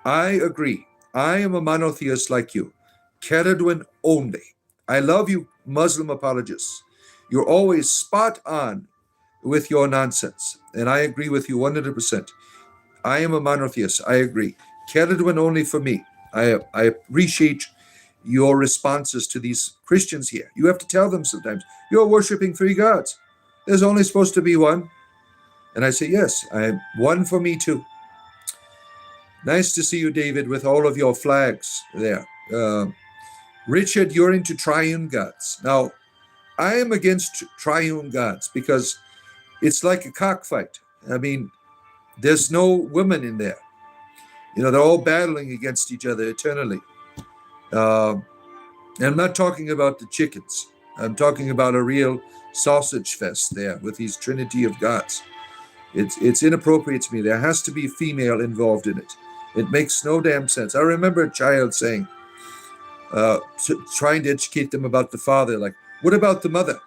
I agree. I am a monotheist like you. Caradwin only. I love you, Muslim apologists. You're always spot on with your nonsense. And I agree with you 100%. I am a monotheist. I agree. Caradwin only for me. I appreciate your responses to these Christians here. You have to tell them sometimes, you're worshiping three gods. There's only supposed to be one. And I say, yes, I'm one for me too. Nice to see you, David, with all of your flags there. Richard, you're into triune gods. Now, I am against triune gods because it's like a cockfight. I mean, there's no women in there. They're all battling against each other eternally. And I'm not talking about the chickens. I'm talking about a real sausage fest there with these trinity of gods. It's inappropriate to me. There has to be a female involved in it. It makes no damn sense. I remember a child saying, trying to educate them about the father, like, what about the mother?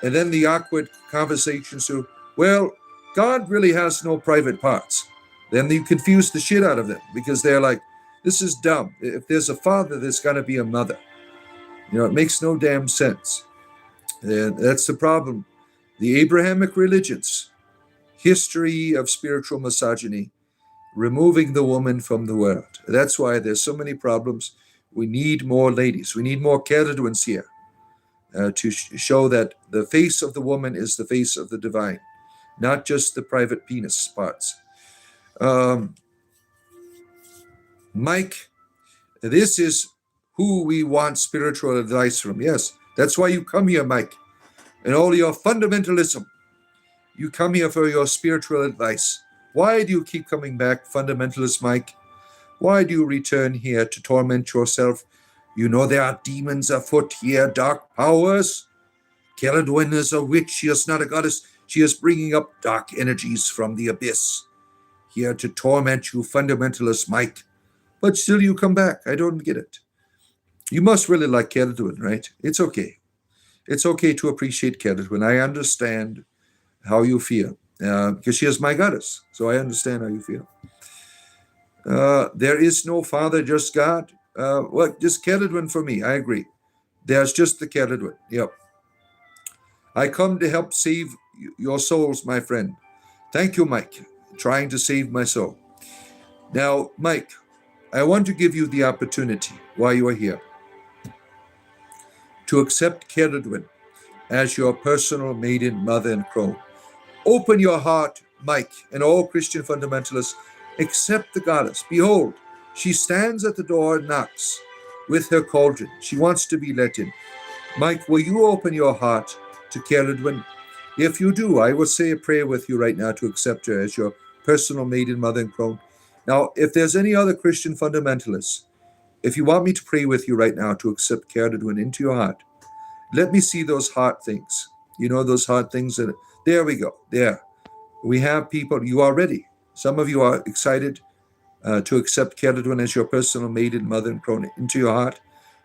And then the awkward conversations to, well, God really has no private parts. Then you confuse the shit out of them because they're like, this is dumb. If there's a father, there's got to be a mother. It makes no damn sense. And that's the problem. The Abrahamic religions, history of spiritual misogyny, removing the woman from the world. That's why there's so many problems. We need more ladies. We need more Caradwins here to show that the face of the woman is the face of the divine, not just the private penis parts. Um, Mike, this is who we want spiritual advice from. Yes, that's why you come here, Mike. And all your fundamentalism, you come here for your spiritual advice. Why do you keep coming back, fundamentalist Mike? Why do you return here to torment yourself? You know there are demons afoot here, dark powers. Celadwyn is a witch. She is not a goddess. She is bringing up dark energies from the abyss, here to torment you, fundamentalist Mike. But still you come back. I don't get it. You must really like Celadwyn, right? It's okay. It's okay to appreciate Celadwyn. I understand how you feel, because she is my goddess. So I understand how you feel. There is no Father, just God. Just Celadwyn for me. I agree. There's just the Celadwyn. Yep. I come to help save your souls, my friend. Thank you, Mike, trying to save my soul. Now, Mike, I want to give you the opportunity, while you are here, to accept Celadwyn as your personal maiden, mother, and crone. Open your heart, Mike, and all Christian fundamentalists. Accept the goddess. Behold, she stands at the door and knocks with her cauldron. She wants to be let in. Mike, will you open your heart to Celadwyn? If you do, I will say a prayer with you right now to accept her as your personal maiden, mother, and crone. Now, if there's any other Christian fundamentalists, if you want me to pray with you right now to accept Celadwyn into your heart, let me see those heart things. You know those heart things? There we go. There. We have people. You are ready. Some of you are excited to accept Celadwyn as your personal maiden, mother, and crone into your heart.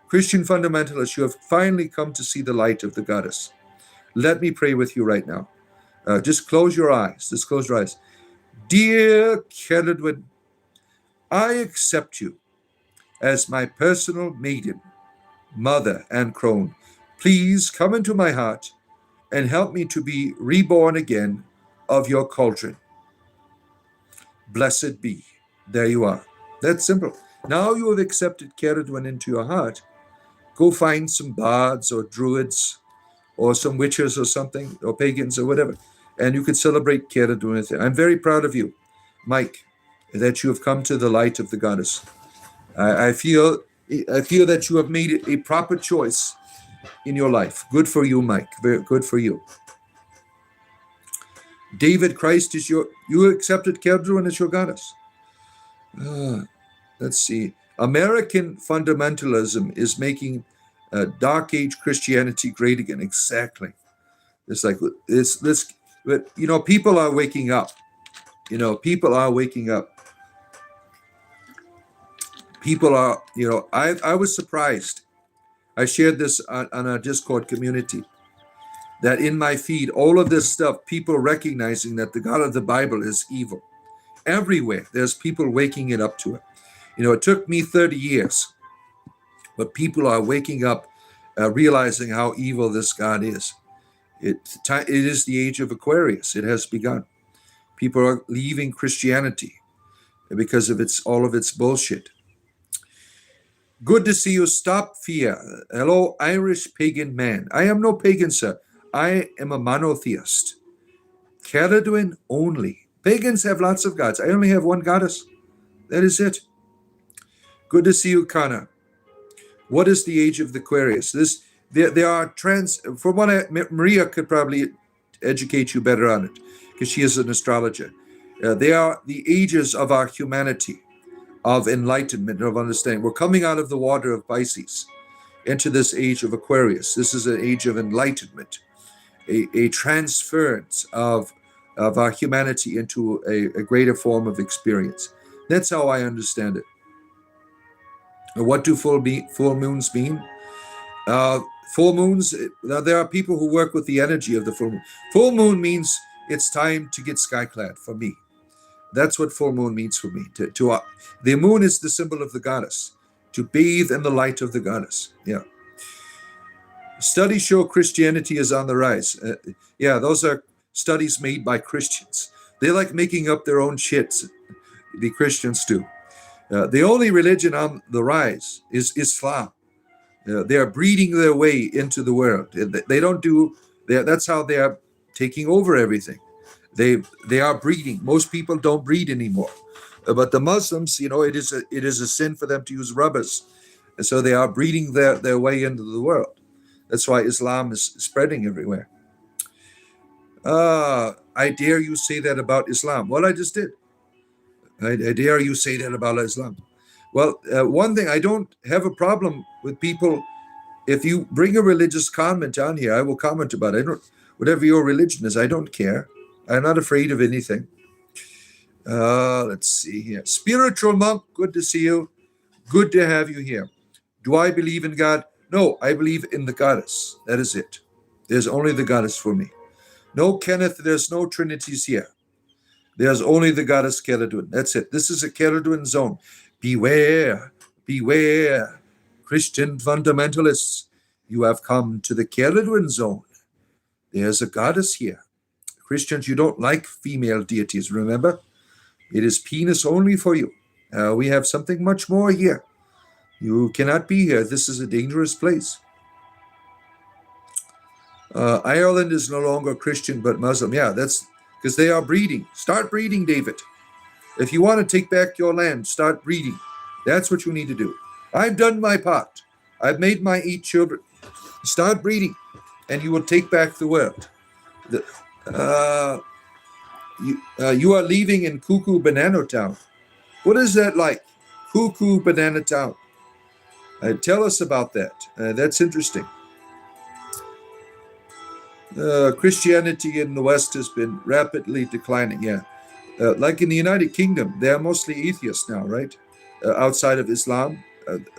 Christian fundamentalists, you have finally come to see the light of the goddess. Let me pray with you right now. Just close your eyes. Just close your eyes. Dear Celadwyn, I accept you as my personal maiden, mother, and crone. Please come into my heart and help me to be reborn again of your cauldron. Blessed be. There you are. That's simple. Now you have accepted Celadwyn into your heart. Go find some bards or druids or some witches or something, or pagans or whatever, and you can celebrate Celadwyn with it. I'm very proud of you, Mike, that you have come to the light of the goddess. I feel that you have made a proper choice in your life. Good for you, Mike. Very good for you. David Christ is you accepted Celadwyn as your goddess. Let's see. American fundamentalism is making Dark Age Christianity great again. Exactly. It's like but people are waking up. People are waking up. People are, I was surprised. I shared this on our Discord community, that in my feed, all of this stuff, people recognizing that the God of the Bible is evil. Everywhere, there's people waking it up to it. It took me 30 years, but people are waking up, realizing how evil this God is. It is the age of Aquarius. It has begun. People are leaving Christianity because of all of its bullshit. Good to see you. Stop fear. Hello, Irish pagan man. I am no pagan, sir. I am a monotheist. Celadwyn only. Pagans have lots of gods. I only have one goddess. That is it. Good to see you, Connor. What is the age of the Aquarius? There are for what Maria could probably educate you better on it, because she is an astrologer. They are the ages of our humanity, of enlightenment, of understanding. We're coming out of the water of Pisces into this age of Aquarius. This is an age of enlightenment, a transference of our humanity into a greater form of experience. That's how I understand it. What do full moons mean? Full moons, there are people who work with the energy of the full moon. Full moon means it's time to get skyclad for me. That's what full moon means for me. The moon is the symbol of the goddess, to bathe in the light of the goddess. Yeah. Studies show Christianity is on the rise. Those are studies made by Christians. They like making up their own shits. The Christians do. The only religion on the rise is Islam. They are breeding their way into the world. They don't do. That's how they are taking over everything. They are breeding. Most people don't breed anymore, but the Muslims, it is a sin for them to use rubbers, and so they are breeding their way into the world. That's why Islam is spreading everywhere. I dare you say that about Islam. Well, I just did. I dare you say that about Islam. Well, one thing, I don't have a problem with people. If you bring a religious comment on here, I will comment about it. Whatever your religion is, I don't care. I'm not afraid of anything. Let's see here. Spiritual monk, good to see you. Good to have you here. Do I believe in God? No, I believe in the goddess. That is it. There's only the goddess for me. No, Kenneth, there's no trinities here. There's only the goddess Caledwin. That's it. This is a Caledwin zone. Beware, beware, Christian fundamentalists. You have come to the Caledwin zone. There's a goddess here. Christians, you don't like female deities, remember? It is penis only for you. We have something much more here. You cannot be here. This is a dangerous place. Ireland is no longer Christian but Muslim. Yeah, that's because they are breeding. Start breeding, David. If you want to take back your land, start breeding. That's what you need to do. I've done my part. I've made my 8 children. Start breeding, and you will take back the world. You are leaving in Cuckoo Banana Town. What is that like? Cuckoo Banana Town. Tell us about that. That's interesting. Christianity in the West has been rapidly declining. Yeah. Like in the United Kingdom, they are mostly atheists now, right? Outside of Islam.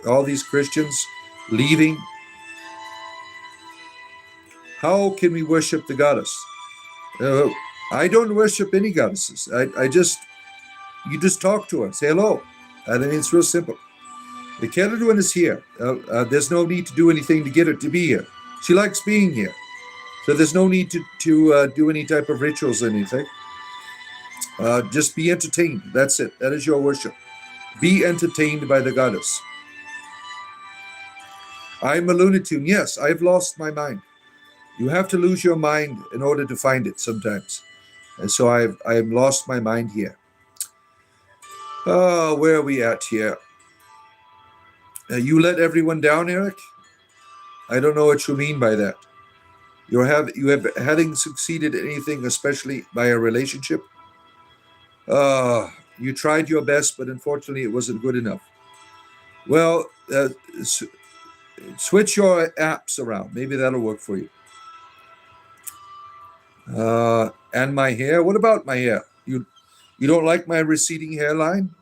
All these Christians leaving. How can we worship the goddess? I don't worship any goddesses. You just talk to her, say hello. I mean, it's real simple. The Caledwin is here. There's no need to do anything to get her to be here. She likes being here. So there's no need to do any type of rituals or anything. Just be entertained. That's it. That is your worship. Be entertained by the goddess. I'm a Looney Tune. Yes, I've lost my mind. You have to lose your mind in order to find it sometimes. And so I've lost my mind here. Where are we at here? You let everyone down, Eric? I don't know what you mean by that. You have having succeeded in anything, especially by a relationship? You tried your best, but unfortunately it wasn't good enough. Well, switch your apps around. Maybe that'll work for you. And my hair? What about my hair? You don't like my receding hairline?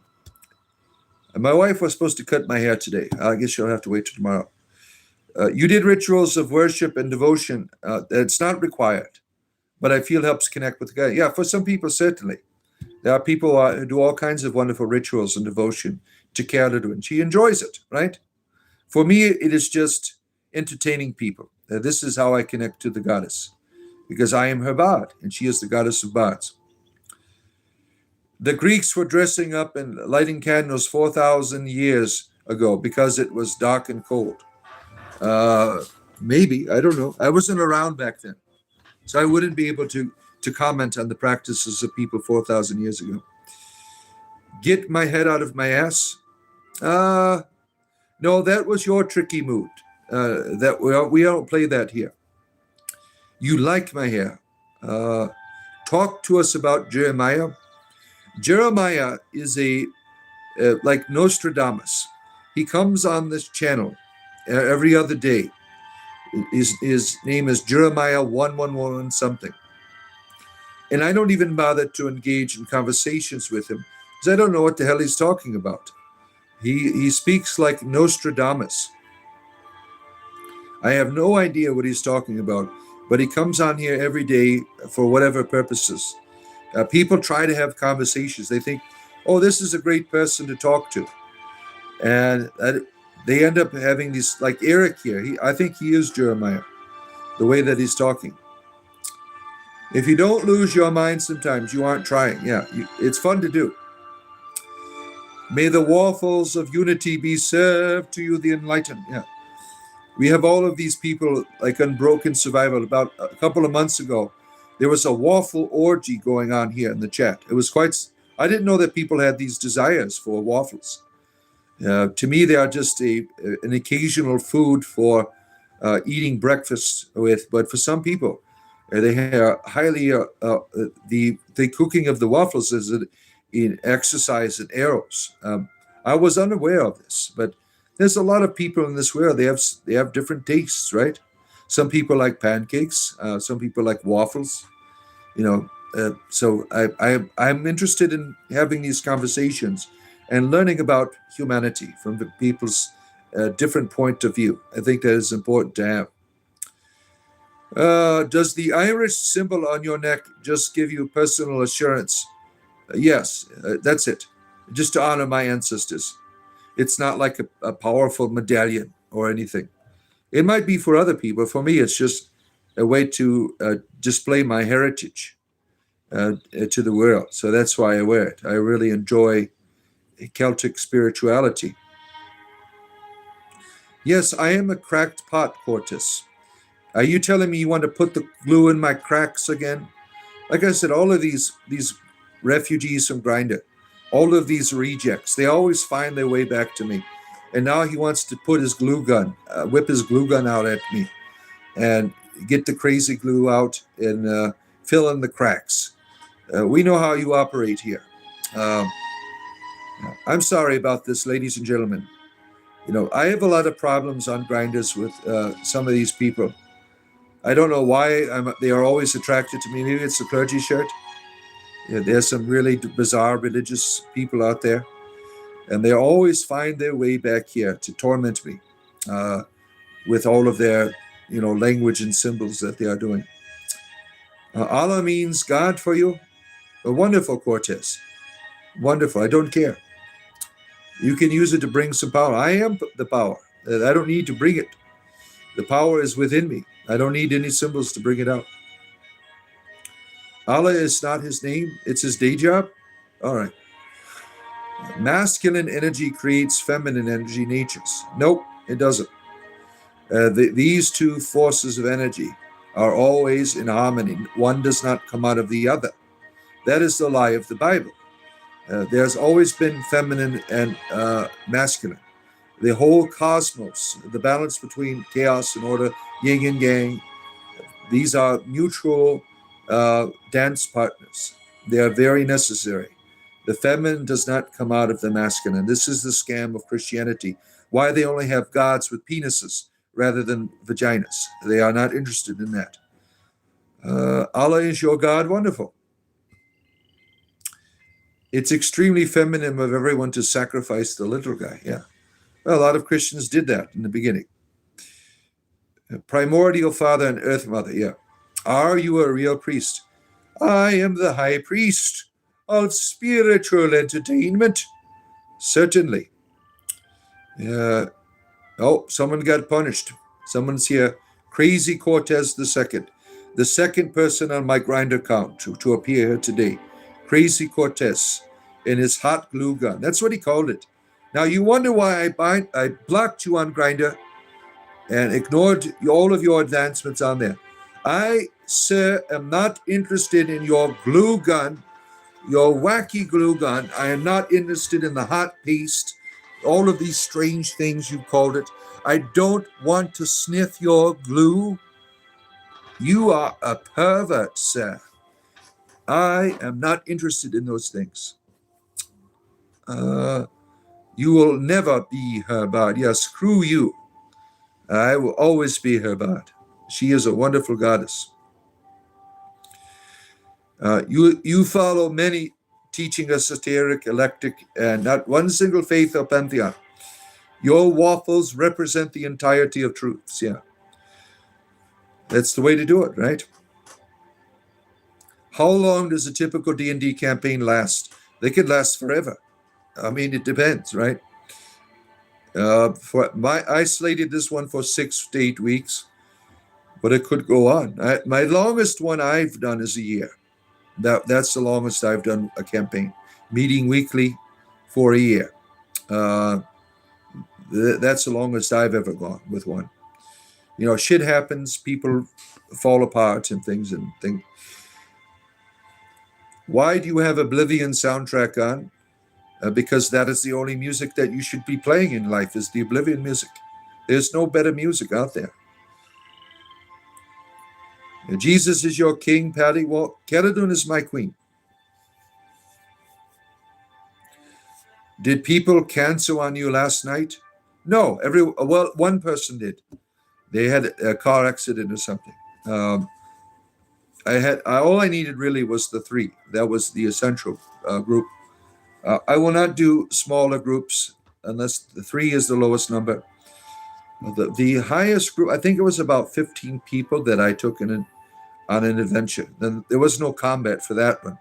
My wife was supposed to cut my hair today. I guess you'll have to wait till tomorrow. You did rituals of worship and devotion. It's not required, but I feel helps connect with God. Yeah, for some people, certainly. There are people who do all kinds of wonderful rituals and devotion to Caledwin. She enjoys it, right? For me, it is just entertaining people. This is how I connect to the goddess, because I am her bard, and she is the goddess of bards. The Greeks were dressing up and lighting candles 4,000 years ago because it was dark and cold. Maybe, I don't know. I wasn't around back then, so I wouldn't be able to comment on the practices of people 4,000 years ago. Get my head out of my ass? No, that was your tricky mood. We don't play that here. You like my hair. Talk to us about Jeremiah. Jeremiah is like Nostradamus. He comes on this channel every other day. His name is Jeremiah 111 something. And I don't even bother to engage in conversations with him because I don't know what the hell he's talking about. He speaks like Nostradamus. I have no idea what he's talking about, but he comes on here every day for whatever purposes. People try to have conversations. They think, oh, this is a great person to talk to. And they end up having these, like Eric here. I think he is Jeremiah, the way that he's talking. If you don't lose your mind sometimes, you aren't trying. Yeah, it's fun to do. May the waffles of unity be served to you, the enlightened. Yeah. We have all of these people like Unbroken Survival. About a couple of months ago, There was a waffle orgy going on here in the chat. It was quite. I didn't know that people had these desires for waffles. To me, they are just an occasional food for eating breakfast with. But for some people, they are highly the cooking of the waffles is in exercise and arrows. I was unaware of this, but there's a lot of people in this world. They have different tastes, right? Some people like pancakes. Some people like waffles. So I'm interested in having these conversations and learning about humanity from the people's different point of view. I think that is important to have. Does the Irish symbol on your neck just give you personal assurance? Yes, that's it. Just to honor my ancestors. It's not like a powerful medallion or anything. It might be for other people. For me, it's just a way to display my heritage to the world. So that's why I wear it. I really enjoy Celtic spirituality. Yes, I am a cracked pot, Cortis. Are you telling me you want to put the glue in my cracks again? Like I said, all of these refugees from Grindr, all of these rejects, they always find their way back to me. And now he wants to put his glue gun, whip his glue gun out at me and get the crazy glue out and fill in the cracks. We know how you operate here. I'm sorry about this, ladies and gentlemen. I have a lot of problems on Grinders with some of these people. I don't know why they are always attracted to me. Maybe it's the clergy shirt. There's some really bizarre religious people out there, and they always find their way back here to torment me with all of their, language and symbols that they are doing. Allah means God for you. Wonderful, Cortez. Wonderful. I don't care. You can use it to bring some power. I am the power. I don't need to bring it. The power is within me. I don't need any symbols to bring it out. Allah is not his name. It's his day job. All right. Masculine energy creates feminine energy natures. Nope, it doesn't. These two forces of energy are always in harmony. One does not come out of the other. That is the lie of the Bible. There's always been feminine and masculine. The whole cosmos, the balance between chaos and order, yin and yang, these are mutual dance partners. They are very necessary. The feminine does not come out of the masculine. This is the scam of Christianity. Why they only have gods with penises rather than vaginas. They are not interested in that. Allah is your God. Wonderful. It's extremely feminine of everyone to sacrifice the little guy. Yeah. Well, a lot of Christians did that in the beginning. Primordial father and earth mother. Yeah. Are you a real priest? I am the high priest of spiritual entertainment. Certainly. Someone got punished. Someone's here. Crazy Cortez II. The second person on my Grindr account to appear here today. Crazy Cortez in his hot glue gun. That's what he called it. Now you wonder why I blocked you on Grindr and ignored all of your advancements on there. I, sir, am not interested in your glue gun, your wacky glue gun. I am not interested in the hot paste, all of these strange things you called it. I don't want to sniff your glue. You are a pervert, sir. I am not interested in those things. You will never be her bard. Yeah, screw you. I will always be her bard. She is a wonderful goddess. You follow many teaching esoteric, eclectic, and not one single faith or pantheon. Your waffles represent the entirety of truths. Yeah. That's the way to do it, right? How long does a typical D&D campaign last? They could last forever. I mean, it depends, right? I slated this one for 6 to 8 weeks, but it could go on. My longest one I've done is a year. That's the longest I've done a campaign, meeting weekly for a year. That's the longest I've ever gone with one. Shit happens, people fall apart and things. Why do you have Oblivion soundtrack on? Because that is the only music that you should be playing in life, is the Oblivion music. There's no better music out there. Jesus is your king, Patty. Well, Caledon is my queen. Did people cancel on you last night? No, one person did. They had a car accident or something. All I needed really was the 3. That was the essential group. I will not do smaller groups unless the 3 is the lowest number. The highest group, I think it was about 15 people that I took on an adventure. Then there was no combat for that one.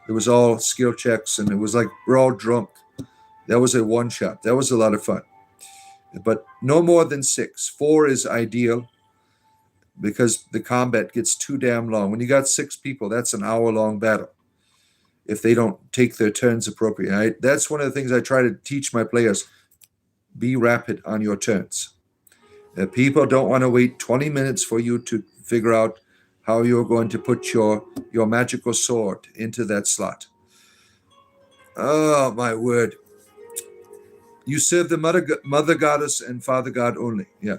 It was all skill checks, and it was like we're all drunk. That was a one shot. That was a lot of fun. But no more than 6. 4 is ideal because the combat gets too damn long. When you got 6 people, that's an hour-long battle if they don't take their turns appropriately. That's one of the things I try to teach my players. Be rapid on your turns. People don't want to wait 20 minutes for you to figure out how you're going to put your magical sword into that slot. Oh, my word. You serve the mother goddess and father god only. Yeah.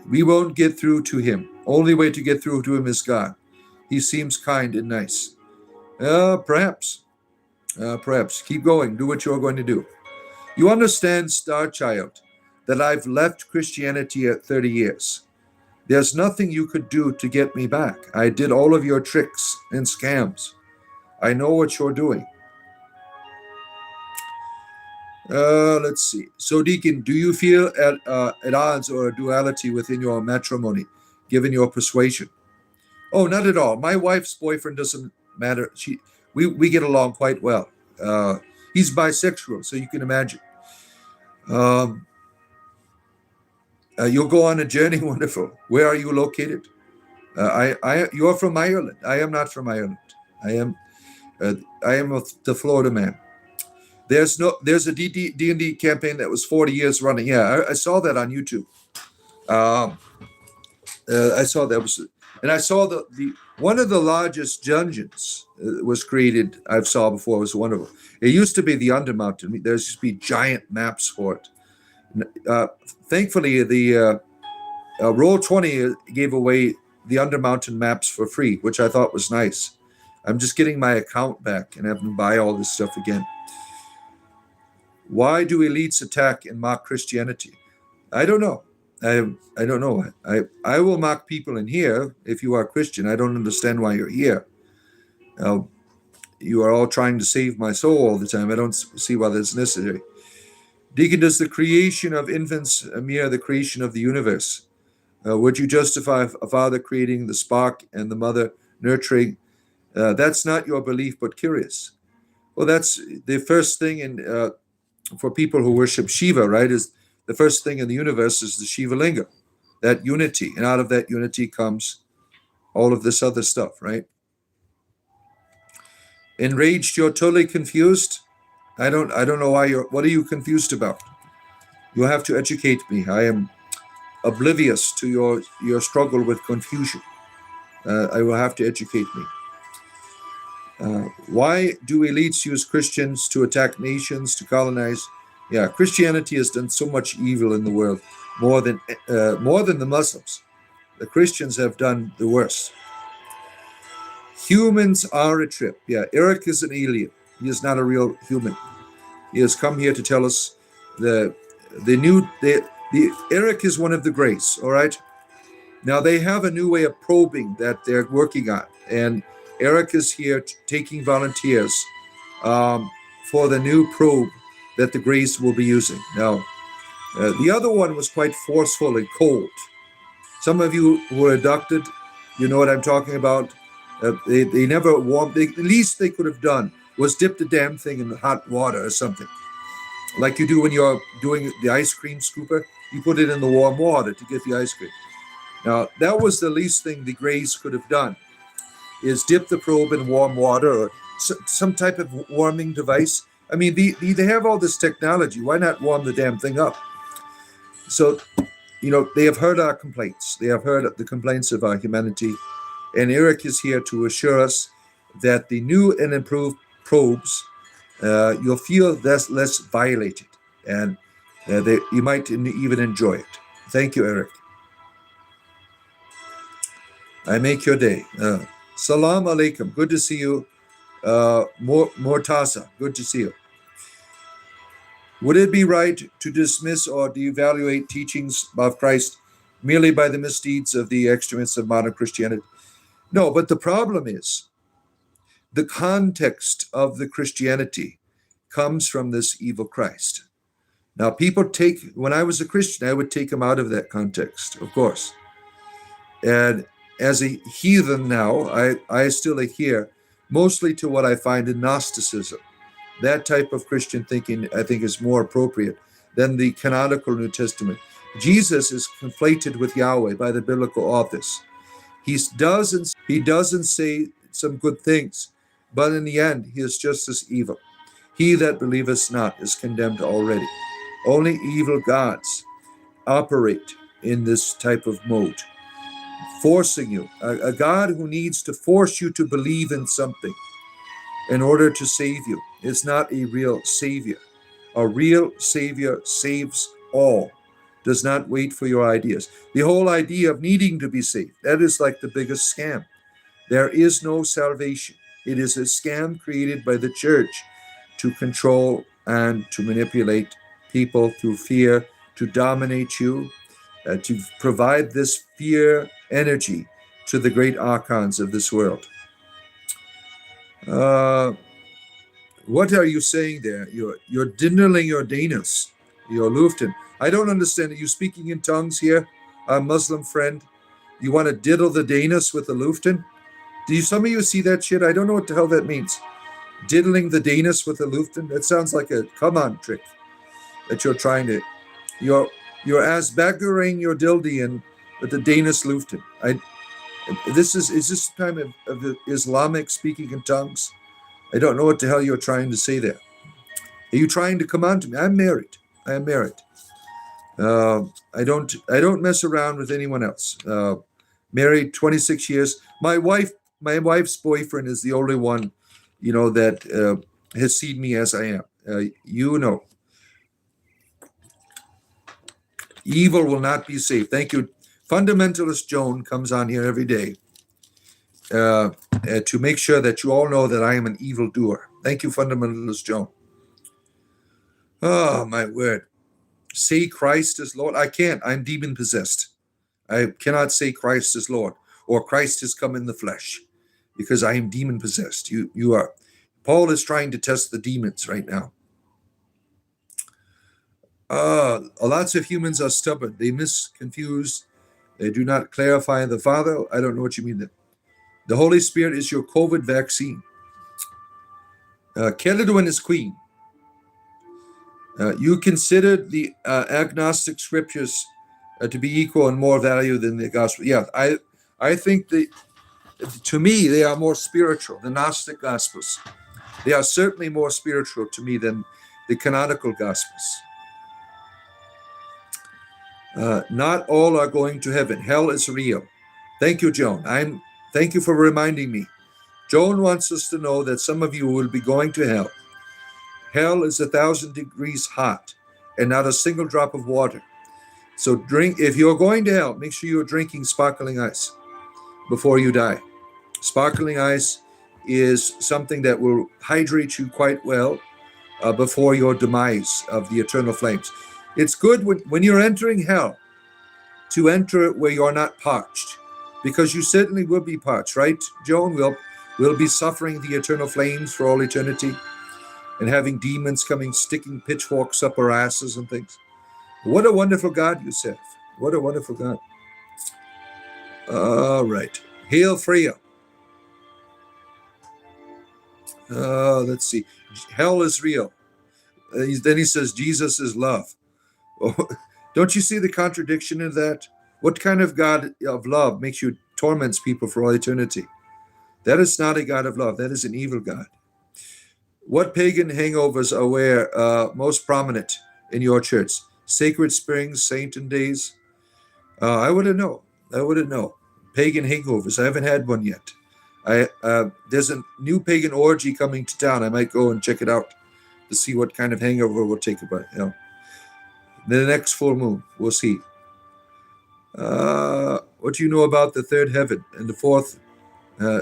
We won't get through to him. Only way to get through to him is God. He seems kind and nice. Perhaps. Perhaps. Keep going. Do what you're going to do. You understand, Star Child, that I've left Christianity at 30 years. There's nothing you could do to get me back. I did all of your tricks and scams. I know what you're doing. Let's see. So, Deacon, do you feel at odds or a duality within your matrimony, given your persuasion? Oh, not at all. My wife's boyfriend doesn't matter. We get along quite well. He's bisexual, so you can imagine. You'll go on a journey. Wonderful. Where are you located? You're from Ireland. I am not from Ireland. I am the Florida man. There's a D&D campaign that was 40 years running. Yeah, I saw that on YouTube. I saw that and I saw the one of the largest dungeons was created. I've saw before. It was wonderful. It used to be the Undermountain. There used to be giant maps for it. Thankfully, the Roll20 gave away the Undermountain maps for free, which I thought was nice. I'm just getting my account back and having to buy all this stuff again. Why do elites attack and mock Christianity? I don't know. I don't know. I will mock people in here if you are Christian. I don't understand why you're here. You are all trying to save my soul all the time. I don't see why that's necessary. Deacon, does the creation of infants mirror the creation of the universe? Would you justify a father creating the spark and the mother nurturing? That's not your belief, but curious. Well, that's the first thing for people who worship Shiva, right? Is the first thing in the universe is the Shiva Linga, that unity, and out of that unity comes all of this other stuff, right? Enraged, you're totally confused. I don't know why what are you confused about? You have to educate me. I am oblivious to your struggle with confusion. I will have to educate me. Why do elites use Christians to attack nations, to colonize? Yeah, Christianity has done so much evil in the world, more than the Muslims. The Christians have done the worst. Humans are a trip. Yeah, Eric is an alien. He is not a real human. He has come here to tell us the Eric is one of the grace. All right. Now they have a new way of probing that they're working on, and Eric is here taking volunteers for the new probe that the Grace will be using. Now, the other one was quite forceful and cold. Some of you who were abducted, you know what I'm talking about. They never warmed. The least they could have done was dip the damn thing in hot water or something. Like you do when you're doing the ice cream scooper. You put it in the warm water to get the ice cream. Now, that was the least thing the Grace could have done, is dip the probe in warm water or some type of warming device. I mean, they have all this technology. Why not warm the damn thing up? So, they have heard our complaints. They have heard the complaints of our humanity. And Eric is here to assure us that the new and improved probes, you'll feel less violated, and you might even enjoy it. Thank you, Eric. I make your day. Salam alaikum. Good to see you. Mortaza. Good to see you. Would it be right to dismiss or devaluate teachings of Christ merely by the misdeeds of the extremists of modern Christianity? No, but the problem is the context of the Christianity comes from this evil Christ. Now, when I was a Christian, I would take him out of that context, of course. And as a heathen now, I still adhere mostly to what I find in Gnosticism. That type of Christian thinking, I think, is more appropriate than the canonical New Testament. Jesus is conflated with Yahweh by the biblical authors. He doesn't say some good things, but in the end, he is just as evil. He that believeth not is condemned already. Only evil gods operate in this type of mode, forcing you. A God who needs to force you to believe in something in order to save you is not a real savior. A real savior saves all, does not wait for your ideas. The whole idea of needing to be saved, that is like the biggest scam. There is no salvation. It is a scam created by the church to control and to manipulate people through fear, to dominate you, to provide this fear energy to the great archons of this world. What are you saying there? You're diddling your Danis, your Luften. I don't understand. Are you speaking in tongues here, our Muslim friend? You want to diddle the Danis with the Luften? Do some of you see that shit? I don't know what the hell that means. Diddling the Danis with the Luften? That sounds like a come-on trick that you're trying to... You're asbaggering your Dildian with the Danis Luften. Is this time of Islamic speaking in tongues? I don't know what the hell you're trying to say there. Are you trying to come on to me? I'm married. I am married. I don't mess around with anyone else. Married 26 years. My wife's boyfriend is the only one, that has seen me as I am. Evil will not be saved. Thank you. Fundamentalist Joan comes on here every day to make sure that you all know that I am an evildoer. Thank you, Fundamentalist Joan. Oh, my word. Say Christ is Lord. I can't. I'm demon possessed. I cannot say Christ is Lord or Christ has come in the flesh because I am demon possessed. You are. Paul is trying to test the demons right now. Lots of humans are stubborn. They misconfuse. They do not clarify the Father. I don't know what you mean. The Holy Spirit is your COVID vaccine. Kelidwin is queen. You considered the agnostic scriptures to be equal and more value than the gospel. Yeah, I think to me, they are more spiritual, the Gnostic Gospels. They are certainly more spiritual to me than the canonical Gospels. Not all are going to heaven. Hell is real. Thank you, Joan. Thank you for reminding me. Joan wants us to know that some of you will be going to hell. Hell is 1,000 degrees hot and not a single drop of water. So if you're going to hell, make sure you're drinking sparkling ice before you die. Sparkling ice is something that will hydrate you quite well before your demise of the eternal flames. It's good when you're entering hell to enter it where you're not parched, because you certainly will be parched, right, Joan? We'll be suffering the eternal flames for all eternity and having demons coming, sticking pitchforks up our asses and things. What a wonderful God you serve. What a wonderful God. All right. Hail Freya. Let's see. Hell is real. Then he says Jesus is love. Don't you see the contradiction in that? What kind of God of love makes you torments people for all eternity? That is not a God of love. That is an evil God. What pagan hangovers are most prominent in your church? Sacred Springs, Sainton Days? I wouldn't know. pagan hangovers. I haven't had one yet. There's a new pagan orgy coming to town. I might go and check it out to see what kind of hangover we'll take about. The next full moon, we'll see. What do you know about the third heaven and the fourth,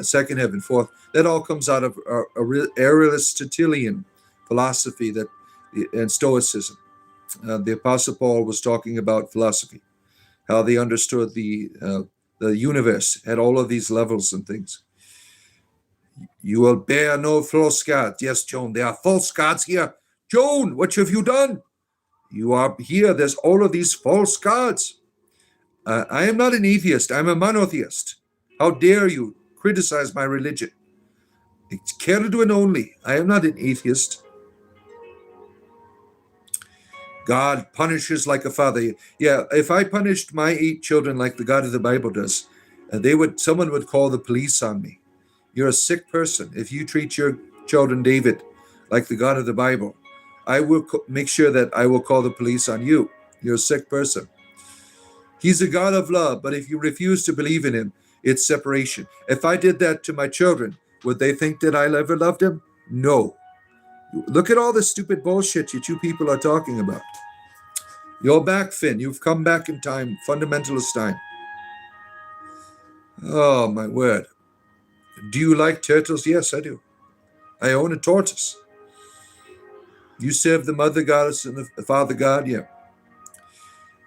second heaven, fourth? That all comes out of Aristotelian philosophy and Stoicism. The Apostle Paul was talking about philosophy, how they understood the universe had all of these levels and things. You will bear no false gods. Yes, Joan, there are false gods here. Joan, what have you done? You are here. There's all of these false gods. I am not an atheist. I'm a monotheist. How dare you criticize my religion? It's Ceridwen only. I am not an atheist. God punishes like a father. Yeah, if I punished my 8 children like the God of the Bible does, someone would call the police on me. You're a sick person. If you treat your children, David, like the God of the Bible, I will make sure that I will call the police on you. You're a sick person. He's a God of love, but if you refuse to believe in him, it's separation. If I did that to my children, would they think that I ever loved him? No. Look at all the stupid bullshit you two people are talking about. You're back, Finn. You've come back in time, fundamentalist time. Oh, my word. Do you like turtles? Yes, I do. I own a tortoise. You serve the mother goddess and the father god? Yeah.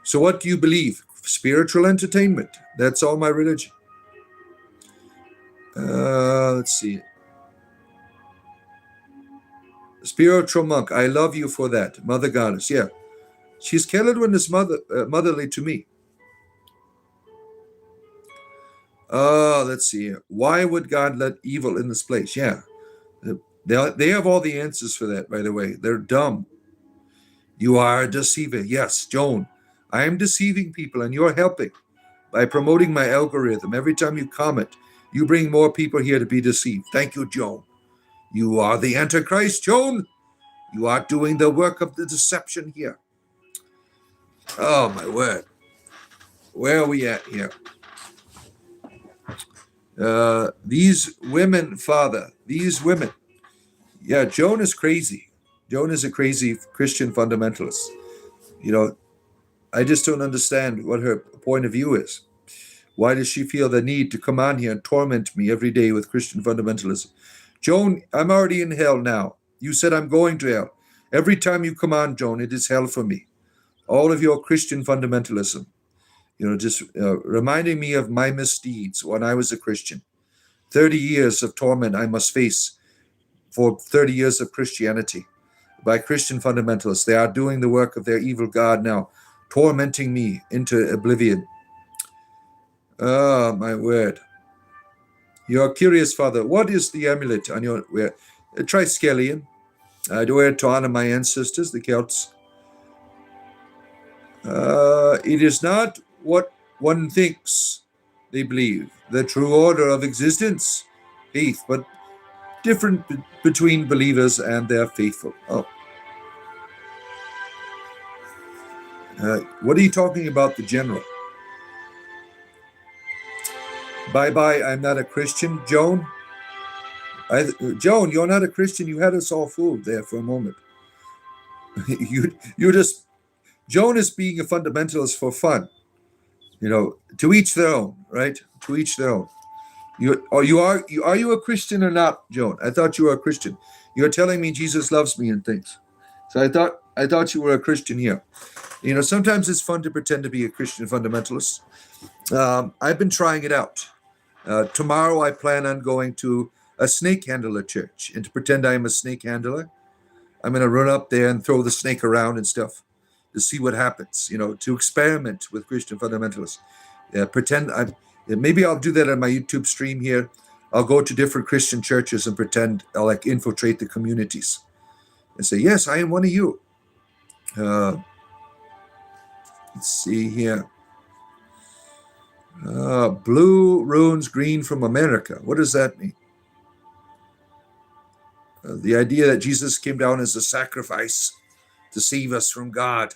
So what do you believe? Spiritual entertainment. That's all my religion. Let's see. Spiritual monk. I love you for that. Mother goddess. Yeah. She's Ceridwen is motherly to me. Let's see. Why would God let evil in this place? Yeah. They have all the answers for that, by the way. They're dumb. You are a deceiver. Yes, Joan. I am deceiving people, and you're helping by promoting my algorithm. Every time you comment, you bring more people here to be deceived. Thank you, Joan. You are the Antichrist, Joan. You are doing the work of the deception here. Oh, my word. Where are we at here? These women, Father, these women. Yeah, Joan is crazy. Joan is a crazy Christian fundamentalist. I just don't understand what her point of view is. Why does she feel the need to come on here and torment me every day with Christian fundamentalism? Joan, I'm already in hell now. You said I'm going to hell. Every time you come on, Joan, it is hell for me. All of your Christian fundamentalism, just reminding me of my misdeeds when I was a Christian. 30 years of torment I must face for 30 years of Christianity by Christian fundamentalists. They are doing the work of their evil God now, tormenting me into oblivion. Oh, my word. You're curious, Father. What is the amulet on your wear? Triskelion. I do wear it to honor my ancestors, the Celts. It is not what one thinks they believe, the true order of existence, faith, but different between believers and their faithful. Oh. What are you talking about, the general? Bye-bye, I'm not a Christian. Joan? Joan, you're not a Christian. You had us all fooled there for a moment. you just... Joan is being a fundamentalist for fun. To each their own, right? To each their own. Are you a Christian or not, Joan? I thought you were a Christian. You're telling me Jesus loves me and things. So I thought you were a Christian here. Sometimes it's fun to pretend to be a Christian fundamentalist. I've been trying it out. Tomorrow I plan on going to a snake handler church and to pretend I am a snake handler. I'm going to run up there and throw the snake around and stuff to see what happens, to experiment with Christian fundamentalists. Maybe I'll do that on my YouTube stream here. I'll go to different Christian churches and pretend I'll infiltrate the communities and say, yes, I am one of you. Let's see here. Blue runes green from America. What does that mean? The idea that Jesus came down as a sacrifice to save us from God.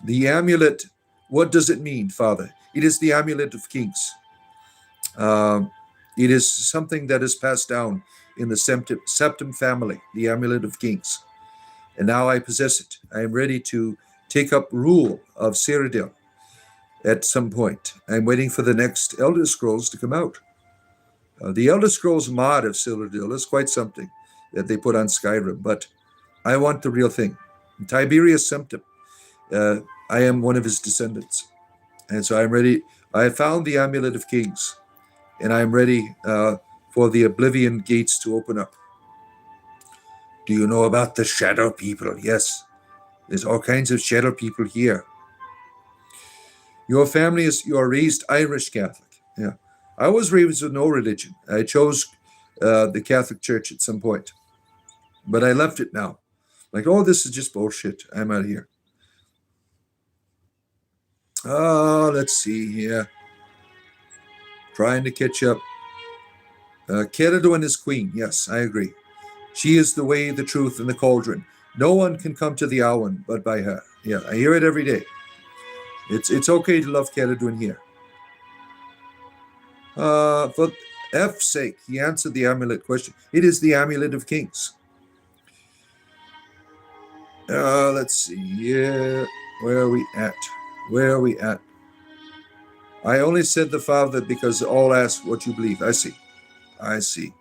The amulet, what does it mean, Father? It is the amulet of kings. It is something that is passed down in the septum family, the amulet of kings. And now I possess it. I am ready to take up rule of Cyrodiil at some point. I'm waiting for the next Elder Scrolls to come out. The Elder Scrolls mod of Cyrodiil is quite something that they put on Skyrim, but I want the real thing. Tiberius Septim, I am one of his descendants. And so I'm ready. I found the Amulet of Kings, and I'm ready for the Oblivion gates to open up. Do you know about the Shadow People? Yes, there's all kinds of Shadow People here. Your family you are raised Irish Catholic. Yeah. I was raised with no religion. I chose the Catholic Church at some point, but I left it now. Like, oh, this is just bullshit. I'm out of here. Let's see here. Trying to catch up. Ceridwen is queen. Yes, I agree. She is the way, the truth, and the cauldron. No one can come to the Awen but by her. Yeah, I hear it every day. It's okay to love Ceridwen here. For F's sake, he answered the amulet question. It is the amulet of kings. Let's see. Yeah, where are we at? I only said the Father because all ask what you believe. I see.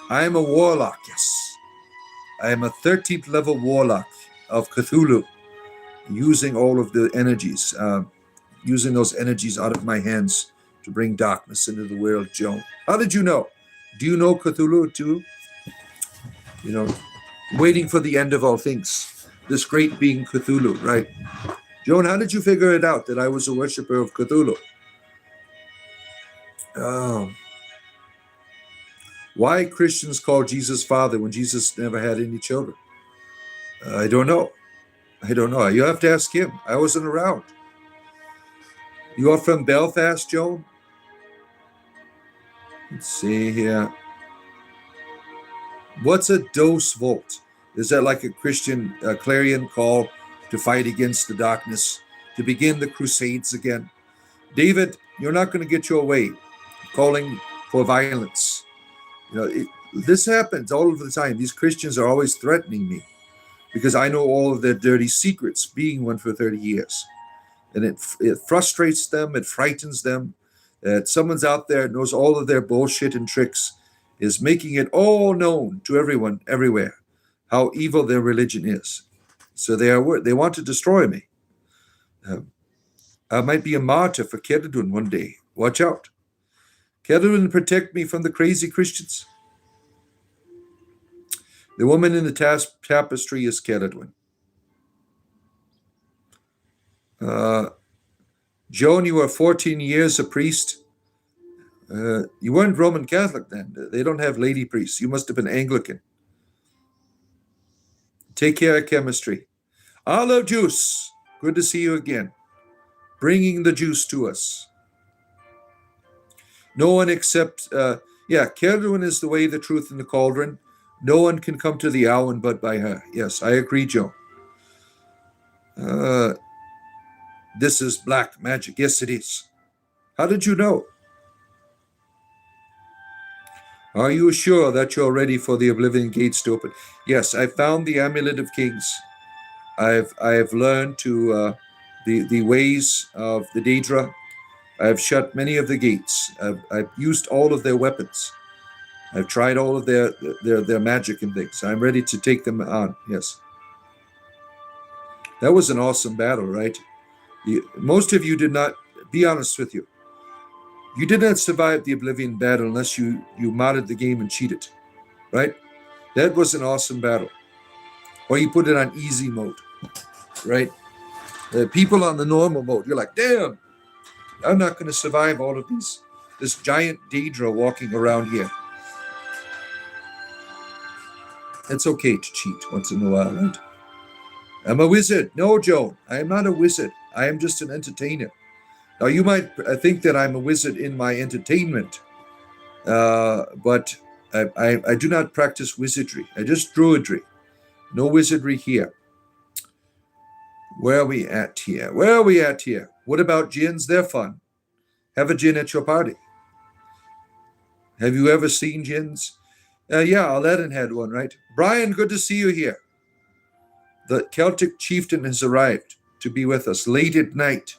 I am a warlock, yes. I am a 13th level warlock of Cthulhu, using all of the energies, using those energies out of my hands to bring darkness into the world, Joan. How did you know? Do you know Cthulhu too? You know, waiting for the end of all things. This great being Cthulhu, right? Joan, how did you figure it out that I was a worshiper of Cthulhu? Why Christians call Jesus Father when Jesus never had any children? I don't know. You have to ask him. I wasn't around. You are from Belfast, Joan? Let's see here. What's a dose volt? Is that like a Christian clarion call to fight against the darkness, to begin the crusades again? David, you're not going to get your way calling for violence. You know, this happens all of the time. These Christians are always threatening me because I know all of their dirty secrets, being one for 30 years. And it frustrates them, it frightens them that someone's out there knows all of their bullshit and tricks, is making it all known to everyone, everywhere, how evil their religion is. So they want to destroy me. I might be a martyr for Ceridwen one day. Watch out. Ceridwen, protect me from the crazy Christians. The woman in the tapestry is Ceridwen. Joan, you were 14 years a priest. You weren't Roman Catholic then. They don't have lady priests. You must have been Anglican. Take care of chemistry. Olive juice. Good to see you again. Bringing the juice to us. No one except, Ceridwen is the way, the truth, and the cauldron. No one can come to the Awen but by her. Yes, I agree, Joan. This is black magic. Yes, it is. How did you know? Are you sure that you're ready for the Oblivion gates to open? Yes, I found the Amulet of Kings. I have learned to the ways of the Daedra. I have shut many of the gates. I've used all of their weapons. I've tried all of their magic and things. I'm ready to take them on. Yes. That was an awesome battle, right? Most of you did not. Be honest with you. You did not survive the Oblivion battle unless you modded the game and cheated, right? That was an awesome battle. Or you put it on easy mode, right? People on the normal mode, you're like, damn, I'm not going to survive all of this giant Daedra walking around here. It's okay to cheat once in a while, right? I'm a wizard. No, Joan, I am not a wizard. I am just an entertainer. Now, you might think that I'm a wizard in my entertainment, but I do not practice wizardry. I just druidry. No wizardry here. Where are we at here? Where are we at here? What about gins? They're fun. Have a gin at your party. Have you ever seen gins? Yeah, Aladdin had one, right? Brian, good to see you here. The Celtic chieftain has arrived to be with us late at night.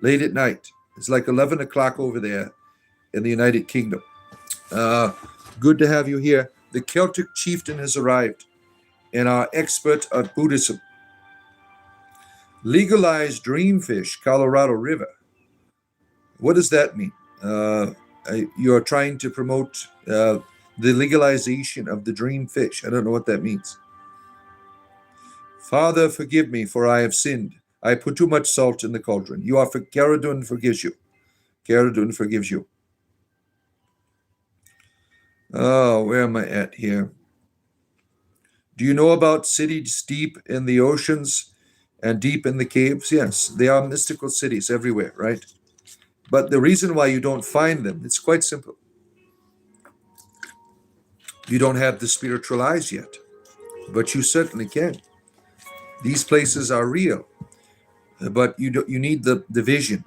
Late at night. It's like 11 o'clock over there in the United Kingdom. Good to have you here. The Celtic chieftain has arrived and our expert at Buddhism. Legalized dreamfish, Colorado River. What does that mean? You're trying to promote the legalization of the dreamfish. I don't know what that means. Father, forgive me, for I have sinned. I put too much salt in the cauldron. Caradun forgives you. Caradun forgives you. Oh, where am I at here? Do you know about cities deep in the oceans and deep in the caves? Yes, they are mystical cities everywhere, right? But the reason why you don't find them, it's quite simple. You don't have the spiritual eyes yet, but you certainly can. These places are real, but you need the vision.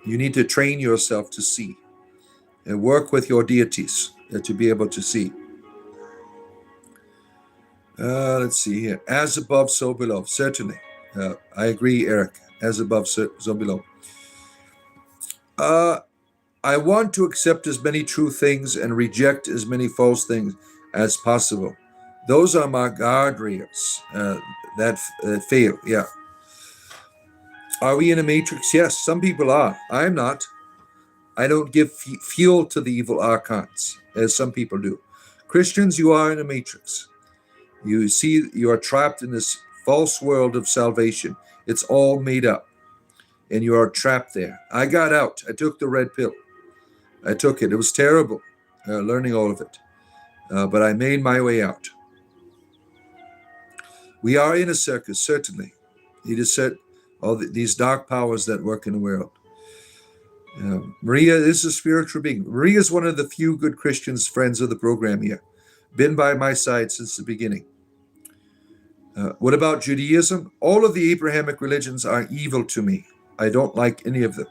You need to train yourself to see and work with your deities to be able to see. Let's see here. As above, so below. Certainly. I agree, Eric. As above, so below. I want to accept as many true things and reject as many false things as possible. Those are my guardrails that fail. Yeah. Are we in a matrix? Yes, some people are. I'm not. I don't give fuel to the evil archons, as some people do. Christians, you are in a matrix. You see, you are trapped in this false world of salvation. It's all made up, and you are trapped there. I got out. I took the red pill. I took it. It was terrible, learning all of it. But I made my way out. We are in a circus, certainly. It is set all these dark powers that work in the world. Maria is a spiritual being. Maria is one of the few good Christians, friends of the program here. Been by my side since the beginning. What about Judaism? All of the Abrahamic religions are evil to me. I don't like any of them.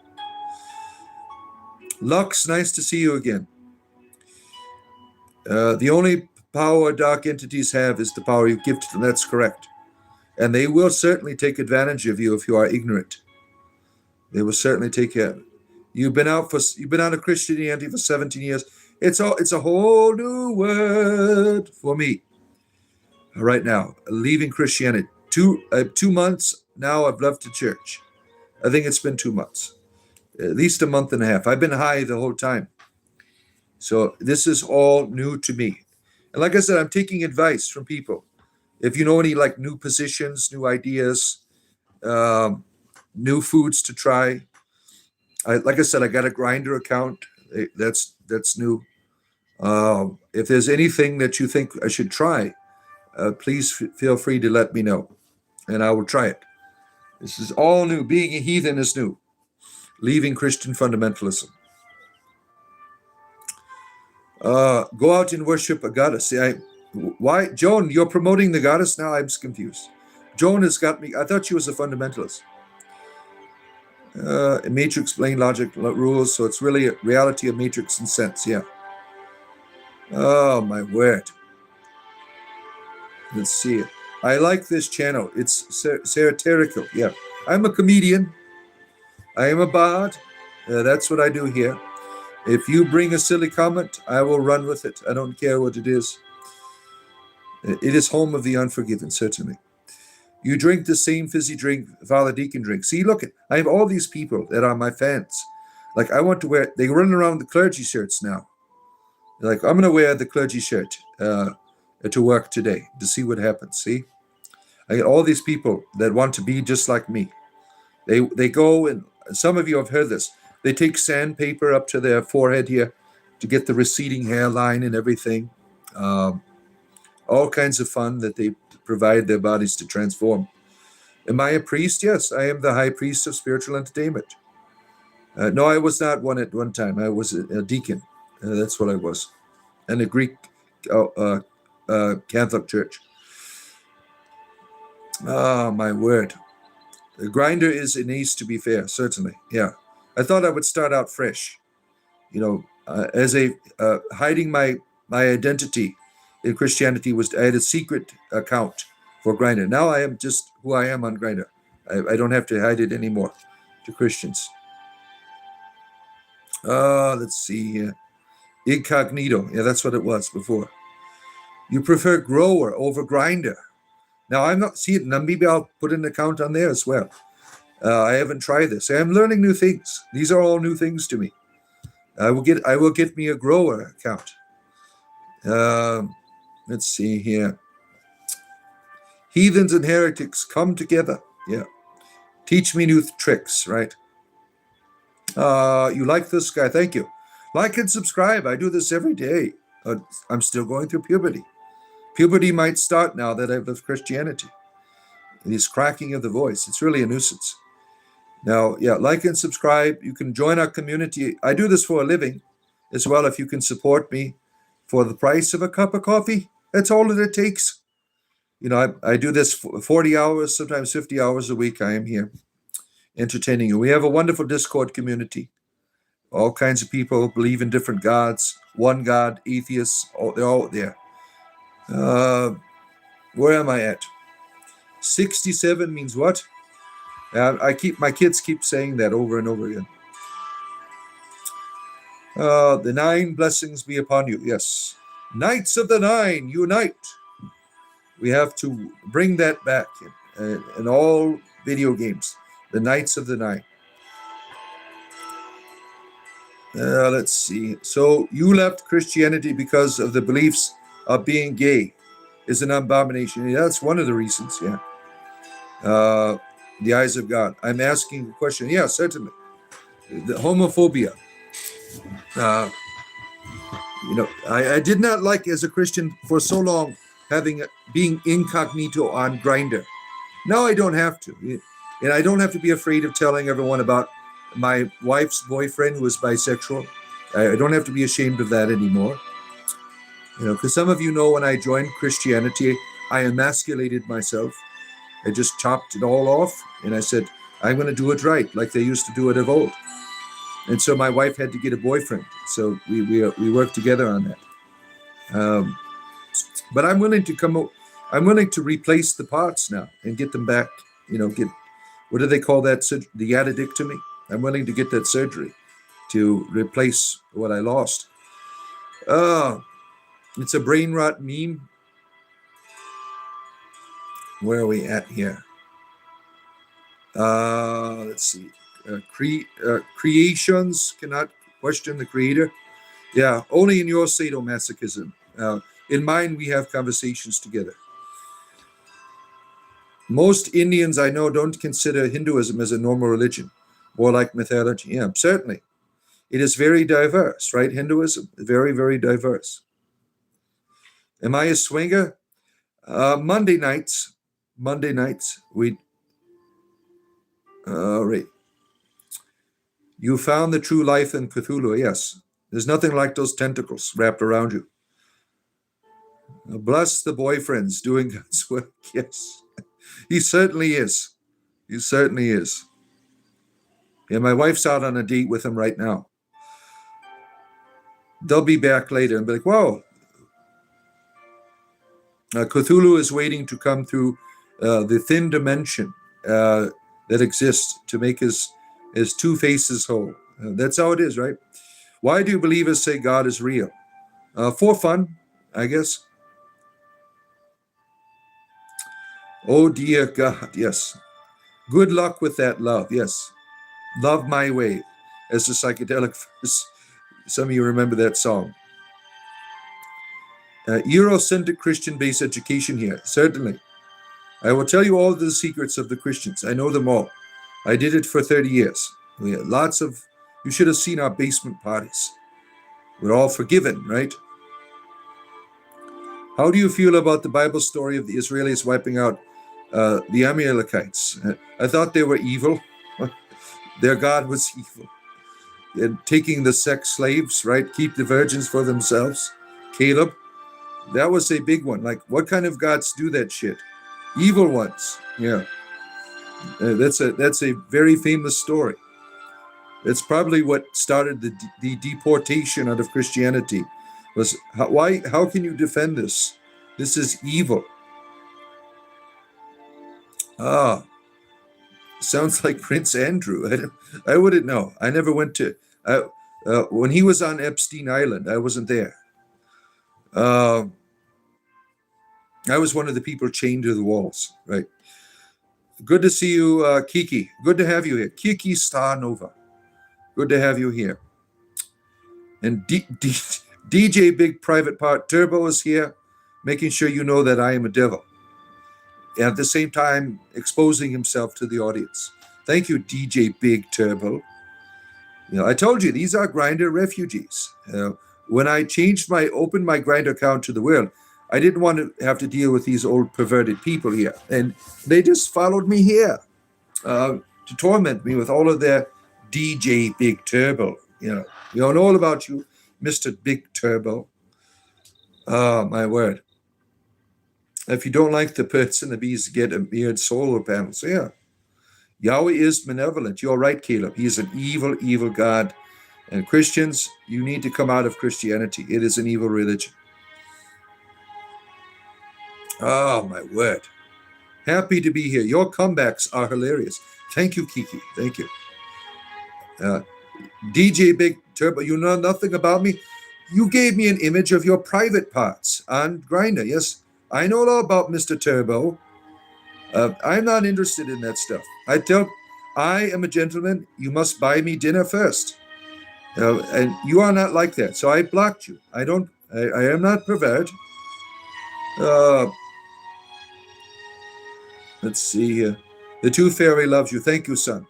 Lux, nice to see you again. The only power dark entities have is the power you give to them. That's correct. And they will certainly take advantage of you if you are ignorant. They will certainly take care. You've been out of Christianity for 17 years. It's a whole new world for me. Right now, leaving Christianity. 2 months now. I've left the church. I think it's been 2 months, at least a month and a half. I've been high the whole time. So this is all new to me. And like I said, I'm taking advice from people. If you know any like new positions, new ideas, new foods to try. Like I said, I got a Grinder account. That's new. If there's anything that you think I should try, please feel free to let me know, and I will try it. This is all new. Being a heathen is new. Leaving Christian fundamentalism. Go out and worship a goddess. Why, Joan? You're promoting the goddess now? I'm confused. Joan has got me. I thought she was a fundamentalist. A matrix, plain logic rules. So it's really a reality of matrix and sense. Yeah. Oh my word. Let's see it. I like this channel. It's satirical. Yeah. I'm a comedian. I am a bard. That's what I do here. If you bring a silly comment, I will run with it. I don't care what it is. It is home of the unforgiven, certainly. You drink the same fizzy drink Father Deacon drinks. See, look, I have all these people that are my fans. Like, I want to wear, they run around the clergy shirts now. They're like, I'm going to wear the clergy shirt to work today to see what happens. See? I get all these people that want to be just like me. They go, and some of you have heard this. They take sandpaper up to their forehead here to get the receding hairline and everything. All kinds of fun that they provide their bodies to transform. Am I a priest? Yes, I am the high priest of spiritual entertainment. No, I was not one at one time. I was a deacon. That's what I was. And a Greek Catholic church. Oh, my word. The grinder is an ace, to be fair, certainly. Yeah. I thought I would start out fresh, as a hiding my identity in Christianity was I had a secret account for Grinder. Now I am just who I am on Grinder. I don't have to hide it anymore to Christians. Let's see here. Incognito. Yeah, that's what it was before. You prefer Grower over Grinder. Now I'm not seeing. Now maybe I'll put an account on there as well. I haven't tried this. I'm learning new things. These are all new things to me. I will get me a Grower account. Let's see here. Heathens and heretics come together. Yeah. Teach me new tricks, right? You like this guy? Thank you. Like and subscribe. I do this every day. I'm still going through puberty. Puberty might start now that I've left Christianity. This cracking of the voice. It's really a nuisance. Now, yeah, like and subscribe. You can join our community. I do this for a living as well. If you can support me for the price of a cup of coffee, that's all that it takes. I do this 40 hours, sometimes 50 hours a week. I am here entertaining you. We have a wonderful Discord community. All kinds of people believe in different gods, one God, atheists, they're all there. Where am I at? 67 means what? My kids keep saying that over and over again. The 9 blessings be upon you. Yes. Knights of the 9, unite. We have to bring that back in all video games. The Knights of the 9. Let's see. So you left Christianity because of the beliefs of being gay is an abomination. Yeah, that's one of the reasons, yeah. The eyes of God. I'm asking a question. Yeah, certainly. The homophobia. I did not like as a Christian for so long being incognito on Grindr. Now I don't have to. And I don't have to be afraid of telling everyone about my wife's boyfriend who is bisexual. I don't have to be ashamed of that anymore. Because some of you know when I joined Christianity, I emasculated myself. I just chopped it all off. And I said, I'm going to do it right, like they used to do it of old. And so my wife had to get a boyfriend. So we worked together on that. But I'm willing to replace the parts now and get them back, what do they call that? The addictomy. I'm willing to get that surgery to replace what I lost. It's a brain rot meme. Where are we at here? Let's see. Creations cannot question the creator. Yeah, only in your sadomasochism. In mine, we have conversations together. Most Indians I know don't consider Hinduism as a normal religion, more like mythology. Yeah, certainly. It is very diverse, right? Hinduism, very, very diverse. Am I a swinger? Monday nights, we. Right. You found the true life in Cthulhu, yes. There's nothing like those tentacles wrapped around you. Bless the boyfriends doing God's work, yes. He certainly is. He certainly is. Yeah, my wife's out on a date with him right now. They'll be back later and be like, whoa. Cthulhu is waiting to come through the thin dimension that exists to make his two faces whole. That's how it is, right? Why do believers say God is real? For fun, I guess. Oh, dear God, yes. Good luck with that love, yes. Love my way, as the psychedelic verse. Some of you remember that song. Eurocentric Christian-based education here, certainly. I will tell you all the secrets of the Christians. I know them all. I did it for 30 years. We had lots of, you should have seen our basement parties. We're all forgiven, right? How do you feel about the Bible story of the Israelis wiping out the Amalekites? I thought they were evil. Their God was evil. And taking the sex slaves, right? Keep the virgins for themselves. Caleb, that was a big one. Like, what kind of gods do that shit? Evil ones, yeah. That's a very famous story. It's probably what started the deportation out of Christianity. Was how can you defend this? This is evil. Ah, sounds like Prince Andrew. I wouldn't know. I never went to. When he was on Epstein Island, I wasn't there. I was one of the people chained to the walls. Right. Good to see you, Kiki. Good to have you here, Kiki Starnova. Good to have you here. And DJ Big Private Part Turbo is here, making sure you know that I am a devil. And at the same time, exposing himself to the audience. Thank you, DJ Big Turbo. I told you, these are Grindr refugees. When I opened my Grindr account to the world, I didn't want to have to deal with these old perverted people here. And they just followed me here to torment me with all of their DJ Big Turbo. You know all about you, Mr. Big Turbo. Oh, my word. If you don't like the birds and the bees, get a weird solar panel. So yeah, Yahweh is benevolent. You're right, Caleb. He is an evil, evil God. And Christians, you need to come out of Christianity. It is an evil religion. Oh, my word. Happy to be here. Your comebacks are hilarious. Thank you, Kiki. Thank you. DJ Big Turbo, you know nothing about me? You gave me an image of your private parts on Grindr. Yes, I know all about Mr. Turbo. I'm not interested in that stuff. I am a gentleman. You must buy me dinner first. And you are not like that. So I blocked you. I am not pervert. Let's see here. The Tooth Fairy loves you. Thank you, son.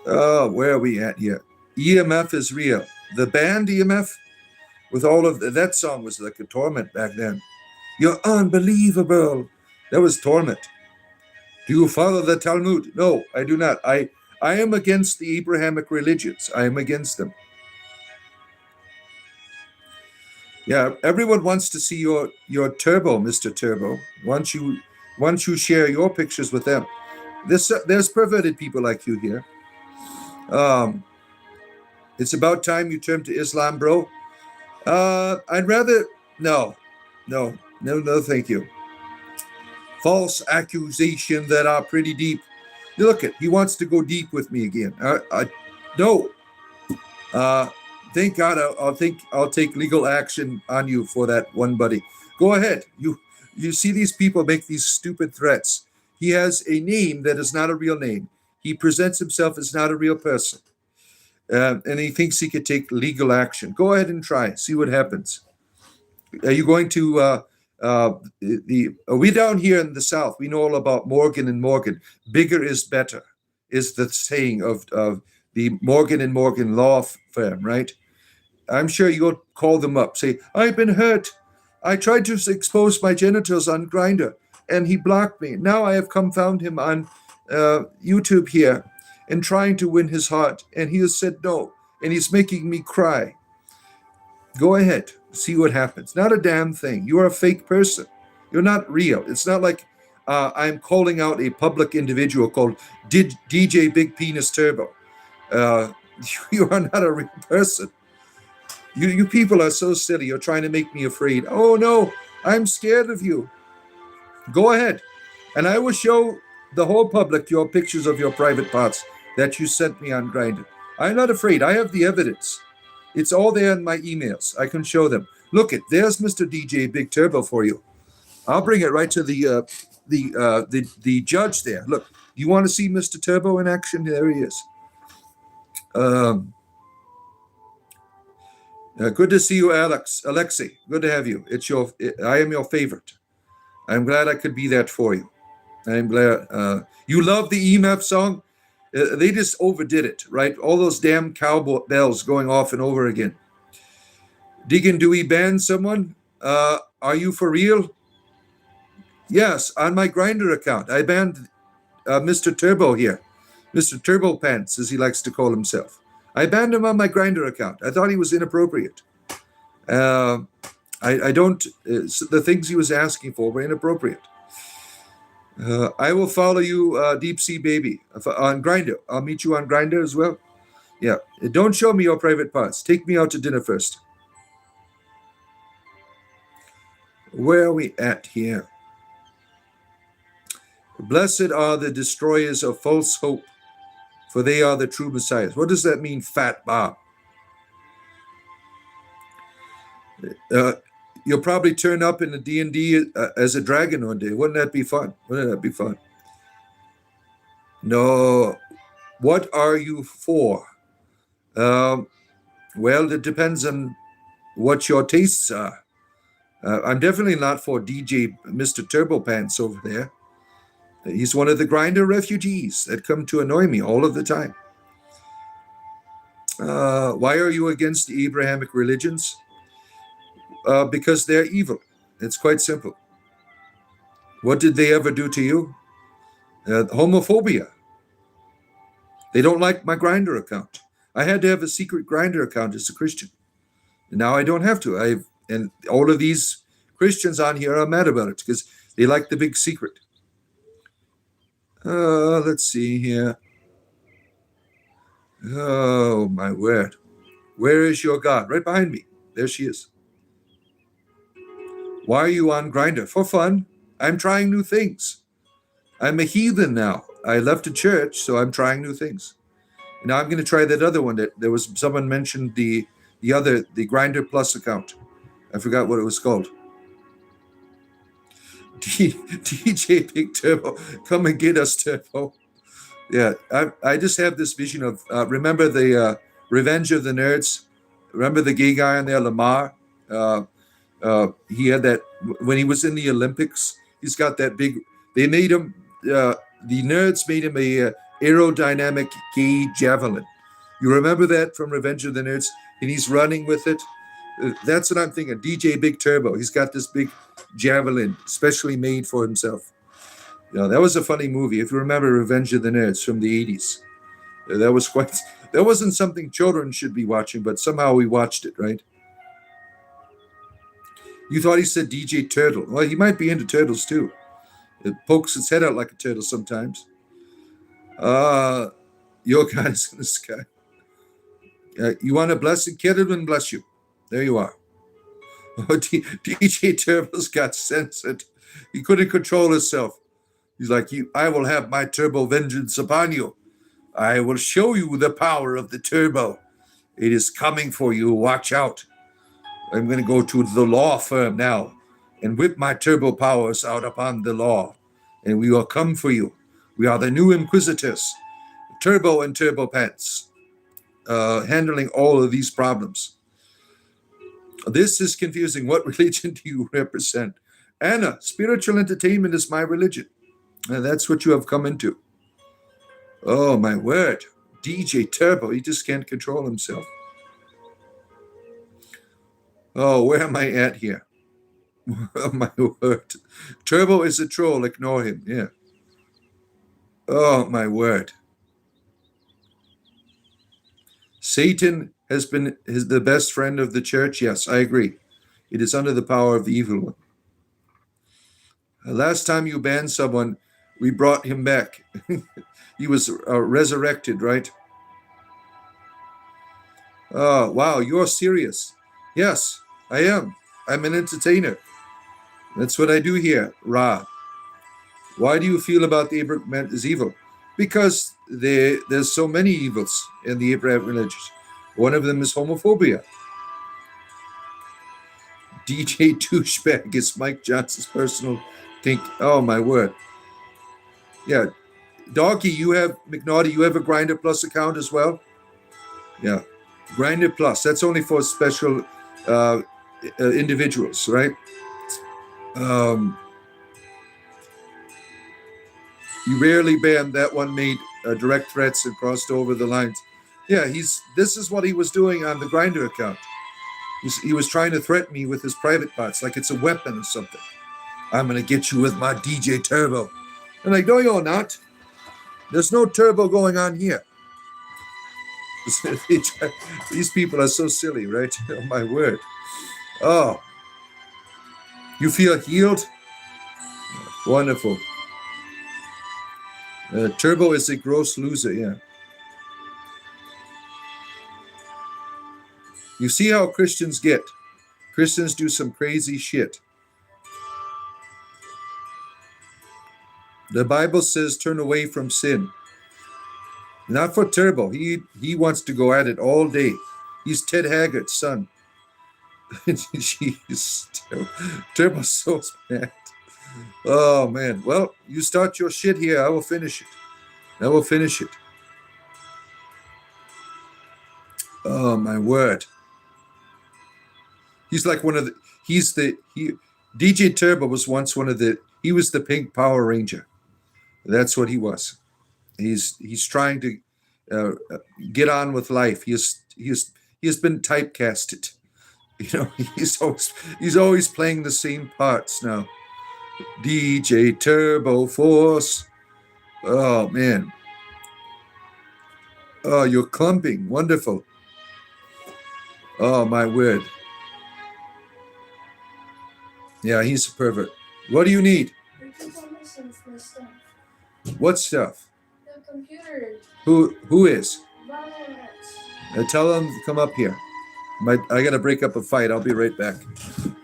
Oh, where are we at here? EMF is real. The band EMF, with all of that song was like a torment back then. You're unbelievable. That was torment. Do you follow the Talmud? No, I do not. I am against the Abrahamic religions. I am against them. Yeah, everyone wants to see your Turbo, Mr. Turbo. Once you share your pictures with them. There's perverted people like you here. It's about time you turn to Islam, bro. I'd rather no, thank you. False accusation that are pretty deep. Look he wants to go deep with me again. No. Thank God. I'll take legal action on you for that one, buddy. Go ahead. You see these people make these stupid threats. He has a name that is not a real name. He presents himself as not a real person. And he thinks he could take legal action. Go ahead and try. See what happens. Are you going to we down here in the South, we know all about Morgan and Morgan. Bigger is better is the saying of the Morgan and Morgan law firm, right? I'm sure you'll call them up. Say, I've been hurt. I tried to expose my genitals on Grindr, and he blocked me. Now I have found him on YouTube here and trying to win his heart, and he has said no, and he's making me cry. Go ahead, see what happens. Not a damn thing. You are a fake person. You're not real. It's not like I'm calling out a public individual called DJ Big Penis Turbo. You are not a real person. You people are so silly. You're trying to make me afraid. Oh no, I'm scared of you. Go ahead, and I will show the whole public your pictures of your private parts that you sent me on Grindr. I'm not afraid. I have the evidence. It's all there in my emails. I can show them. Look there's Mr. DJ Big Turbo for you. I'll bring it right to the judge there. Look, you want to see Mr. Turbo in action? There he is. Good to see you, Alexei. Good to have you. I am your favorite. I'm glad I could be that for you. I'm glad you love the EMF song. They just overdid it, right? All those damn cowboy bells going off and over again. Deacon, do we ban someone? Are you for real? Yes, on my Grindr account. I banned Mr. Turbo here. Mr. Turbo Pants, as he likes to call himself. I banned him on my Grindr account. I thought he was inappropriate. I don't. The things he was asking for were inappropriate. I will follow you, Deep Sea Baby, on Grinder. I'll meet you on Grinder as well. Yeah. Don't show me your private parts. Take me out to dinner first. Where are we at here? Blessed are the destroyers of false hope, for they are the true messiahs. What does that mean, Fat Bob? You'll probably turn up in the D&D as a dragon one day. Wouldn't that be fun? Wouldn't that be fun? No. What are you for? Well, it depends on what your tastes are. I'm definitely not for DJ Mr. Turbo Pants over there. He's one of the Grinder refugees that come to annoy me all of the time. Why are you against the Abrahamic religions? Because they're evil. It's quite simple. What did they ever do to you? Homophobia. They don't like my Grinder account. I had to have a secret Grinder account as a Christian. Now I don't have to. And all of these Christians on here are mad about it because they like the big secret. Let's see here. Oh, my word. Where is your God? Right behind me. There she is. Why are you on Grinder? For fun. I'm trying new things. I'm a heathen now. I left the church, so I'm trying new things. Now I'm going to try that other one. There was someone mentioned the Grinder Plus account. I forgot what it was called. DJ Big Turbo, come and get us, Turbo. Yeah, I just have this vision of remember the Revenge of the Nerds. Remember the gay guy on there, Lamar. He had that when he was in the Olympics. He's got that big. They made him. The nerds made him a aerodynamic gay javelin. You remember that from Revenge of the Nerds? And he's running with it. That's what I'm thinking. DJ Big Turbo. He's got this big javelin, specially made for himself. That was a funny movie. If you remember Revenge of the Nerds from the 80s, that wasn't something children should be watching, but somehow we watched it, right? You thought he said DJ Turtle. Well, he might be into turtles too. It pokes its head out like a turtle sometimes. Your God is in the sky. You want a blessing? Kedwin bless you. There you are. Oh, DJ Turbo's got censored. He couldn't control himself. He's like, I will have my turbo vengeance upon you. I will show you the power of the turbo. It is coming for you. Watch out. I'm going to go to the law firm now and whip my turbo powers out upon the law. And we will come for you. We are the new inquisitors. Turbo and Turbo Pants. Handling all of these problems. This is confusing. What religion do you represent? Anna, spiritual entertainment is my religion. And that's what you have come into. Oh, my word. DJ Turbo, he just can't control himself. Oh, where am I at here? Oh, my word. Turbo is a troll. Ignore him. Yeah. Oh, my word. Satan has been the best friend of the church. Yes, I agree. It is under the power of the evil one. Last time you banned someone, we brought him back. He was resurrected, right? Oh, wow, you're serious. Yes, I am. I'm an entertainer. That's what I do here, Ra. Why do you feel about the Abraham is evil? Because there's so many evils in the Abraham religions. One of them is homophobia. DJ Douchebag is Mike Johnson's personal think. Oh, my word. Yeah. Doggy, McNaughty, you have a Grinder Plus account as well? Yeah. Grinder Plus. That's only for special individuals, right? You rarely ban. That one made direct threats and crossed over the lines. Yeah, this is what he was doing on the Grinder account. He was trying to threaten me with his private parts, like it's a weapon or something. I'm going to get you with my DJ Turbo. I'm like, no, you're not. There's no turbo going on here. These people are so silly, right? Oh, my word. Oh. You feel healed? Wonderful. Turbo is a gross loser, yeah. You see how Christians get. Christians do some crazy shit. The Bible says turn away from sin. Not for Turbo. He wants to go at it all day. He's Ted Haggart's son. Jeez. Turbo's so mad. Oh, man. Well, you start your shit here. I will finish it. Oh, my word. He's like DJ Turbo was once he was the pink Power Ranger. That's what he was. He's trying to get on with life. He has been typecasted. You know, he's always playing the same parts now. DJ Turbo Force. Oh, man. Oh, you're clumping. Wonderful. Oh, my word. Yeah, he's a pervert. What do you need? What stuff? The computer. Who is? Violence. Tell them to come up here. I got to break up a fight. I'll be right back.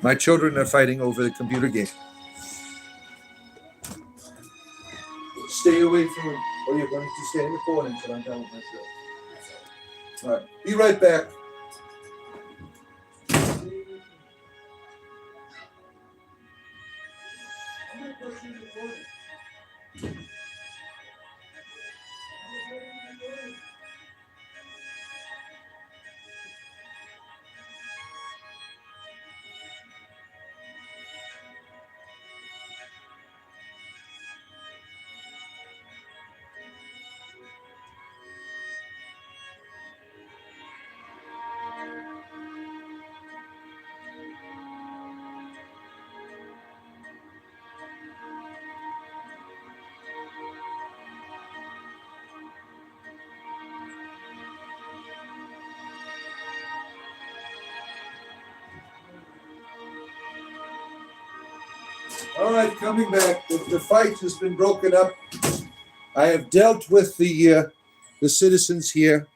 My children are fighting over the computer game. Stay away from him, or you're going to stay in the corner until I'm done with myself. All right. Be right back. All right, coming back. The fight has been broken up. I have dealt with the citizens here.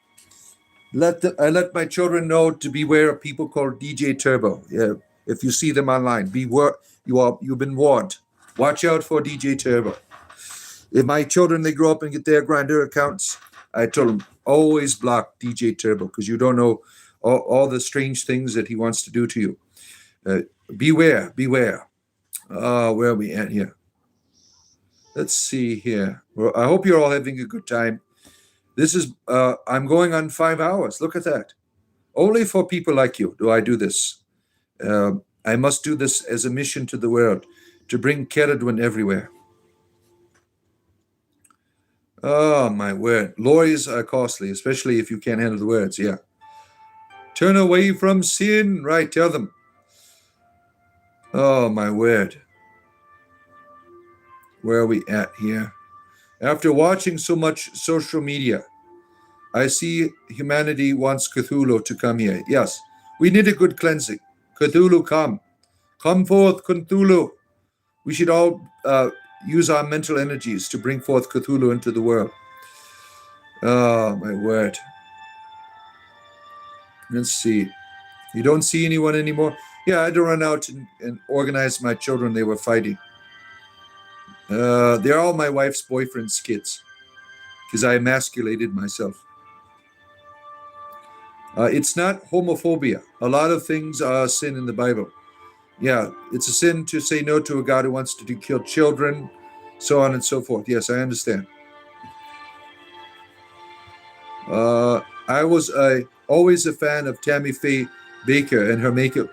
I let my children know to beware of people called DJ Turbo. Yeah, if you see them online, beware. You've been warned. Watch out for DJ Turbo. If my children, they grow up and get their Grindr accounts, I told them always block DJ Turbo because you don't know all the strange things that he wants to do to you. Beware. Where are we at here? Let's see here. Well, I hope you're all having a good time. This is, I'm going on 5 hours. Look at that. Only for people like you do I do this. I must do this as a mission to the world, to bring Keradwin everywhere. Oh, my word. Lawyers are costly, especially if you can't handle the words. Yeah. Turn away from sin. Right, tell them. Oh, my word. Where are we at here? After watching so much social media, I see humanity wants Cthulhu to come here. Yes, we need a good cleansing. Cthulhu, come. Come forth, Cthulhu. We should all use our mental energies to bring forth Cthulhu into the world. Oh, my word. Let's see. You don't see anyone anymore? Yeah, I had to run out and organize my children. They were fighting. They're all my wife's boyfriend's kids because I emasculated myself. It's not homophobia. A lot of things are a sin in the Bible. Yeah, it's a sin to say no to a God who wants to kill children, so on and so forth. Yes, I understand. I was always a fan of Tammy Faye Baker and her makeup.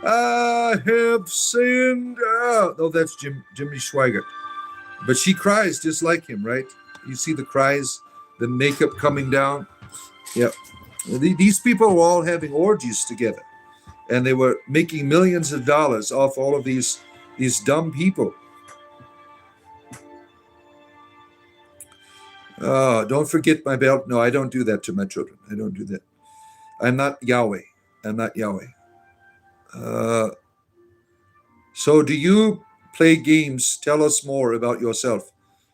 I have sinned. Oh, that's Jimmy Schweiger. But she cries just like him, right? You see the cries, the makeup coming down. Yeah. These people were all having orgies together. And they were making millions of dollars off all of these dumb people. Don't forget my belt. No, I don't do that to my children. I don't do that. I'm not Yahweh. So do you play games? Tell us more about yourself,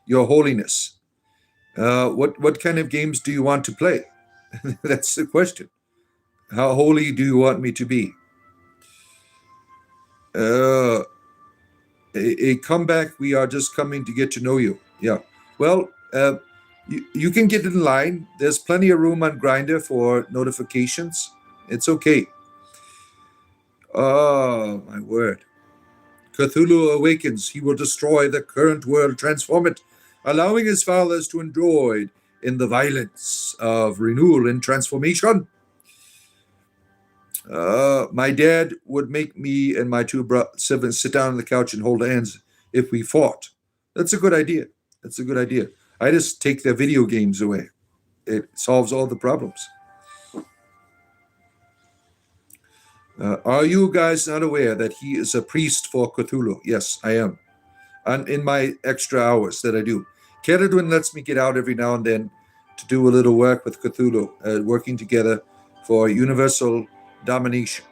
your holiness. What kind of games do you want to play? That's the question. How holy do you want me to be? Uh, a comeback. We are just coming to get to know you. Yeah. Well, you can get in line. There's plenty of room on Grinder for notifications. It's okay. Oh, my word. Cthulhu awakens. He will destroy the current world, transform it, allowing his fathers to enjoy in the violence of renewal and transformation. My dad would make me and my two siblings sit down on the couch and hold hands if we fought. That's a good idea. That's a good idea. I just take their video games away. It solves all the problems. Are you guys not aware that he is a priest for Cthulhu? Yes, I am. And in my extra hours that I do. Ceridwen lets me get out every now and then to do a little work with Cthulhu, working together for universal domination.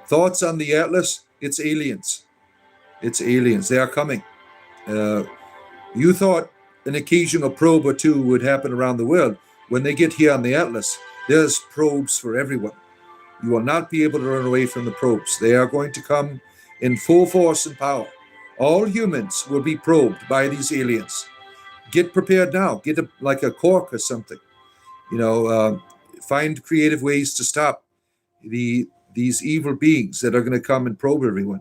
Thoughts on the Atlas? It's aliens. It's aliens. They are coming. You thought an occasional probe or two would happen around the world. When they get here on the Atlas, there's probes for everyone. You will not be able to run away from the probes. They are going to come in full force and power. All humans will be probed by these aliens. Get prepared now. Get like a cork or something. Find creative ways to stop these evil beings that are going to come and probe everyone.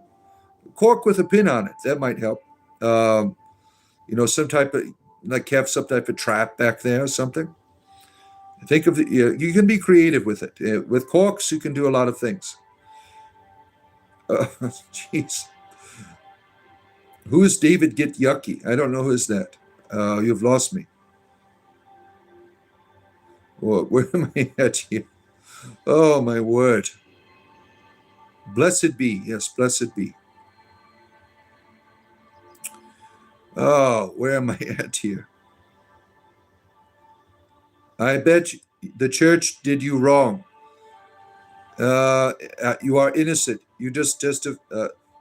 Cork with a pin on it. That might help. Some type of, like, have some type of trap back there or something. Think of you can be creative with it. With corks, you can do a lot of things. Jeez. Who is David Get Yucky? I don't know who is that. You've lost me. Well, where am I at here? Oh, my word. Blessed be. Yes, blessed be. Oh, where am I at here? I bet the church did you wrong. You are innocent. You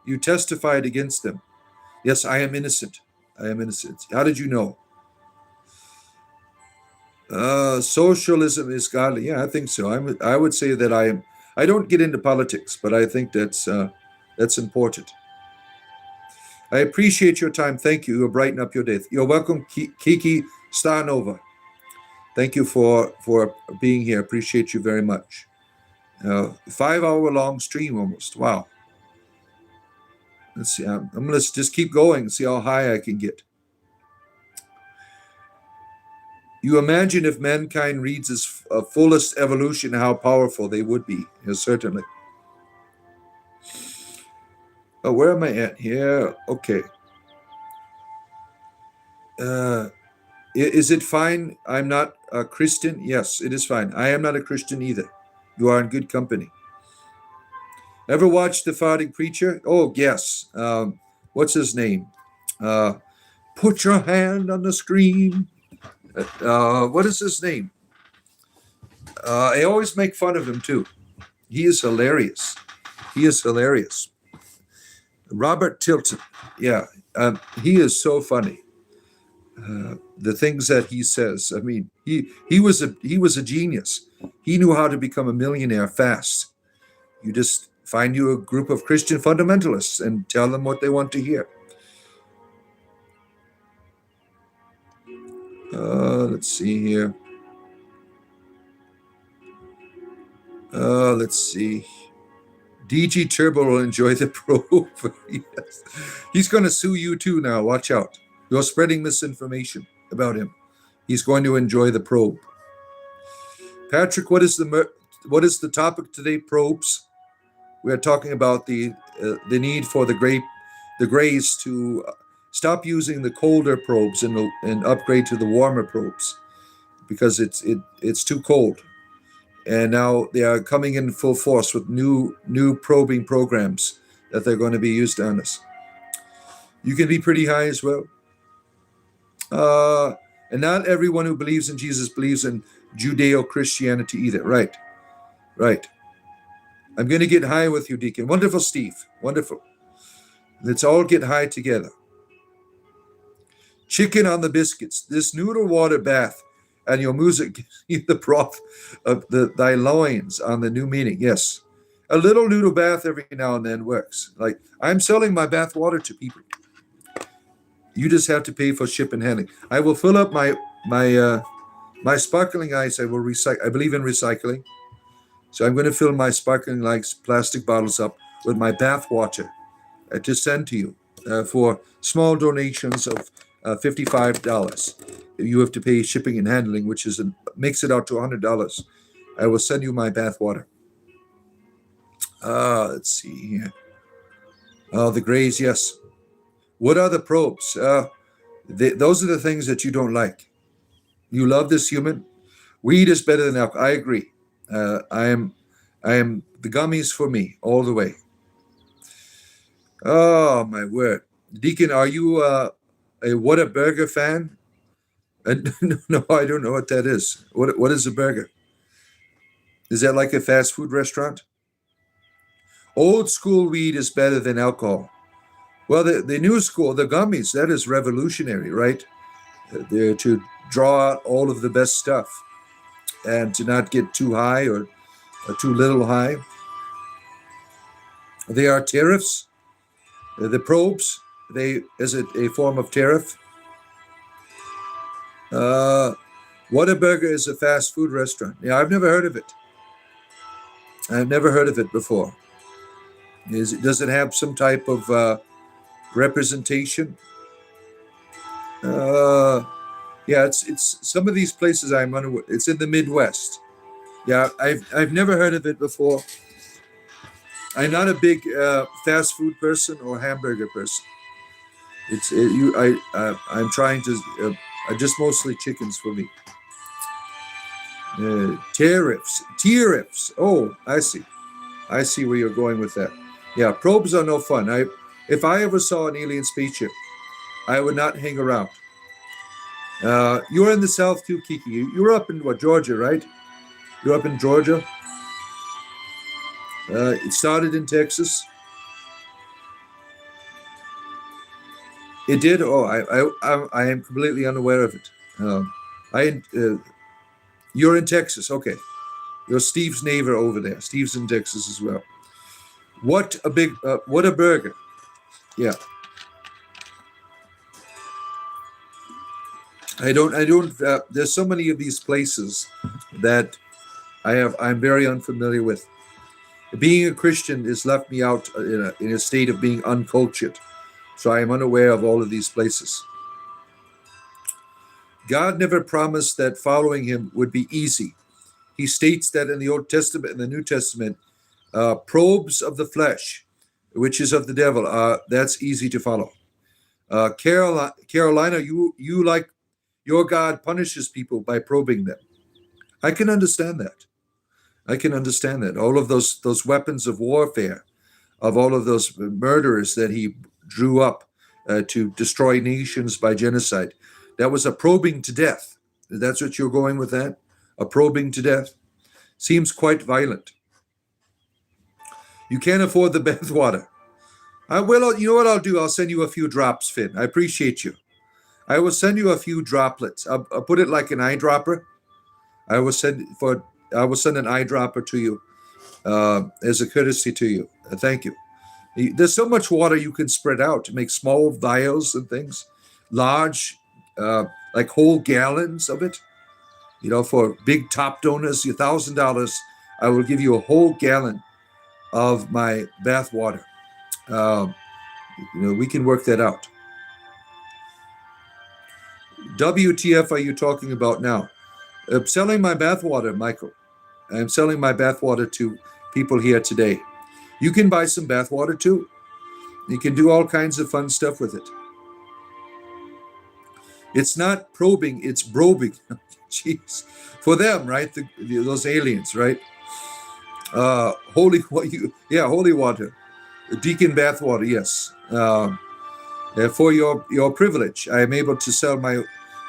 you testified against them. Yes, I am innocent. I am innocent. How did you know? Socialism is godly. Yeah, I think so. I would say that I am. I don't get into politics, but I think that's important. I appreciate your time. Thank you. You'll brighten up your day. You're welcome, Kiki Starnova. Thank you for being here. Appreciate you very much. 5-hour long stream almost. Wow. Let's see. I'm going to just keep going and see how high I can get. You imagine if mankind reads its fullest evolution, how powerful they would be. Yes, certainly. Where am I at here? Okay. Is it fine? I'm not a Christian? Yes, it is fine. I am not a Christian either. You are in good company. Ever watched The Farting Preacher? Oh, yes. What's his name? Put your hand on the screen. What is his name? I always make fun of him, too. He is hilarious. He is hilarious. Robert Tilton. Yeah, he is so funny. The things that he says. I mean, he was a genius. He knew how to become a millionaire fast. You just find you a group of Christian fundamentalists and tell them what they want to hear. Let's see here. Let's see. DG Turbo will enjoy the probe. Yes. He's going to sue you too now. Watch out. You're spreading misinformation about him. He's going to enjoy the probe. Patrick, what is the topic today? Probes. We are talking about the need for the Greys to stop using the colder probes and upgrade to the warmer probes because it's too cold. And now they are coming in full force with new probing programs that they're going to be used on us. You can be pretty high as well. And not everyone who believes in Jesus believes in Judeo-Christianity either. Right. I'm going to get high with you, Deacon. Wonderful, Steve. Wonderful. Let's all get high together. Chicken on the biscuits. This noodle water bath and your music gives you the broth of thy loins on the new meaning. Yes. A little noodle bath every now and then works. Like, I'm selling my bath water to people. You just have to pay for ship and handling. I will fill up my sparkling ice. I will recycle. I believe in recycling. So I'm going to fill my sparkling ice plastic bottles up with my bath water to send to you for small donations of $55. You have to pay shipping and handling, which makes it out to $100. I will send you my bath water. Let's see here. Oh, the grays, yes. What are the probes? Those are the things that you don't like. You love this human. Weed is better than alcohol. I agree. I am the gummies for me all the way. Oh my word, Deacon, are you a Whataburger fan? No, I don't know what that is. What is a burger? Is that like a fast food restaurant? Old school weed is better than alcohol. Well, the new school, the gummies, that is revolutionary, right? They're to draw out all of the best stuff and to not get too high or too little high. They are tariffs. The probes, is it a form of tariff? Whataburger is a fast food restaurant. Yeah, I've never heard of it. I've never heard of it before. Does it have some type of representation? Yeah, it's some of these places I'm unaware. It's in the Midwest. Yeah, I've never heard of it before. I'm not a big fast food person or hamburger person. I'm trying to just mostly chickens for me. Tariffs. Oh, I see where you're going with that. Yeah, probes are no fun. If I ever saw an alien spaceship, I would not hang around. You're in the South too, Kiki. You're up in Georgia, right? You're up in Georgia. It started in Texas. It did. Oh, I am completely unaware of it. You're in Texas, okay? You're Steve's neighbor over there. Steve's in Texas as well. What a burger! Yeah. I don't. There's so many of these places that I'm very unfamiliar with. Being a Christian has left me out in a state of being uncultured, so I am unaware of all of these places. God never promised that following him would be easy. He states that in the Old Testament and the New Testament, probes of the flesh, which is of the devil, that's easy to follow. Carolina, you like your God punishes people by probing them. I can understand that. All of those weapons of warfare, of all of those murderers that he drew up to destroy nations by genocide, that was a probing to death. That's what you're going with that? A probing to death? Seems quite violent. You can't afford the bathwater. Well, you know what I'll do? I'll send you a few drops, Finn. I appreciate you. I will send you a few droplets. I'll put it like an eyedropper. I will send an eyedropper to you as a courtesy to you. Thank you. There's so much water you can spread out to make small vials and things, large, like whole gallons of it. You know, for big top donors, $1,000, I will give you a whole gallon of my bath water. We can work that out. WTF are you talking about now? I'm selling my bathwater, Michael. I'm selling my bathwater to people here today. You can buy some bathwater too. You can do all kinds of fun stuff with it. It's not probing, it's probing. Jeez. For them, right? Those aliens, right? Holy water. Deacon bathwater, yes. For your privilege, I am able to sell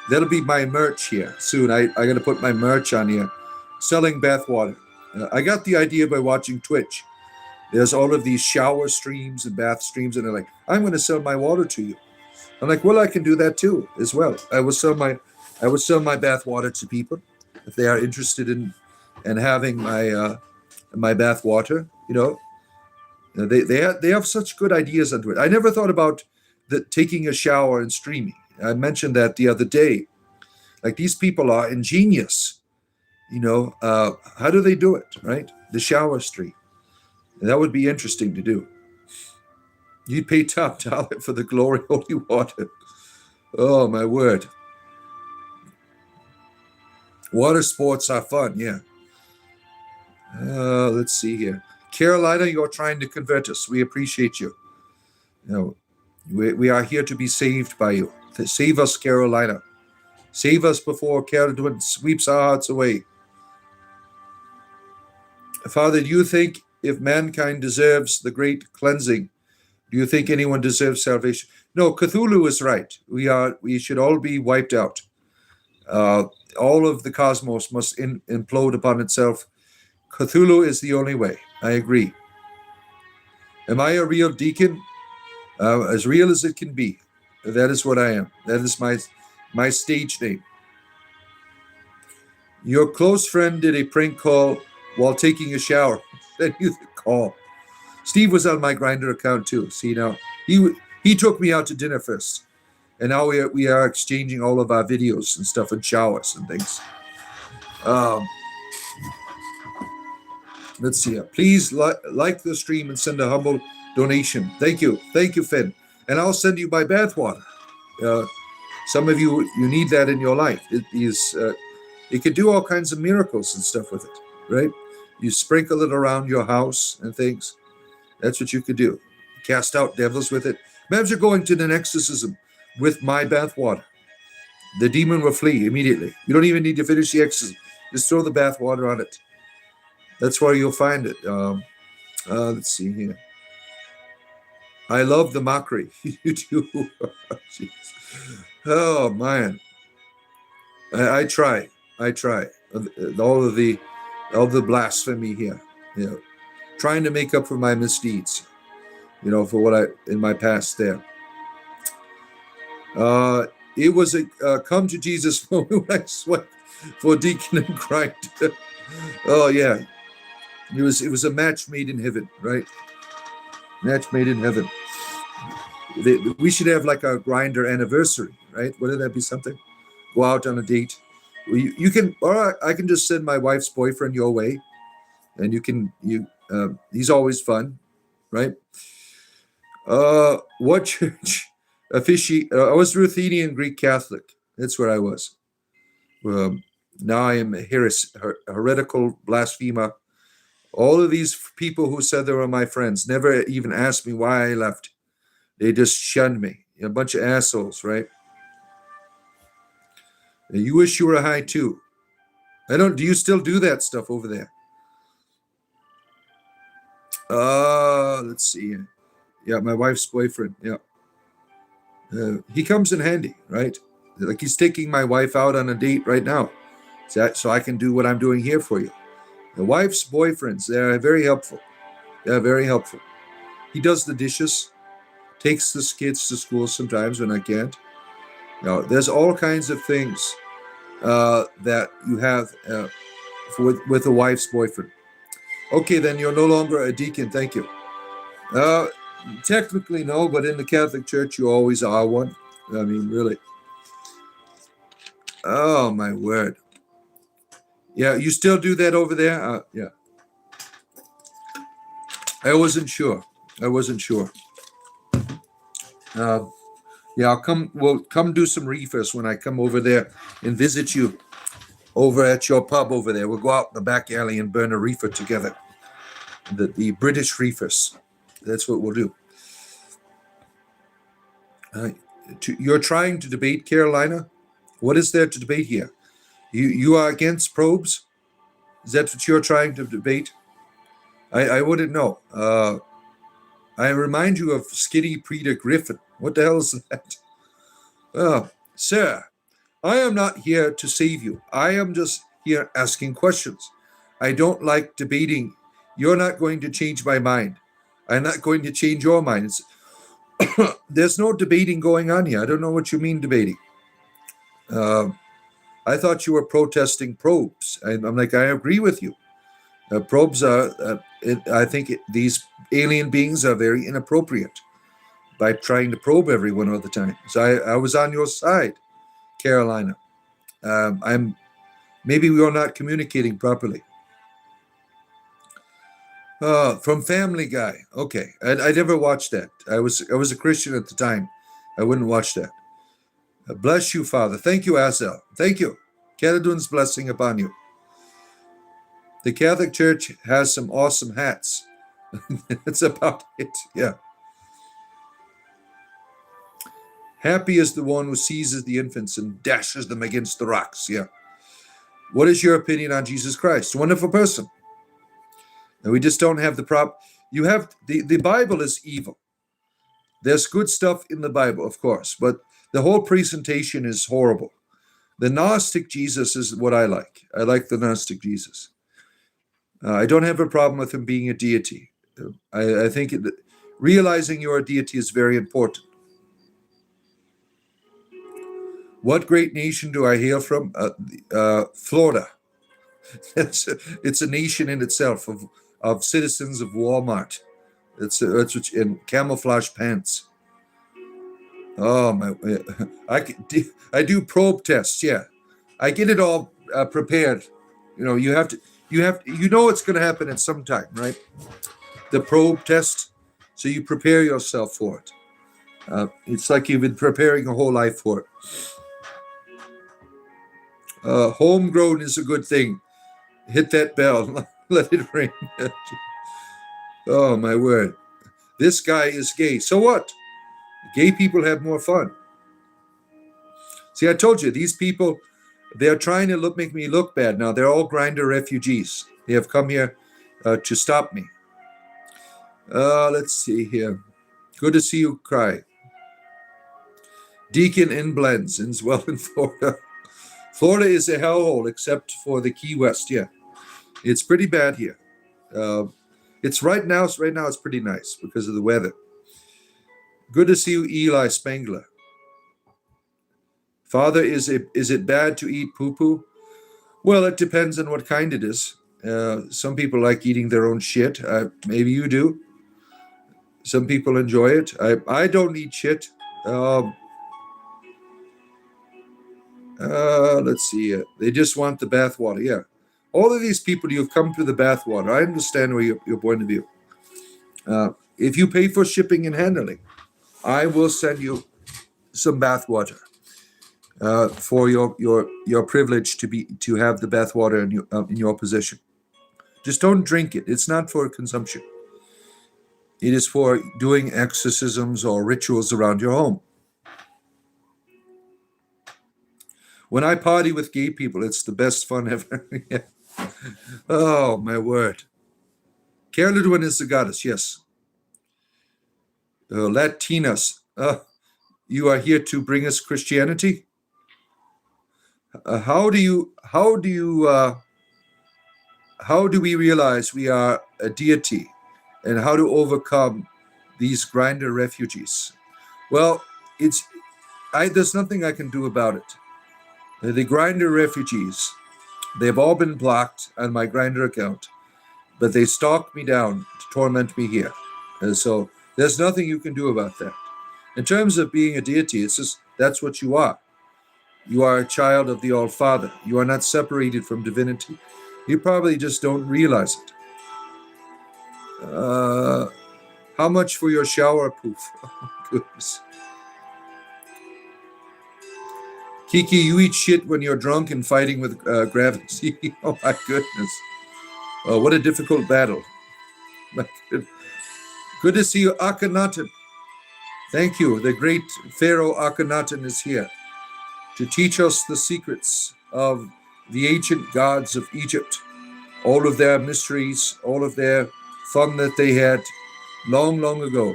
that'll be my merch here soon. I got to put my merch on here. Selling bathwater. I got the idea by watching Twitch. There's all of these shower streams and bath streams, and they're like, I'm going to sell my water to you. I'm like, well, I can do that too as well. I will sell my bath water to people if they are interested in having my bath water. They have such good ideas into it. I never thought about taking a shower and streaming. I mentioned that the other day. Like, these people are ingenious. How do they do it? Right, the shower stream. And that would be interesting to do. You'd pay top dollar for the glory holy water. Oh my word! Water sports are fun. Yeah. Let's see here. Carolina, you're trying to convert us. We appreciate you. We are here to be saved by you. Save us, Carolina. Save us before Carolina sweeps our hearts away. Father, do you think if mankind deserves the great cleansing, do you think anyone deserves salvation? No, Cthulhu is right. We should all be wiped out. All of the cosmos must implode upon itself. Cthulhu is the only way. I agree. Am I a real deacon? As real as it can be. That is what I am. That is my stage name. Your close friend did a prank call while taking a shower. Sent you the call. Steve was on my Grindr account too. See, now he took me out to dinner first, and now we are exchanging all of our videos and stuff and showers and things. Let's see. Please like the stream and send a humble donation. Thank you, Finn. And I'll send you my bathwater. Some of you need that in your life. It can do all kinds of miracles and stuff with it, right? You sprinkle it around your house and things. That's what you could do. Cast out devils with it. Imagine going to an exorcism with my bathwater. The demon will flee immediately. You don't even need to finish the exorcism. Just throw the bathwater on it. That's where you'll find it. Let's see here. I love the mockery. You do. Oh, man. I try. All the blasphemy here. Trying to make up for my misdeeds. For what in my past there. It was a come to Jesus moment when I sweat for deacon and grind. Oh yeah. It was a match made in heaven, right? Match made in heaven. We should have like a grinder anniversary, right? Wouldn't that be something? Go out on a date. You can, or I can just send my wife's boyfriend your way, and he's always fun, right? What church officiate? I was Ruthenian Greek Catholic. That's where I was. Now I am a heretical blasphemer. All of these people who said they were my friends never even asked me why I left. They just shunned me. A bunch of assholes, right? You wish you were high too. Do you still do that stuff over there? Let's see. Yeah, my wife's boyfriend. Yeah. He comes in handy, right? Like, he's taking my wife out on a date right now. So I can do what I'm doing here for you. The wife's boyfriends, they're very helpful. They're very helpful. He does the dishes, takes the kids to school sometimes when I can't. There's all kinds of things that you have with a wife's boyfriend. Okay, then you're no longer a deacon. Thank you. Technically, no, but in the Catholic Church, you always are one. I mean, really. Oh, my word. Yeah, you still do that over there? Yeah. I wasn't sure. Yeah, we'll come do some reefers when I come over there and visit you over at your pub over there. We'll go out in the back alley and burn a reefer together. The British reefers. That's what we'll do. You're trying to debate, Carolina? What is there to debate here? You are against probes? Is that what you're trying to debate? I wouldn't know. I remind you of Skitty Peter Griffin. What the hell is that? Sir, I am not here to save you. I am just here asking questions. I don't like debating. You're not going to change my mind. I'm not going to change your mind. There's no debating going on here. I don't know what you mean debating. I thought you were protesting probes. I'm like, I agree with you. Probes are, I think these alien beings are very inappropriate by trying to probe everyone all the time. So I was on your side, Carolina. Maybe we are not communicating properly. From Family Guy. Okay, I never watched that. I was a Christian at the time. I wouldn't watch that. Bless you, Father. Thank you, Azel. Thank you. Caledon's blessing upon you. The Catholic Church has some awesome hats. That's about it. Yeah. Happy is the one who seizes the infants and dashes them against the rocks. Yeah. What is your opinion on Jesus Christ? Wonderful person. And we just don't have the prop. You have the Bible is evil. There's good stuff in the Bible, of course, but the whole presentation is horrible. The Gnostic Jesus is what I like. I like the Gnostic Jesus. I don't have a problem with him being a deity. I think realizing you're a deity is very important. What great nation do I hail from? Florida. It's a nation in itself of citizens of Walmart. It's in camouflage pants. Oh my! I do probe tests. Yeah, I get it all prepared. You have to. You know it's going to happen at some time, right? The probe test. So you prepare yourself for it. It's like you've been preparing a whole life for it. Homegrown is a good thing. Hit that bell. Let it ring. Oh, my word. This guy is gay. So what? Gay people have more fun. See, I told you, these people, they're trying to make me look bad now. They're all Grindr refugees. They have come here to stop me. Let's see here. Good to see you cry. Deacon in blends in Florida. Florida is a hellhole except for the Key West. Yeah, it's pretty bad here. It's right now it's pretty nice because of the weather. Good to see you, Eli Spangler. Father, is it bad to eat poo-poo? Well, it depends on what kind it is. Some people like eating their own shit. Maybe you do. Some people enjoy it. I don't eat shit. Let's see. They just want the bathwater. Yeah. All of these people, you've come to the bathwater. I understand where your point of view. If you pay for shipping and handling, I will send you some bathwater for your privilege to have the bathwater in your possession. Just don't drink it. It's not for consumption. It is for doing exorcisms or rituals around your home. When I party with gay people, it's the best fun ever. Yeah. Oh, my word. Carolyn is the goddess, yes. Latinas, you are here to bring us Christianity? How do we realize we are a deity, and how to overcome these Grindr refugees? Well, there's nothing I can do about it. The Grindr refugees, they've all been blocked on my Grindr account, but they stalk me down to torment me here. And so there's nothing you can do about that. In terms of being a deity, it's just that's what you are. You are a child of the All-Father. You are not separated from divinity. You probably just don't realize it. How much for your shower poof? Oh, goodness. Kiki, you eat shit when you're drunk and fighting with gravity. Oh, my goodness. Oh, what a difficult battle. Good to see you, Akhenaten. Thank you. The great Pharaoh Akhenaten is here to teach us the secrets of the ancient gods of Egypt, all of their mysteries, all of their fun that they had long, long ago.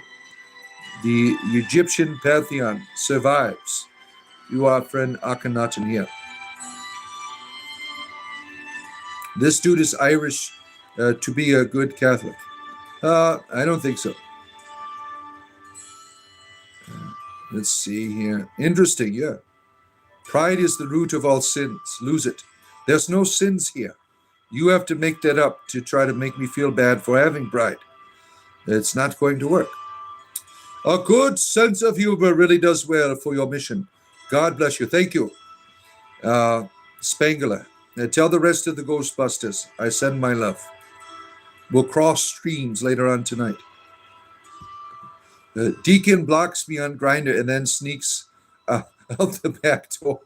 The Egyptian pantheon survives. You are friend Akhenaten here. This dude is Irish to be a good Catholic. I don't think so. Let's see here. Interesting, yeah. Pride is the root of all sins. Lose it. There's no sins here. You have to make that up to try to make me feel bad for having pride. It's not going to work. A good sense of humor really does well for your mission. God bless you. Thank you, Spangler. Tell the rest of the Ghostbusters I send my love. We'll cross streams later on tonight. Deacon blocks me on Grinder and then sneaks out the back door.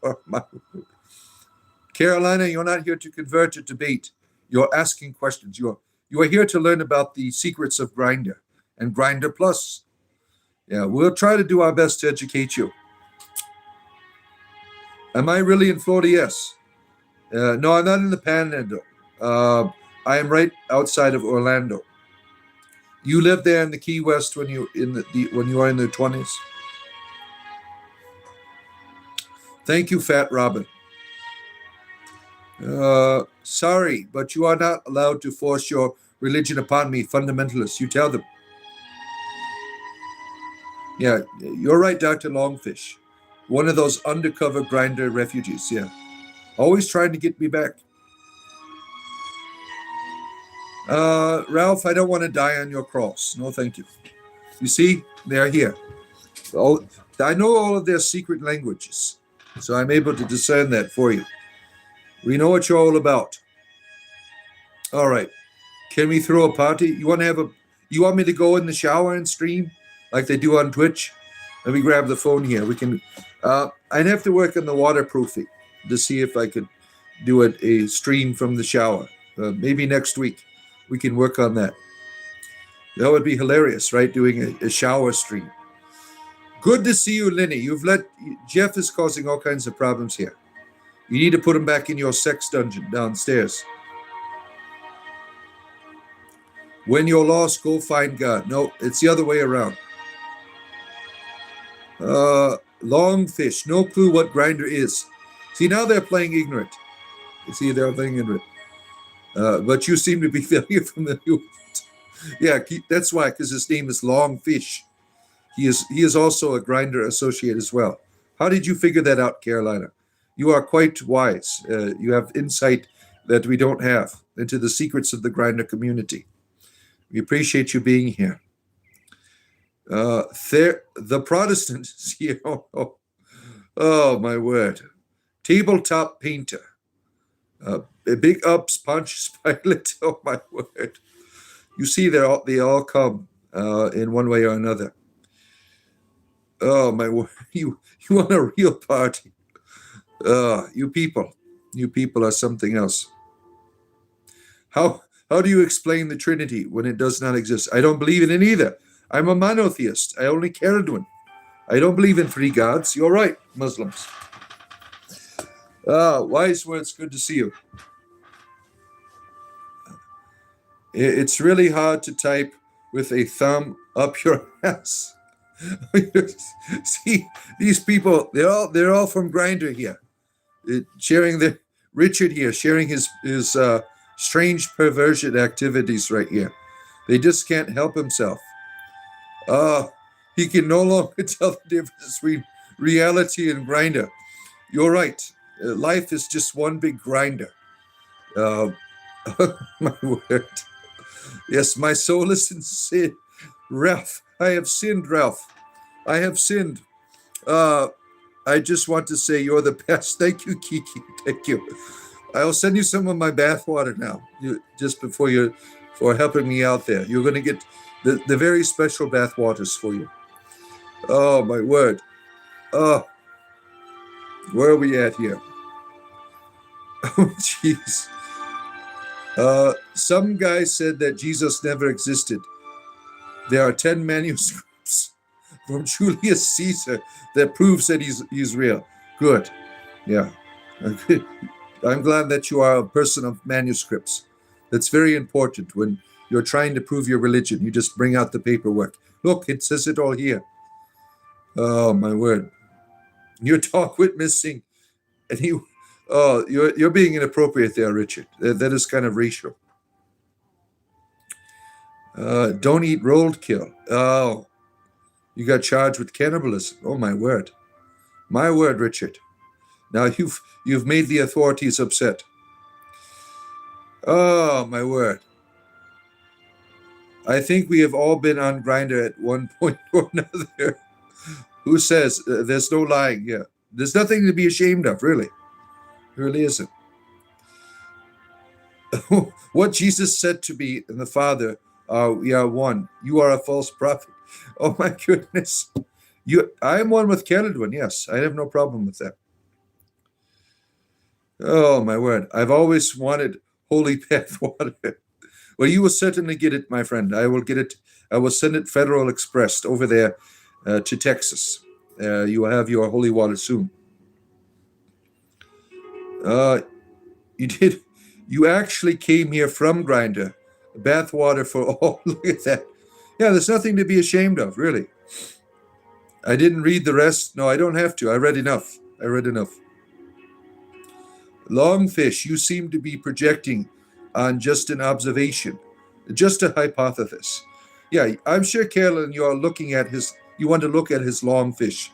Carolina, you're not here to convert or debate. You're asking questions. You are here to learn about the secrets of Grinder and Grinder Plus. Yeah, we'll try to do our best to educate you. Am I really in Florida? Yes. No, I'm not in the Panhandle. I am right outside of Orlando. You lived there in the Key West when you when you are in the 20s. Thank you, Fat Robin. Sorry, but you are not allowed to force your religion upon me, fundamentalists. You tell them. Yeah, you're right, Dr. Longfish. One of those undercover Grinder refugees, yeah. Always trying to get me back. Ralph, I don't want to die on your cross. No, thank you. You see, they're here. Oh, I know all of their secret languages, so I'm able to discern that for you. We know what you're all about. All right. Can we throw a party? You want me to go in the shower and stream like they do on Twitch? Let me grab the phone here. We can. I'd have to work on the waterproofing to see if I could do a stream from the shower. Maybe next week we can work on that. That would be hilarious, right? Doing a shower stream. Good to see you, Lenny. Jeff is causing all kinds of problems here. You need to put him back in your sex dungeon downstairs. When you're lost, go find God. No, it's the other way around. Longfish, no clue what Grinder is. See, now they're playing ignorant. See, they're playing ignorant. But you seem to be very familiar with it. Yeah, that's why, because his name is Longfish. He is also a Grinder associate as well. How did you figure that out, Carolina? You are quite wise. You have insight that we don't have into the secrets of the Grinder community. We appreciate you being here. The Protestants here. Oh, my word. Tabletop painter. Big ups, Pontius Pilate. Oh, my word. You see, they all come in one way or another. Oh, my word. You want a real party. You people are something else. How do you explain the Trinity when it does not exist? I don't believe in it either. I'm a monotheist. I only Caradwin. I don't believe in three gods. You're right, Muslims. Wise words, good to see you. It's really hard to type with a thumb up your ass. See, these people, they're all from Grinder here. Richard here, sharing his strange perversion activities right here. They just can't help himself. He can no longer tell the difference between reality and Grinder. You're right. Life is just one big grinder. My word. Yes, my soul is in sin. Ralph, I have sinned, Ralph. I have sinned. I just want to say you're the best. Thank you, Kiki. Thank you. I'll send you some of my bath water now, for helping me out there. You're going to get the very special bath waters for you. Oh, my word. Oh, where are we at here? Oh, jeez. Some guy said that Jesus never existed. There are 10 manuscripts from Julius Caesar that proves that he's real. Good. Yeah. I'm glad that you are a person of manuscripts. That's very important when you're trying to prove your religion. You just bring out the paperwork. Look, it says it all here. Oh, my word. Your dog went missing, and you're being inappropriate there, Richard. That is kind of racial. Don't eat rolled kill. Oh, You got charged with cannibalism. Oh, my word. My word, Richard. Now you've made the authorities upset. Oh, my word. I think we have all been on Grindr at one point or another. Who says there's no lying? Yeah. There's nothing to be ashamed of, really. There really isn't. What Jesus said to me and the Father, we are one. You are a false prophet. Oh, my goodness. I am one with Caledwin, yes. I have no problem with that. Oh, my word. I've always wanted holy bath water. Well, you will certainly get it, my friend. I will get it. I will send it Federal Express over there to Texas. You will have your holy water soon. You did. You actually came here from Grindr. Bath water for all. Look at that. Yeah, there's nothing to be ashamed of, really. I didn't read the rest. No, I don't have to. I read enough. Longfish, you seem to be projecting on just an observation, just a hypothesis. Yeah, I'm sure, Carolyn, you want to look at his longfish.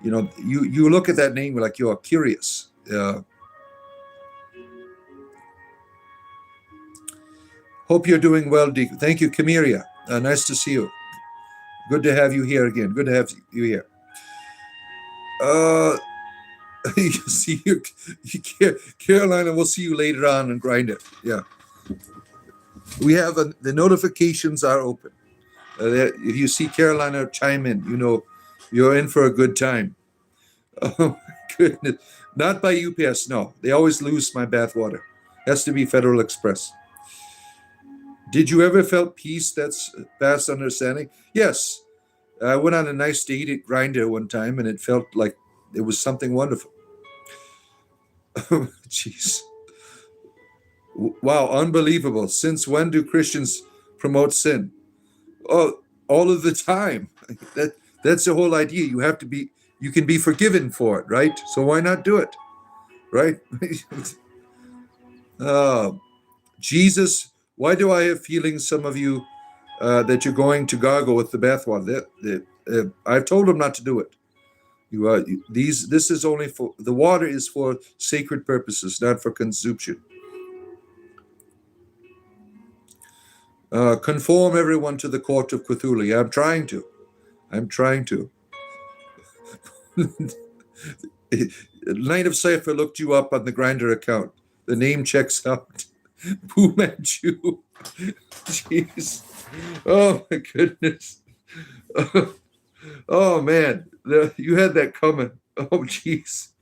You look at that name like you're curious. Hope you're doing well, Deacon. Thank you, Kamiria. Nice to see you. Good to have you here again. Good to have you here. You see, Carolina, we'll see you later on and grind it. Yeah. We have the notifications are open. If you see Carolina chime in, you're in for a good time. Oh, my goodness. Not by UPS, no. They always lose my bath water. Has to be Federal Express. Did you ever felt peace that's past understanding? Yes. I went on a nice date at Grindr one time, and it felt like it was something wonderful. Jeez. Wow, unbelievable. Since when do Christians promote sin? Oh, all of the time. That's the whole idea. You can be forgiven for it, right? So why not do it? Right? Jesus, why do I have feelings, some of you, that you're going to gargle with the bathwater? I've told them not to do it. This is only for the water is for sacred purposes, not for consumption. Conform everyone to the court of Cthulhu. I'm trying to. Knight of Cypher looked you up on the Grindr account. The name checks out. Fu Manchu. Jeez. Oh, my goodness. Oh, man. You had that coming. Oh, jeez.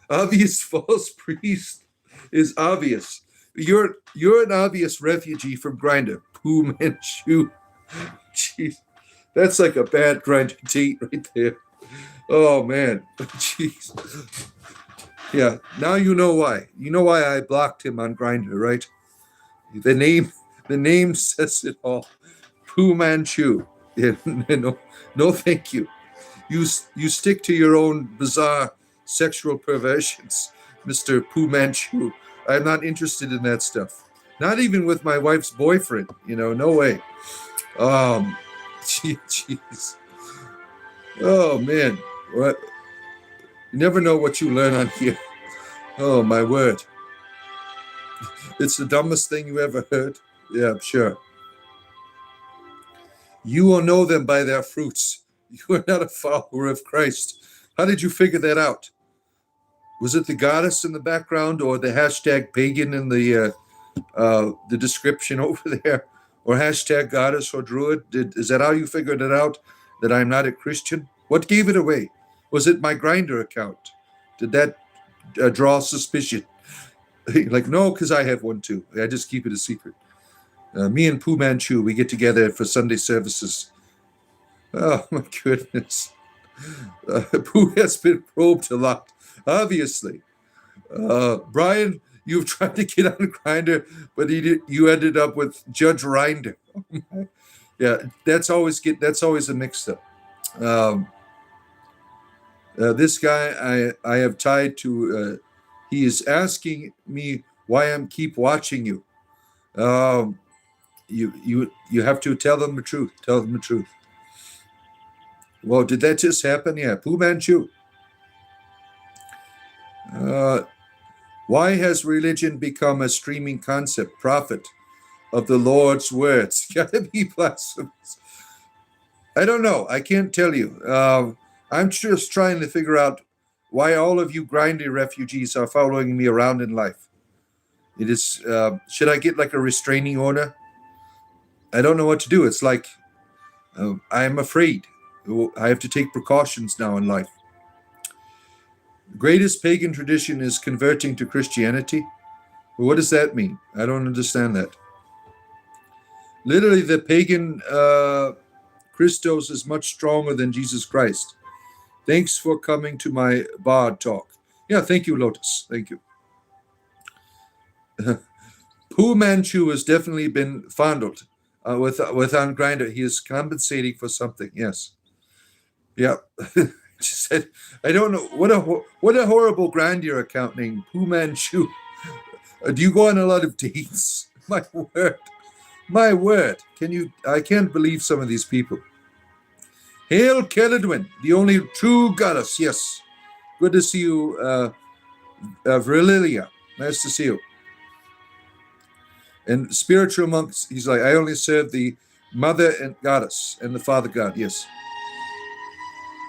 Obvious false priest is obvious. You're an obvious refugee from Grindr. Fu Manchu. Jeez. That's like a bad Grindr date right there. Oh, man. Jeez. Yeah, now you know why. You know why I blocked him on Grindr, right? The name says it all. Fu Manchu. Yeah, no, thank you. You stick to your own bizarre sexual perversions, Mr. Fu Manchu. I'm not interested in that stuff. Not even with my wife's boyfriend. No way. Jeez. Oh, man. What? You never know what you learn on here. Oh, my word. It's the dumbest thing you ever heard. Yeah, I'm sure. You will know them by their fruits. You are not a follower of Christ. How did you figure that out? Was it the goddess in the background or the hashtag pagan in the description over there? Or hashtag goddess or druid? Is that how you figured it out, that I'm not a Christian? What gave it away? Was it my Grindr account? Did that draw suspicion? Like, no, because I have one too. I just keep it a secret. Me and Fu Manchu, we get together for Sunday services. Oh, my goodness. Pooh has been probed a lot, obviously. Brian, you've tried to get on Grindr, but you ended up with Judge Rinder. Yeah, that's always a mix-up. This guy I have tied to. He is asking me why I'm keep watching you. You have to tell them the truth. Tell them the truth. Well, did that just happen? Yeah, Fu Manchu. Why has religion become a streaming concept, prophet of the Lord's words? Gotta be blasphemous. I don't know. I can't tell you. I'm just trying to figure out why all of you grindy refugees are following me around in life. It is. Should I get like a restraining order? I don't know what to do. It's like I'm afraid. I have to take precautions now in life. The greatest pagan tradition is converting to Christianity. What does that mean? I don't understand that. Literally, the pagan Christos is much stronger than Jesus Christ. Thanks for coming to my Bard talk. Yeah, thank you, Lotus. Thank you. Fu Manchu has definitely been fondled with on Grinder. He is compensating for something. Yes. Yeah. She said, I don't know what a horrible grandeur account name, Fu Manchu. Do you go on a lot of dates? My word. My word. I can't believe some of these people. Hail Celadwin, the only true goddess. Yes. Good to see you, Vrililia. Nice to see you. And spiritual monks, he's like, I only serve the mother and goddess and the father god. Yes.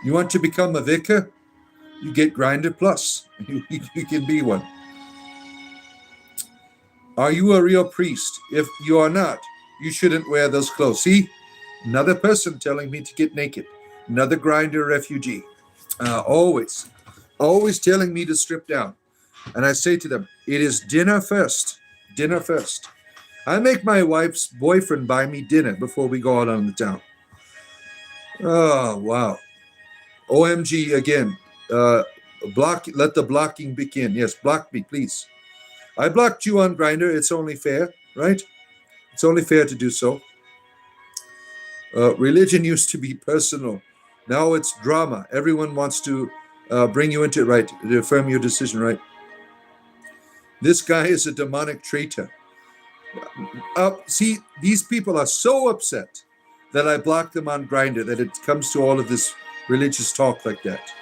You want to become a vicar? You get Grinder Plus. You can be one. Are you a real priest? If you are not, you shouldn't wear those clothes. See? Another person telling me to get naked. Another Grinder refugee. Always telling me to strip down. And I say to them, it is dinner first. Dinner first. I make my wife's boyfriend buy me dinner before we go out on the town. Oh, wow. OMG again. Let the blocking begin. Yes, block me, please. I blocked you on Grindr. It's only fair, right? It's only fair to do so. Religion used to be personal. Now it's drama. Everyone wants to bring you into it, right? To affirm your decision, right? This guy is a demonic traitor. See, these people are so upset that I blocked them on Grindr that it comes to all of this religious talk like that.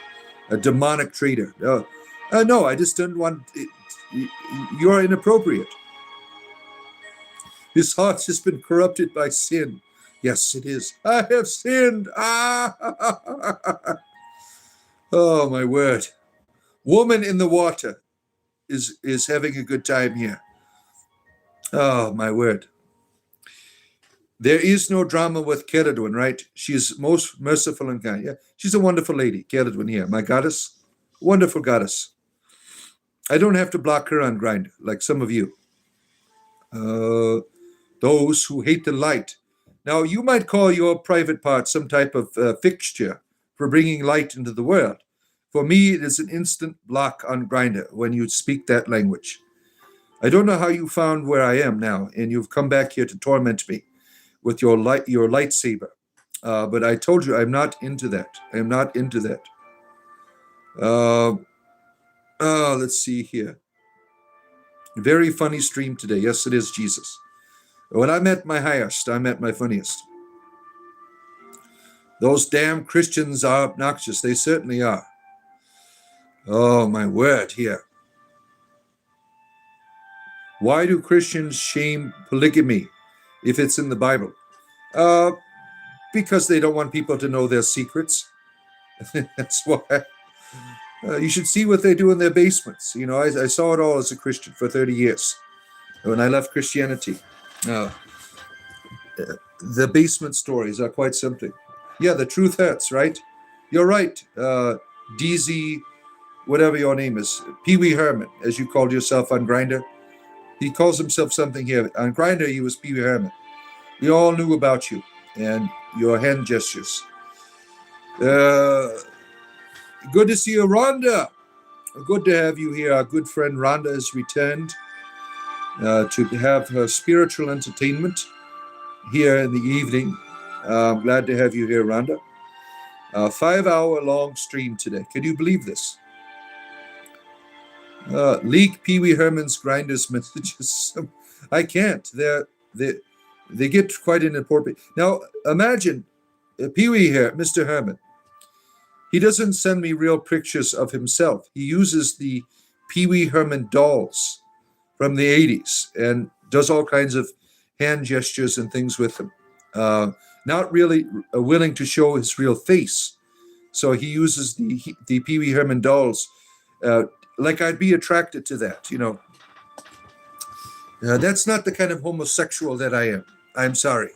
A demonic traitor. No, I just don't want it. You are inappropriate. His heart has been corrupted by sin. Yes, it is. I have sinned. Oh, my word. Woman in the water is having a good time here. Oh, my word. There is no drama with Celadwin, right? She is most merciful and kind. Yeah, she's a wonderful lady, Celadwin here. My goddess, wonderful goddess. I don't have to block her on Grindr like some of you. Those who hate the light. Now, you might call your private part some type of fixture for bringing light into the world. For me, it is an instant block on Grindr when you speak that language. I don't know how you found where I am now, and you've come back here to torment me with your lightsaber. But I told you I'm not into that. I am not into that. Let's see here. Very funny stream today. Yes, it is, Jesus. When I'm at my highest, I'm at my funniest. Those damn Christians are obnoxious. They certainly are. Oh, my word here. Why do Christians shame polygamy if it's in the Bible? Because they don't want people to know their secrets. That's why. You should see what they do in their basements. You know, I saw it all as a Christian for 30 years. When I left Christianity, the basement stories are quite something. Yeah, the truth hurts, right? You're right. DZ, whatever your name is, Pee Wee Herman, as you called yourself on Grindr. He calls himself something here. On Grindr, he was Pee Wee Herman. We all knew about you and your hand gestures. Good to see you, Rhonda. Good to have you here. Our good friend Rhonda has returned to have her spiritual entertainment here in the evening. I'm glad to have you here, Rhonda. 5-hour-long stream today. Can you believe this? Leak Pee Wee Herman's Grindr's messages. I can't. They get quite inappropriate. Now, imagine Pee Wee here, Mr. Herman. He doesn't send me real pictures of himself. He uses the Pee Wee Herman dolls from the 80s and does all kinds of hand gestures and things with them. Not really willing to show his real face. So he uses the Pee Wee Herman dolls. Like I'd be attracted to that, you know. That's not the kind of homosexual that I am. I'm sorry.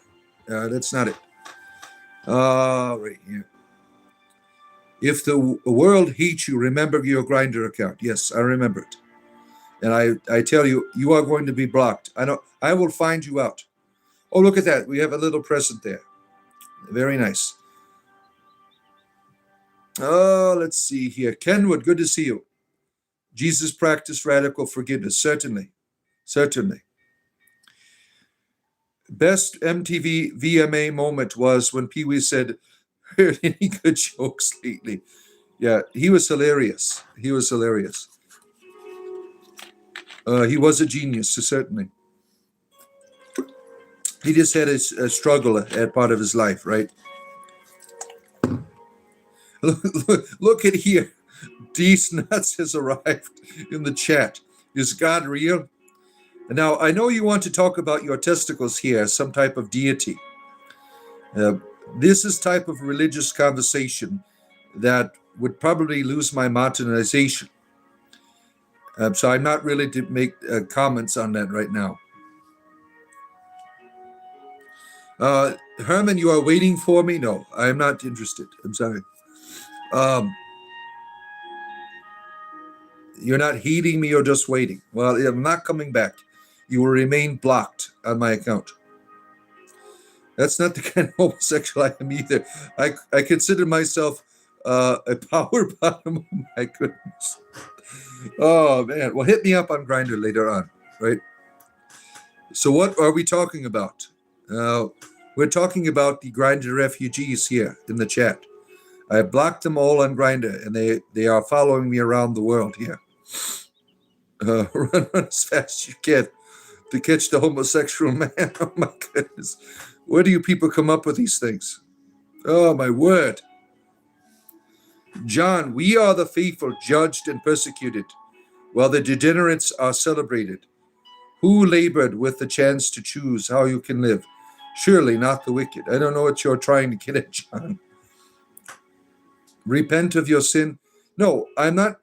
That's not it. Right here. If the world hates you, remember your Grindr account. Yes, I remember it. And I tell you, you are going to be blocked. I will find you out. Oh, look at that. We have a little present there. Very nice. Oh, let's see here. Kenwood, good to see you. Jesus practiced radical forgiveness. Certainly. Certainly. Best MTV VMA moment was when Pee Wee said, heard any good jokes lately? Yeah, he was hilarious. He was hilarious. He was a genius, certainly. He just had a struggle at part of his life, right? Look at here. D's Nuts has arrived in the chat. Is God real? Now, I know you want to talk about your testicles here, some type of deity. This is type of religious conversation that would probably lose my monetization. So I'm not really to make comments on that right now. Herman, you are waiting for me? No, I'm not interested. I'm sorry. You're not heeding me or just waiting. Well, I'm not coming back. You will remain blocked on my account. That's not the kind of homosexual I am either. I consider myself a power bottom. Oh my goodness. Oh man. Well, hit me up on Grindr later on, right? So what are we talking about? We're talking about the Grindr refugees here in the chat. I blocked them all on Grindr, and they are following me around the world here. Run as fast as you can to catch the homosexual man. Oh my goodness. Where do you people come up with these things? Oh my word. John, we are the faithful judged and persecuted, while the degenerates are celebrated. Who labored with the chance to choose how you can live? Surely not the wicked. I don't know what you're trying to get at, John. Repent of your sin. No, I'm not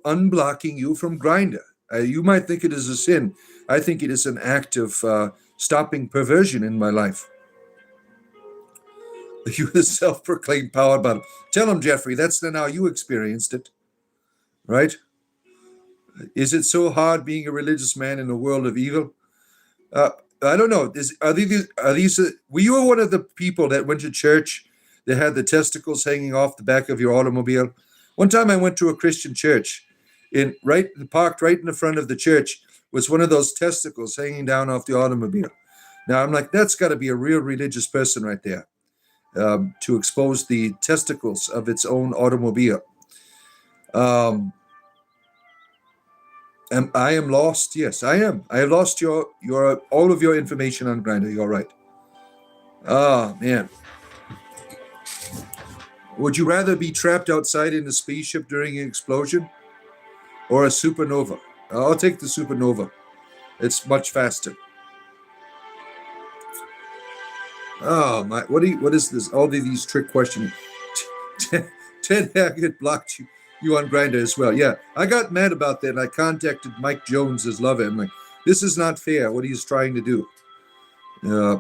unblocking you from Grindr. You might think it is a sin. I think it is an act of stopping perversion in my life. You the self-proclaimed power bottom. Tell him, Jeffrey, that's not how you experienced it. Right? Is it so hard being a religious man in a world of evil? I don't know. Were you one of the people that went to church that had the testicles hanging off the back of your automobile? One time I went to a Christian church, parked right in the front of the church was one of those testicles hanging down off the automobile. Now I'm like, that's got to be a real religious person right there, to expose the testicles of its own automobile. I am lost. Yes, I am. I have lost all of your information on Grindr. You're right. Oh man. Would you rather be trapped outside in a spaceship during an explosion or a supernova? I'll take the supernova. It's much faster. Oh my! What is this? All of these trick questions. Ted Haggett blocked you on Grindr as well. Yeah, I got mad about that. And I contacted Mike Jones as lover. I'm like, this is not fair. What he's trying to do.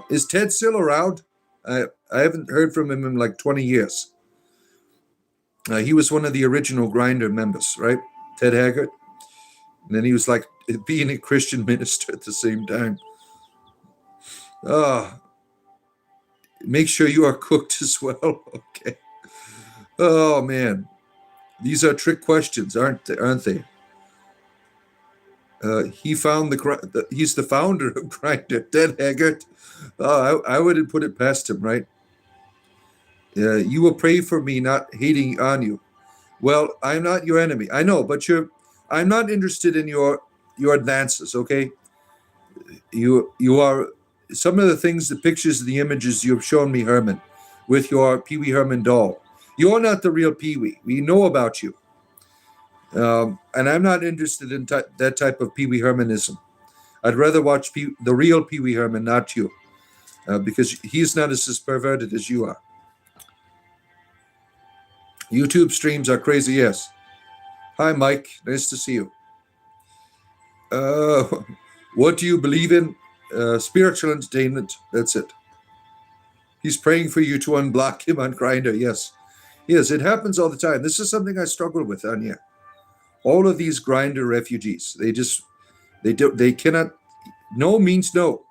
Is Ted still around? I haven't heard from him in like 20 years. He was one of the original Grindr members, right? Ted Haggard. And then he was like being a Christian minister at the same time. Make sure you are cooked as well. Okay. Oh man, these are trick questions, aren't they? He found he's the founder of Grindr, Ted Haggard. I wouldn't put it past him, right? You will pray for me, not hating on you. Well, I'm not your enemy. I know, but I'm not interested in your advances. Okay. You are. Some of the things, the pictures, the images you've shown me, Herman, with your Pee Wee Herman doll. You're not the real Pee-wee. We know about you. And I'm not interested in that type of Pee-wee Hermanism. I'd rather watch the real Pee-wee Herman, not you, because he's not as perverted as you are. YouTube streams are crazy, yes. Hi, Mike. Nice to see you. What do you believe in? Spiritual entertainment. That's it. He's praying for you to unblock him on Grindr. Yes. Yes, it happens all the time. This is something I struggle with, Anya. All of these Grindr refugees, they cannot, no means no.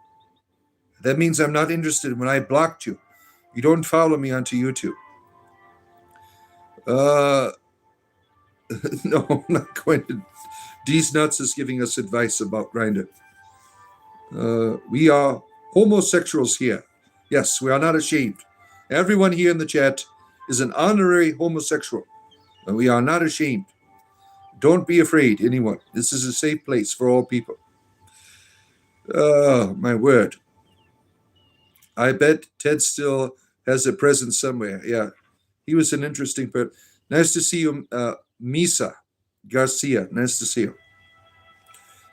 That means I'm not interested when I blocked you. You don't follow me onto YouTube. No, I'm not going to. These nuts is giving us advice about Grindr. We are homosexuals here. Yes, we are not ashamed. Everyone here in the chat is an honorary homosexual. And we are not ashamed. Don't be afraid, anyone. This is a safe place for all people. My word. I bet Ted still has a presence somewhere. Yeah, he was an interesting person. Nice to see you, Misa Garcia. Nice to see you.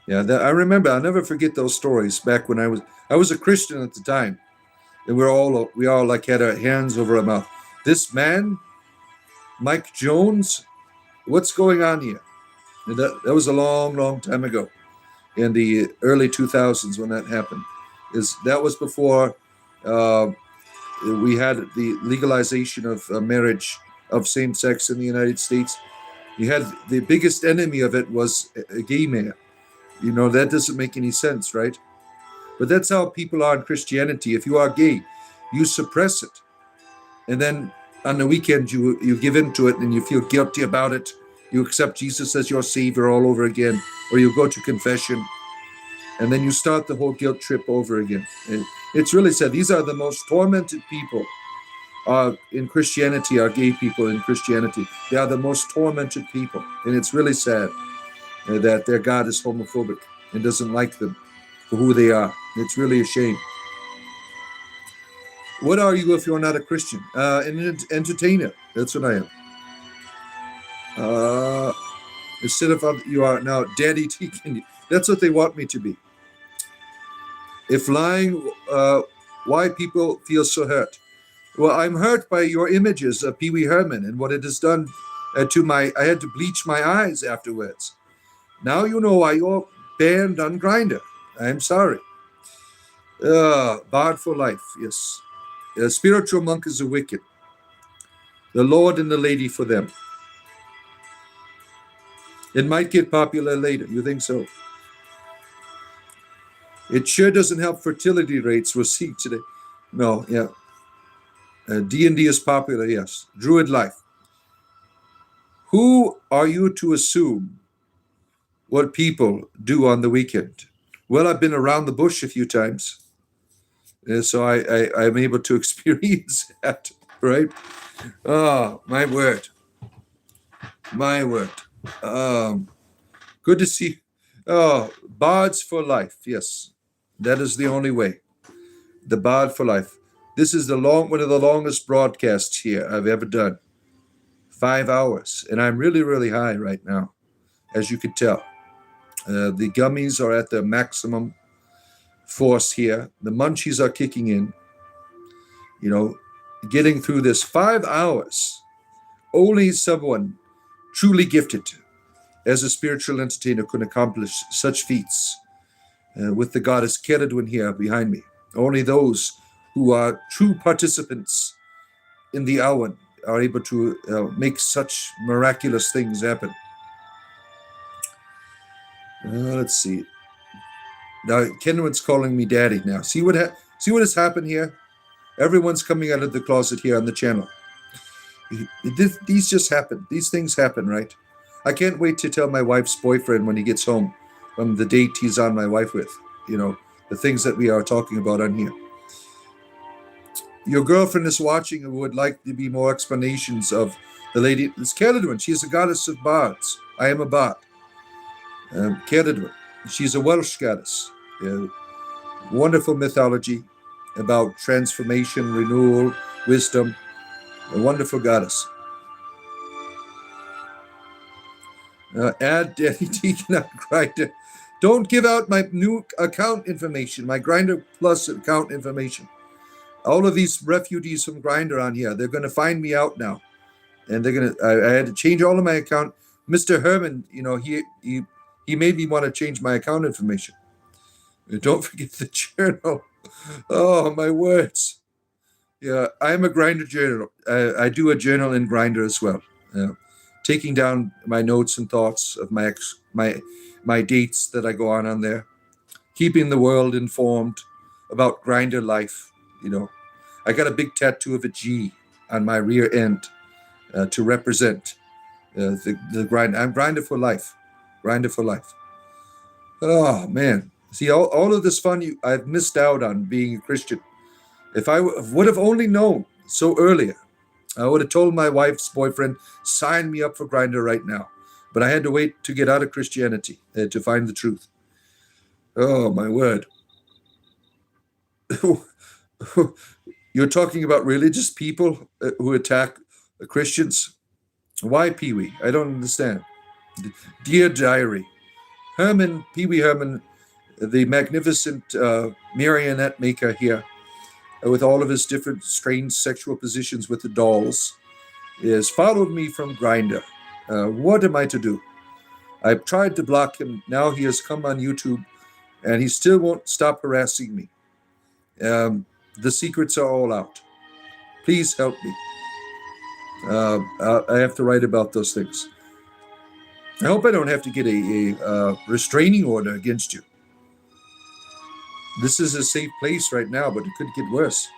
Yeah, I remember. I'll never forget those stories back when I was a Christian at the time, and we all like had our hands over our mouth. This man, Mike Jones, what's going on here? And that was a long, long time ago, in the early 2000s when that happened. That was before we had the legalization of marriage of same sex in the United States. You had the biggest enemy of it was a gay man. You know, that doesn't make any sense, right? But that's how people are in Christianity. If you are gay, you suppress it. And then on the weekend, you give in to it and you feel guilty about it. You accept Jesus as your savior all over again, or you go to confession. And then you start the whole guilt trip over again. And it's really sad. These are the most tormented people in Christianity, are gay people in Christianity. They are the most tormented people. And it's really sad that their God is homophobic and doesn't like them for who they are. It's really a shame. What are you if you're not a Christian? An entertainer. That's what I am. Instead of you are now Daddy Deacon. That's what they want me to be. If lying, why people feel so hurt? Well, I'm hurt by your images of Pee Wee Herman and what it has done to I had to bleach my eyes afterwards. Now you know why you're banned on Grindr. I'm sorry. Bard for life, yes. A spiritual monk is a wicked. The Lord and the lady for them. It might get popular later. You think so? It sure doesn't help fertility rates we'll see today. No, yeah. D&D is popular, yes. Druid life. Who are you to assume what people do on the weekend? Well, I've been around the bush a few times, so I'm able to experience that, right? Oh, my word. My word. Good to see. Oh, bards for life. Yes, that is the only way. The bard for life. This is one of the longest broadcasts here I've ever done. 5 hours, and I'm really, really high right now, as you can tell. The gummies are at their maximum force here. The munchies are kicking in. You know, getting through this 5 hours. Only someone truly gifted as a spiritual entertainer could accomplish such feats with the goddess Keridwen here behind me. Only those who are true participants in the Awan are able to make such miraculous things happen. Let's see. Now, Kenwood's calling me daddy now. See what has happened here? Everyone's coming out of the closet here on the channel. These just happen. These things happen, right? I can't wait to tell my wife's boyfriend when he gets home from the date he's on my wife with. You know, the things that we are talking about on here. Your girlfriend is watching and would like to be more explanations of the lady. It's Keridwen. She's a goddess of bards. I am a bard. Keridwen. She's a Welsh goddess. Wonderful mythology about transformation, renewal, wisdom. A wonderful goddess. Add Danny Deacon on Grinder. Don't give out my new account information, my Grinder Plus account information. All of these refugees from Grinder on here, they're going to find me out now. And they're going to, I had to change all of my account. Mr. Herman, he made me want to change my account information. Don't forget the journal. Oh, my words. Yeah, I'm a Grinder journal. I do a journal in Grinder as well. Taking down my notes and thoughts of my dates that I go on there, keeping the world informed about Grinder life. I got a big tattoo of a G on my rear end to represent the grind. I'm Grinder for life. Grinder for life. Oh man, see all of this fun I've missed out on being a Christian. If I would have only known so earlier, I would have told my wife's boyfriend, sign me up for Grinder right now. But I had to wait to get out of Christianity to find the truth. Oh, my word. You're talking about religious people who attack Christians? Why, Pee-wee? I don't understand. Dear Diary, Pee-wee Herman, the magnificent marionette maker here, with all of his different strange sexual positions with the dolls, has followed me from Grinder. What am I to do? I've tried to block him. Now he has come on YouTube, and he still won't stop harassing me. The secrets are all out. Please help me. I have to write about those things. I hope I don't have to get a restraining order against you. This is a safe place right now, but it could get worse.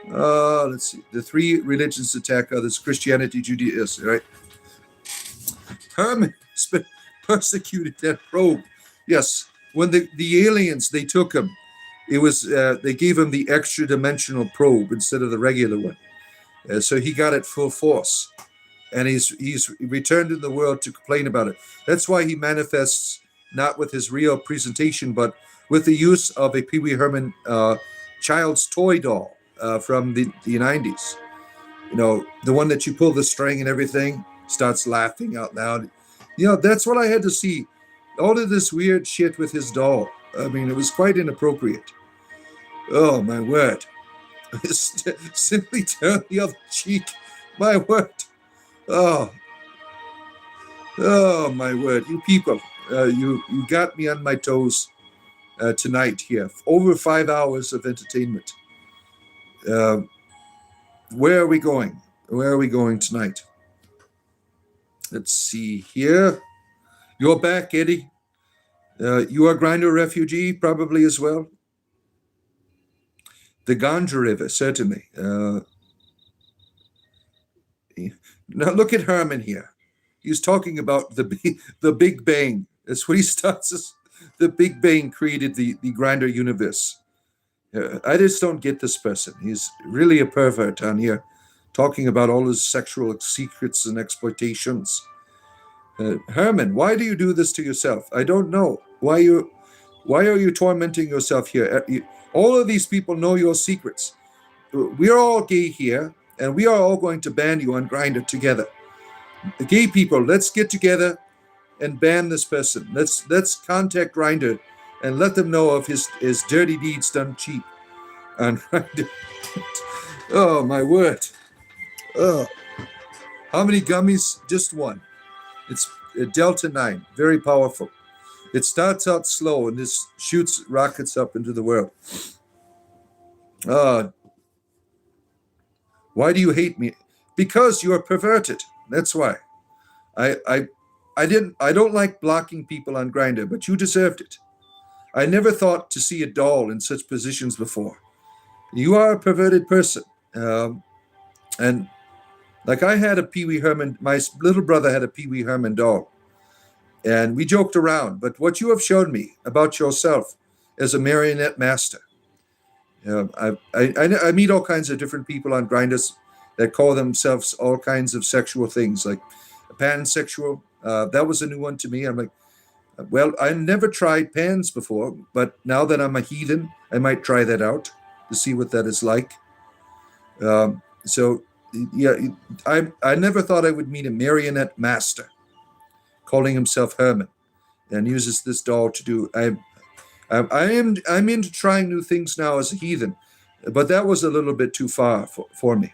Let's see. The three religions attack others: Christianity, Judaism, right? Herman has been persecuted at Probe. Yes, when the aliens, they took him, it was they gave him the extra dimensional probe instead of the regular one. So he got it full force. And he's returned in the world to complain about it. That's why he manifests not with his real presentation, but with the use of a Pee Wee Herman child's toy doll from the 90s. The one that you pull the string and everything, starts laughing out loud. That's what I had to see. All of this weird shit with his doll. I mean, it was quite inappropriate. Oh, my word. Simply turn the other cheek. My word. Oh, my word. You people, you got me on my toes tonight here. Over 5 hours of entertainment. Where are we going? Where are we going tonight? Let's see here. You're back, Eddie. You are Grinder refugee, probably as well. The Ganja River, certainly. Now look at Herman here. He's talking about the Big Bang. That's what he starts as. The Big Bang created the Grinder universe. I just don't get this person. He's really a pervert on here, talking about all his sexual secrets and exploitations. Herman, why do you do this to yourself? I don't know. Why are you tormenting yourself here? All of these people know your secrets. We are all gay here, and we are all going to ban you on Grinder together. The gay people, let's get together and ban this person. Let's contact Grinder and let them know of his dirty deeds done cheap on Grinder. Oh, my word. Oh. How many gummies? Just one. It's Delta 9, very powerful. It starts out slow and this shoots rockets up into the world. Why do you hate me? Because you're perverted. That's why. I don't like blocking people on Grinder, but you deserved it. I never thought to see a doll in such positions before. You are a perverted person. And like I had a Pee Wee Herman, my little brother had a Pee Wee Herman doll. And we joked around. But what you have shown me about yourself as a marionette master, I meet all kinds of different people on Grinders that call themselves all kinds of sexual things, like pansexual. That was a new one to me. I'm like, well, I never tried pans before, but now that I'm a heathen, I might try that out to see what that is like. So Yeah, I never thought I would meet a marionette master calling himself Herman and uses this doll to do. I'm into trying new things now as a heathen, but that was a little bit too far for me.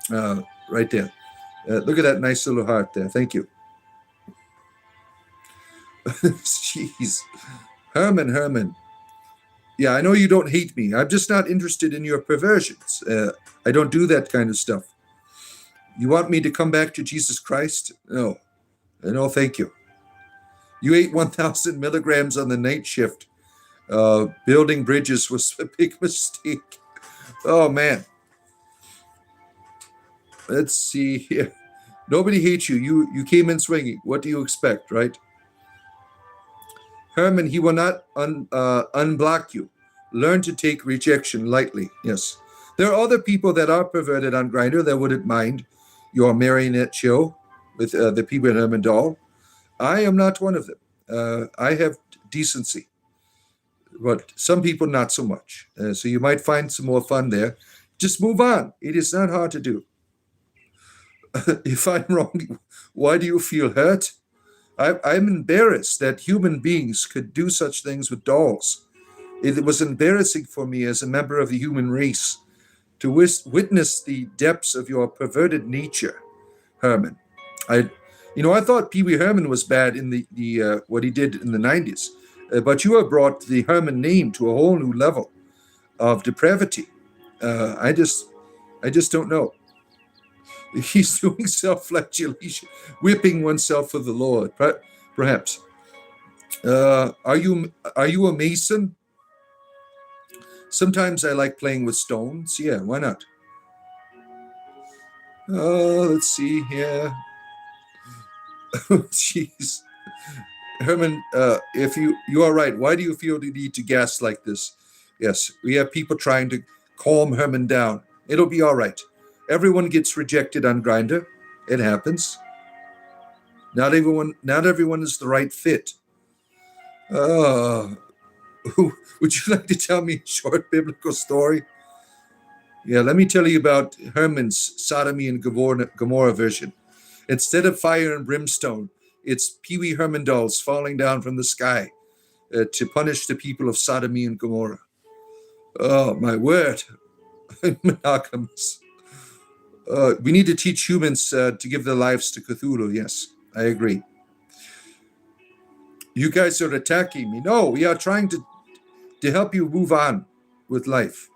Right there. Look at that nice little heart there. Thank you. Jeez. Herman. Yeah, I know you don't hate me. I'm just not interested in your perversions. I don't do that kind of stuff. You want me to come back to Jesus Christ? No. No, thank you. You ate 1,000 milligrams on the night shift. Building bridges was a big mistake. Oh, man. Let's see here. Nobody hates you. You came in swinging. What do you expect, right? Herman, he will not unblock you. Learn to take rejection lightly. Yes. There are other people that are perverted on Grindr that wouldn't mind your marionette show with the Pee Wee Herman doll. I am not one of them. I have decency. But some people not so much. So you might find some more fun there. Just move on. It is not hard to do. If I'm wrong, why do you feel hurt? I'm embarrassed that human beings could do such things with dolls. It was embarrassing for me as a member of the human race to witness the depths of your perverted nature, Herman. I thought Pee Wee Herman was bad in the what he did in the 90s, but you have brought the Herman name to a whole new level of depravity. I just don't know. He's doing self-flagellation, whipping oneself for the Lord, perhaps. Are you a Mason? Sometimes I like playing with stones. Yeah, why not? Let's see here. Jeez. Herman, if you are right, why do you feel the need to gas like this? Yes, we have people trying to calm Herman down. It'll be all right. Everyone gets rejected on Grindr. It happens. Not everyone is the right fit. Would you like to tell me a short biblical story? Yeah, let me tell you about Herman's Sodomy and Gomorrah version. Instead of fire and brimstone, it's Pee Wee Herman dolls falling down from the sky to punish the people of Sodomy and Gomorrah. Oh, my word. Monogamous. We need to teach humans to give their lives to Cthulhu. Yes, I agree. You guys are attacking me. No, we are trying to help you move on with life.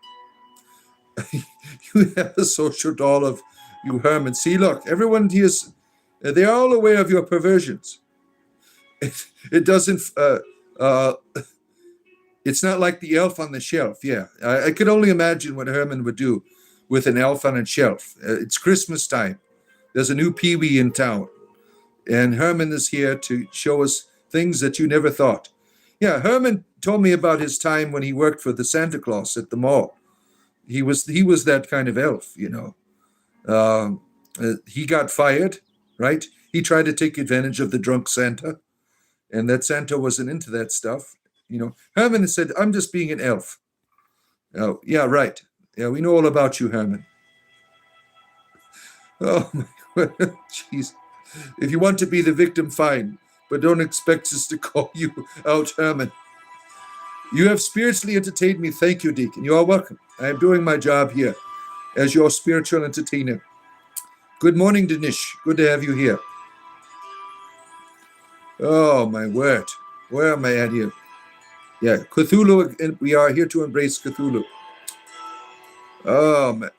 You have a social doll of you, Herman. See, look, everyone here is, they're all aware of your perversions. It doesn't, it's not like the elf on the shelf. Yeah, I could only imagine what Herman would do with an elf on a shelf. It's Christmas time. There's a new Pee Wee in town. And Herman is here to show us things that you never thought. Yeah, Herman told me about his time when he worked for the Santa Claus at the mall. He was that kind of elf, you know. He got fired, right? He tried to take advantage of the drunk Santa, and that Santa wasn't into that stuff. You know, Herman said, "I'm just being an elf." Oh, yeah, right. Yeah, we know all about you, Herman. Oh my God, jeez. If you want to be the victim, fine, but don't expect us to call you out, Herman. You have spiritually entertained me. Thank you, Deacon. You are welcome. I am doing my job here as your spiritual entertainer. Good morning, Danish. Good to have you here. Oh, my word. Where am I at here? Yeah, Cthulhu, and we are here to embrace Cthulhu. Oh, man.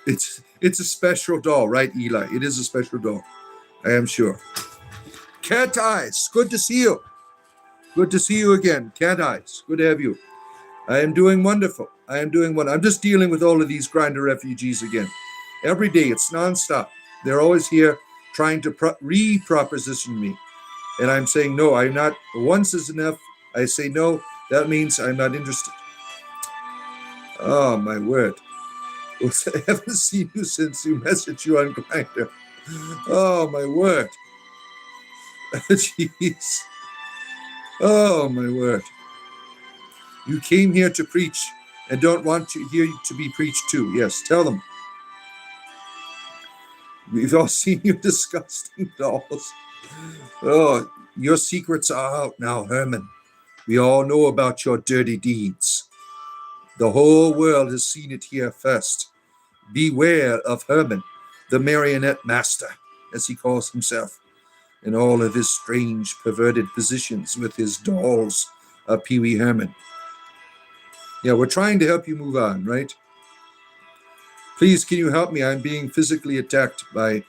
It's a special doll, right, Eli? It is a special doll. I am sure. Cat Eyes, good to see you. Good to see you again. Cat Eyes, good to have you. I am doing wonderful. I'm just dealing with all of these Grindr refugees again. Every day, it's nonstop. They're always here trying to re-proposition me. And I'm saying, no, I'm not. Once is enough. I say no. That means I'm not interested. Oh, my word. I haven't seen you since you messaged you on Grindr. Oh, my word. Jeez. Oh, my word. You came here to preach and don't want to hear to be preached to. Yes, tell them. We've all seen your disgusting dolls. Oh, your secrets are out now, Herman. We all know about your dirty deeds. The whole world has seen it here first. Beware of Herman, the marionette master, as he calls himself, in all of his strange, perverted positions with his dolls of Pee Wee Herman. Yeah, we're trying to help you move on, right? Please, can you help me? I'm being physically attacked by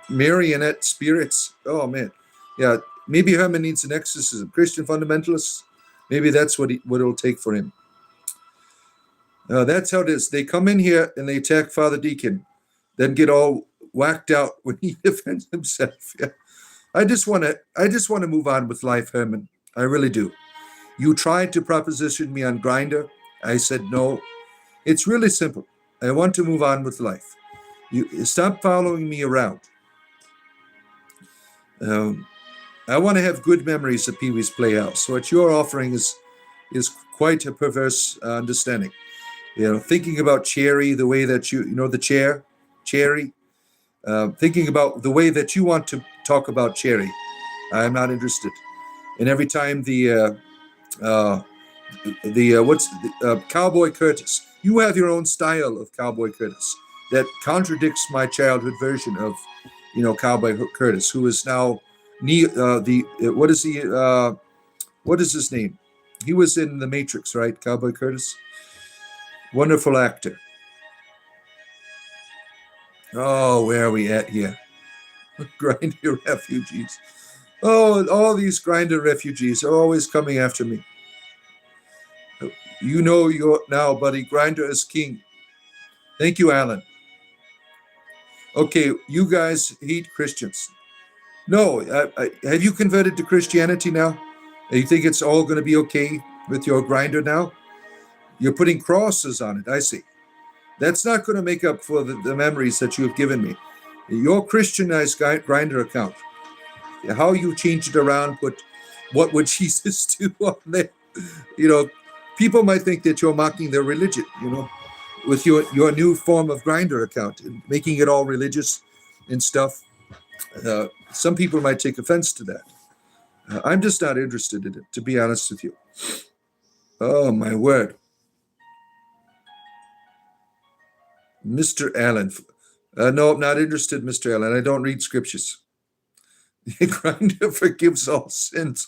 marionette spirits. Oh, man. Yeah, maybe Herman needs an exorcism. Christian fundamentalists, maybe that's what it'll take for him. That's how it is. They come in here and they attack Father Deacon, then get all whacked out when he defends himself. Yeah. I just want to move on with life, Herman. I really do. You tried to proposition me on Grindr. I said no. It's really simple. I want to move on with life. You stop following me around. I want to have good memories of Pee Wee's Playhouse. So what you're offering is quite a perverse understanding. Thinking about Cherry the way that the chair, Cherry. Thinking about the way that you want to talk about Cherry. I'm not interested. And every time Cowboy Curtis. You have your own style of Cowboy Curtis that contradicts my childhood version of, Cowboy Curtis, who is now what is his name? He was in The Matrix, right? Cowboy Curtis, wonderful actor. Oh, where are we at here? Grindr refugees. Oh, all these Grindr refugees are always coming after me. You know now, buddy. Grindr is king. Thank you, Alan. Okay, you guys hate Christians. No, have you converted to Christianity now? You think it's all going to be okay with your Grindr now? You're putting crosses on it, I see. That's not going to make up for the memories that you have given me. Your Christianized Grindr account, how you change it around, put what would Jesus do on there? People might think that you're mocking their religion, with your new form of Grindr account, and making it all religious and stuff. Some people might take offense to that. I'm just not interested in it, to be honest with you. Oh, my word. Mr. Allen. No, I'm not interested, Mr. Allen. I don't read scriptures. Grindr forgives all sins.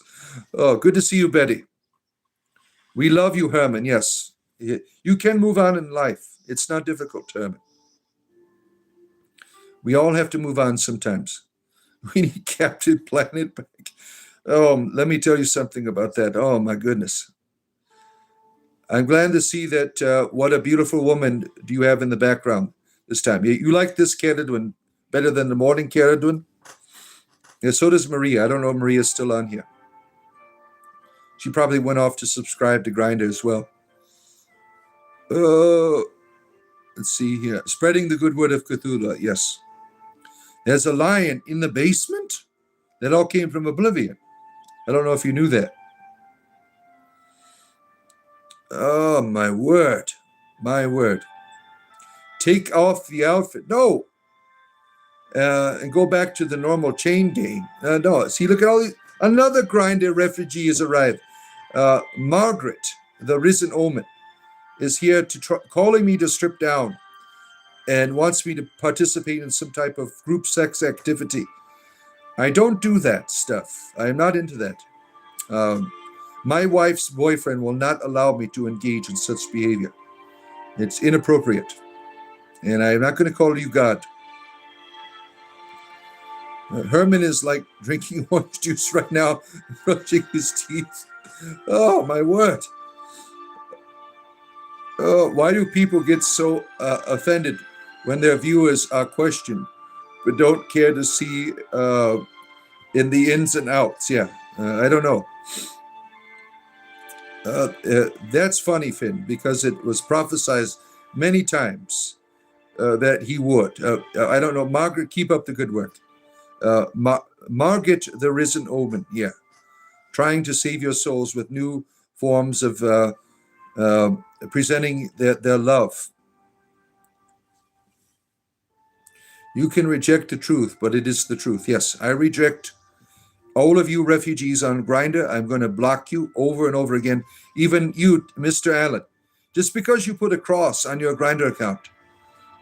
Oh, good to see you, Betty. We love you, Herman, yes. You can move on in life. It's not difficult, Herman. We all have to move on sometimes. We need Captain Planet back. Oh, let me tell you something about that. Oh, my goodness. I'm glad to see that. What a beautiful woman do you have in the background this time. You like this Caradwin better than the morning Caradwin? Yeah, so does Maria. I don't know if Maria's still on here. She probably went off to subscribe to Grindr as well. Let's see here. Spreading the good word of Cthulhu. Yes. There's a lion in the basement? That all came from Oblivion. I don't know if you knew that. Oh, my word. My word. Take off the outfit. No. And go back to the normal chain gang. No. See, look at all these. Another Grindr refugee has arrived. Margaret, the risen omen, is here calling me to strip down and wants me to participate in some type of group sex activity. I don't do that stuff. I am not into that. My wife's boyfriend will not allow me to engage in such behavior. It's inappropriate. And I'm not going to call you God. Herman is like drinking orange juice right now, brushing his teeth. Oh, my word. Oh, why do people get so offended when their viewers are questioned, but don't care to see in the ins and outs? Yeah, I don't know. That's funny, Finn, because it was prophesied many times that he would. I don't know. Margaret, keep up the good work. Margaret, the risen omen, yeah. Trying to save your souls with new forms of presenting their love. You can reject the truth, but it is the truth. Yes, I reject all of you refugees on Grindr. I'm going to block you over and over again. Even you, Mr. Allen. Just because you put a cross on your Grindr account,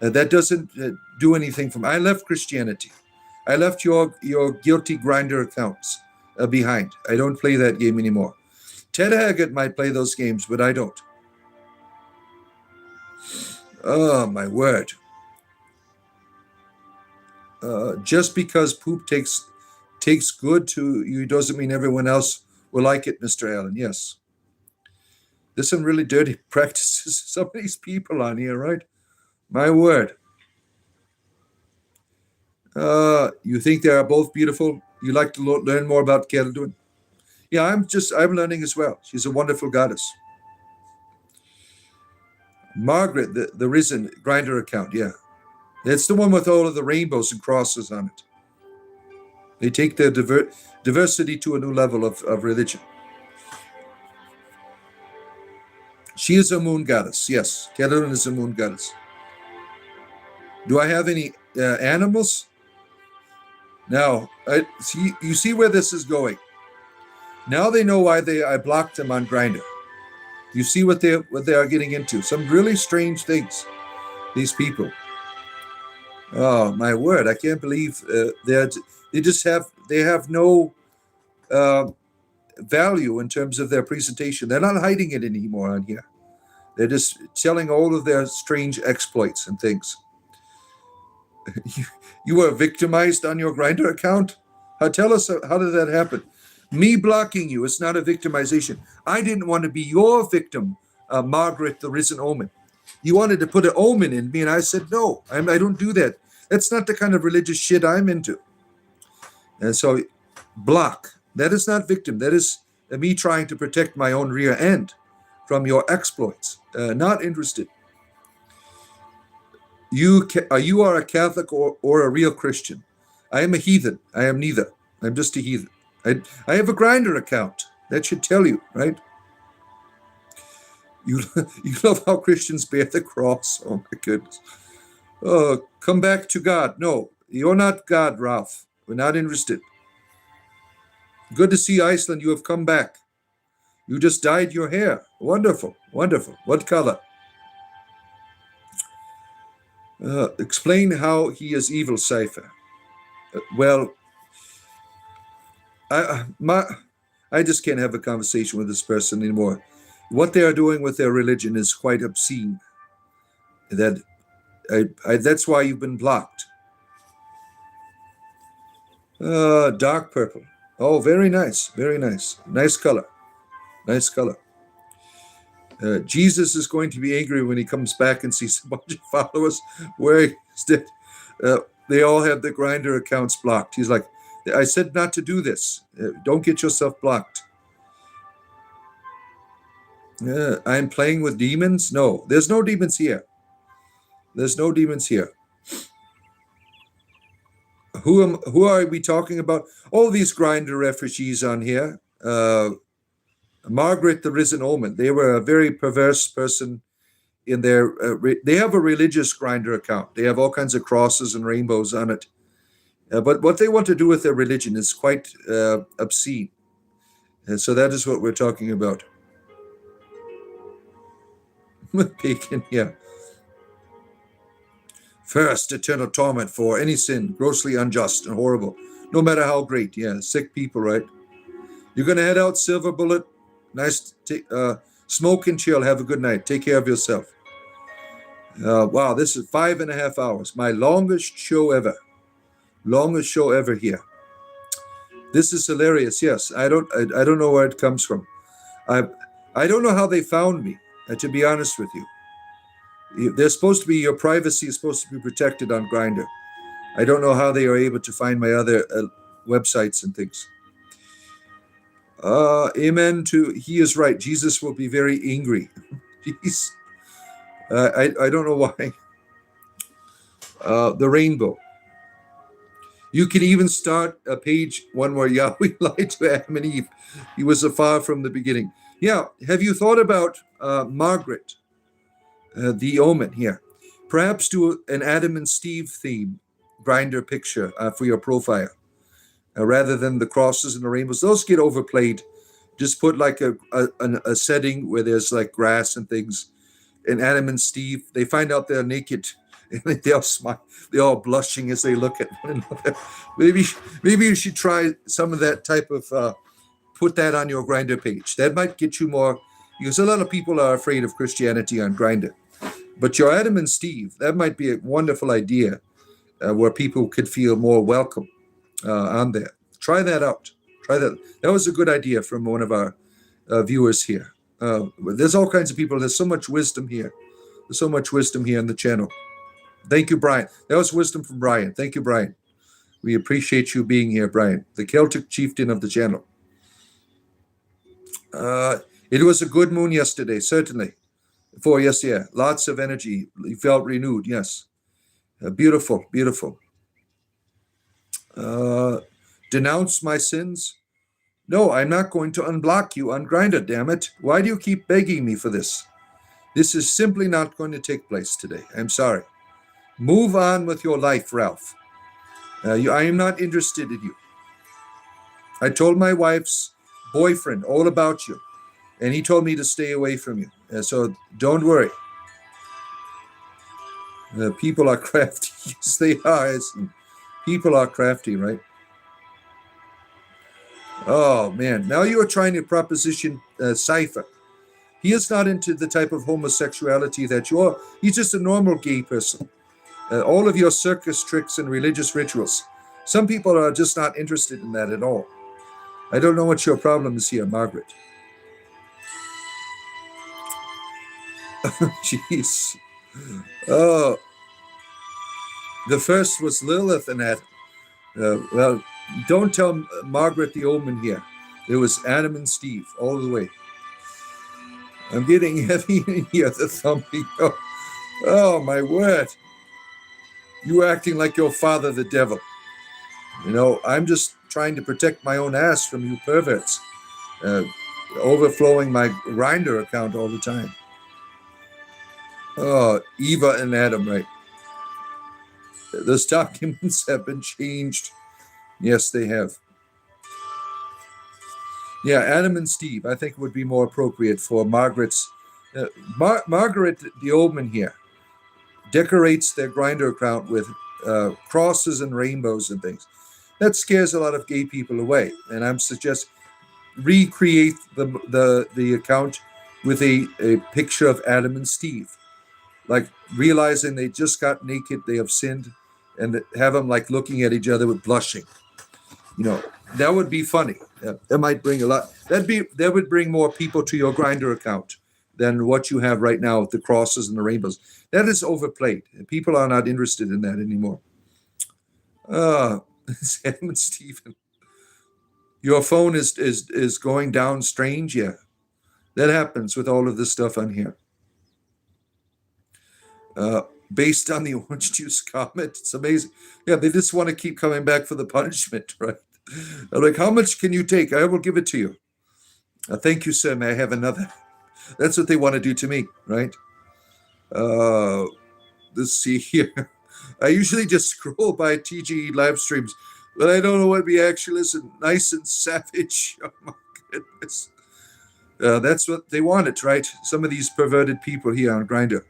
that doesn't do anything for me. I left Christianity. I left your guilty Grindr accounts behind. I don't play that game anymore. Ted Haggett might play those games, but I don't. Oh, my word. Just because poop takes good to you doesn't mean everyone else will like it, Mr. Allen. Yes. There's some really dirty practices. Some of these people on here, right? My word. You think they are both beautiful? You like to learn more about Keldwin? Yeah, I'm learning as well. She's a wonderful goddess. Margaret, the Risen Grindr account, yeah. It's the one with all of the rainbows and crosses on it. They take their diversity to a new level of religion. She is a moon goddess, yes. Keldwin is a moon goddess. Do I have any animals? Now, you see where this is going. Now they know why I blocked them on Grindr. You see what they are getting into. Some really strange things. These people. Oh my word! I can't believe they have no value in terms of their presentation. They're not hiding it anymore on here. They're just telling all of their strange exploits and things. You were victimized on your Grindr account? Tell us, how did that happen? Me blocking you is not a victimization. I didn't want to be your victim, Margaret, the Risen Omen. You wanted to put an omen in me, and I said, no, I don't do that. That's not the kind of religious shit I'm into. And so, block. That is not victim. That is me trying to protect my own rear end from your exploits. Not interested. You are a Catholic or a real Christian. I am a heathen. I am neither. I'm just a heathen. I have a Grindr account. That should tell you, right? You love how Christians bear the cross. Oh my goodness. Oh, come back to God. No, you're not God, Ralph. We're not interested. Good to see Iceland. You have come back. You just dyed your hair. Wonderful, wonderful. What color? Explain how he is evil, Cypher. Well, I just can't have a conversation with this person anymore. What they are doing with their religion is quite obscene. That's why you've been blocked. Dark purple. Oh, very nice, very nice. Nice color. Nice color. Jesus is going to be angry when he comes back and sees a bunch of followers where they all have their Grindr accounts blocked. He's like, I said not to do this. Don't get yourself blocked. I'm playing with demons? No, there's no demons here. There's no demons here. Who are we talking about? All these Grindr refugees on here. Margaret, the Risen Omen. They were a very perverse person in their. They have a religious Grindr account. They have all kinds of crosses and rainbows on it. But what they want to do with their religion is quite obscene. And so that is what we're talking about. Pagan, yeah. First, eternal torment for any sin, grossly unjust and horrible, no matter how great. Yeah, sick people, right? You're going to head out, Silver Bullet. Nice. Smoke and chill. Have a good night. Take care of yourself. Wow, this is 5.5 hours. My longest show ever. Longest show ever here. This is hilarious. Yes, I don't know where it comes from. I don't know how they found me. To be honest with you. They're supposed to be, your privacy is supposed to be protected on Grindr. I don't know how they are able to find my other websites and things. Amen to, he is right. Jesus will be very angry. Jeez. I don't know why. The rainbow. You can even start a page one where Yahweh lied to Adam and Eve. He was afar from the beginning. Yeah. Have you thought about Margaret? The Omen here. Perhaps do an Adam and Steve theme Grinder picture for your profile, rather than the crosses and the rainbows. Those get overplayed. Just put like a setting where there's like grass and things. And Adam and Steve, they find out they're naked, and they all smile. They're all blushing as they look at one another. Maybe you should try some of that type of. Put that on your Grinder page. That might get you more, because a lot of people are afraid of Christianity on Grinder. But your Adam and Steve, that might be a wonderful idea, where people could feel more welcome on there. Try that out. Try that. That was a good idea from one of our viewers here. There's all kinds of people. There's so much wisdom here. There's so much wisdom here on the channel. Thank you, Brian. That was wisdom from Brian. Thank you, Brian. We appreciate you being here, Brian, the Celtic chieftain of the channel. It was a good moon yesterday, certainly. Lots of energy. You felt renewed, yes. Beautiful, beautiful. Denounce my sins? No, I'm not going to unblock you on Grindr, damn it. Why do you keep begging me for this? This is simply not going to take place today. I'm sorry. Move on with your life, Ralph. I am not interested in you. I told my wife's boyfriend all about you, and he told me to stay away from you. So don't worry. People are crafty. Yes, they are. People are crafty, right? Oh, man. Now you are trying to proposition Cypher. He is not into the type of homosexuality that you are. He's just a normal gay person. All of your circus tricks and religious rituals. Some people are just not interested in that at all. I don't know what your problem is here, Margaret. Jeez. Oh. The first was Lilith and Adam. Well, don't tell Margaret the Omen here. It was Adam and Steve all the way. I'm getting heavy in here, the thumping. Oh, my word. You acting like your father, the devil. You know, I'm just trying to protect my own ass from you perverts. Overflowing my Grindr account all the time. Oh, Eva and Adam, right. Those documents have been changed. Yes, they have. Yeah, Adam and Steve, I think would be more appropriate for Margaret's. Margaret the Oldman here decorates their Grindr account with crosses and rainbows and things. That scares a lot of gay people away. And I'm suggesting recreate the account with a picture of Adam and Steve. Like realizing they just got naked, they have sinned, and have them like looking at each other with blushing. You know, that would be funny. That might bring a lot. That would bring more people to your Grindr account than what you have right now with the crosses and the rainbows. That is overplayed. People are not interested in that anymore. Sam and Stephen, your phone is going down strange. Yeah, that happens with all of this stuff on here. Based on the orange juice comment, it's amazing. Yeah, they just want to keep coming back for the punishment, right? I'm like, how much can you take? I will give it to you. Thank you, sir. May I have another? That's what they want to do to me, right? Let's see here. I usually just scroll by TGE live streams, but I don't know what reaction is. Nice and savage. Oh my goodness. That's what they wanted, right? Some of these perverted people here on Grindr.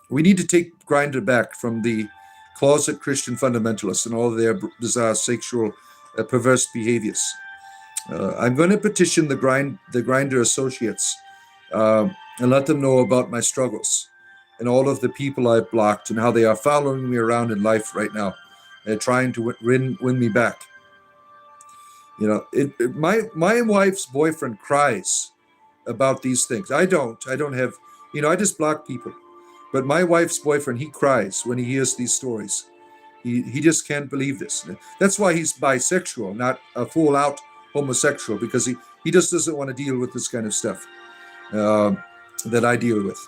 We need to take Grindr back from the closet Christian fundamentalists and all of their bizarre sexual perverse behaviors. I'm going to petition the Grindr associates and let them know about my struggles and all of the people I've blocked and how they are following me around in life right now and trying to win me back. You know, my wife's boyfriend cries about these things. I don't have, you know, I just block people. But my wife's boyfriend, he cries when he hears these stories. He just can't believe this. That's why he's bisexual, not a full-out homosexual, because he just doesn't want to deal with this kind of stuff that I deal with.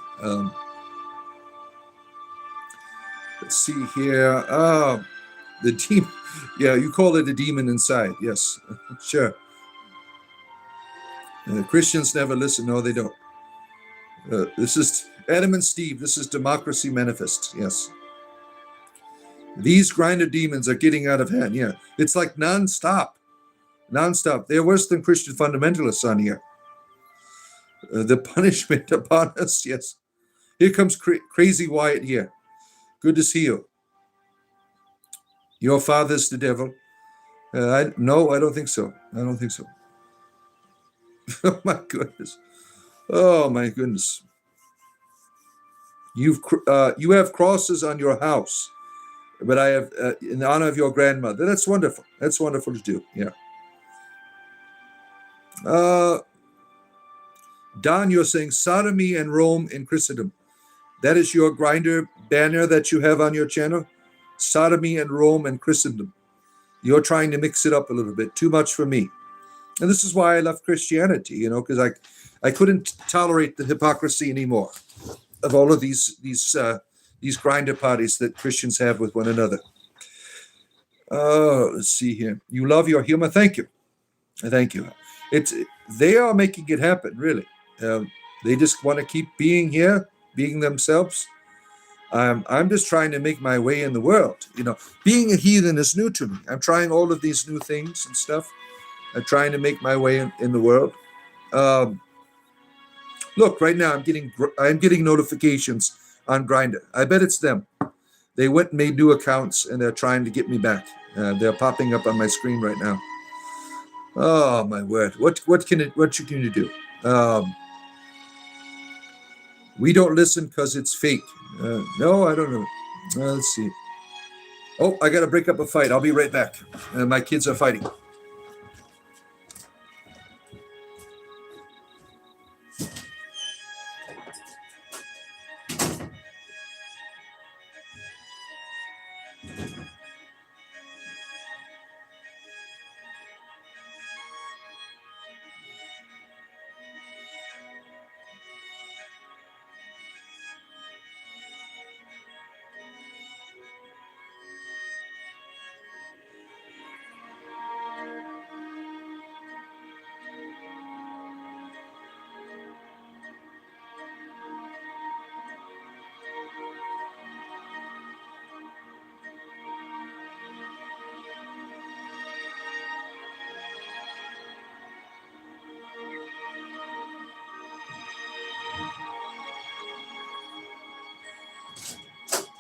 Let's see here. The demon. Yeah, you call it a demon inside. Yes, sure. Christians never listen. No, they don't. This is Adam and Steve. This is Democracy Manifest. Yes. These grinder demons are getting out of hand. Yeah, it's like nonstop. They're worse than Christian fundamentalists on here. The punishment upon us, yes. Here comes crazy Wyatt here. Good to see you. Your father's the devil. No, I don't think so. Oh my goodness. Oh my goodness. You have crosses on your house, but I have in honor of your grandmother. That's wonderful. That's wonderful to do. Yeah. Don, you're saying sodomy and Rome in Christendom. That is your grinder banner that you have on your channel. Sodomy and Rome and Christendom. You're trying to mix it up a little bit. Too much for me. And this is why I left Christianity, because I couldn't tolerate the hypocrisy anymore of all of these grinder parties that Christians have with one another. Let's see here. You love your humor. Thank you. They are making it happen, really. They just want to keep being here, being themselves. I'm just trying to make my way in the world. Being a heathen is new to me. I'm trying all of these new things and stuff. I'm trying to make my way in the world. Look, right now I'm getting notifications on Grindr. I bet it's them. They went and made new accounts and they're trying to get me back. They're popping up on my screen right now. Oh my word! What can you do? We don't listen because it's fake. No, I don't know. Let's see. Oh, I got to break up a fight. I'll be right back. My kids are fighting.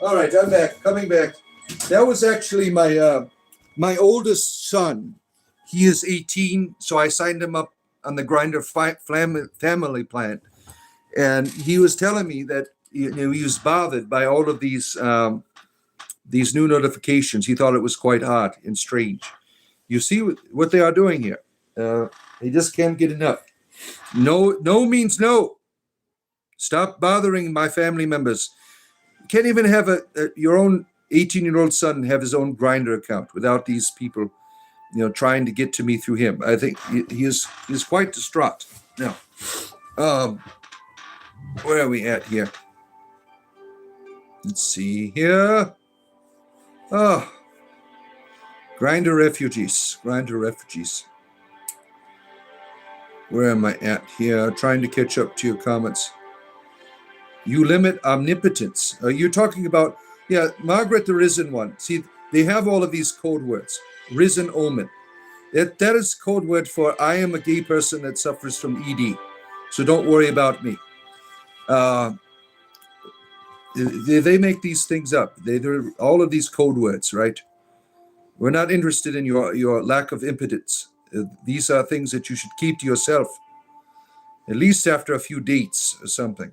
All right, I'm back. Coming back. That was actually my oldest son. He is 18, so I signed him up on the Grindr family plan, and he was telling me that he was bothered by all of these new notifications. He thought it was quite odd and strange. You see what they are doing here. They just can't get enough. No means no. Stop bothering my family members. Can't even have your own 18-year-old son have his own Grindr account without these people, trying to get to me through him. I think he is quite distraught. Now, where are we at here? Let's see here. Oh, Grindr refugees. Where am I at here? Trying to catch up to your comments. You limit omnipotence. You're talking about, Margaret the Risen One. See, they have all of these code words. Risen Omen. That is code word for I am a gay person that suffers from ED. So don't worry about me. They make these things up. They're all of these code words, right? We're not interested in your lack of impotence. These are things that you should keep to yourself, at least after a few dates or something.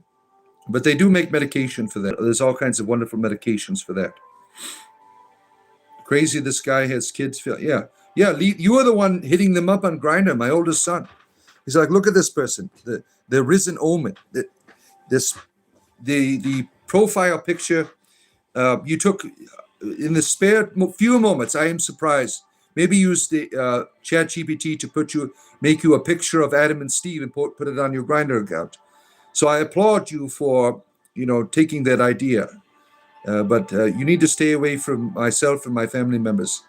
But they do make medication for that. There's all kinds of wonderful medications for that. Crazy, this guy has kids. Yeah. You are the one hitting them up on Grindr, my oldest son. He's like, look at this person, the Risen Omen. The profile picture you took in the spare few moments. I am surprised. Maybe use the ChatGPT to make you a picture of Adam and Steve and put it on your Grindr account. So I applaud you for, taking that idea. But you need to stay away from myself and my family members.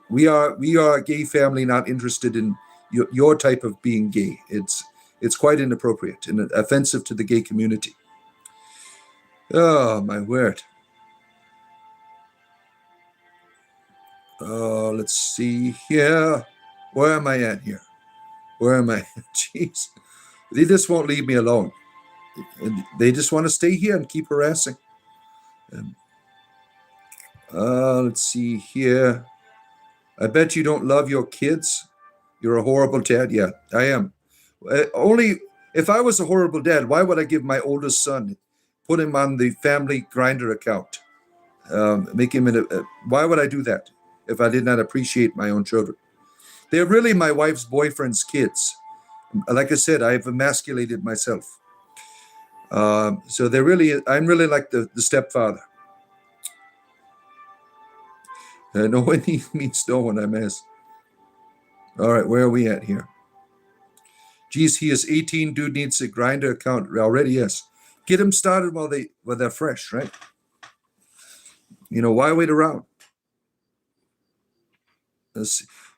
We are a gay family, not interested in your type of being gay. It's quite inappropriate and offensive to the gay community. Oh, my word. Let's see here. Where am I at here? Where am I? Jeez. They just won't leave me alone. And they just want to stay here and keep harassing. And, let's see here. I bet you don't love your kids. You're a horrible dad. Yeah, I am. Only if I was a horrible dad, why would I give my oldest son, put him on the family grinder account? Make him why would I do that if I did not appreciate my own children? They're really my wife's boyfriend's kids. Like I said, I've emasculated myself. So I'm really like the stepfather. No one means no one, I miss. All right, where are we at here? Geez, he is 18. Dude needs a grinder account already. Yes, get him started while they're fresh, right? Why wait around?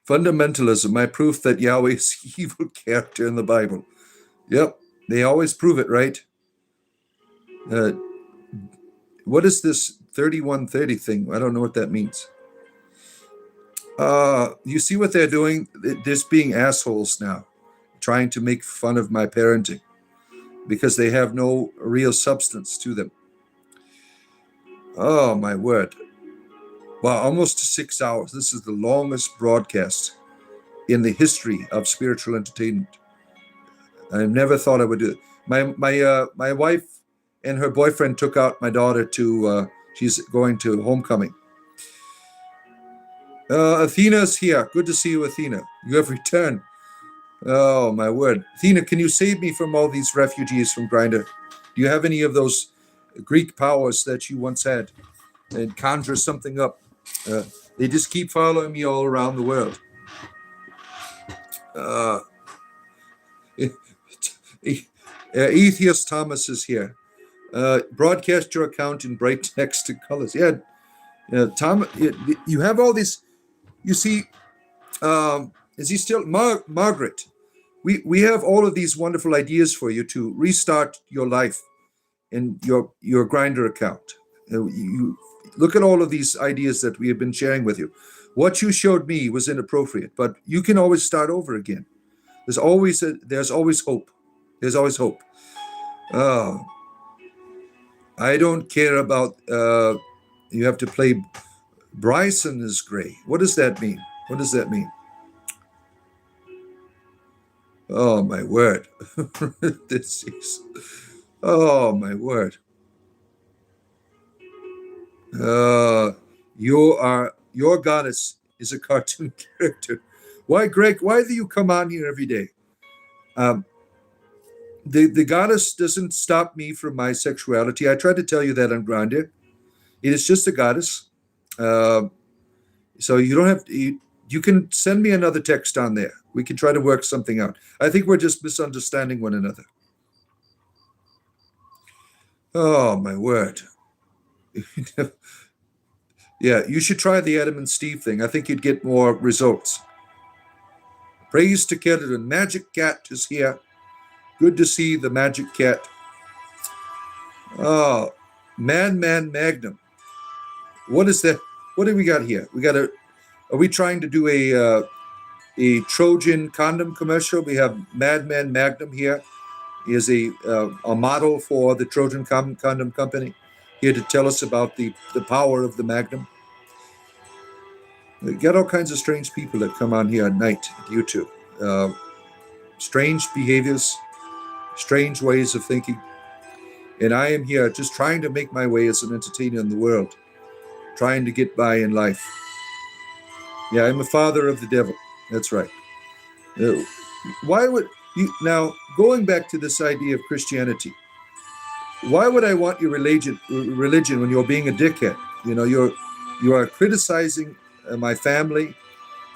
Fundamentalism, my proof that Yahweh is evil character in the Bible. Yep, they always prove it, right? What is this 3130 thing? I don't know what that means. You see what they're doing? They're just being assholes now, trying to make fun of my parenting because they have no real substance to them. Oh, my word. Wow, almost 6 hours. This is the longest broadcast in the history of spiritual entertainment. I never thought I would do it. My wife and her boyfriend took out my daughter to, she's going to homecoming. Athena's here. Good to see you, Athena. You have returned. Oh, my word. Athena, can you save me from all these refugees from Grindr? Do you have any of those Greek powers that you once had? And conjure something up. They just keep following me all around the world. Atheist Thomas is here. Broadcast your account in bright text and colors. Yeah, Tom, you have all this. You see, is he still Margaret? We have all of these wonderful ideas for you to restart your life in your Grindr account. You look at all of these ideas that we have been sharing with you. What you showed me was inappropriate, but you can always start over again. There's always hope. There's always hope. I don't care about. You have to play. Bryson is gray. What does that mean? What does that mean? Oh, my word. This is. Oh, my word. Your goddess is a cartoon character. Why, Greg? Why do you come on here every day? The goddess doesn't stop me from my sexuality. I tried to tell you that on Grindr. It is just a goddess. So you don't have to. You can send me another text on there. We can try to work something out. I think we're just misunderstanding one another. Oh, my word. Yeah, you should try the Adam and Steve thing. I think you'd get more results. Praise to Kettleton. Magic Cat is here. Good to see the Magic Cat. Oh, Man Magnum. What is that? What do we got here? Are we trying to do a Trojan condom commercial? We have Madman Magnum here. He is a model for the Trojan condom company, here to tell us about the power of the Magnum. We get all kinds of strange people that come on here at night at YouTube. Strange behaviors, strange ways of thinking. And I am here just trying to make my way as an entertainer in the world, trying to get by in life. Yeah, I'm a father of the devil. That's right. Why would you, now, going back to this idea of Christianity, why would I want your religion when you're being a dickhead? You are criticizing my family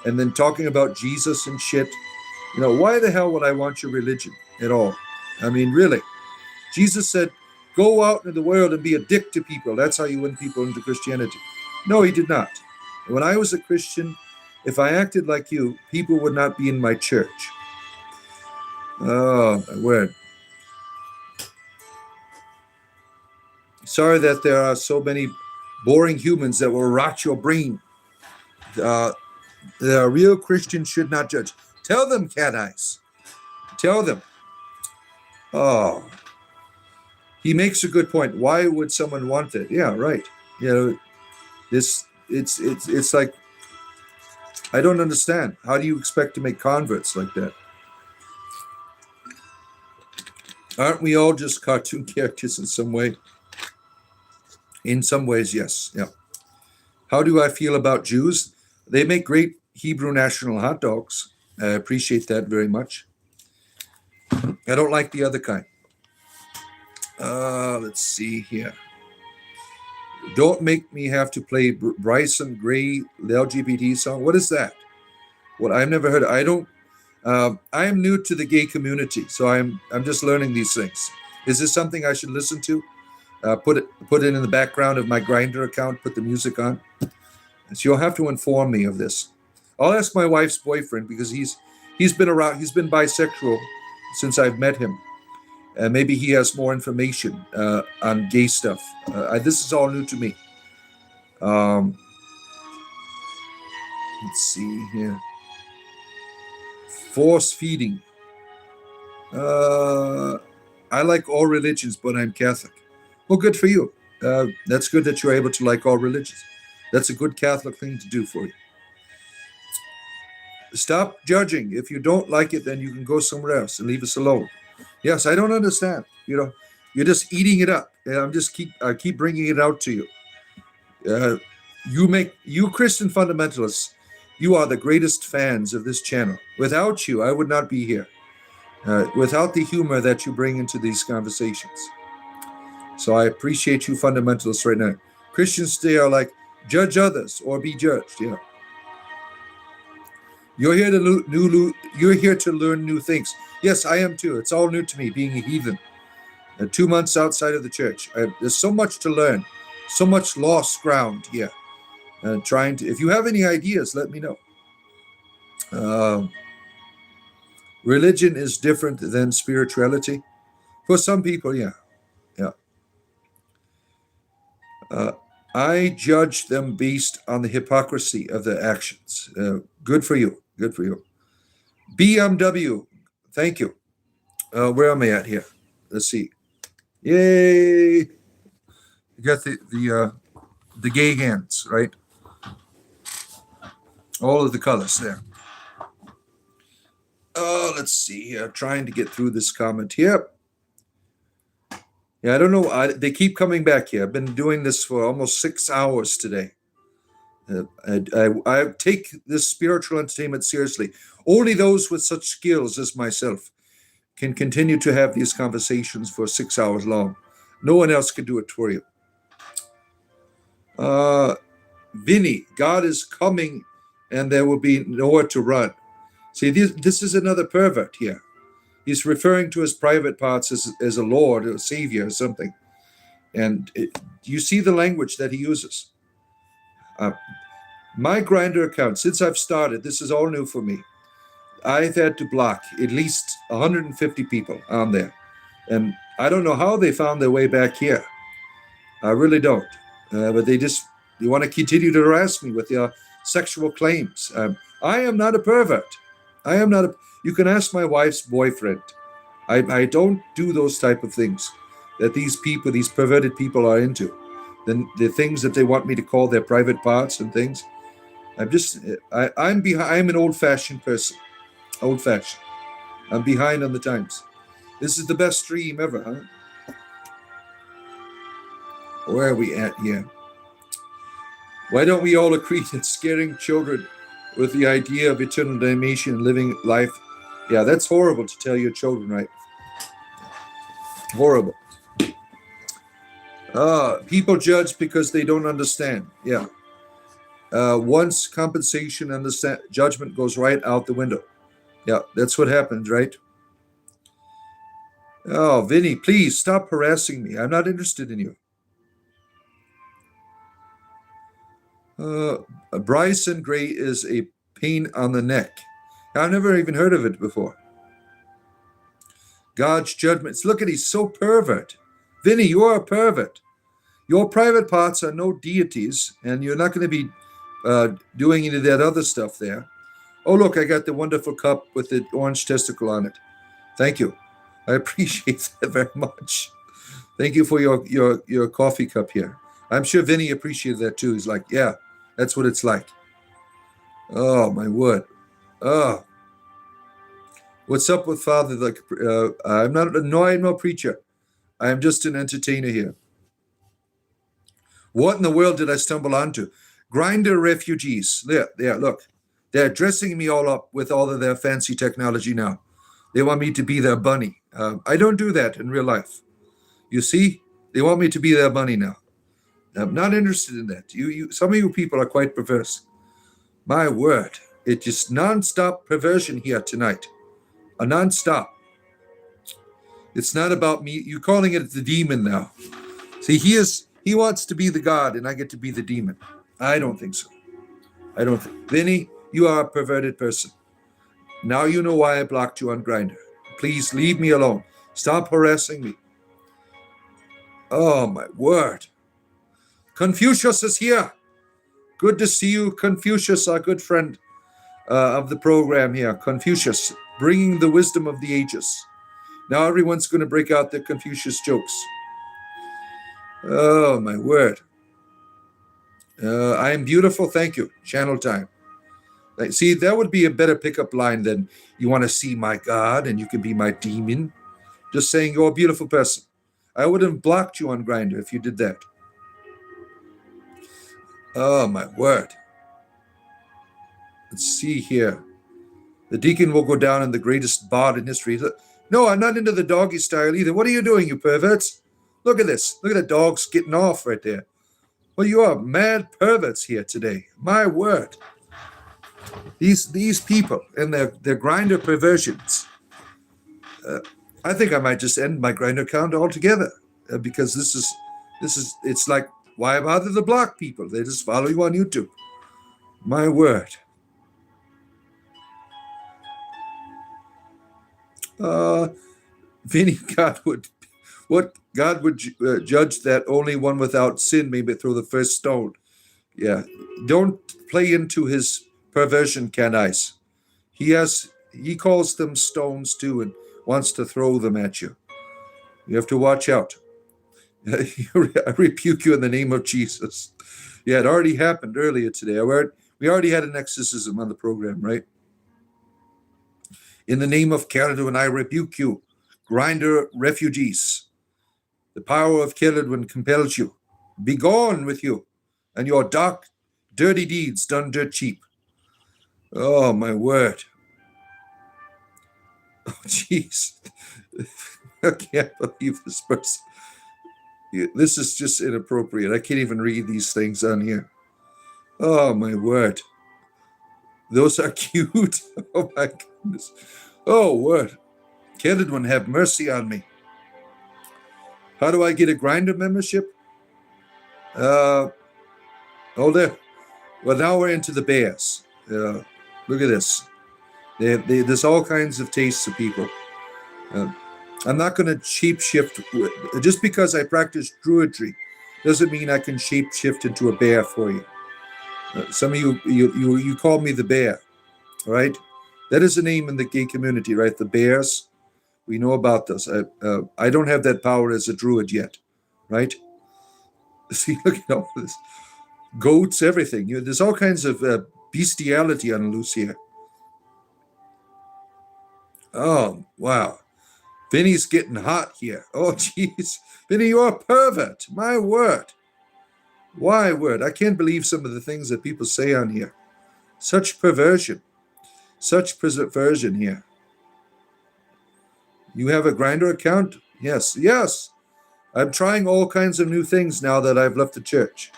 and then talking about Jesus and shit. Why the hell would I want your religion at all? I mean, really. Jesus said, go out into the world and be a dick to people. That's how you win people into Christianity. No, he did not. When I was a Christian, if I acted like you, people would not be in my church. Oh, my word. Sorry that there are so many boring humans that will rot your brain. The real Christian should not judge. Tell them, Cat Eyes. Tell them. Oh, he makes a good point. Why would someone want it? Yeah, right. You know, it's like, I don't understand. How do you expect to make converts like that? Aren't we all just cartoon characters in some way? In some ways, yes. Yeah. How do I feel about Jews? They make great Hebrew national hot dogs. I appreciate that very much. I don't like the other kind. Let's see here. Don't make me have to play Bryson Gray, the LGBT song. What is that? What I've never heard. I don't. I am new to the gay community, so I'm just learning these things. Is this something I should listen to? Put it in the background of my Grindr account. Put the music on. So you'll have to inform me of this. I'll ask my wife's boyfriend because he's been around. He's been bisexual since I've met him. Maybe he has more information on gay stuff. This is all new to me. Let's see here. Force feeding. I like all religions, but I'm Catholic. Well, good for you. That's good that you're able to like all religions. That's a good Catholic thing to do for you. Stop judging. If you don't like it, then you can go somewhere else and leave us alone. Yes, I don't understand. You know, you're just eating it up, and I keep bringing it out to you. You Christian fundamentalists, you are the greatest fans of this channel. Without you, I would not be here. Without the humor that you bring into these conversations. So I appreciate you fundamentalists right now. Christians today are like, judge others or be judged. Yeah. You're here to learn new things. Yes, I am too. It's all new to me, being a heathen. 2 months outside of the church. There's so much to learn, so much lost ground here. If you have any ideas, let me know. Religion is different than spirituality. For some people, yeah. I judge them based on the hypocrisy of their actions. Good for you. Good for you. BMW, thank you. Where am I at here? Let's see. Yay! You got the gay hands, right? All of the colors there. Let's see here. Trying to get through this comment here. Yeah, I don't know. They keep coming back here. I've been doing this for almost 6 hours today. I take this spiritual entertainment seriously. Only those with such skills as myself can continue to have these conversations for 6 hours long. No one else can do it for you. Vinny, God is coming and there will be nowhere to run. See, this is another pervert here. He's referring to his private parts as a Lord or a Savior or something. And you see the language that he uses. My Grindr account, since I've started, this is all new for me. I've had to block at least 150 people on there. And I don't know how they found their way back here. I really don't. But they want to continue to harass me with their sexual claims. I am not a pervert. You can ask my wife's boyfriend. I don't do those type of things that these perverted people are into. Then the things that they want me to call their private parts and things. I'm an old-fashioned person. Old-fashioned. I'm behind on the times. This is the best stream ever, huh? Where are we at here? Why don't we all agree that scaring children with the idea of eternal damnation and living life? Yeah, that's horrible to tell your children, right? Horrible. People judge because they don't understand. Yeah. Once compensation and the judgment goes right out the window. Yeah, that's what happens, right? Oh, Vinny, please stop harassing me. I'm not interested in you. Bryson Gray is a pain on the neck. I've never even heard of it before. God's judgments. Look at, he's so pervert. Vinny, you are a pervert. Your private parts are no deities, and you're not going to be doing any of that other stuff there. Oh, look, I got the wonderful cup with the orange testicle on it. Thank you. I appreciate that very much. Thank you for your coffee cup here. I'm sure Vinny appreciated that too. He's like, yeah, that's what it's like. Oh, my word. Oh, what's up with Father? Like, I'm not. No, I'm no preacher. I am just an entertainer here. What in the world did I stumble onto? Grinder refugees. There, look. They're dressing me all up with all of their fancy technology now. They want me to be their bunny. I don't do that in real life. You see? They want me to be their bunny now. I'm not interested in that. Some of you people are quite perverse. My word. It's just non-stop perversion here tonight. A non-stop. It's not about me. You're calling it the demon now. See, he wants to be the god, and I get to be the demon. I don't think so. I don't think. Vinny, you are a perverted person. Now you know why I blocked you on Grindr. Please leave me alone. Stop harassing me. Oh, my word. Confucius is here. Good to see you, Confucius, our good friend of the program here. Confucius, bringing the wisdom of the ages. Now everyone's going to break out their Confucius jokes. Oh, my word. I am beautiful, thank you. Channel time. See, that would be a better pickup line than you want to see my God and you can be my demon. Just saying you're a beautiful person. I would have blocked you on Grindr if you did that. Oh, my word. Let's see here. The deacon will go down in the greatest bard in history. No, I'm not into the doggy style either. What are you doing, you perverts? Look at this. Look at the dogs getting off right there. Well, you are mad perverts here today. My word. These people and their Grindr perversions. I think I might just end my Grindr account altogether because this is it's like, why bother the block people? They just follow you on YouTube. My word. Vinny, God would judge that only one without sin may throw the first stone. Yeah, don't play into his perversion, Canice. He calls them stones too and wants to throw them at you. You have to watch out. I rebuke you in the name of Jesus. Yeah, it already happened earlier today. We already had an exorcism on the program, right? In the name of Caledon, I rebuke you, Grindr refugees. The power of Caledon compels you. Be gone with you, and your dark, dirty deeds done dirt cheap. Oh, my word. Oh, jeez. I can't believe this person. This is just inappropriate. I can't even read these things on here. Oh, my word. Those are cute. Oh, my goodness. Oh, word. Caledon, have mercy on me. How do I get a Grindr membership? Oh, there. Well, now we're into the bears. Look at this. There's all kinds of tastes of people. I'm not going to shape shift. Just because I practice druidry doesn't mean I can shape shift into a bear for you. Some of you call me the bear, right? That is a name in the gay community, right? The bears. We know about this. I don't have that power as a druid yet, right? See, look at all this. Goats, everything. There's all kinds of bestiality on loose here. Oh, wow. Vinny's getting hot here. Oh, jeez. Vinny, you're a pervert. My word. Why word? I can't believe some of the things that people say on here. Such perversion. Such perversion here. You have a Grindr account? Yes. Yes. I'm trying all kinds of new things now that I've left the church.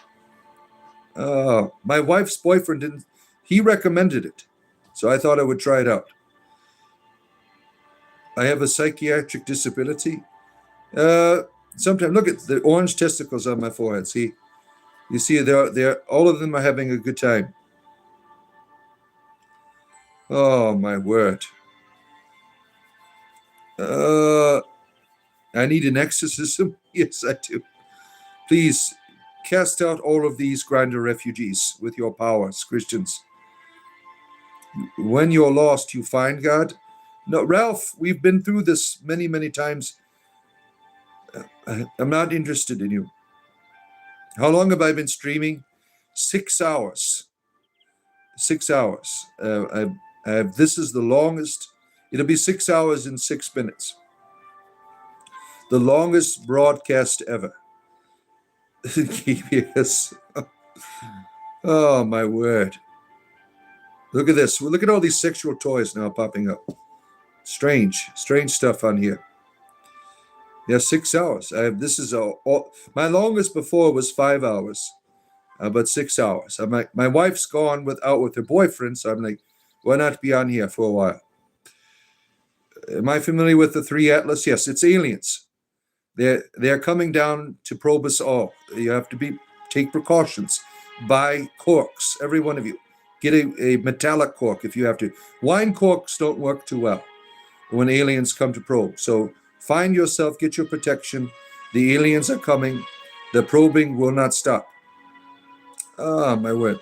My wife's boyfriend didn't. He recommended it. So I thought I would try it out. I have a psychiatric disability. Sometimes look at the orange testicles on my forehead. See, you see, they're all of them are having a good time. Oh, my word. I need an exorcism. Yes, I do. Please cast out all of these grinder refugees with your powers, Christians. When you're lost, you find God. No, Ralph, we've been through this many, many times. I'm not interested in you. How long have I been streaming? 6 hours. 6 hours. This is the longest. It'll be 6 hours and 6 minutes. The longest broadcast ever. Yes. Oh, my word. Look at this. Look at all these sexual toys now popping up. Strange stuff on here. Yeah, 6 hours. This is my longest before was 5 hours, but 6 hours. I'm like, my wife's gone out with her boyfriend, so I'm like, why not be on here for a while? Am I familiar with the 3 Atlas? Yes, it's aliens. They're coming down to probe us all. You have to take precautions. Buy corks, every one of you. Get a metallic cork if you have to. Wine corks don't work too well when aliens come to probe. So find yourself, get your protection. The aliens are coming. The probing will not stop. Ah, my word.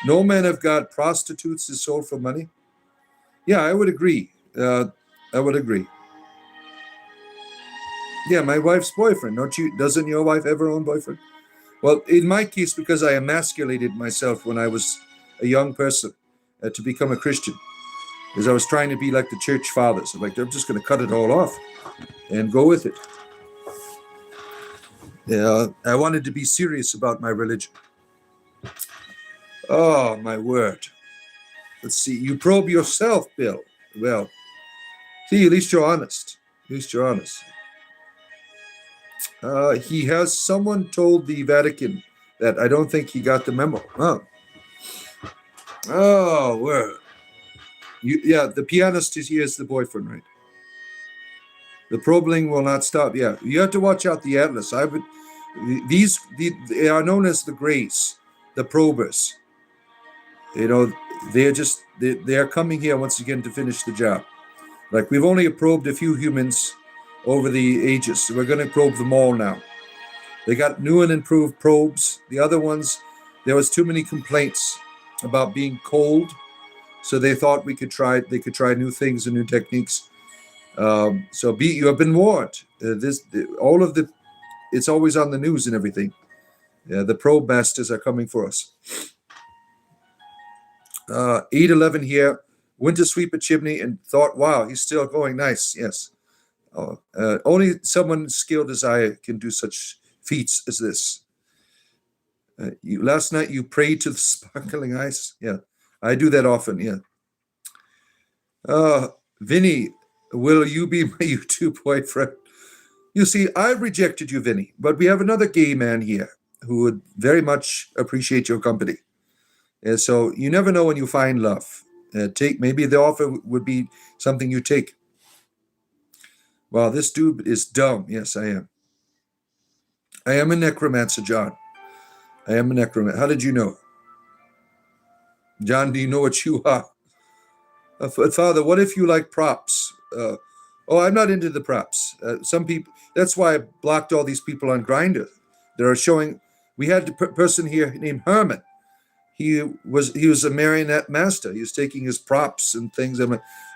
No man of God prostitutes his soul for money. Yeah, I would agree. I would agree. Yeah, my wife's boyfriend. Doesn't your wife have her own boyfriend? Well, in my case, because I emasculated myself when I was a young person to become a Christian, because I was trying to be like the church fathers. I'm just going to cut it all off and go with it. Yeah, I wanted to be serious about my religion. Oh, my word. Let's see. You probe yourself, Bill. Well, see, at least you're honest. At least you're honest. Someone told the Vatican that I don't think he got the memo. Oh, word. The pianist is here as the boyfriend, right? The probing will not stop. Yeah, you have to watch out the Atlas. They are known as the Greys, the probers. They are coming here once again to finish the job. Like, we've only probed a few humans over the ages, so we're going to probe them all now. They got new and improved probes. The other ones, there was too many complaints about being cold, so they thought they could try new things and new techniques. So you have been warned. It's always on the news and everything. The probe masters are coming for us. 811 here. Went to sweep a chimney and thought, wow, he's still going. Nice. Yes. Only someone skilled as I can do such feats as this. Last night you prayed to the sparkling ice. Yeah, I do that often. Yeah. Vinny, will you be my YouTube boyfriend? You see, I've rejected you, Vinny, but we have another gay man here who would very much appreciate your company. And so you never know when you find love. Maybe the offer would be something you take. Wow, this dude is dumb. Yes, I am. I am a necromancer, John. I am a necromancer. How did you know? John, do you know what you are? Father, what if you like props? I'm not into the props. Some people, that's why I blocked all these people on Grindr. They're showing, we had a person here named Herman. He was a marionette master. He was taking his props and things.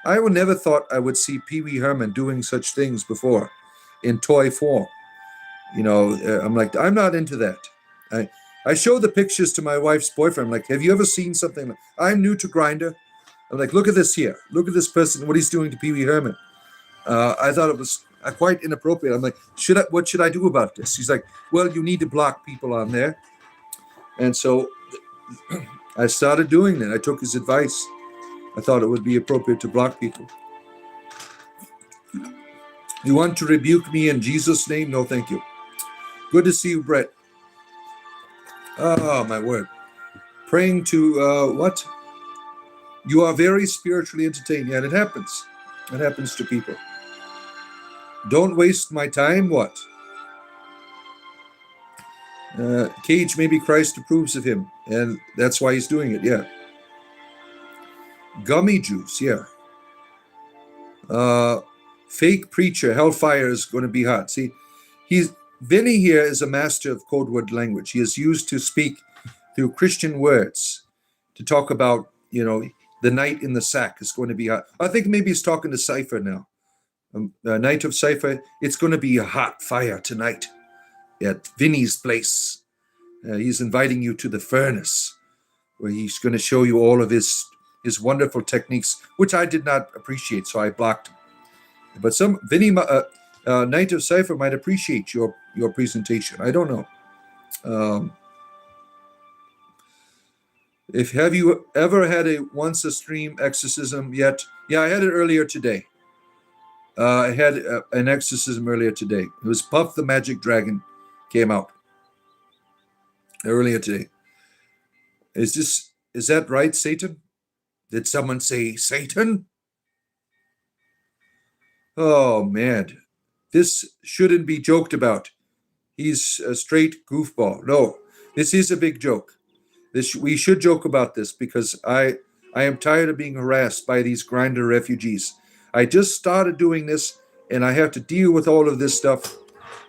I would never thought I would see Pee Wee Herman doing such things before in toy form. I'm like, I'm not into that. I show the pictures to my wife's boyfriend. I'm like, have you ever seen something? I'm new to Grindr. I'm like, look at this here. Look at this person, what he's doing to Pee Wee Herman. I thought it was quite inappropriate. I'm like, what should I do about this? He's like, well, you need to block people on there. And so I started doing that. I took his advice. I thought it would be appropriate to block people. You want to rebuke me in Jesus' name? No, thank you. Good to see you, Brett. Oh, my word. Praying to what? You are very spiritually entertained. Yeah, it happens. It happens to people. Don't waste my time. What? Cage, maybe Christ approves of him, and that's why he's doing it. Yeah. Gummy juice. Yeah. Fake preacher. Hellfire is going to be hot. See, Vinny here is a master of code word language. He is used to speak through Christian words to talk about, the night in the sack is going to be hot. I think maybe he's talking to Cypher now. Night of Cypher, it's going to be a hot fire tonight at Vinny's place. He's inviting you to the furnace, where he's going to show you all of his wonderful techniques, which I did not appreciate, so I blocked him. But Vinny, Night of Cypher might appreciate your presentation. I don't know. Have you ever had a once a stream exorcism yet? Yeah, I had it earlier today. I had an exorcism earlier today. It was Puff the Magic Dragon came out earlier today. Is that right, Satan? Did someone say Satan? Oh man, this shouldn't be joked about. He's a straight goofball. No, this is a big joke. We should joke about this because I am tired of being harassed by these grinder refugees. I just started doing this and I have to deal with all of this stuff.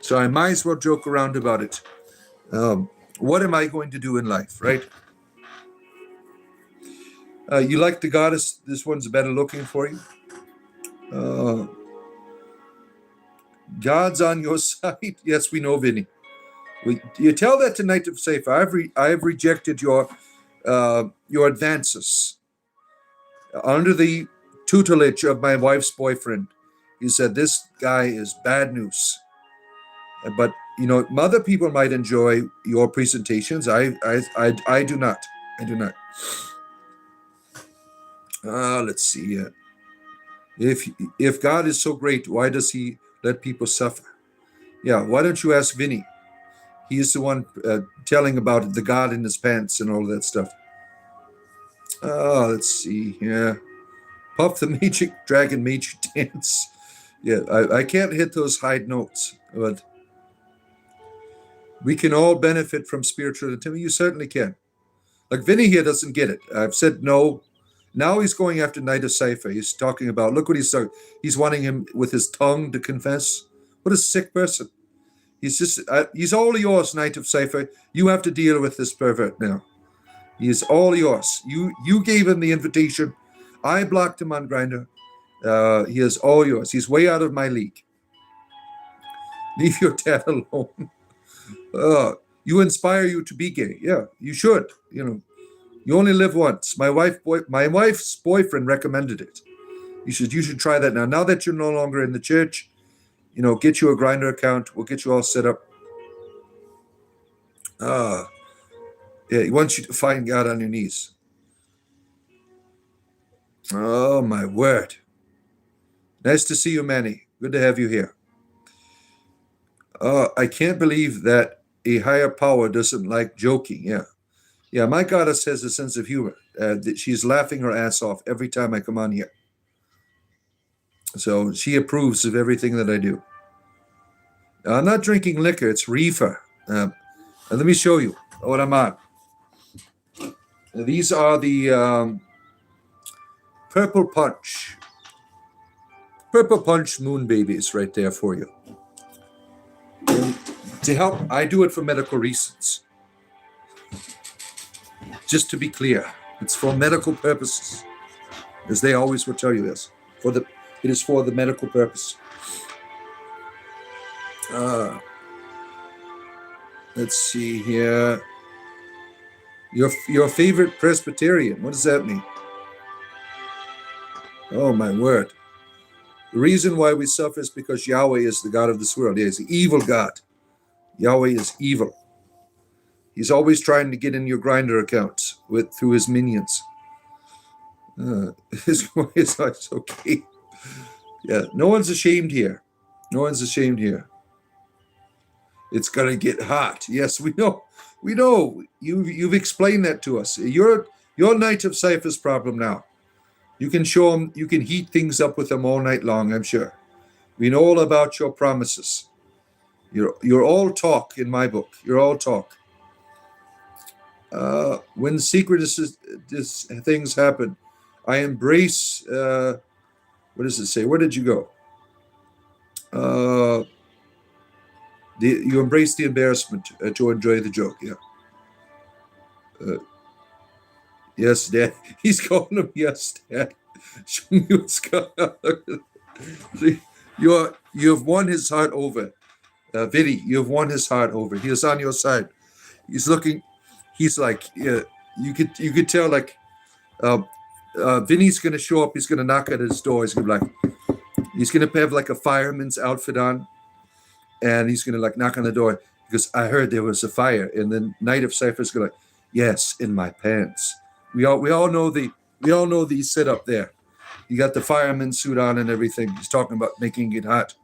So I might as well joke around about it. What am I going to do in life, right? You like the goddess? This one's better looking for you. God's on your side. Yes, we know, Vinny. You tell that to Night of Safe. I have rejected your advances under the tutelage of my wife's boyfriend. He said this guy is bad news. But other people might enjoy your presentations. I do not. I do not. Let's see. If God is so great, why does He let people suffer? Yeah. Why don't you ask Vinny? He is the one telling about the God in his pants and all that stuff. Let's see. Yeah. Puff the Magic Dragon Major Dance. Yeah, I can't hit those high notes, but we can all benefit from spiritual intimacy. You certainly can. Like Vinny here doesn't get it. I've said no. Now he's going after Night of Cypher. He's talking about, look what he's talking. He's wanting him with his tongue to confess. What a sick person. He's all yours, Night of Cypher. You have to deal with this pervert now. He is all yours. You gave him the invitation. I blocked him on Grindr. He is all yours. He's way out of my league. Leave your dad alone. You inspire you to be gay. Yeah, you should. You only live once. My wife's boyfriend recommended it. You should try that now. Now that you're no longer in the church, get you a Grindr account. We'll get you all set up. He wants you to find God on your knees. Oh, my word. Nice to see you, Manny. Good to have you here. I can't believe that a higher power doesn't like joking. Yeah, my goddess has a sense of humor. She's laughing her ass off every time I come on here. So she approves of everything that I do. I'm not drinking liquor. It's reefer. Let me show you what I'm on. These are the Purple Punch moon babies right there for you. And to help, I do it for medical reasons. Just to be clear, it's for medical purposes. As they always will tell you this. It is for the medical purpose. Let's see here. Your favorite Presbyterian. What does that mean? Oh, my word. The reason why we suffer is because Yahweh is the God of this world. He is the evil God. Yahweh is evil. He's always trying to get in your Grindr accounts through his minions. His voice is okay. Yeah, no one's ashamed here. No one's ashamed here. It's gonna get hot. Yes, we know. We know. You've explained that to us. Your Night of Cypher's problem now. You can show them. You can heat things up with them all night long. I'm sure. We know all about your promises. You're all talk in my book. You're all talk. When secret things happen, I embrace. What does it say? Where did you go? You embrace the embarrassment to enjoy the joke. Yeah. Yes, Dad. He's calling him yes, Dad. Show me what's going on. See, you've won his heart over. Vinny, you've won his heart over. He is on your side. He's looking. He's like, yeah. You could tell like, Vinny's gonna show up. He's gonna knock at his door. He's gonna be like, he's gonna have like a fireman's outfit on, and he's gonna like knock on the door because I heard there was a fire. And then Knight of Cypher's gonna like, yes, in my pants. We all know the setup there. You got the fireman suit on and everything. He's talking about making it hot.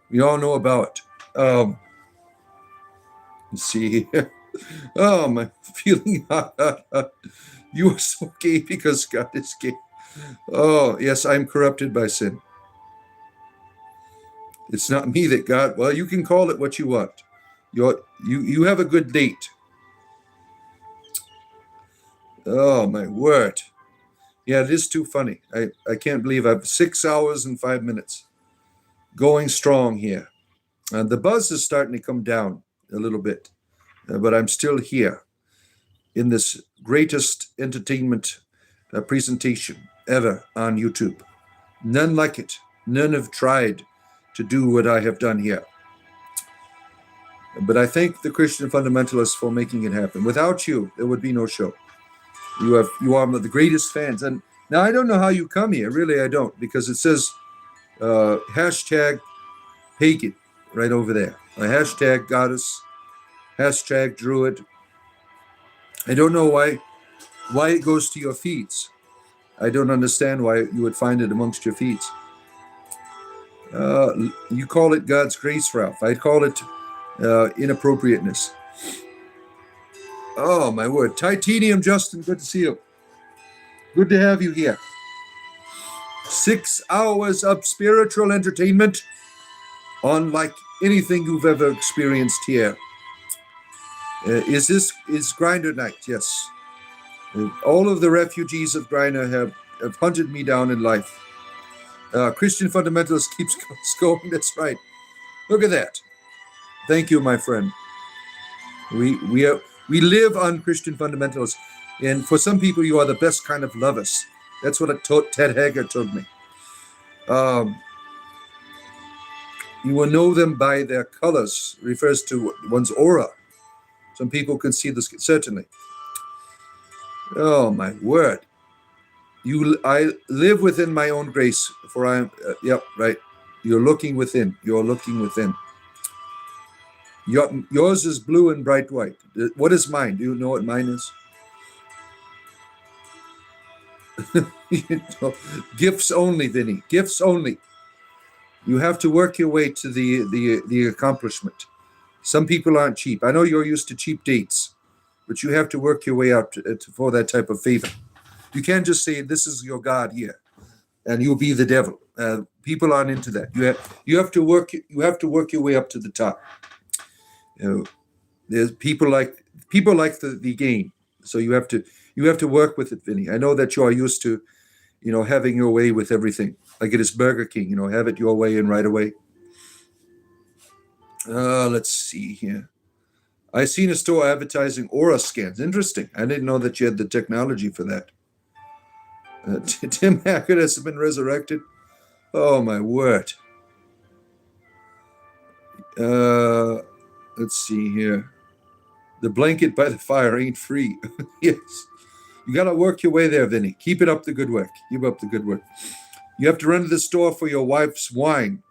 We all know about it. Let's see here. Oh, my feeling hot. You are so gay because God is gay. Oh, yes, I'm corrupted by sin. It's not me that God. Well, you can call it what you want. You have a good date. Oh, my word. Yeah, it is too funny. I can't believe I've 6 hours and 5 minutes. Going strong here. The buzz is starting to come down a little bit, but I'm still here in this greatest entertainment presentation ever on YouTube. None like it. None have tried to do what I have done here. But I thank the Christian fundamentalists for making it happen. Without you, there would be no show. You are the greatest fans. And now I don't know how you come here. Really, I don't, because it says hashtag pagan right over there. A hashtag goddess, hashtag druid. I don't know why it goes to your feeds. I don't understand why you would find it amongst your feeds. You call it God's grace, Ralph. I'd call it inappropriateness. Oh, my word. Titanium, Justin, good to see you. Good to have you here. 6 hours of spiritual entertainment, unlike anything you've ever experienced here. Is Grinder Night? Yes. All of the refugees of Grinder have hunted me down in life. Christian fundamentalist keeps going. That's right. Look at that. Thank you, my friend. We live on Christian fundamentalists, and for some people, you are the best kind of lovers. That's what Ted Hager told me. You will know them by their colors. Refers to one's aura. Some people can see this, certainly. Oh, my word. I live within my own grace, for I am, yep, right. You're looking within. You're looking within. Yours is blue and bright white. What is mine? Do you know what mine is? Gifts only, Vinny. Gifts only. You have to work your way to the accomplishment. Some people aren't cheap. I know you're used to cheap dates, but you have to work your way out for that type of favor. You can't just say, this is your God here, and you'll be the devil. People aren't into that. You have to work your way up to the top. There's people like the game, so you have to work with it, Vinny. I know that you are used to, having your way with everything. Like it is Burger King, have it your way and right away. Let's see here. I seen a store advertising aura scans. Interesting. I didn't know that you had the technology for that. Tim Hackett has been resurrected. Oh, my word. Let's see here. The blanket by the fire ain't free. Yes. You got to work your way there, Vinny. Keep it up the good work. Keep up the good work. You have to run to the store for your wife's wine.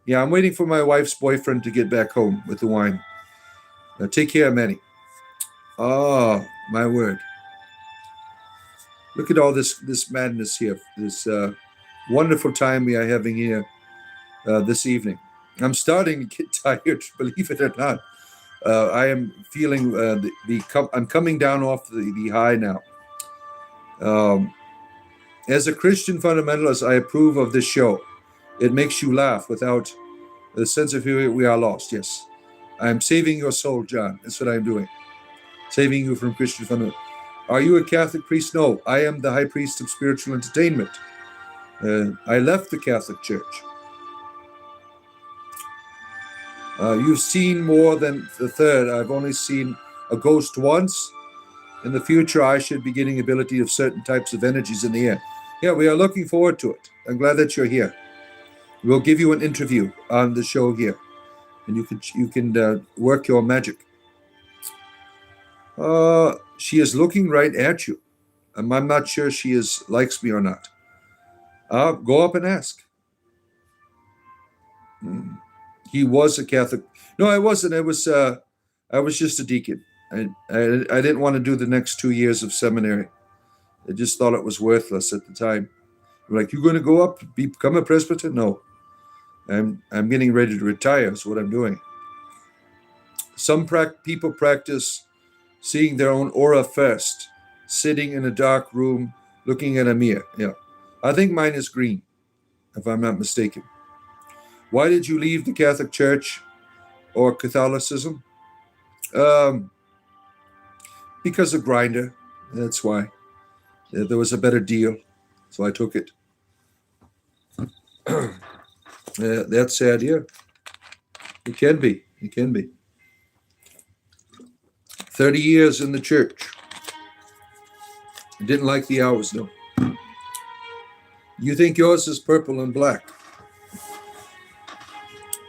Yeah, I'm waiting for my wife's boyfriend to get back home with the wine. Take care, Manny. Oh, my word. Look at all this madness here. This wonderful time we are having here this evening. I'm starting to get tired, believe it or not. I am feeling I'm coming down off the high now. As a Christian fundamentalist, I approve of this show. It makes you laugh without a sense of who we are lost. Yes. I'm saving your soul, John. That's what I'm doing. Saving you from Christian fundamental. Are you a Catholic priest? No, I am the high priest of spiritual entertainment. I left the Catholic Church. You've seen more than the third. I've only seen a ghost once. In the future, I should be getting ability of certain types of energies in the air. Yeah, we are looking forward to it. I'm glad that you're here. We'll give you an interview on the show here, and you can work your magic. She is looking right at you. I'm not sure she likes me or not. Go up and ask. Hmm. He was a Catholic. No, I wasn't. I was just a deacon. I didn't want to do the next 2 years of seminary. I just thought it was worthless at the time. I'm like, you're going to go up, become a presbyter? No, I'm getting ready to retire. Is what I'm doing. Some people practice seeing their own aura first, sitting in a dark room, looking at a mirror. Yeah, I think mine is green, if I'm not mistaken. Why did you leave the Catholic Church or Catholicism? Um, because of Grinder. That's why. There was a better deal, so I took it. That's sad, yeah. It can be. It can be. 30 years in the church. I didn't like the hours, though. You think yours is purple and black?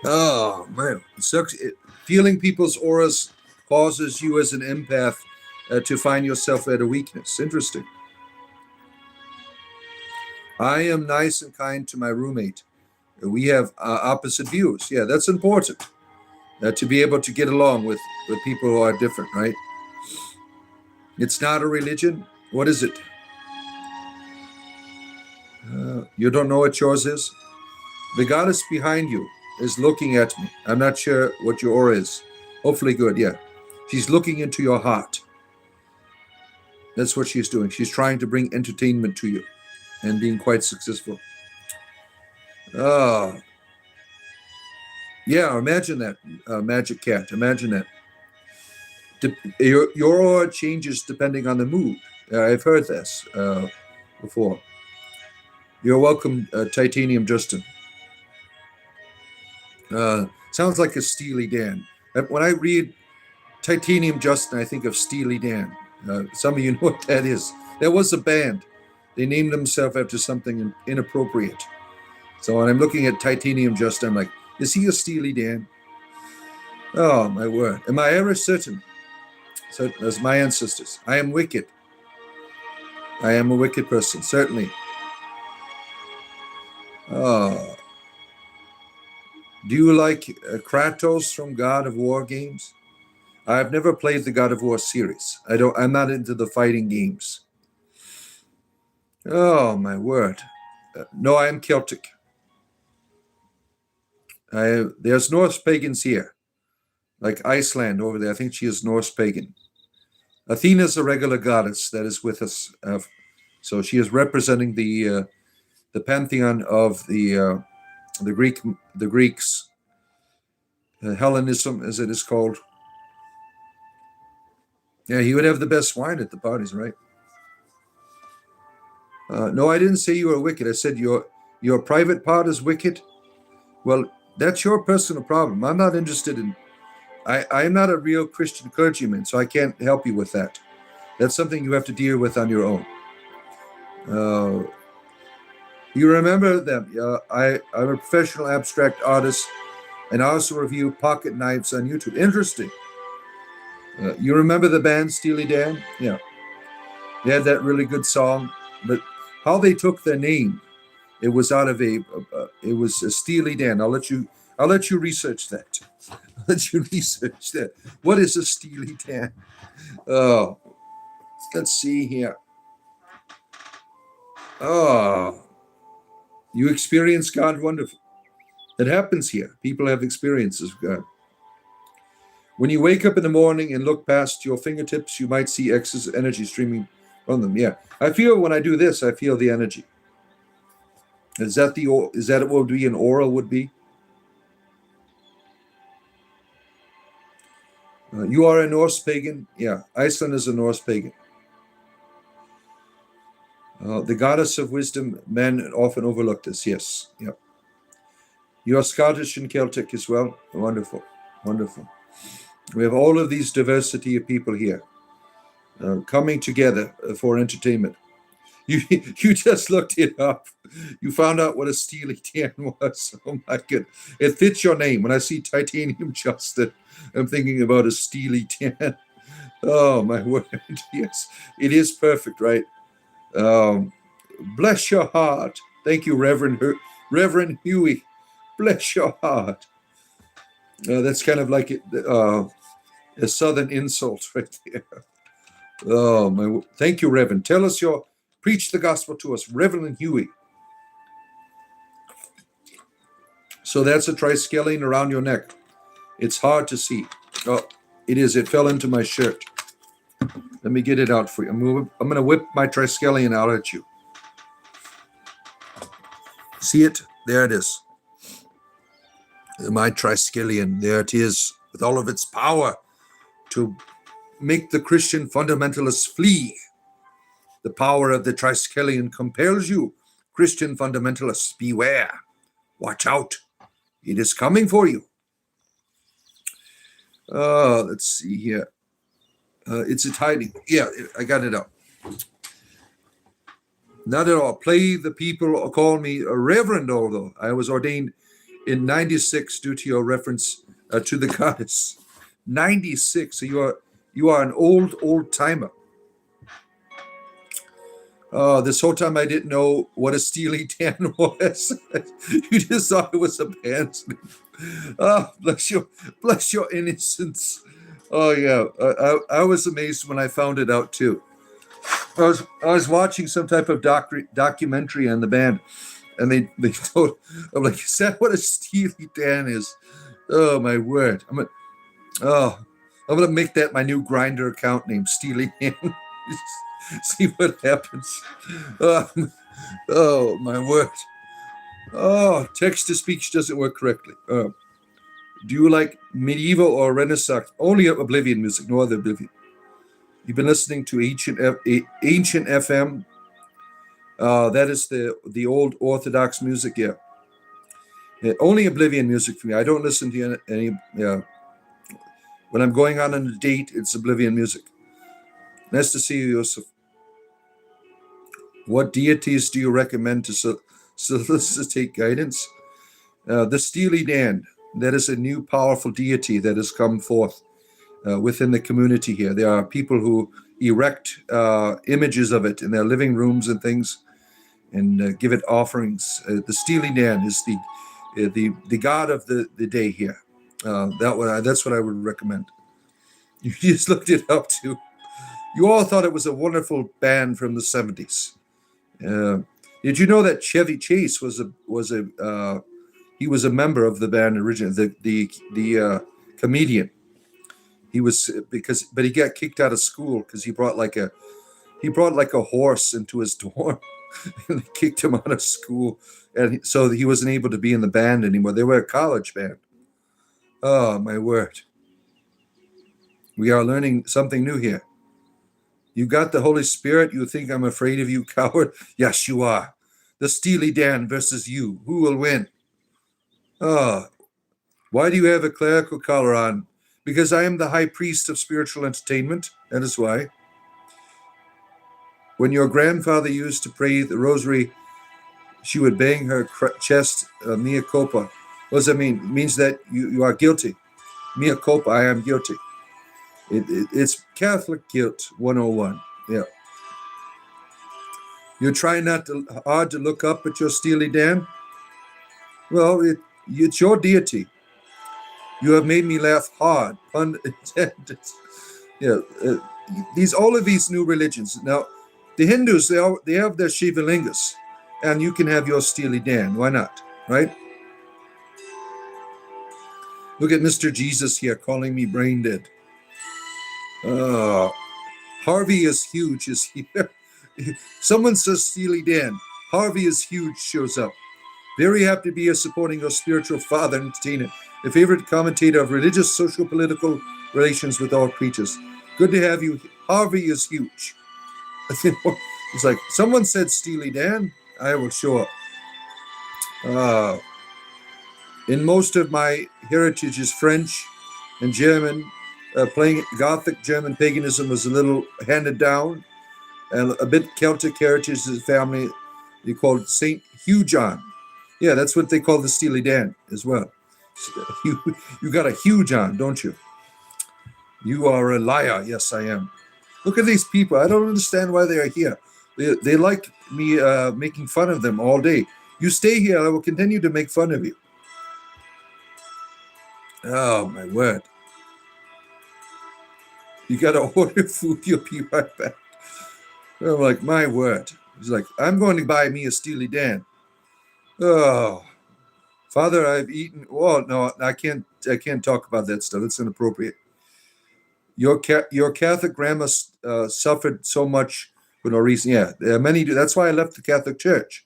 Oh, man. It sucks. Feeling people's auras causes you as an empath to find yourself at a weakness. Interesting. I am nice and kind to my roommate. We have opposite views. Yeah, that's important. To be able to get along with people who are different, right? It's not a religion. What is it? You don't know what yours is? The goddess behind you is looking at me. I'm not sure what your aura is. Hopefully good, yeah. She's looking into your heart. That's what she's doing. She's trying to bring entertainment to you and being quite successful. Yeah, imagine that, Magic Cat. Imagine that. Your aura changes depending on the mood. I've heard this before. You're welcome, Titanium Justin. Sounds like a Steely Dan. When I read Titanium Justin, I think of Steely Dan. Some of you know what that is. That was a band. They named themselves after something inappropriate. So when I'm looking at Titanium Justin, I'm like, is he a Steely Dan? Oh, my word. Am I ever certain? So, as my ancestors, I am wicked. I am a wicked person, certainly. Do you like Kratos from God of War games? I've never played the God of War series. I'm not into the fighting games. Oh, my word. No, I am Celtic. There's Norse pagans here, like Iceland over there. I think she is Norse pagan. Athena's a regular goddess that is with us. So she is representing the pantheon of the Greeks, Hellenism, as it is called. Yeah, he would have the best wine at the parties, right? No, I didn't say you were wicked. I said your private part is wicked. Well, that's your personal problem. I'm not interested in. I'm not a real Christian clergyman, so I can't help you with that. That's something you have to deal with on your own. You remember that I'm a professional abstract artist, and I also review pocket knives on YouTube. Interesting. You remember the band Steely Dan? Yeah, they had that really good song, but how they took their name, it was out of it was a Steely Dan. I'll let you research that. I'll let you research that. What is a Steely Dan? Oh, let's see here. Oh, you experience God wonderful. It happens here. People have experiences of God. When you wake up in the morning and look past your fingertips, you might see excess energy streaming from them. Yeah, I feel when I do this, I feel the energy. Is that what would be an aura would be? You are a Norse pagan? Yeah, Iceland is a Norse pagan. The goddess of wisdom, men often overlook this. Yes, yeah. You are Scottish and Celtic as well. Wonderful. Wonderful. We have all of these diversity of people here coming together for entertainment. You just looked it up. You found out what a Steely Dan was. Oh my god. It fits your name. When I see Titanium Justin, I'm thinking about a Steely Dan. Oh my word. Yes. It is perfect, right? Bless your heart. Thank you, Reverend Huey. Bless your heart. That's kind of like a southern insult right there. Oh my! Thank you, Reverend. Preach the gospel to us, Reverend Huey. So that's a triskelion around your neck. It's hard to see. Oh, it is. It fell into my shirt. Let me get it out for you. I'm going to whip my triskelion out at you. See it? There it is. My triskelion. There it is, with all of its power to make the Christian fundamentalists flee. The power of the triskelion compels you. Christian fundamentalists, beware. Watch out. It is coming for you. Let's see here. It's hiding. Yeah, I got it up. Not at all. Play the people or call me a reverend, although I was ordained in 96 due to your reference to the goddess. 96. So you are an old timer. This whole time I didn't know what a Steely Dan was. You just thought it was a band's name. Oh, bless your innocence. Oh yeah, I was amazed when I found it out too. I was watching some type of documentary on the band, and they told, I'm like, is that what a Steely Dan is? Oh my word! I'm gonna make that my new Grindr account name, Steely Dan. See what happens. Oh my word! Oh, text to speech doesn't work correctly. Do you like medieval or Renaissance? Only Oblivion music, no other Oblivion. You've been listening to Ancient FM. That is the old Orthodox music, yeah. Only Oblivion music for me. I don't listen to any. When I'm going on a date, it's Oblivion music. Nice to see you, Yosef. What deities do you recommend to solicitate guidance? The Steely Dan. That is a new powerful deity that has come forth within the community here. There are people who erect images of it in their living rooms and things, and give it offerings. The Steely Dan is the god of the day here. That's what I would recommend. You just looked it up too. You all thought it was a wonderful band from the 70s. Did you know that Chevy Chase was a member of the band originally? The comedian. But he got kicked out of school because he brought like a horse into his dorm, and they kicked him out of school, and so he wasn't able to be in the band anymore. They were a college band. Oh my word! We are learning something new here. You got the Holy Spirit. You think I'm afraid of you, coward? Yes, you are. The Steely Dan versus you. Who will win? Oh, why do you have a clerical collar on? Because I am the high priest of spiritual entertainment. That is why. When your grandfather used to pray the rosary, she would bang her chest, mea culpa. What does that mean? It means that you are guilty. Mea culpa, I am guilty. It's Catholic guilt 101. Yeah. You're trying hard to look up at your Steely Dan? Well, it's your deity. You have made me laugh hard, pun intended. Yeah, all of these new religions. Now, the Hindus, they have their Shiva Lingas, and you can have your Steely Dan. Why not? Right? Look at Mr. Jesus here calling me brain dead. Harvey is huge is here. Someone says Steely Dan. Harvey is huge shows up. Very happy to be here supporting your spiritual father and entertainer, a favorite commentator of religious, social, political relations with all creatures. Good to have you. Harvey is huge. It's like, someone said Steely Dan. I will show up. In most of my heritage is French, in German. Playing Gothic German paganism was a little handed down, and a bit Celtic heritage is family. You call it Saint Hugon. Yeah, that's what they call the Steely Dan as well. You you got a huge on, don't you? You are a liar. Yes, I am. Look at these people. I don't understand why they are here. They like me making fun of them all day. You stay here, I will continue to make fun of you. Oh, my word. You got to order food, you'll be right back. I'm like, my word. He's like, I'm going to buy me a Steely Dan. Oh, Father, I've eaten. Oh, no, I can't talk about that stuff. It's inappropriate. Your Catholic grandma suffered so much for no reason. Yeah, many do. That's why I left the Catholic Church.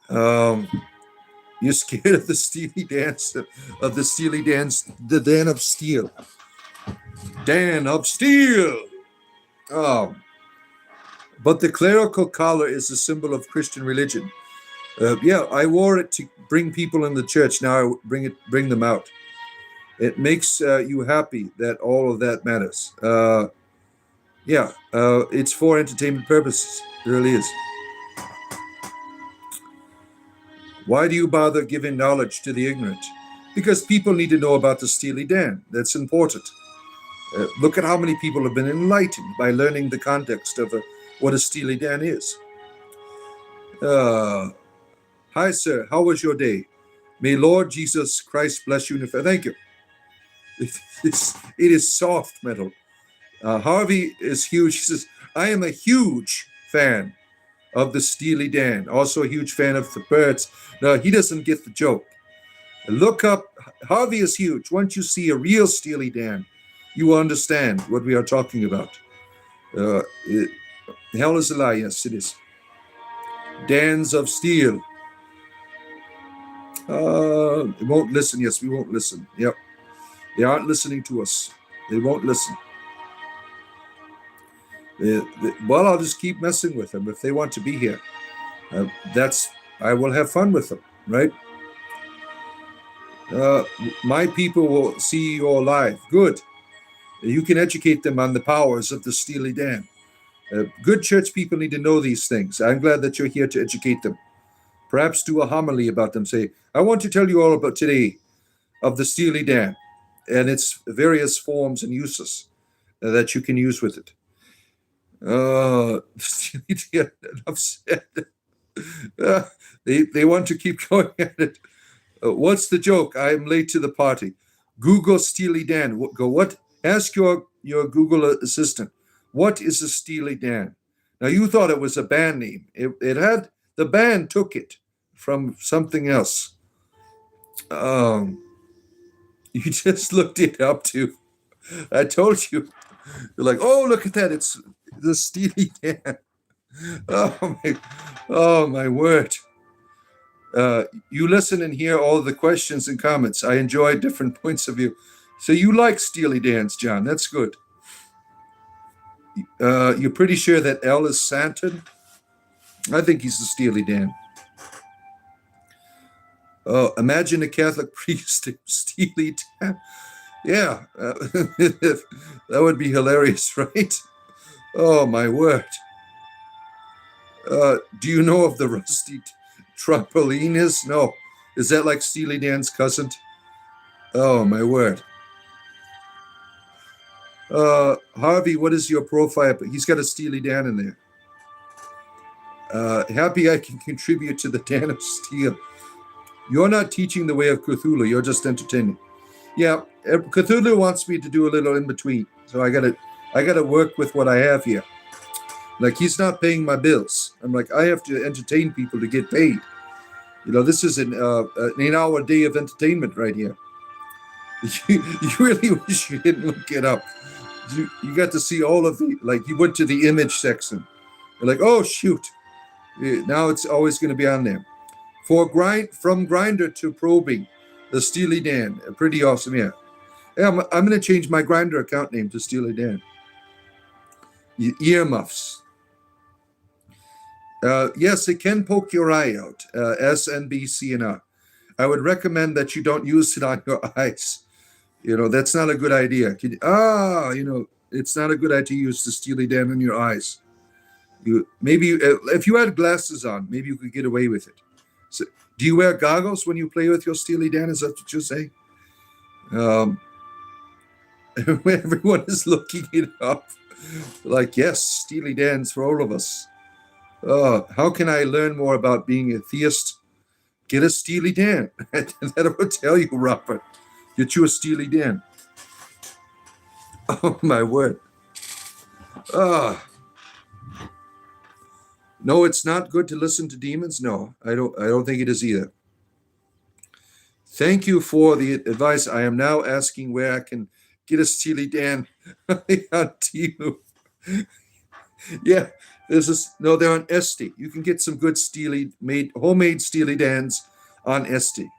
You're scared of the Steely dance, of the Steely dance, the Dan of Steel. Dan of Steel. But the clerical collar is a symbol of Christian religion. Yeah, I wore it to bring people in the church. Now I bring them out. It makes you happy that all of that matters. Yeah, it's for entertainment purposes. It really is. Why do you bother giving knowledge to the ignorant? Because people need to know about the Steely Dan. That's important. Look at how many people have been enlightened by learning the context of what a Steely Dan is. Hi, sir. How was your day? May Lord Jesus Christ bless you. Thank you. It is soft metal. Harvey is huge. He says, I am a huge fan of the Steely Dan. Also a huge fan of the Birds. No, he doesn't get the joke. Look up. Harvey is huge. Once you see a real Steely Dan, you will understand what we are talking about. Hell is a lie. Yes, it is. Dans of Steel. They won't listen. Yes, we won't listen. Yep. They aren't listening to us. They won't listen. Well, I'll just keep messing with them if they want to be here. I will have fun with them, right? My people will see you all live. Good. You can educate them on the powers of the Steely Dan. Good church people need to know these things. I'm glad that you're here to educate them. Perhaps do a homily about them. Say, I want to tell you all about today of the Steely Dan and its various forms and uses that you can use with it. Steely Dan, enough said. They want to keep going at it. What's the joke? I am late to the party. Google Steely Dan. Go what? Ask your Google assistant. What is a Steely Dan? Now you thought it was a band name. It had the band took it from something else. You just looked it up too. I told you. You're like, oh, look at that! It's the Steely Dan. Oh my word! You listen and hear all the questions and comments. I enjoy different points of view. So you like Steely Dan's, John? That's good. You're pretty sure that L is Santon? I think he's the Steely Dan. Oh, imagine a Catholic priest Steely Dan. Yeah, that would be hilarious, right? Oh, my word. Do you know of the rusty trampoline is? No. Is that like Steely Dan's cousin? Oh, my word. Harvey, what is your profile? He's got a Steely Dan in there. Happy I can contribute to the Dan of Steel. You're not teaching the way of Cthulhu. You're just entertaining. Yeah, Cthulhu wants me to do a little in between. So I gotta work with what I have here. Like, he's not paying my bills. I'm like, I have to entertain people to get paid. You know, this is an 8-hour day of entertainment right here. You really wish you didn't look it up. You got to see all of the, like, you went to the image section. You're like, oh, shoot. Now it's always going to be on there. From grinder to probing, the Steely Dan. Pretty awesome, yeah. I'm going to change my Grinder account name to Steely Dan. Earmuffs. Yes, it can poke your eye out. SNBCNR. I would recommend that you don't use it on your eyes. That's not a good idea. It's not a good idea to use the Steely Dan in your eyes. If you had glasses on, maybe you could get away with it. So, do you wear goggles when you play with your Steely Dan? Is that what you're saying? Um, Everyone is looking it up. Like, yes, Steely Dan's for all of us. How can I learn more about being a theist? Get a Steely Dan. That will tell you, Robert. Get you a Steely Dan. Oh, my word. No, it's not good to listen to demons. No, I don't think it is either. Thank you for the advice. I am now asking where I can get a Steely Dan on you. Yeah, they're on Etsy. You can get some good homemade Steely Dans on Etsy.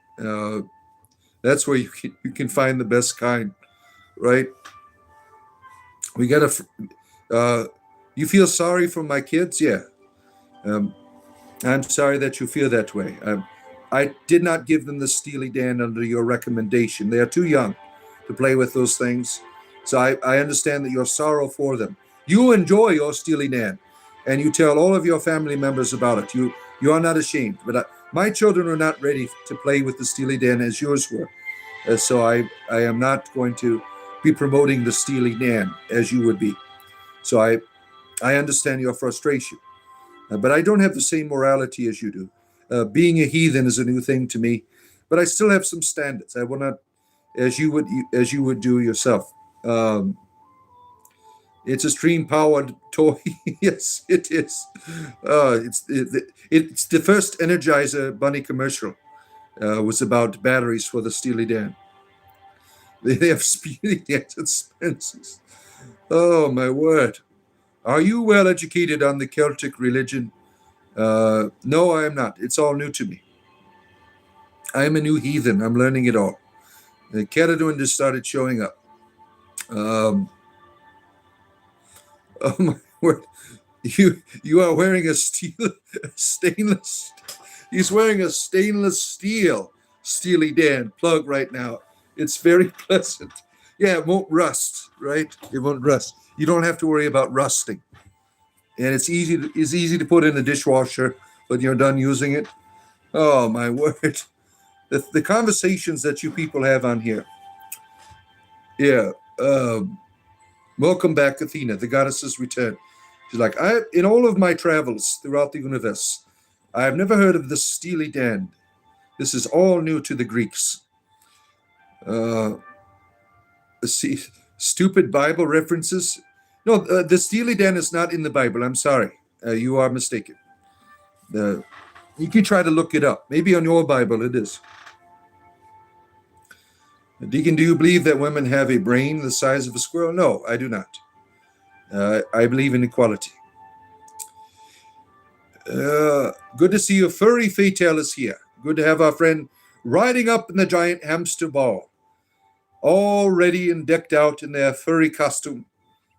That's where you can find the best kind, right? We got to. You feel sorry for my kids? Yeah. I'm sorry that you feel that way. I did not give them the Steely Dan under your recommendation. They are too young to play with those things. So I understand that your sorrow for them. You enjoy your Steely Dan, and you tell all of your family members about it. You are not ashamed. But my children are not ready to play with the Steely Dan as yours were. So I am not going to be promoting the Steely Dan as you would be. So I understand your frustration. But I don't have the same morality as you do. Being a heathen is a new thing to me, but I still have some standards. I will not, as you would do yourself. It's a stream-powered toy. Yes, it is. It's the first Energizer Bunny commercial. Was about batteries for the Steely Dan. They have speedy expenses. Oh my word! Are you well educated on the Celtic religion? No, I am not. It's all new to me. I am a new heathen. I'm learning it all. Caledon just started showing up. Oh my word! You are wearing a stainless. He's wearing a stainless steel Steely Dan plug right now. It's very pleasant. Yeah, it won't rust, right? It won't rust. You don't have to worry about rusting. And it's easy to put in the dishwasher when you're done using it. Oh my word. The conversations that you people have on here. Yeah. Welcome back, Athena. The goddess's return. She's like, in all of my travels throughout the universe, I have never heard of the Steely Dan. This is all new to the Greeks. See, stupid Bible references. No, the Steely Dan is not in the Bible. I'm sorry. You are mistaken. You can try to look it up. Maybe on your Bible it is. Deacon, do you believe that women have a brain the size of a squirrel? No, I do not. I believe in equality. Good to see you. Furry Fatal is here. Good to have our friend riding up in the giant hamster ball. All ready and decked out in their furry costume.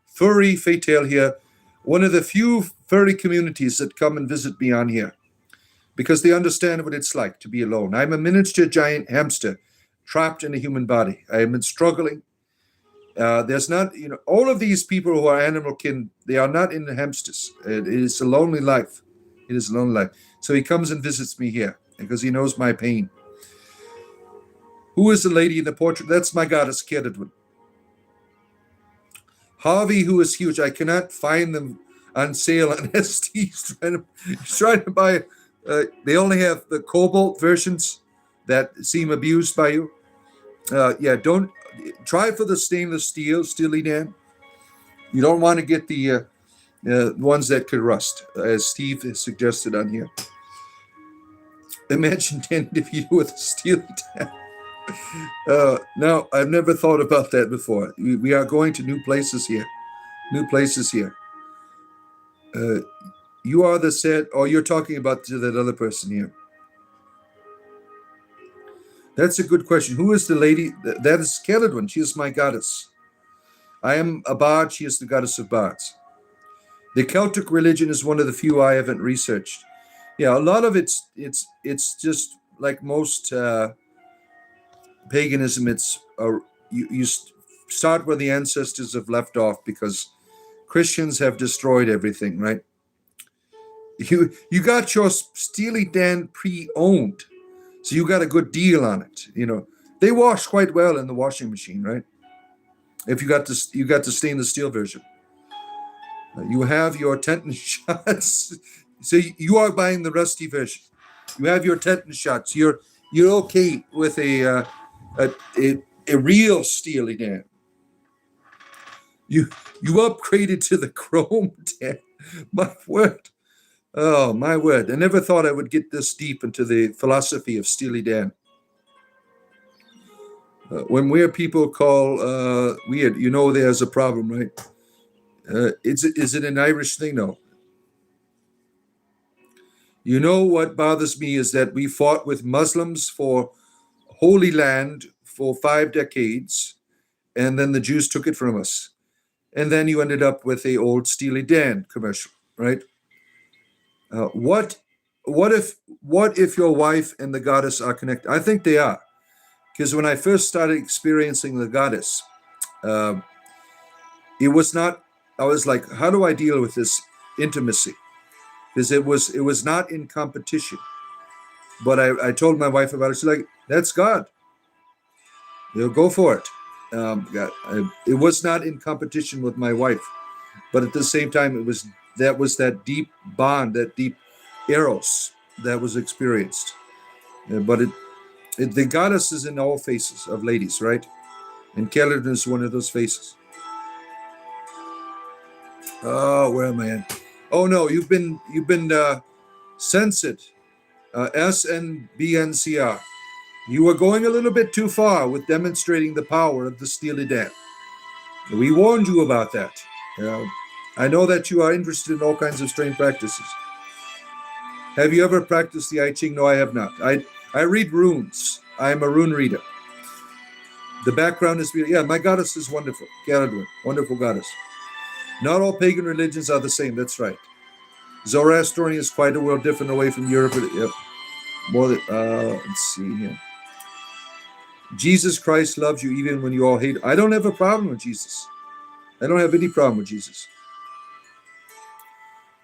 Furry Fatal here. One of the few furry communities that come and visit me on here. Because they understand what it's like to be alone. I'm a miniature giant hamster trapped in a human body. I have been struggling. There's not, all of these people who are animal kin, they are not in the hamsters. It is a lonely life. It is a lonely life. So he comes and visits me here because he knows my pain. Who is the lady in the portrait? That's my goddess, Caledon. Harvey, who is huge. I cannot find them on sale on ST. He's trying to buy. They only have the cobalt versions that seem abused by you. Don't try for the stainless steel, Steely Dan. You don't want to get the ones that could rust, as Steve has suggested on here. Imagine 10 of you with a Steely Dan. No, I've never thought about that before. We are going to new places here. You are the said, or you're talking about that other person here. That's a good question. Who is the lady? That is Caledon. She is my goddess. I am a bard. She is the goddess of bards. The Celtic religion is one of the few I haven't researched. Yeah, a lot of it's just like most paganism. It's you start where the ancestors have left off, because Christians have destroyed everything, right? You got your Steely Dan pre-owned, so you got a good deal on it. They wash quite well in the washing machine, right? If you got the stainless steel version, you have your tetanus shots. So you are buying the rusty version. You have your tetanus shots. You're okay with a real Steely Dan. You upgraded to the chrome Dan. My word. Oh, my word. I never thought I would get this deep into the philosophy of Steely Dan. When weird people call weird, there's a problem, right? Is it an Irish thing? No. What bothers me is that we fought with Muslims for Holy Land for 5 decades, and then the Jews took it from us. And then you ended up with a old Steely Dan commercial, right? What if your wife and the goddess are connected? I think they are, because when I first started experiencing the goddess, it was not. I was like, how do I deal with this intimacy? Because it was not in competition. But I told my wife about it. She's like, that's God. Go for it. It was not in competition with my wife, but at the same time, it was that deep bond, that deep eros that was experienced. But the goddess is in all faces of ladies, right? And Caledon is one of those faces. Oh, where am I at? Oh no, you've been censored. SNBNCR. You were going a little bit too far with demonstrating the power of the Steely Dan. We warned you about that. I know that you are interested in all kinds of strange practices. Have you ever practiced the I Ching? No, I have not. I read runes. I am a rune reader. The background is beautiful. Yeah, my goddess is wonderful. Caradwin, wonderful goddess. Not all pagan religions are the same. That's right. Zoroastrian is quite a world different away from Europe. Yep. More than let's see here. Jesus Christ loves you even when you all hate. I don't have a problem with Jesus. I don't have any problem with Jesus.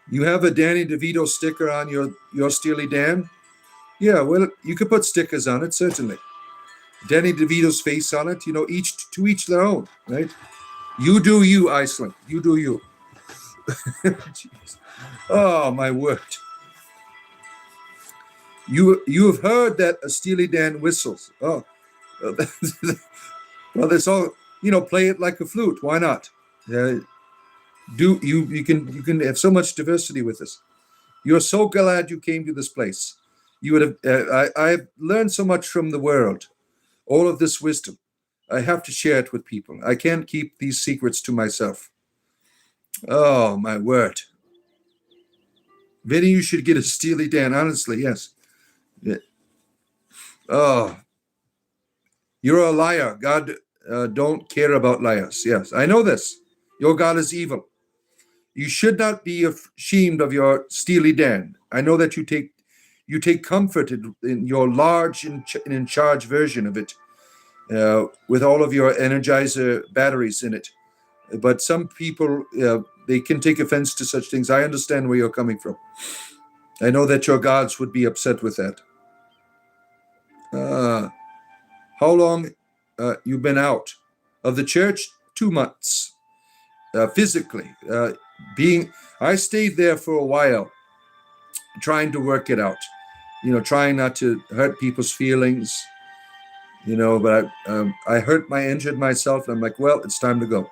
You have a Danny DeVito sticker on your Steely Dan? Yeah, well, you could put stickers on it, certainly. Danny DeVito's face on it, each their own, right? You do you, Iceland. You do you. Oh, my word. You have heard that a Steely Dan whistles. Oh, well, there's all, play it like a flute. Why not? You can have so much diversity with this. You're so glad you came to this place. You would have. I've learned so much from the world, all of this wisdom. I have to share it with people. I can't keep these secrets to myself. Oh, my word. Vinny, you should get a Steely Dan. Honestly, yes. Yeah. Oh, you're a liar. God don't care about liars. Yes, I know this. Your God is evil. You should not be ashamed of your Steely Dan. I know that you take comfort in your large and in charge version of it, with all of your Energizer batteries in it. But some people, they can take offense to such things. I understand where you're coming from. I know that your gods would be upset with that. How long you've been out of the church? 2 months. Physically. I stayed there for a while, trying to work it out. Trying not to hurt people's feelings. But I injured myself, and I'm like, well, it's time to go.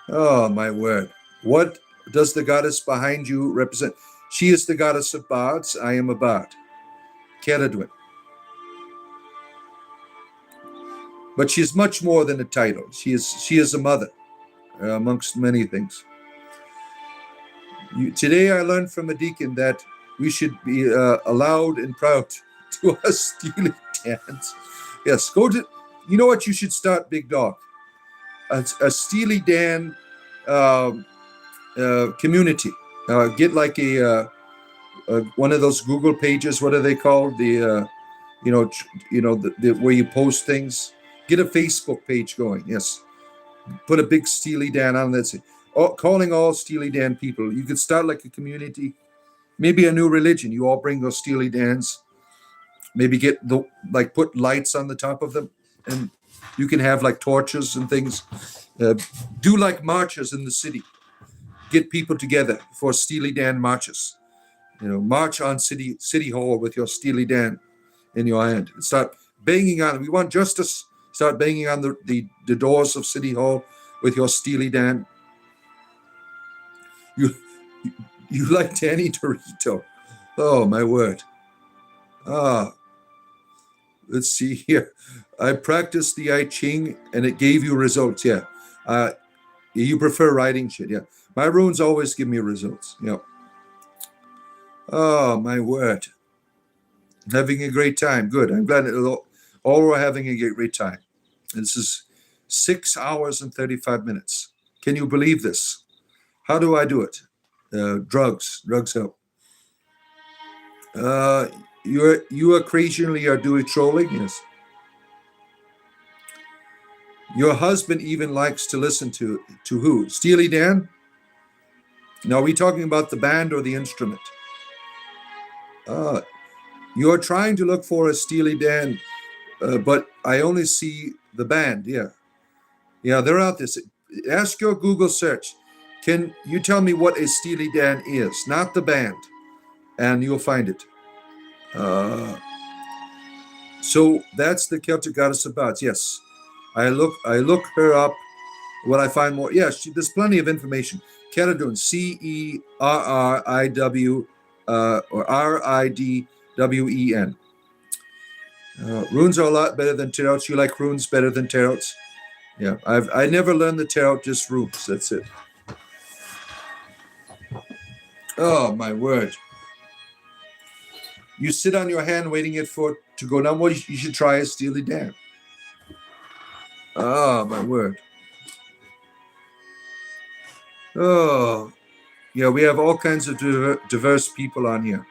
Oh, my word. What does the goddess behind you represent? She is the goddess of bards. I am a bard. Caradwin. But she is much more than a title. She is a mother, amongst many things. Today I learned from a deacon that we should be allowed and proud to our Steely Dans. Yes, go to, you know what you should start, Big Dog? A Steely Dan community. Get like a one of those Google pages. What are they called? where you post things. Get a Facebook page going. Yes, put a big Steely Dan on that. Calling all Steely Dan people. You could start like a community, maybe a new religion. You all bring those Steely Dans. Maybe put lights on the top of them, and you can have like torches and things. Do like marches in the city. Get people together for Steely Dan marches. March on city hall with your Steely Dan in your hand. Start banging on. We want justice. Start banging on the doors of City Hall with your Steely Dan. You like Danny Dorito. Oh, my word. Let's see here. I practiced the I Ching and it gave you results. Yeah. You prefer writing shit. Yeah. My runes always give me results. Yeah. Oh, my word. Having a great time. Good. I'm glad all were having a great time. This is 6 hours and 35 minutes. Can you believe this? How do I do it? Drugs help. You occasionally are doing trolling, yes. Your husband even likes to listen to who? Steely Dan? Now, are we talking about the band or the instrument? You're trying to look for a Steely Dan, but I only see the band. Yeah, they're out there. Ask your Google search. Can you tell me what a Steely Dan is? Not the band, and you'll find it. So that's the Celtic goddess of gods. Yes, I look her up. Will I find more? Yes, there's plenty of information. Ceridwen, Cerriw, or Ridwen. Runes are a lot better than tarots. You like runes better than tarots? Yeah, I never learned the tarot, just runes. That's it. Oh my word! You sit on your hand waiting it for to go down. Well, you should try a Steely Dan. Oh my word! Oh, yeah, we have all kinds of diverse people on here.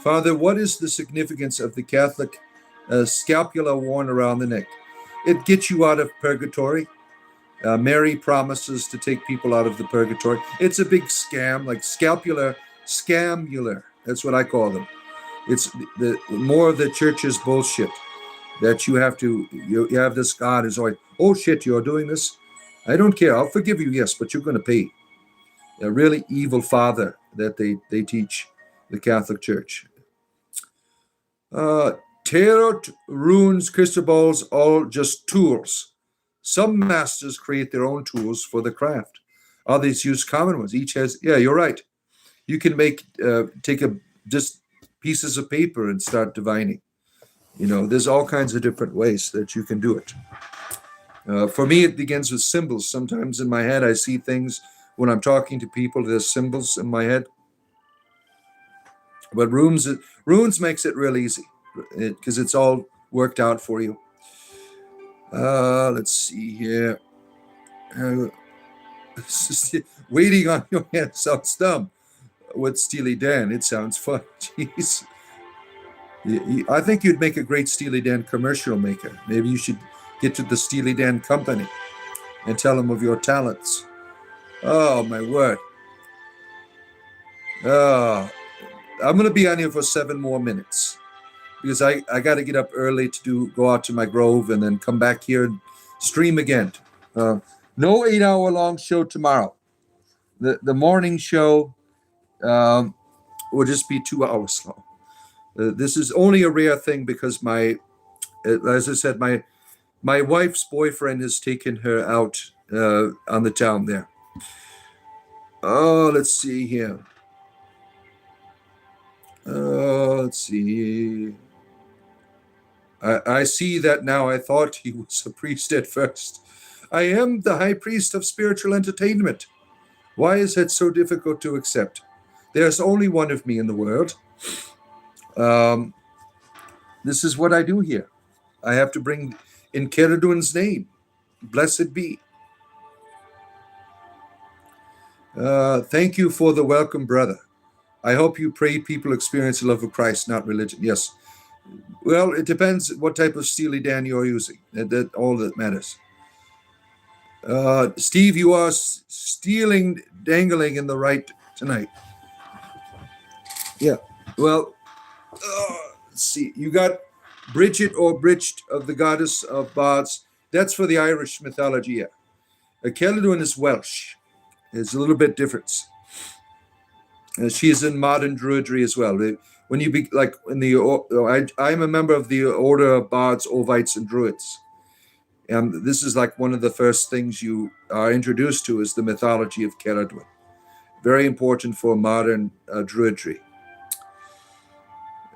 Father, what is the significance of the Catholic scapula worn around the neck? It gets you out of purgatory. Mary promises to take people out of the purgatory. It's a big scam, like scamular. That's what I call them. It's the more of the church's bullshit that you have this God is always, oh shit, you're doing this. I don't care. I'll forgive you, yes, but you're going to pay. A really evil father that they teach the Catholic Church. Tarot, runes, crystal balls, all just tools. Some masters create their own tools for the craft. Others use common ones. Each has, yeah, you're right. You can take just pieces of paper and start divining. There's all kinds of different ways that you can do it. For me, it begins with symbols. Sometimes in my head, I see things when I'm talking to people. There's symbols in my head. But runes makes it real easy because it's all worked out for you. Let's see here. Waiting on your hand sounds dumb. With Steely Dan, it sounds fun. Jeez. I think you'd make a great Steely Dan commercial maker. Maybe you should get to the Steely Dan company and tell them of your talents. Oh, my word. I'm going to be on here for 7 more minutes because I got to get up early to go out to my grove and then come back here and stream again. No 8-hour-long show tomorrow. The morning show will just be 2 hours long. This is only a rare thing because as I said, my wife's boyfriend has taken her out on the town there. Oh, let's see here. Let's see. I see that now. I thought he was a priest at first. I am the high priest of spiritual entertainment. Why is that so difficult to accept? There's only one of me in the world. This is what I do here. I have to bring in Ceridwen's name. Blessed be. Thank you for the welcome, brother. I hope you pray people experience the love of Christ, not religion. Yes. Well, it depends what type of Steely Dan you're using. That all that matters. Steve, you are dangling in the right tonight. Yeah. Well, let's see. You got Bridget or Bridged of the goddess of bards. That's for the Irish mythology. Yeah. Celadwen is Welsh. It's a little bit different. She is in modern druidry as well. When you be like in the, I'm a member of the Order of Bards, Ovites, and Druids. And this is like one of the first things you are introduced to is the mythology of Celadwen. Very important for modern druidry.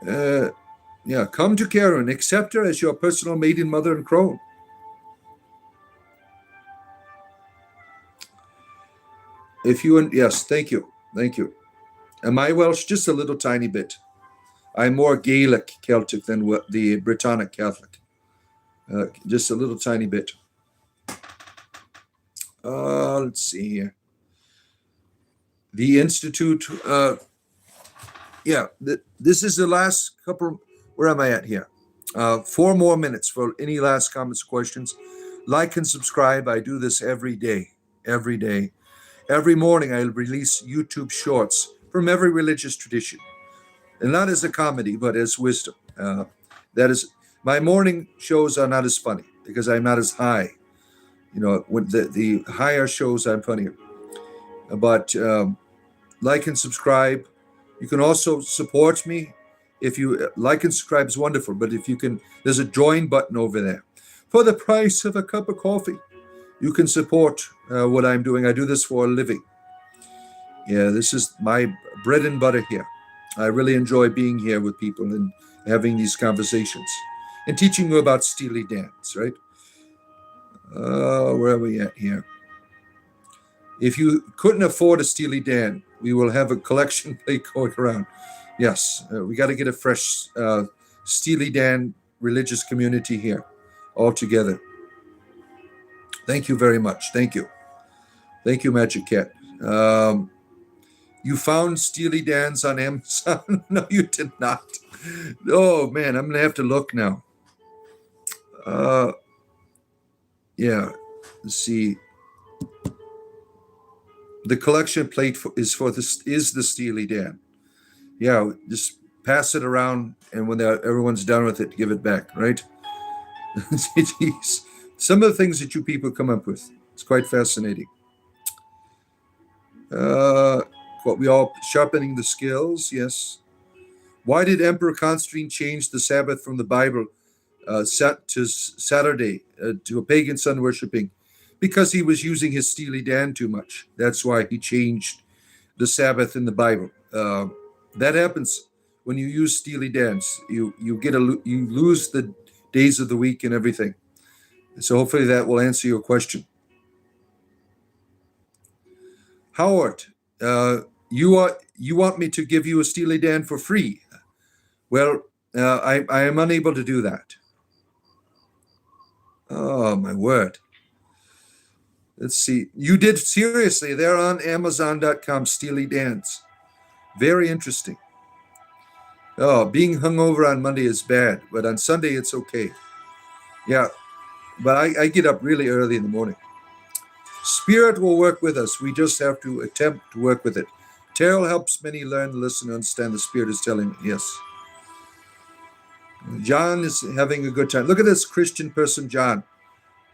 Yeah, come to Karen, accept her as your personal maiden, mother, and crone. Yes, thank you. Am I Welsh? Just a little tiny bit. I'm more Gaelic Celtic than the Britannic Catholic. Just a little tiny bit. Let's see here. The Institute, this is the last couple. Where am I at here? 4 more minutes for any last comments, questions. Like and subscribe. I do this every day. Every morning I release YouTube shorts from every religious tradition. And not as a comedy, but as wisdom. That is, my morning shows are not as funny because I'm not as high. When the higher shows I'm funnier. But like and subscribe. You can also support me. If you like and subscribe is wonderful, but if you can, there's a join button over there. For the price of a cup of coffee, you can support what I'm doing. I do this for a living. Yeah, this is my bread and butter here. I really enjoy being here with people and having these conversations and teaching you about Steely Dan's, right? Where are we at here? If you couldn't afford a Steely Dan, we will have a collection plate going around. Yes, we got to get a fresh Steely Dan religious community here all together. Thank you very much. Thank you, Magic Cat. You found Steely Dan's on Amazon? No, you did not. Oh, man, I'm going to have to look now. Yeah, let's see. The collection plate is the Steely Dan. Yeah, just pass it around, and when everyone's done with it, give it back, right? Jeez. Some of the things that you people come up with, it's quite fascinating. What we all sharpening the skills, yes. Why did Emperor Constantine change the Sabbath from the Bible set to Saturday to a pagan sun worshipping? Because he was using his Steely Dan too much. That's why he changed the Sabbath in the Bible. That happens when you use Steely Dan's. You lose the days of the week and everything. So hopefully that will answer your question. Howard, you want me to give you a Steely Dan for free? Well, I am unable to do that. Oh, my word. Let's see. You did, seriously. They're on Amazon.com, Steely Dan's. Very interesting. Oh, being hungover on Monday is bad, but on Sunday it's okay. Yeah, but I get up really early in the morning. Spirit will work with us. We just have to attempt to work with it. Terrell helps many learn, listen, and understand the Spirit is telling. Yes. John is having a good time. Look at this Christian person, John.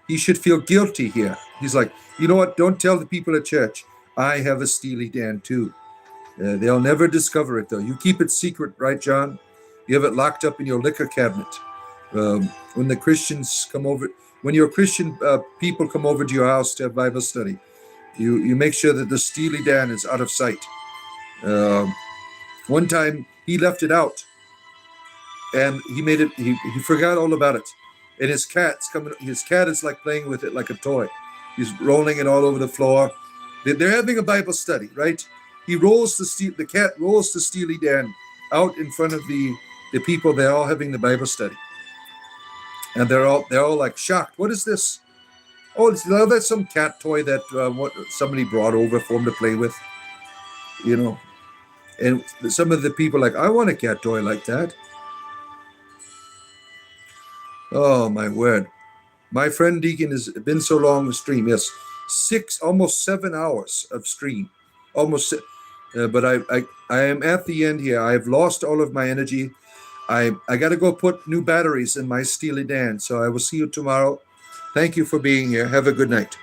He should feel guilty here. He's like, you know what? Don't tell the people at church. I have a Steely Dan too. They'll never discover it, though. You keep it secret, right, John? You have it locked up in your liquor cabinet. When the Christians come over, when your Christian people come over to your house to have Bible study, you make sure that the Steely Dan is out of sight. One time he left it out, and he forgot all about it. And his cat's coming. His cat is like playing with it like a toy. He's rolling it all over the floor. They're having a Bible study, right? The cat rolls the Steely Dan out in front of the people. They're all having the Bible study, and they're all like shocked. What is this? Oh, that's some cat toy that somebody brought over for him to play with, And some of the people are like, I want a cat toy like that. Oh, my word. My friend Deacon has been so long to stream. Yes, almost 7 hours of stream. But I am at the end here. I've lost all of my energy. I got to go put new batteries in my Steely Dan. So I will see you tomorrow. Thank you for being here. Have a good night.